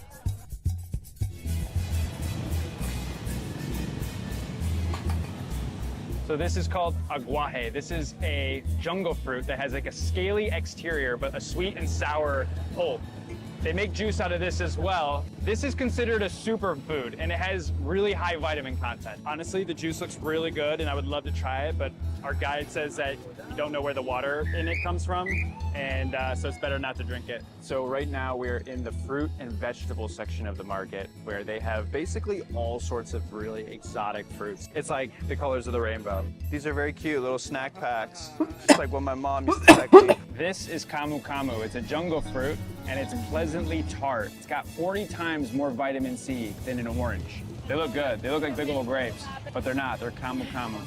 Speaker 2: So this is called aguaje. This is a jungle fruit that has like a scaly exterior, but a sweet and sour pulp. They make juice out of this as well. This is considered a superfood, and it has really high vitamin content. Honestly, the juice looks really good, and I would love to try it, but our guide says that you don't know where the water in it comes from, and so it's better not to drink it. So right now we're in the fruit and vegetable section of the market, where they have basically all sorts of really exotic fruits. It's like the colors of the rainbow.
Speaker 9: These are very cute little snack packs. It's like what my mom used to pack me.
Speaker 2: This is camu camu. It's a jungle fruit, and it's pleasantly tart. It's got 40 times more vitamin C than an orange. They look good. They look like big old grapes, but they're not. They're camu camu.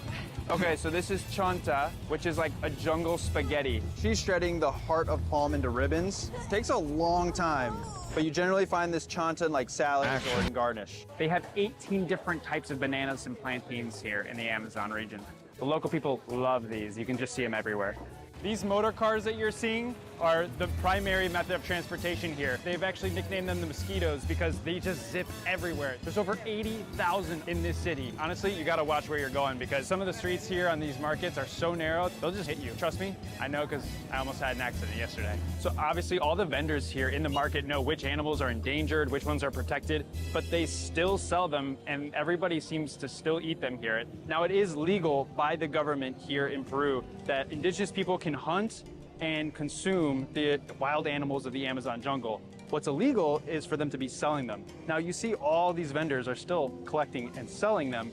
Speaker 9: Okay, so this is chonta, which is like a jungle spaghetti. She's shredding the heart of palm into ribbons. It takes a long time, but you generally find this chonta in like salads or in garnish.
Speaker 2: They have 18 different types of bananas and plantains here in the Amazon region. The local people love these. You can just see them everywhere. These motor cars that you're seeing are the primary method of transportation here. They've actually nicknamed them the mosquitoes because they just zip everywhere. There's over 80,000 in this city. Honestly, you gotta watch where you're going because some of the streets here on these markets are so narrow, they'll just hit you. Trust me, I know because I almost had an accident yesterday. So obviously all the vendors here in the market know which animals are endangered, which ones are protected, but they still sell them and everybody seems to still eat them here. Now it is legal by the government here in Peru that indigenous people can hunt and consume the wild animals of the Amazon jungle. What's illegal is for them to be selling them. Now you see all these vendors are still collecting and selling them,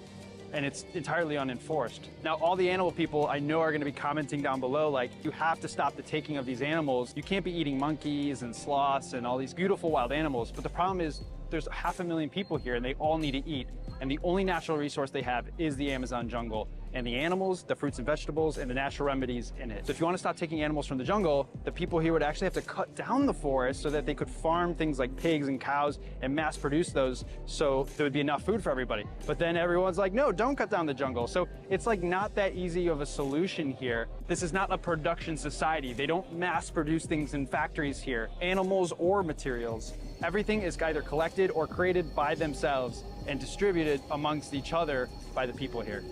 Speaker 2: and it's entirely unenforced. Now all the animal people I know are gonna be commenting down below like, you have to stop the taking of these animals. You can't be eating monkeys and sloths and all these beautiful wild animals, but the problem is there's 500,000 people here and they all need to eat. And the only natural resource they have is the Amazon jungle. And the animals, the fruits and vegetables, and the natural remedies in it. So if you want to stop taking animals from the jungle, the people here would actually have to cut down the forest so that they could farm things like pigs and cows and mass produce those so there would be enough food for everybody. But then everyone's like, no, don't cut down the jungle. So it's like not that easy of a solution here. This is not a production society. They don't mass produce things in factories here, animals or materials. Everything is either collected or created by themselves and distributed amongst each other by the people here.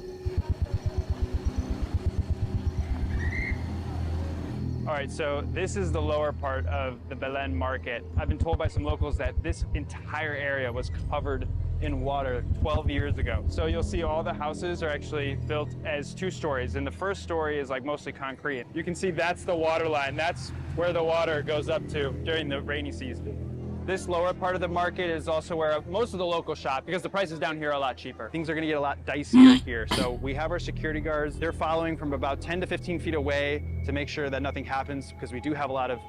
Speaker 2: All right, so this is the lower part of the Belen market. I've been told by some locals that this entire area was covered in water 12 years ago. So you'll see all the houses are actually built as 2 stories, and the first story is like mostly concrete. You can see that's the water line. That's where the water goes up to during the rainy season. This lower part of the market is also where most of the locals shop because the prices down here are a lot cheaper. Things are gonna get a lot dicier here. So we have our security guards. They're following from about 10 to 15 feet away to make sure that nothing happens because we do have a lot of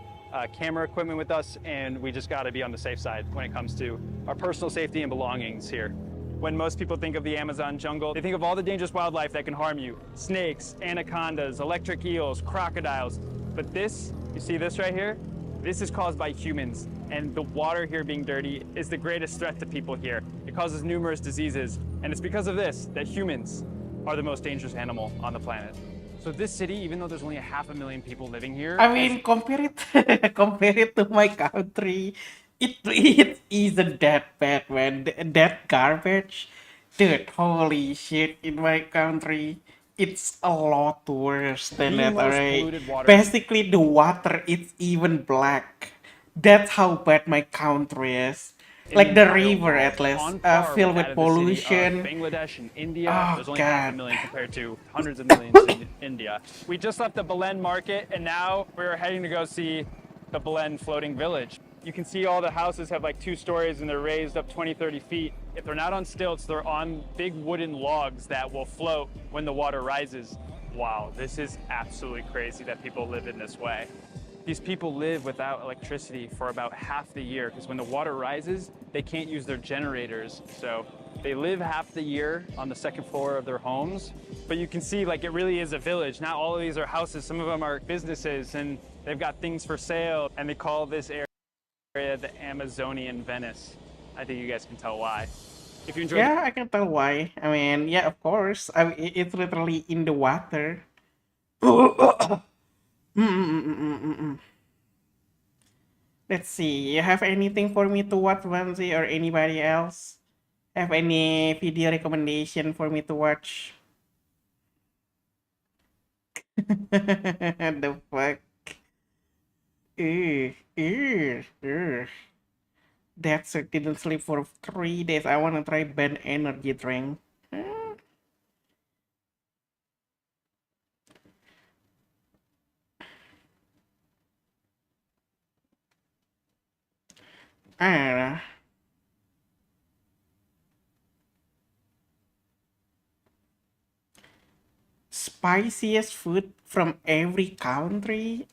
Speaker 2: camera equipment with us and we just gotta be on the safe side when it comes to our personal safety and belongings here. When most people think of the Amazon jungle, they think of all the dangerous wildlife that can harm you. Snakes, anacondas, electric eels, crocodiles. But this, you see this right here? This is caused by humans, and the water here being dirty is the greatest threat to people here. It causes numerous diseases, and it's because of this that humans are the most dangerous animal on the planet. So this city, even though there's only 500,000 people living here,
Speaker 1: I mean, compare it to my country, it isn't that bad, man. That garbage. Dude, holy shit, in my country, it's a lot worse than
Speaker 2: The
Speaker 1: that,
Speaker 2: most
Speaker 1: alright?
Speaker 2: polluted water.
Speaker 1: Basically, the water is even black. That's how bad my country is.
Speaker 2: in
Speaker 1: Like the
Speaker 2: entire
Speaker 1: river,
Speaker 2: world,
Speaker 1: at least,
Speaker 2: on par
Speaker 1: filled
Speaker 2: that
Speaker 1: with
Speaker 2: of the city of
Speaker 1: pollution.
Speaker 2: Bangladesh and India.
Speaker 1: Oh,
Speaker 2: There's only
Speaker 1: God.
Speaker 2: 500,000 compared to hundreds of millions in India. We just left the Belen market and now we're heading to go see the Belen floating village. You can see all the houses have like 2 stories and they're raised up 20, 30 feet. If they're not on stilts, they're on big wooden logs that will float when the water rises. Wow, this is absolutely crazy that people live in this way. These people live without electricity for about half the year because when the water rises, they can't use their generators. So they live half the year on the second floor of their homes. But you can see like it really is a village. Not all of these are houses. Some of them are businesses and they've got things for sale. And they call this area the Amazonian Venice. I think you guys can tell why. If you enjoyed
Speaker 1: Yeah, I can tell why. I mean, yeah, of course. I mean, it's literally in the water. Let's see. You have anything for me to watch, Vamsi, or anybody else? Have any video recommendation for me to watch? The fuck? Ew, ew, ew. That's it. Didn't sleep for 3 days. I wanna try Ben Energy Drink. I don't know. Spiciest food from every country?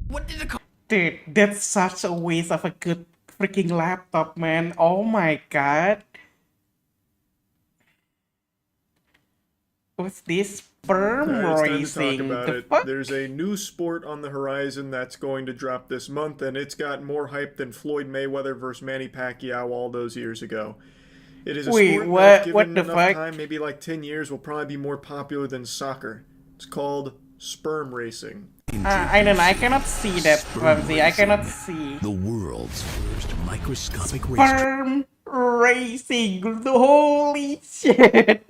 Speaker 20: What did the
Speaker 1: Dude, that's such a waste of a good freaking laptop, man. Oh my god. What's this? Sperm
Speaker 6: It's time to
Speaker 1: racing?
Speaker 6: talk about
Speaker 1: The
Speaker 6: it.
Speaker 1: fuck?
Speaker 6: There's a new sport on the horizon that's going to drop this month, and it's got more hype than Floyd Mayweather versus Manny Pacquiao all those years ago. It is a
Speaker 1: Wait,
Speaker 6: sport
Speaker 1: what?
Speaker 6: that, given
Speaker 1: What the
Speaker 6: enough
Speaker 1: fuck?
Speaker 6: time, maybe like 10 years, will probably be more popular than soccer. It's called sperm racing.
Speaker 1: I don't know. I cannot see that, Vamsi. I cannot see.
Speaker 20: The world's first microscopic racetrack.
Speaker 1: Sperm racing. Holy shit.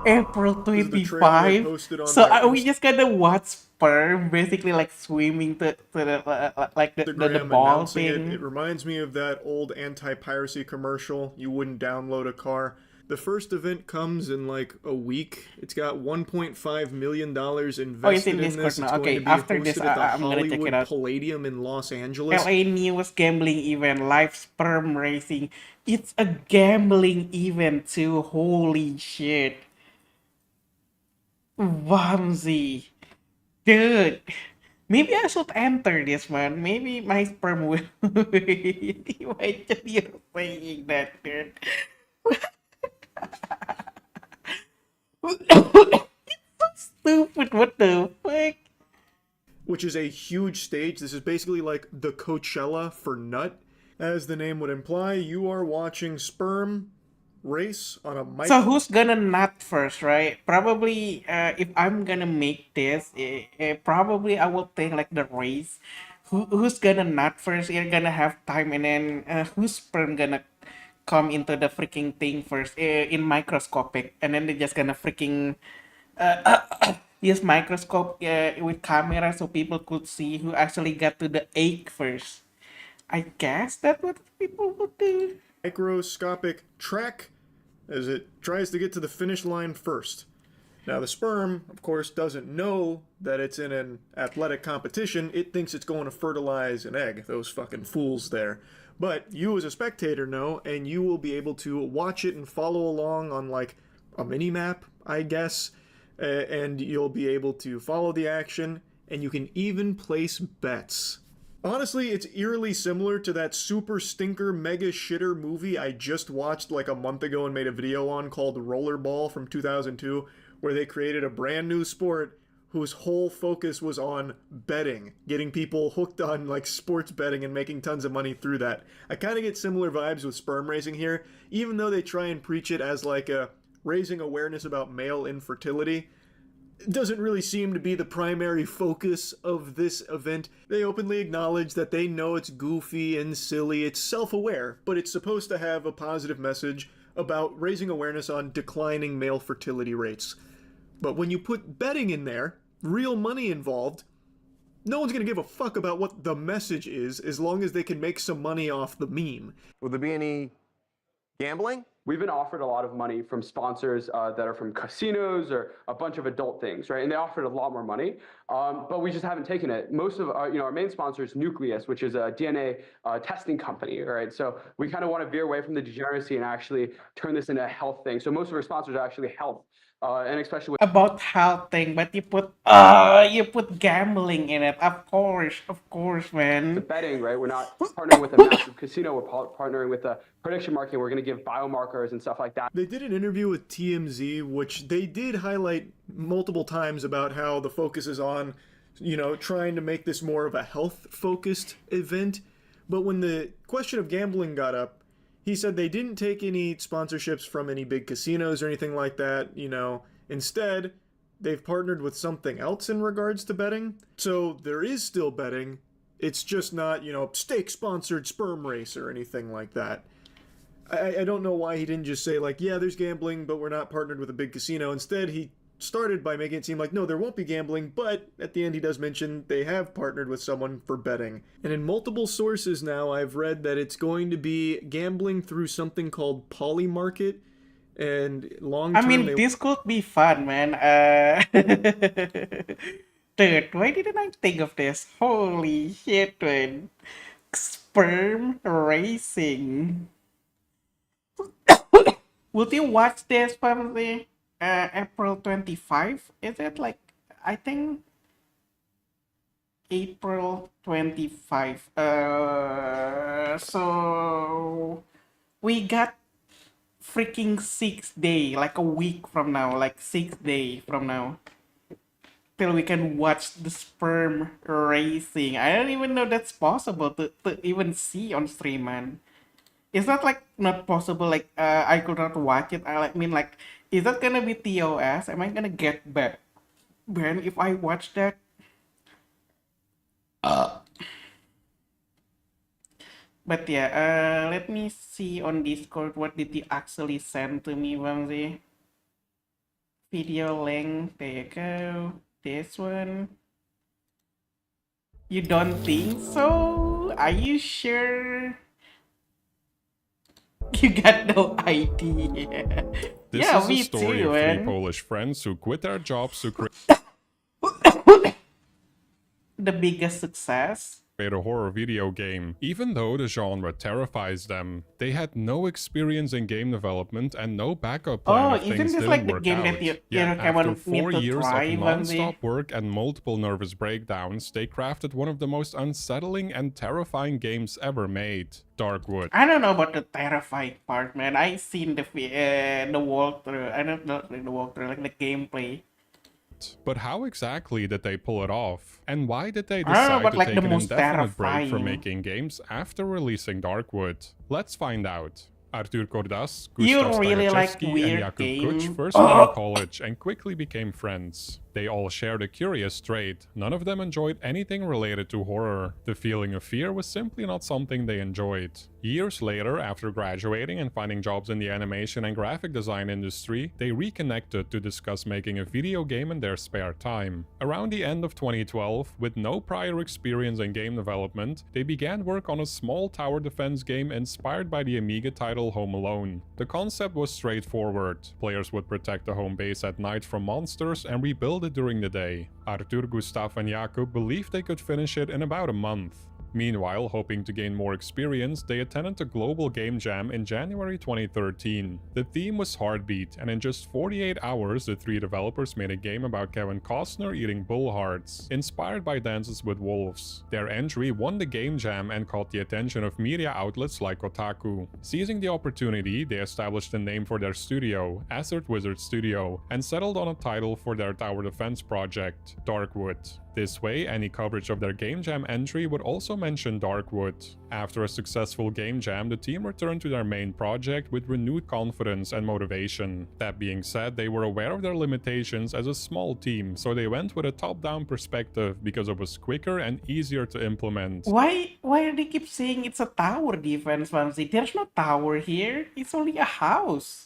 Speaker 1: April
Speaker 6: This is the trailer they
Speaker 1: 25.
Speaker 6: posted on
Speaker 1: So
Speaker 6: their
Speaker 1: we just gotta watch sperm basically like swimming to the like the
Speaker 6: Instagram
Speaker 1: ball
Speaker 6: announcing it.
Speaker 1: thing.
Speaker 6: It reminds me of that old anti-piracy commercial. You wouldn't download a car. The first event comes in like a week. It's got $1.5 million invested
Speaker 1: Oh, it's in
Speaker 6: in
Speaker 1: Discord
Speaker 6: this. It's
Speaker 1: now.
Speaker 6: going
Speaker 1: Okay,
Speaker 6: to be
Speaker 1: after
Speaker 6: hosted
Speaker 1: this,
Speaker 6: at the
Speaker 1: I'm gonna check it
Speaker 6: Hollywood
Speaker 1: out.
Speaker 6: Palladium in Los Angeles.
Speaker 1: LA News gambling event, live sperm racing. It's a gambling event too. Holy shit. Vamsi. Dude. Maybe I should enter this one. Maybe my sperm will imagine you're saying that, dude. It's so stupid. What the fuck?
Speaker 6: Which is a huge stage. This is basically like the Coachella for nut. As the name would imply, you are watching sperm race on a mic.
Speaker 1: So who's gonna nut first, right? Probably, if I'm gonna make this, probably I will take like the race. Who's gonna nut first? You're gonna have time, and then whose sperm gonna come into the freaking thing first in microscopic, and then they're just gonna freaking use microscope with camera so people could see who actually got to the egg first. I guess that's what people would do.
Speaker 6: Microscopic track as it tries to get to the finish line first. Now the sperm, of course, doesn't know that it's in an athletic competition. It thinks it's going to fertilize an egg. Those fucking fools there. But you as a spectator know, and you will be able to watch it and follow along on like a mini map, I guess. And you'll be able to follow the action, and you can even place bets. Honestly, it's eerily similar to that super stinker mega shitter movie I just watched like a month ago and made a video on called Rollerball from 2002, where they created a brand new sport whose whole focus was on betting, getting people hooked on like sports betting and making tons of money through that. I kind of get similar vibes with sperm racing here, even though they try and preach it as like a raising awareness about male infertility doesn't really seem to be the primary focus of this event. They openly acknowledge that they know it's goofy and silly, it's self-aware, but it's supposed to have a positive message about raising awareness on declining male fertility rates. But when you put betting in there, real money involved, no one's gonna give a fuck about what the message is as long as they can make some money off the meme.
Speaker 15: Will there be any gambling?
Speaker 17: We've been offered a lot of money from sponsors that are from casinos or a bunch of adult things, right? And they offered a lot more money, but we just haven't taken it. Most of our main sponsor is Nucleus, which is a DNA testing company, right? So we kind of want to veer away from the degeneracy and actually turn this into a health thing. So most of our sponsors are actually health. And especially with
Speaker 1: about health thing, but you put gambling in it. Of course, man.
Speaker 17: the betting, right? We're not partnering with a massive casino. We're partnering with a prediction market. We're going to give biomarkers and stuff like that.
Speaker 6: They did an interview with TMZ, which they did highlight multiple times about how the focus is on, trying to make this more of a health-focused event. But when the question of gambling got up, he said they didn't take any sponsorships from any big casinos or anything like that, Instead, they've partnered with something else in regards to betting. So there is still betting. It's just not, stake-sponsored sperm race or anything like that. I don't know why he didn't just say, yeah, there's gambling, but we're not partnered with a big casino. Instead, he started by making it seem like, no, there won't be gambling, but at the end he does mention they have partnered with someone for betting. And in multiple sources now, I've read that it's going to be gambling through something called Polymarket, and long-term...
Speaker 1: this could be fun, man. Dude, why didn't I think of this? Holy shit, dude. Sperm racing. Would you watch this from the April 25? Is it I think April 25. So we got freaking 6 days, a week from now, 6 days from now, till we can watch the sperm racing. I don't even know that's possible to even see on stream, man. Is that not possible? I could not watch it. Is that gonna be TOS? Am I gonna get banned if I watch that? But yeah, let me see on Discord what did he actually send to me, Bamzi. Video link. There you go. This one. You don't think so? Are you sure? You got no idea.
Speaker 22: This
Speaker 1: yeah,
Speaker 22: is
Speaker 1: me
Speaker 22: a story
Speaker 1: too,
Speaker 22: of three
Speaker 1: man.
Speaker 22: Polish friends who quit their jobs to create
Speaker 1: The biggest success.
Speaker 22: a horror video game. Even though the genre terrifies them, they had no experience in game development and no backup plan if
Speaker 1: isn't
Speaker 22: things
Speaker 1: this
Speaker 22: didn't
Speaker 1: the
Speaker 22: work
Speaker 1: game
Speaker 22: out.
Speaker 1: that you
Speaker 22: Yet,
Speaker 1: come
Speaker 22: after
Speaker 1: on
Speaker 22: 4
Speaker 1: to
Speaker 22: years
Speaker 1: try,
Speaker 22: of
Speaker 1: Bamzi?
Speaker 22: non-stop work and multiple nervous breakdowns, they crafted one of the most unsettling and terrifying games ever made, Darkwood.
Speaker 1: I don't know about the terrifying part, man. I seen the walkthrough. I don't know the walkthrough, the gameplay.
Speaker 22: But how exactly did they pull it off? And why did they
Speaker 1: I don't know
Speaker 22: decide
Speaker 1: about,
Speaker 22: to
Speaker 1: the
Speaker 22: take an
Speaker 1: most
Speaker 22: indefinite break from
Speaker 1: terrifying.
Speaker 22: making games after releasing Darkwood? Let's find out. Artur Kordas,
Speaker 1: You
Speaker 22: Gustav
Speaker 1: really like
Speaker 22: Stajewski, and
Speaker 1: weird
Speaker 22: Jakub
Speaker 1: game?
Speaker 22: Kuch first met in college and quickly became friends. They all shared a curious trait. None of them enjoyed anything related to horror. The feeling of fear was simply not something they enjoyed. Years later, after graduating and finding jobs in the animation and graphic design industry, they reconnected to discuss making a video game in their spare time. Around the end of 2012, with no prior experience in game development, they began work on a small tower defense game inspired by the Amiga title Home Alone. The concept was straightforward. Players would protect the home base at night from monsters and rebuild it during the day. Artur, Gustav, and Jakub believed they could finish it in about a month. Meanwhile, hoping to gain more experience, they attended a global game jam in January 2013. The theme was Heartbeat, and in just 48 hours, the three developers made a game about Kevin Costner eating bull hearts, inspired by Dances with Wolves. Their entry won the game jam and caught the attention of media outlets like Kotaku. Seizing the opportunity, they established a name for their studio, Azert Wizard Studio, and settled on a title for their tower defense project, Darkwood. This way, any coverage of their game jam entry would also mention Darkwood. After a successful game jam, the team returned to their main project with renewed confidence and motivation. That being said, they were aware of their limitations as a small team, so they went with a top-down perspective because it was quicker and easier to implement.
Speaker 1: Why do they keep saying it's a tower defense, Vamsi? There's no tower here. It's only a house.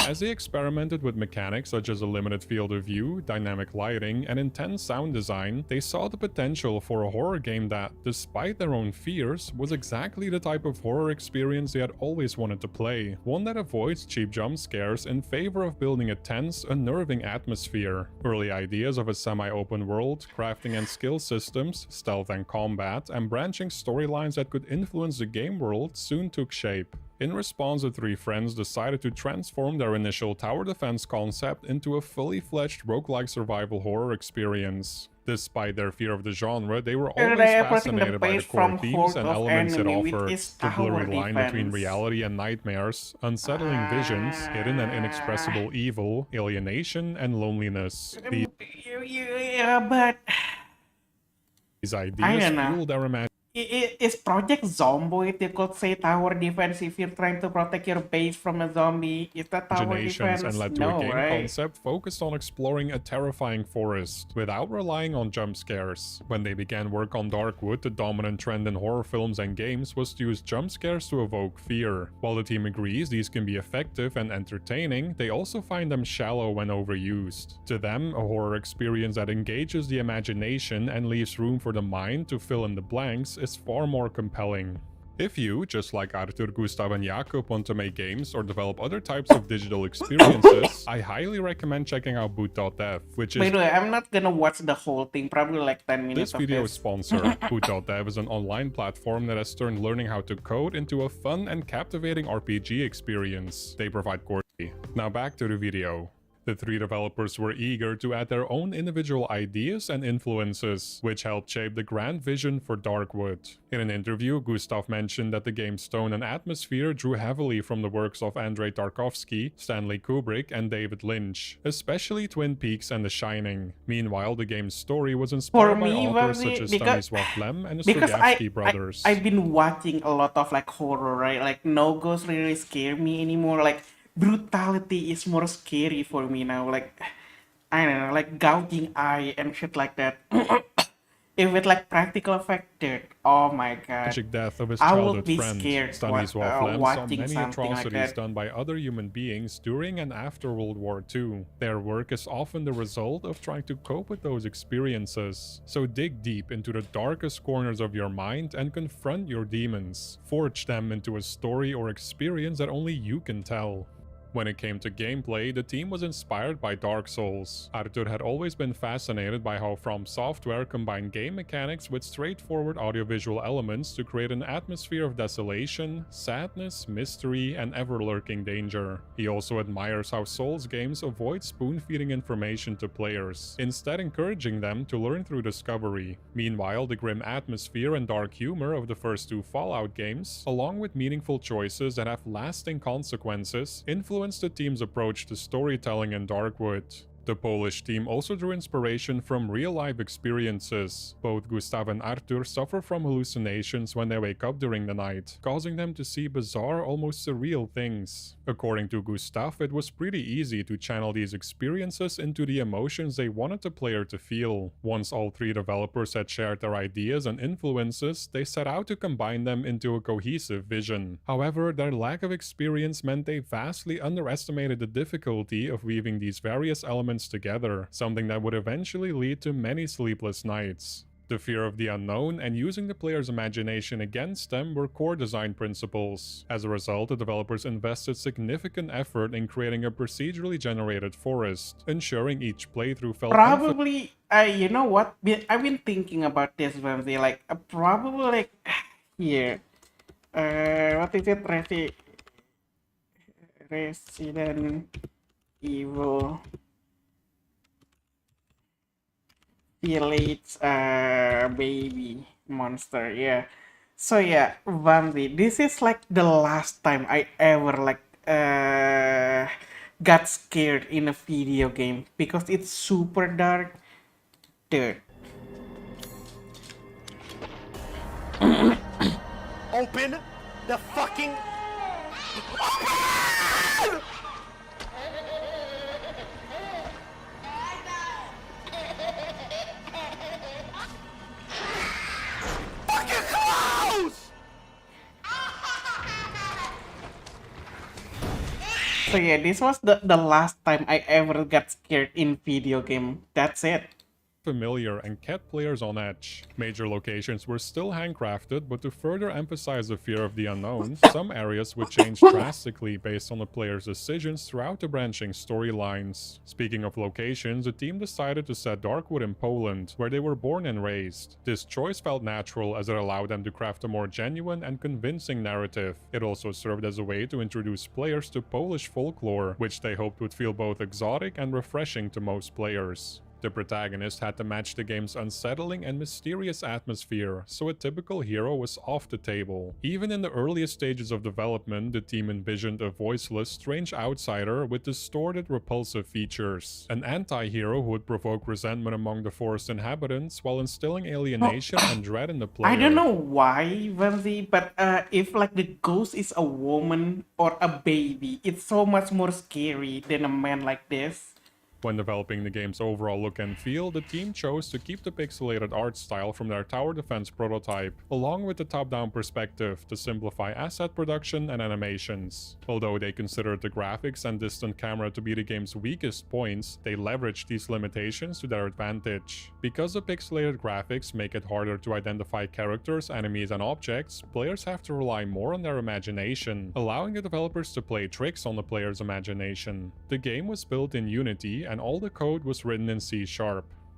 Speaker 22: As they experimented with mechanics such as a limited field of view, dynamic lighting, and intense sound design, they saw the potential for a horror game that, despite their own fears, was exactly the type of horror experience they had always wanted to play. One that avoids cheap jump scares in favor of building a tense, unnerving atmosphere. Early ideas of a semi-open world, crafting and skill systems, stealth and combat, and branching storylines that could influence the game world soon took shape. In response, the three friends decided to transform their initial tower defense concept into a fully fledged roguelike survival horror experience. Despite their fear of the genre, they were always fascinated by the core themes and elements it offered. The blurry line between reality and nightmares, unsettling visions, hidden and inexpressible evil, alienation, and loneliness.
Speaker 1: Yeah, but
Speaker 22: These ideas fueled their imagination.
Speaker 1: Is Project Zomboid, you could say tower defense if you're trying to protect your base from a zombie? Is that tower defense?
Speaker 22: And led to
Speaker 1: No,
Speaker 22: a game
Speaker 1: right?
Speaker 22: concept focused on exploring a terrifying forest without relying on jump scares. When they began work on Darkwood, the dominant trend in horror films and games was to use jump scares to evoke fear. While the team agrees these can be effective and entertaining, they also find them shallow when overused. To them, a horror experience that engages the imagination and leaves room for the mind to fill in the blanks is far more compelling. If you, just like Arthur, Gustav, and Jakob, want to make games or develop other types of digital experiences, I highly recommend checking out boot.dev, which is...
Speaker 1: By the way, I'm not gonna watch the whole thing, probably like 10 minutes
Speaker 22: This video
Speaker 1: of
Speaker 22: is
Speaker 1: this.
Speaker 22: sponsored. Boot.dev is an online platform that has turned learning how to code into a fun and captivating RPG experience. They provide course. Now back to the video. The three developers were eager to add their own individual ideas and influences, which helped shape the grand vision for Darkwood. In an interview, Gustav mentioned that the game's tone and atmosphere drew heavily from the works of Andrei Tarkovsky, Stanley Kubrick, and David Lynch, especially Twin Peaks and The Shining. Meanwhile, the game's story was inspired by authors such as Stanisław Lem and the Strugavsky brothers.
Speaker 1: I've been watching a lot of like horror, right? Like no ghosts really scare me anymore. Like brutality is more scary for me now. Like I don't know, like gouging eye and shit like that. If it like practical affected, oh my god.
Speaker 22: Tragic death of his
Speaker 1: I would
Speaker 22: childhood
Speaker 1: be
Speaker 22: friend,
Speaker 1: scared
Speaker 22: Stanisław Lem, saw
Speaker 1: watching
Speaker 22: many
Speaker 1: something like
Speaker 22: atrocities
Speaker 1: that.
Speaker 22: done by other human beings during and after World War II. Their work is often the result of trying to cope with those experiences. So dig deep into the darkest corners of your mind and confront your demons. Forge them into a story or experience that only you can tell. When it came to gameplay, the team was inspired by Dark Souls. Arthur had always been fascinated by how From Software combined game mechanics with straightforward audiovisual elements to create an atmosphere of desolation, sadness, mystery, and ever-lurking danger. He also admires how Souls games avoid spoon-feeding information to players, instead encouraging them to learn through discovery. Meanwhile, the grim atmosphere and dark humor of the first two Fallout games, along with meaningful choices that have lasting consequences, influenced the team's approach to storytelling in Darkwood. The Polish team also drew inspiration from real-life experiences. Both Gustav and Arthur suffer from hallucinations when they wake up during the night, causing them to see bizarre, almost surreal things. According to Gustav, it was pretty easy to channel these experiences into the emotions they wanted the player to feel. Once all three developers had shared their ideas and influences, they set out to combine them into a cohesive vision. However, their lack of experience meant they vastly underestimated the difficulty of weaving these various elements together, something that would eventually lead to many sleepless nights. The fear of the unknown and using the player's imagination against them were core design principles. As a result, the developers invested significant effort in creating a procedurally generated forest, ensuring each playthrough felt
Speaker 1: Probably, you know what? I've been thinking about this, Ramsey. Like, probably like here. What is it? Resident Evil Village baby monster. Yeah. So yeah, Ramsey, this is like the last time I ever like got scared in a video game because it's super dark. Dude.
Speaker 7: Open the fucking... Fucking close!
Speaker 1: So yeah, this was the last time I ever got scared in video game. That's it.
Speaker 22: Familiar and kept players on edge. Major locations were still handcrafted, but to further emphasize the fear of the unknown, some areas would change drastically based on the player's decisions throughout the branching storylines. Speaking of locations, the team decided to set Darkwood in Poland, where they were born and raised. This choice felt natural as it allowed them to craft a more genuine and convincing narrative. It also served as a way to introduce players to Polish folklore, which they hoped would feel both exotic and refreshing to most players. The protagonist had to match the game's unsettling and mysterious atmosphere, so a typical hero was off the table. Even in the earliest stages of development, the team envisioned a voiceless, strange outsider with distorted, repulsive features. An anti-hero who would provoke resentment among the forest inhabitants while instilling alienation and dread in the player.
Speaker 1: I don't know why, Vanzi, but if like the ghost is a woman or a baby, it's so much more scary than a man like this.
Speaker 22: When developing the game's overall look and feel, the team chose to keep the pixelated art style from their tower defense prototype, along with the top-down perspective to simplify asset production and animations. Although they considered the graphics and distant camera to be the game's weakest points, they leveraged these limitations to their advantage. Because the pixelated graphics make it harder to identify characters, enemies, and objects, players have to rely more on their imagination, allowing the developers to play tricks on the player's imagination. The game was built in Unity, and all the code was written in C#.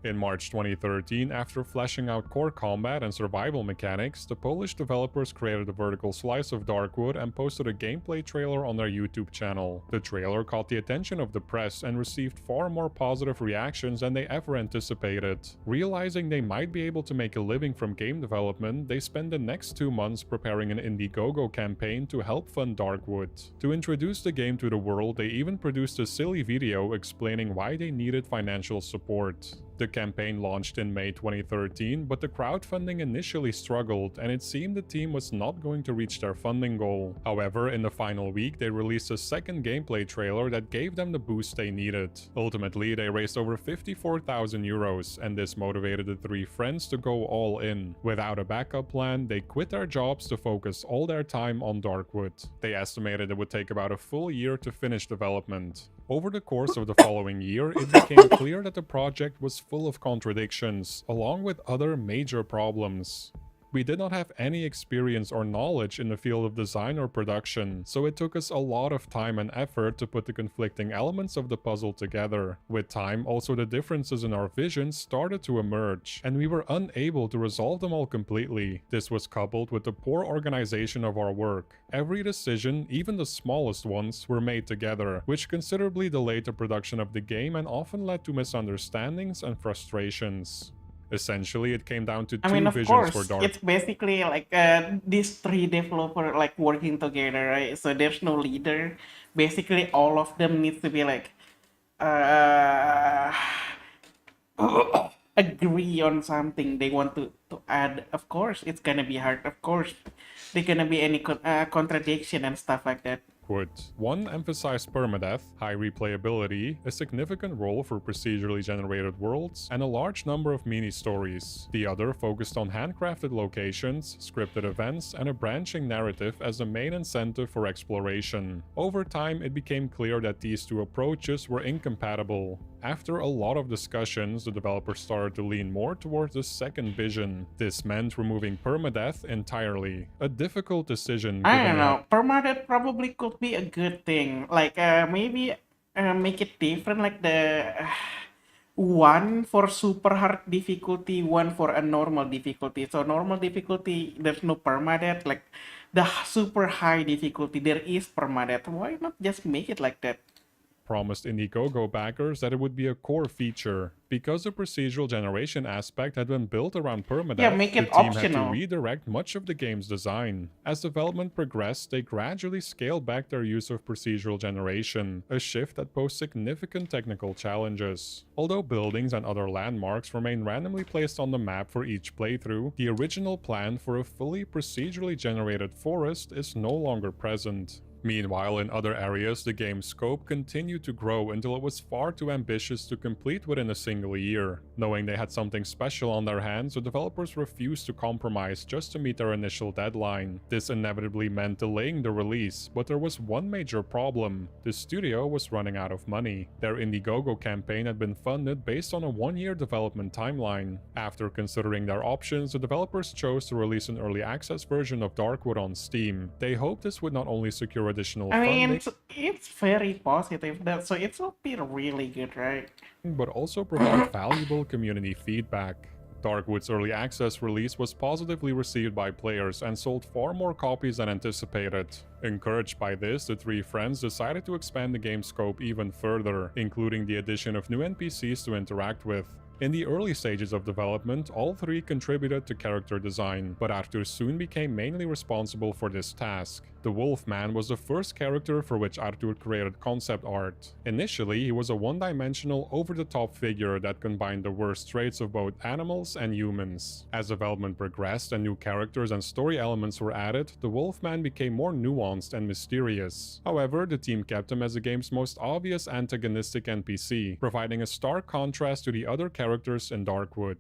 Speaker 22: In March 2013, after fleshing out core combat and survival mechanics, the Polish developers created a vertical slice of Darkwood and posted a gameplay trailer on their YouTube channel. The trailer caught the attention of the press and received far more positive reactions than they ever anticipated. Realizing they might be able to make a living from game development, they spent the next 2 months preparing an Indiegogo campaign to help fund Darkwood. To introduce the game to the world, they even produced a silly video explaining why they needed financial support. The campaign launched in May 2013, but the crowdfunding initially struggled, and it seemed the team was not going to reach their funding goal. However, in the final week, they released a second gameplay trailer that gave them the boost they needed. Ultimately, they raised over 54,000 euros, and this motivated the three friends to go all in. Without a backup plan, they quit their jobs to focus all their time on Darkwood. They estimated it would take about a full year to finish development. Over the course of the following year, it became clear that the project was full of contradictions, along with other major problems. We did not have any experience or knowledge in the field of design or production, so it took us a lot of time and effort to put the conflicting elements of the puzzle together. With time, also the differences in our visions started to emerge, and we were unable to resolve them all completely. This was coupled with the poor organization of our work. Every decision, even the smallest ones, were made together, which considerably delayed the production of the game and often led to misunderstandings and frustrations. Essentially, it came down to two visions for Dark.
Speaker 1: It's basically like these three developers like working together, right? So there's no leader. Basically, all of them needs to be like agree on something they want to add. Of course, it's gonna be hard. Of course, there's gonna be any contradiction and stuff like that.
Speaker 22: One emphasized permadeath, high replayability, a significant role for procedurally generated worlds, and a large number of mini-stories. The other focused on handcrafted locations, scripted events, and a branching narrative as the main incentive for exploration. Over time, it became clear that these two approaches were incompatible. After a lot of discussions, the developers started to lean more towards the second vision. This meant removing permadeath entirely. A difficult decision.
Speaker 1: I don't know. Permadeath probably could be a good thing. Like maybe make it different. Like the one for super hard difficulty, one for a normal difficulty. So normal difficulty, there's no permadeath. Like the super high difficulty, there is permadeath. Why not just make it like that?
Speaker 22: promised Indiegogo backers that it would be a core feature. Because the procedural generation aspect had been built around permadeath,
Speaker 1: Yeah, make
Speaker 22: the
Speaker 1: it
Speaker 22: team had to
Speaker 1: optional.
Speaker 22: redirect much of the game's design. As development progressed, they gradually scaled back their use of procedural generation, a shift that posed significant technical challenges. Although buildings and other landmarks remain randomly placed on the map for each playthrough, the original plan for a fully procedurally generated forest is no longer present. Meanwhile, in other areas, the game's scope continued to grow until it was far too ambitious to complete within a single year. Knowing they had something special on their hands, the developers refused to compromise just to meet their initial deadline. This inevitably meant delaying the release, but there was one major problem. The studio was running out of money. Their Indiegogo campaign had been funded based on a one-year development timeline. After considering their options, the developers chose to release an early access version of Darkwood on Steam. They hoped this would not only secure additional
Speaker 1: I mean,
Speaker 22: funding,
Speaker 1: it's very positive, that so it will be really good, right?
Speaker 22: but also provide valuable community feedback. Darkwood's early access release was positively received by players and sold far more copies than anticipated. Encouraged by this, the three friends decided to expand the game's scope even further, including the addition of new NPCs to interact with. In the early stages of development, all three contributed to character design, but Arthur soon became mainly responsible for this task. The Wolfman was the first character for which Arthur created concept art. Initially, he was a one-dimensional, over-the-top figure that combined the worst traits of both animals and humans. As development progressed and new characters and story elements were added, the Wolfman became more nuanced and mysterious. However, the team kept him as the game's most obvious antagonistic NPC, providing a stark contrast to the other characters in Darkwood.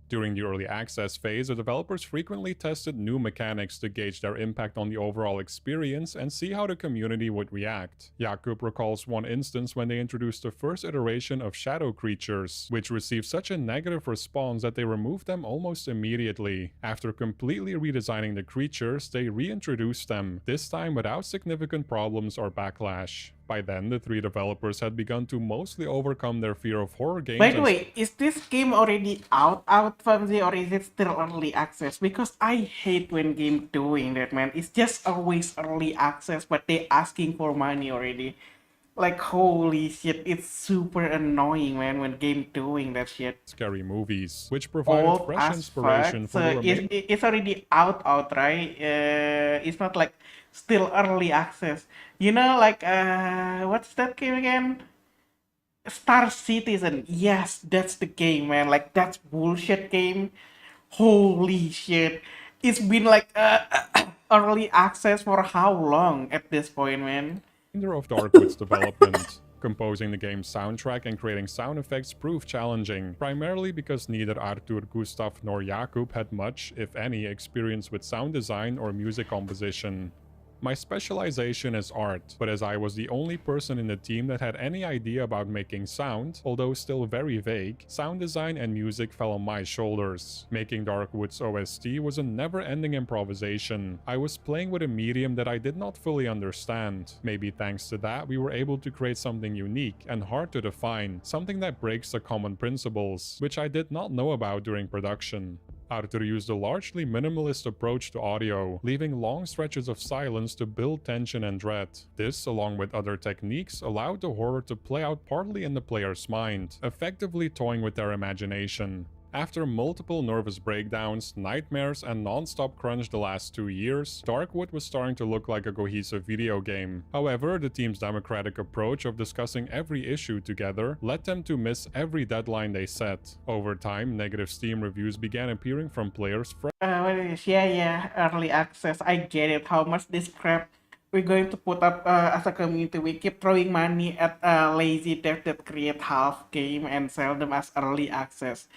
Speaker 22: During the early access phase, the developers frequently tested new mechanics to gauge their impact on the overall experience and see how the community would react. Jakub recalls one instance when they introduced the first iteration of shadow creatures, which received such a negative response that they removed them almost immediately. After completely redesigning the creatures, they reintroduced them, this time without significant problems or backlash. By then, the three developers had begun to mostly overcome their fear of horror games.
Speaker 1: By the way, is this game already out Famzy, or is it still early access? Because I hate when game doing that, man. It's just always early access, but they asking for money already. Like, holy shit, it's super annoying, man, when game doing that shit.
Speaker 22: Scary movies, which provided
Speaker 1: Old
Speaker 22: fresh
Speaker 1: as
Speaker 22: inspiration
Speaker 1: fuck.
Speaker 22: for
Speaker 1: So
Speaker 22: the remaining.
Speaker 1: it's already out, right? It's not like still early access. You know, like, what's that game again? Star Citizen. Yes, that's the game, man. Like, that's bullshit game. Holy shit. It's been like early access for how long at this point, man?
Speaker 22: Of Darkwood's development. Composing the game's soundtrack and creating sound effects proved challenging, primarily because neither Arthur, Gustav, nor Jakub had much, if any, experience with sound design or music composition. My specialization is art, but as I was the only person in the team that had any idea about making sound, although still very vague, sound design and music fell on my shoulders. Making Darkwood's OST was a never-ending improvisation. I was playing with a medium that I did not fully understand. Maybe thanks to that, we were able to create something unique and hard to define, something that breaks the common principles, which I did not know about during production. Arthur used a largely minimalist approach to audio, leaving long stretches of silence to build tension and dread. This, along with other techniques, allowed the horror to play out partly in the player's mind, effectively toying with their imagination. After multiple nervous breakdowns, nightmares, and non-stop crunch the last 2 years, Darkwood was starting to look like a cohesive video game. However, the team's democratic approach of discussing every issue together led them to miss every deadline they set. Over time, negative Steam reviews began appearing from players.
Speaker 1: Yeah, early access. I get it. How much this crap we're going to put up as a community. We keep throwing money at lazy devs that create half game and sell them as early access.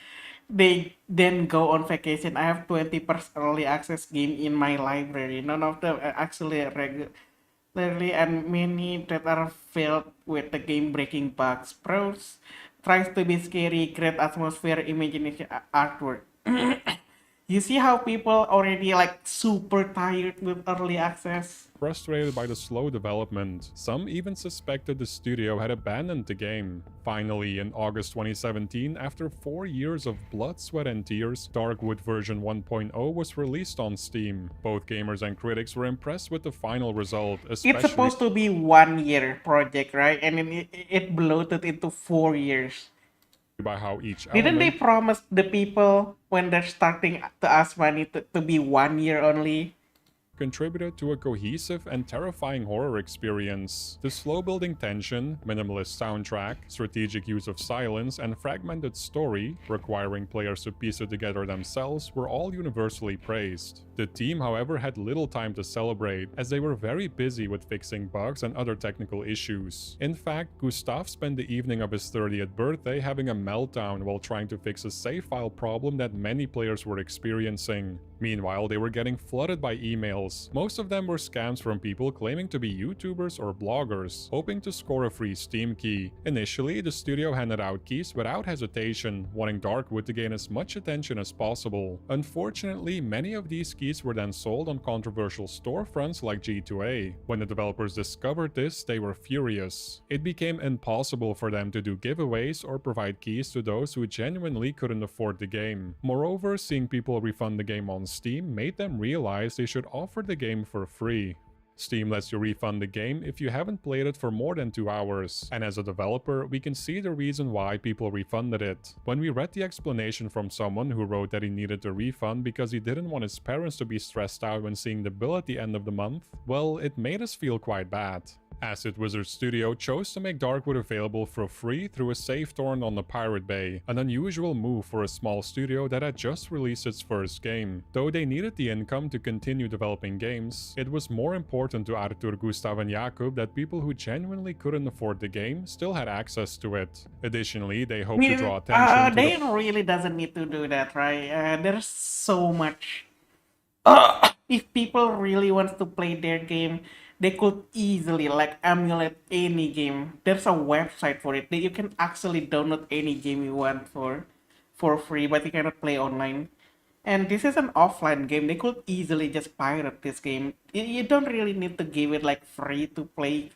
Speaker 1: They then go on vacation. I have 20% early access game in my library. None of them are actually regularly, and many that are filled with the game-breaking bugs. Pros tries to be scary, great atmosphere, imagination, artwork. You see how people already like super tired with early access?
Speaker 22: Frustrated by the slow development, some even suspected the studio had abandoned the game. Finally, in August 2017, after 4 years of blood, sweat and tears, Darkwood version 1.0 was released on Steam. Both gamers and critics were impressed with the final result, especially—
Speaker 1: It's supposed to be 1 year project, right? And then it bloated into 4 years.
Speaker 22: by how each
Speaker 1: Didn't they
Speaker 22: element
Speaker 1: promise the people when they're starting to ask money to be 1 year only?
Speaker 22: contributed to a cohesive and terrifying horror experience. The slow-building tension, minimalist soundtrack, strategic use of silence, and fragmented story, requiring players to piece it together themselves, were all universally praised. The team, however, had little time to celebrate, as they were very busy with fixing bugs and other technical issues. In fact, Gustav spent the evening of his 30th birthday having a meltdown while trying to fix a save file problem that many players were experiencing. Meanwhile, they were getting flooded by emails. Most of them were scams from people claiming to be YouTubers or bloggers, hoping to score a free Steam key. Initially, the studio handed out keys without hesitation, wanting Darkwood to gain as much attention as possible. Unfortunately, many of these keys were then sold on controversial storefronts like G2A. When the developers discovered this, they were furious. It became impossible for them to do giveaways or provide keys to those who genuinely couldn't afford the game. Moreover, seeing people refund the game on Steam made them realize they should offer the game for free. Steam lets you refund the game if you haven't played it for more than 2 hours, and as a developer, we can see the reason why people refunded it. When we read the explanation from someone who wrote that he needed a refund because he didn't want his parents to be stressed out when seeing the bill at the end of the month, well, it made us feel quite bad. Acid Wizard Studio chose to make Darkwood available for free through a save torrent on the Pirate Bay, an unusual move for a small studio that had just released its first game. Though they needed the income to continue developing games, it was more important to Arthur, Gustav and Jakub that people who genuinely couldn't afford the game still had access to it. Additionally, they hoped to draw attention to
Speaker 1: They really doesn't need to do that, right? There's so much. If people really want to play their game, they could easily like emulate any game. There's a website for it that you can actually download any game you want for free, but you cannot play online. And this is an offline game. They could easily just pirate this game. You don't really need to give it like free to play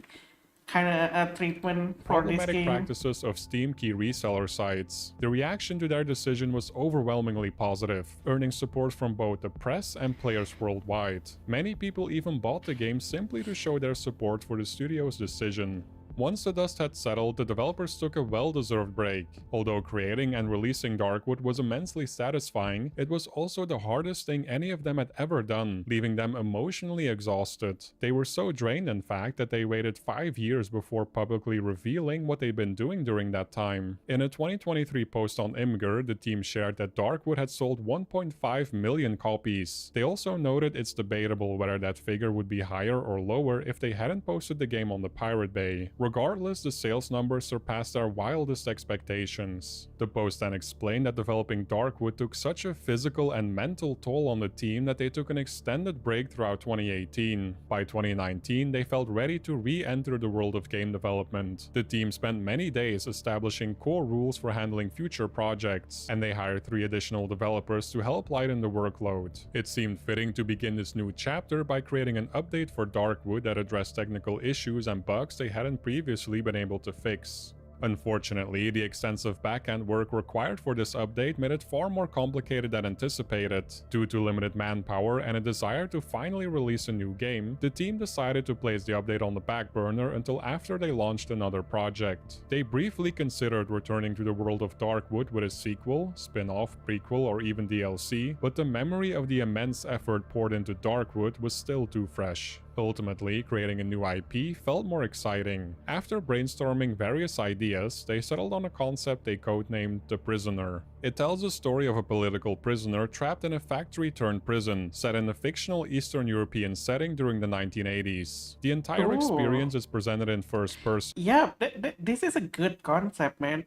Speaker 1: kind of a treatment for this
Speaker 22: problematic
Speaker 1: game.
Speaker 22: practices of Steam key reseller sites. The reaction to their decision was overwhelmingly positive, earning support from both the press and players worldwide. Many people even bought the game simply to show their support for the studio's decision. Once the dust had settled, the developers took a well-deserved break. Although creating and releasing Darkwood was immensely satisfying, it was also the hardest thing any of them had ever done, leaving them emotionally exhausted. They were so drained, in fact, that they waited 5 years before publicly revealing what they'd been doing during that time. In a 2023 post on Imgur, the team shared that Darkwood had sold 1.5 million copies. They also noted it's debatable whether that figure would be higher or lower if they hadn't posted the game on the Pirate Bay. Regardless, the sales numbers surpassed their wildest expectations. The post then explained that developing Darkwood took such a physical and mental toll on the team that they took an extended break throughout 2018. By 2019, they felt ready to re-enter the world of game development. The team spent many days establishing core rules for handling future projects, and they hired 3 additional developers to help lighten the workload. It seemed fitting to begin this new chapter by creating an update for Darkwood that addressed technical issues and bugs they hadn't previously been able to fix. Unfortunately, the extensive backend work required for this update made it far more complicated than anticipated. Due to limited manpower and a desire to finally release a new game, the team decided to place the update on the back burner until after they launched another project. They briefly considered returning to the world of Darkwood with a sequel, spin-off, prequel, or even DLC, but the memory of the immense effort poured into Darkwood was still too fresh. Ultimately, creating a new IP felt more exciting. After brainstorming various ideas, they settled on a concept they codenamed The Prisoner. It tells the story of a political prisoner trapped in a factory-turned-prison, set in a fictional Eastern European setting during the 1980s. The entire experience is presented in first person.
Speaker 1: Yeah, this is a good concept, man.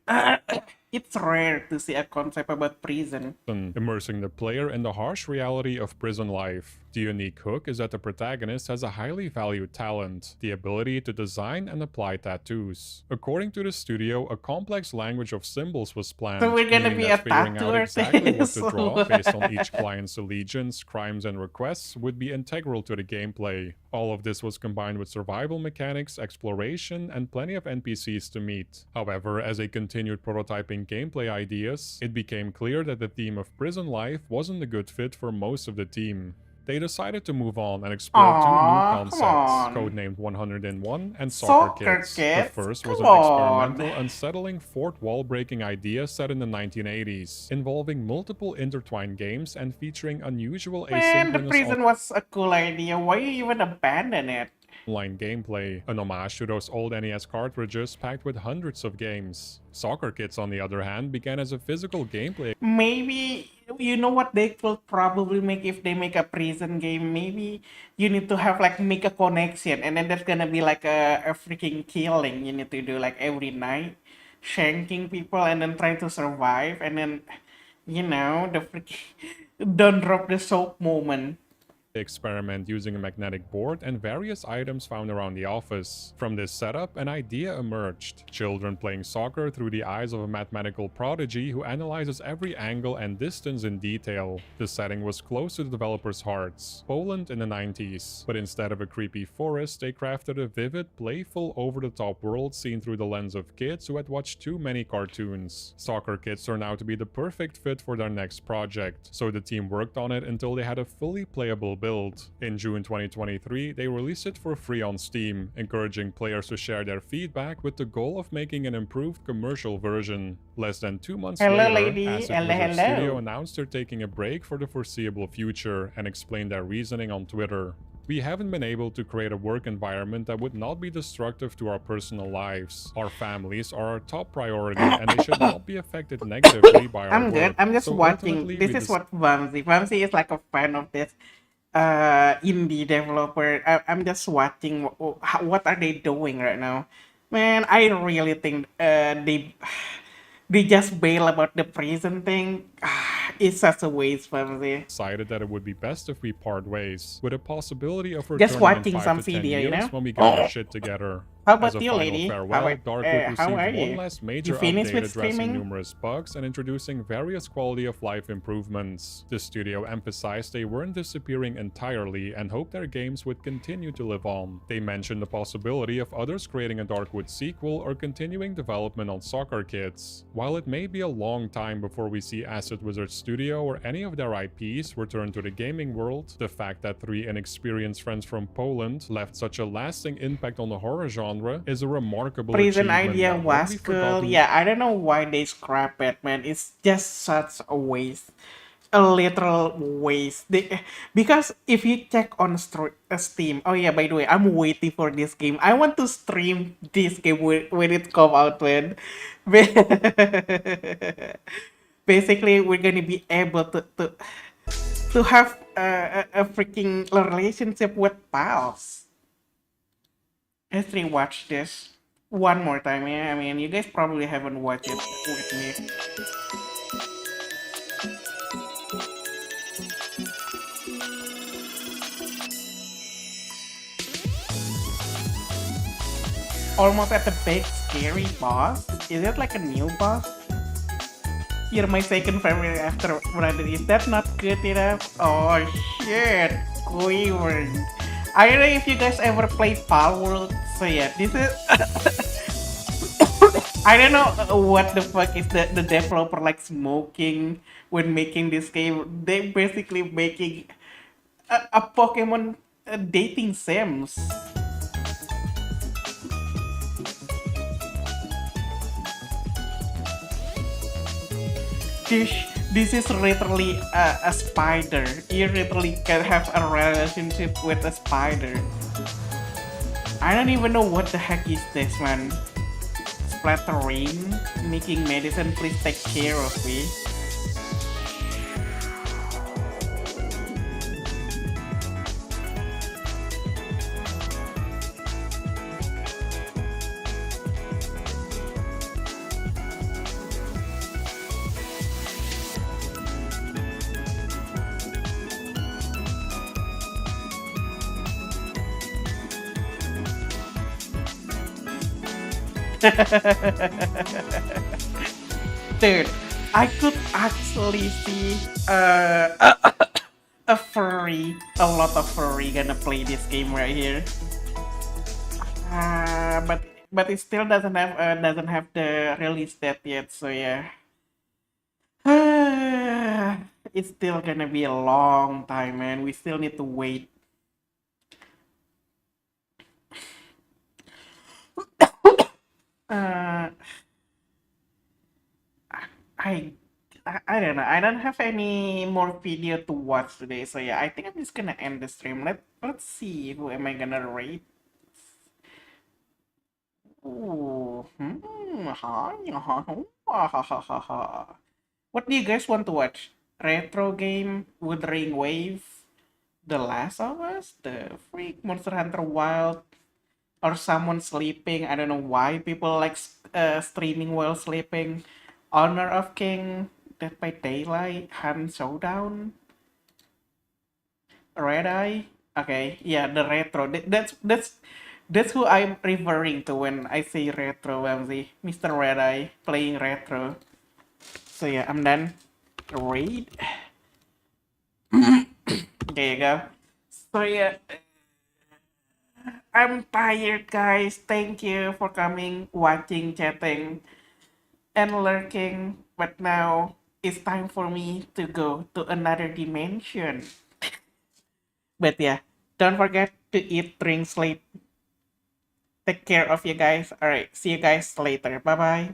Speaker 1: it's rare to see a concept about prison.
Speaker 22: Immersing the player in the harsh reality of prison life. The unique hook is that the protagonist has a highly valued talent, the ability to design and apply tattoos. According to the studio, a complex language of symbols was planned,
Speaker 1: So we're gonna
Speaker 22: meaning
Speaker 1: be
Speaker 22: that
Speaker 1: a
Speaker 22: figuring out
Speaker 1: tattoo
Speaker 22: exactly what
Speaker 1: artist.
Speaker 22: to draw based on each client's allegiance, crimes, and requests would be integral to the gameplay. All of this was combined with survival mechanics, exploration, and plenty of NPCs to meet. However, as they continued prototyping gameplay ideas, it became clear that the theme of prison life wasn't a good fit for most of the team. They decided to move on and explore two new
Speaker 1: Aw, come
Speaker 22: concepts,
Speaker 1: on.
Speaker 22: codenamed 101 and Soccer Kids. The
Speaker 1: Kids?
Speaker 22: first was
Speaker 1: Come
Speaker 22: an
Speaker 1: on.
Speaker 22: experimental, unsettling fourth wall-breaking idea set in the 1980s, involving multiple intertwined games and featuring unusual
Speaker 1: Man, the
Speaker 22: asynchronous
Speaker 1: prison was a cool idea. Why you even abandon it?
Speaker 22: online gameplay, an homage to those old NES cartridges packed with hundreds of games. Soccer Kids, on the other hand, began as a physical gameplay
Speaker 1: Maybe, you know what they could probably make if they make a prison game? Maybe you need to have like make a connection, and then there's gonna be like a freaking killing you need to do like every night, shanking people and then trying to survive, and then, you know, the freaking don't drop the soap moment.
Speaker 22: experiment using a magnetic board and various items found around the office. From this setup, an idea emerged. Children playing soccer through the eyes of a mathematical prodigy who analyzes every angle and distance in detail. The setting was close to the developers' hearts, Poland in the 90s, but instead of a creepy forest, they crafted a vivid, playful, over-the-top world seen through the lens of kids who had watched too many cartoons. Soccer Kids turned out to be the perfect fit for their next project, so the team worked on it until they had a fully playable build. In June 2023, they released it for free on Steam, encouraging players to share their feedback with the goal of making an improved commercial version. Less than 2 months later, Acid Wizard Studio announced they're taking a break for the foreseeable future and explained their reasoning on Twitter. We haven't been able to create a work environment that would not be destructive to our personal lives. Our families are our top priority and they should not be affected negatively by our
Speaker 1: I'm
Speaker 22: work.
Speaker 1: good. I'm just
Speaker 22: So
Speaker 1: watching.
Speaker 22: ultimately,
Speaker 1: This
Speaker 22: we
Speaker 1: is what Vamsi is like a fan of this indie developer. I'm just watching what are they doing right now. Man, I really think they just bail about the prison thing. It's such a waste, Vamsi.
Speaker 22: decided that it would be best if we part ways, with a possibility of
Speaker 1: Just
Speaker 22: returning
Speaker 1: watching
Speaker 22: in 5
Speaker 1: some
Speaker 22: to 10
Speaker 1: video, you
Speaker 22: years
Speaker 1: know?
Speaker 22: when we get our shit together.
Speaker 1: How about
Speaker 22: As a
Speaker 1: you,
Speaker 22: final
Speaker 1: lady?
Speaker 22: farewell,
Speaker 1: How
Speaker 22: Darkwood
Speaker 1: are
Speaker 22: received
Speaker 1: you?
Speaker 22: one last major
Speaker 1: You finished
Speaker 22: update
Speaker 1: with
Speaker 22: addressing
Speaker 1: streaming?
Speaker 22: numerous bugs and introducing various quality of life improvements. The studio emphasized they weren't disappearing entirely and hoped their games would continue to live on. They mentioned the possibility of others creating a Darkwood sequel or continuing development on Soccer Kids. While it may be a long time before we see Acid Wizard Studio or any of their IPs return to the gaming world, the fact that 3 inexperienced friends from Poland left such a lasting impact on the horror genre is a remarkable
Speaker 1: Prison
Speaker 22: achievement
Speaker 1: idea
Speaker 22: that won't
Speaker 1: was
Speaker 22: be
Speaker 1: cool.
Speaker 22: forgotten.
Speaker 1: Yeah, I don't know why they scrap it, man. It's just such a waste. A literal waste. Because if you check on Steam, oh yeah, by the way, I'm waiting for this game. I want to stream this game when it come out, man. Basically, we're gonna be able to have a freaking relationship with pals. Let's rewatch this one more time. Yeah, I mean, you guys probably haven't watched it with me. Almost at the big scary boss. Is it like a new boss? You're my second favorite after brother. Is that not good enough? Oh shit, quivering. I don't know if you guys ever played Pal World. So yeah, this is. I don't know what the fuck is the developer like smoking when making this game. They basically making a Pokemon dating sims. This is literally a spider. You literally can have a relationship with a spider. I don't even know what the heck is this, man. Splattering, making medicine, please take care of me. Dude, I could actually see a furry, a lot of furry gonna play this game right here. But it still doesn't have the release date yet, so yeah. It's still gonna be a long time, man. We still need to wait. Uh, I I don't know. I don't have any more video to watch today, so yeah, I think I'm just gonna end the stream. Let's see who am I gonna rate. Ooh, What do you guys want to watch? Retro game, Wuthering Wave, The Last of Us, The Freak, Monster Hunter Wild, or someone sleeping? I don't know why people like streaming while sleeping. Honor of King, Dead by Daylight, Hunt Showdown, Red Eye. Okay, yeah, the retro. That's who I'm referring to when I say retro, Wamsy. Mr. Red Eye playing retro. So yeah, I'm done. Raid. There you go. So yeah, I'm tired, guys. Thank you for coming, watching, chatting, and lurking. But now it's time for me to go to another dimension. But yeah, don't forget to eat, drink, sleep. Take care of you guys. Alright, see you guys later. Bye bye.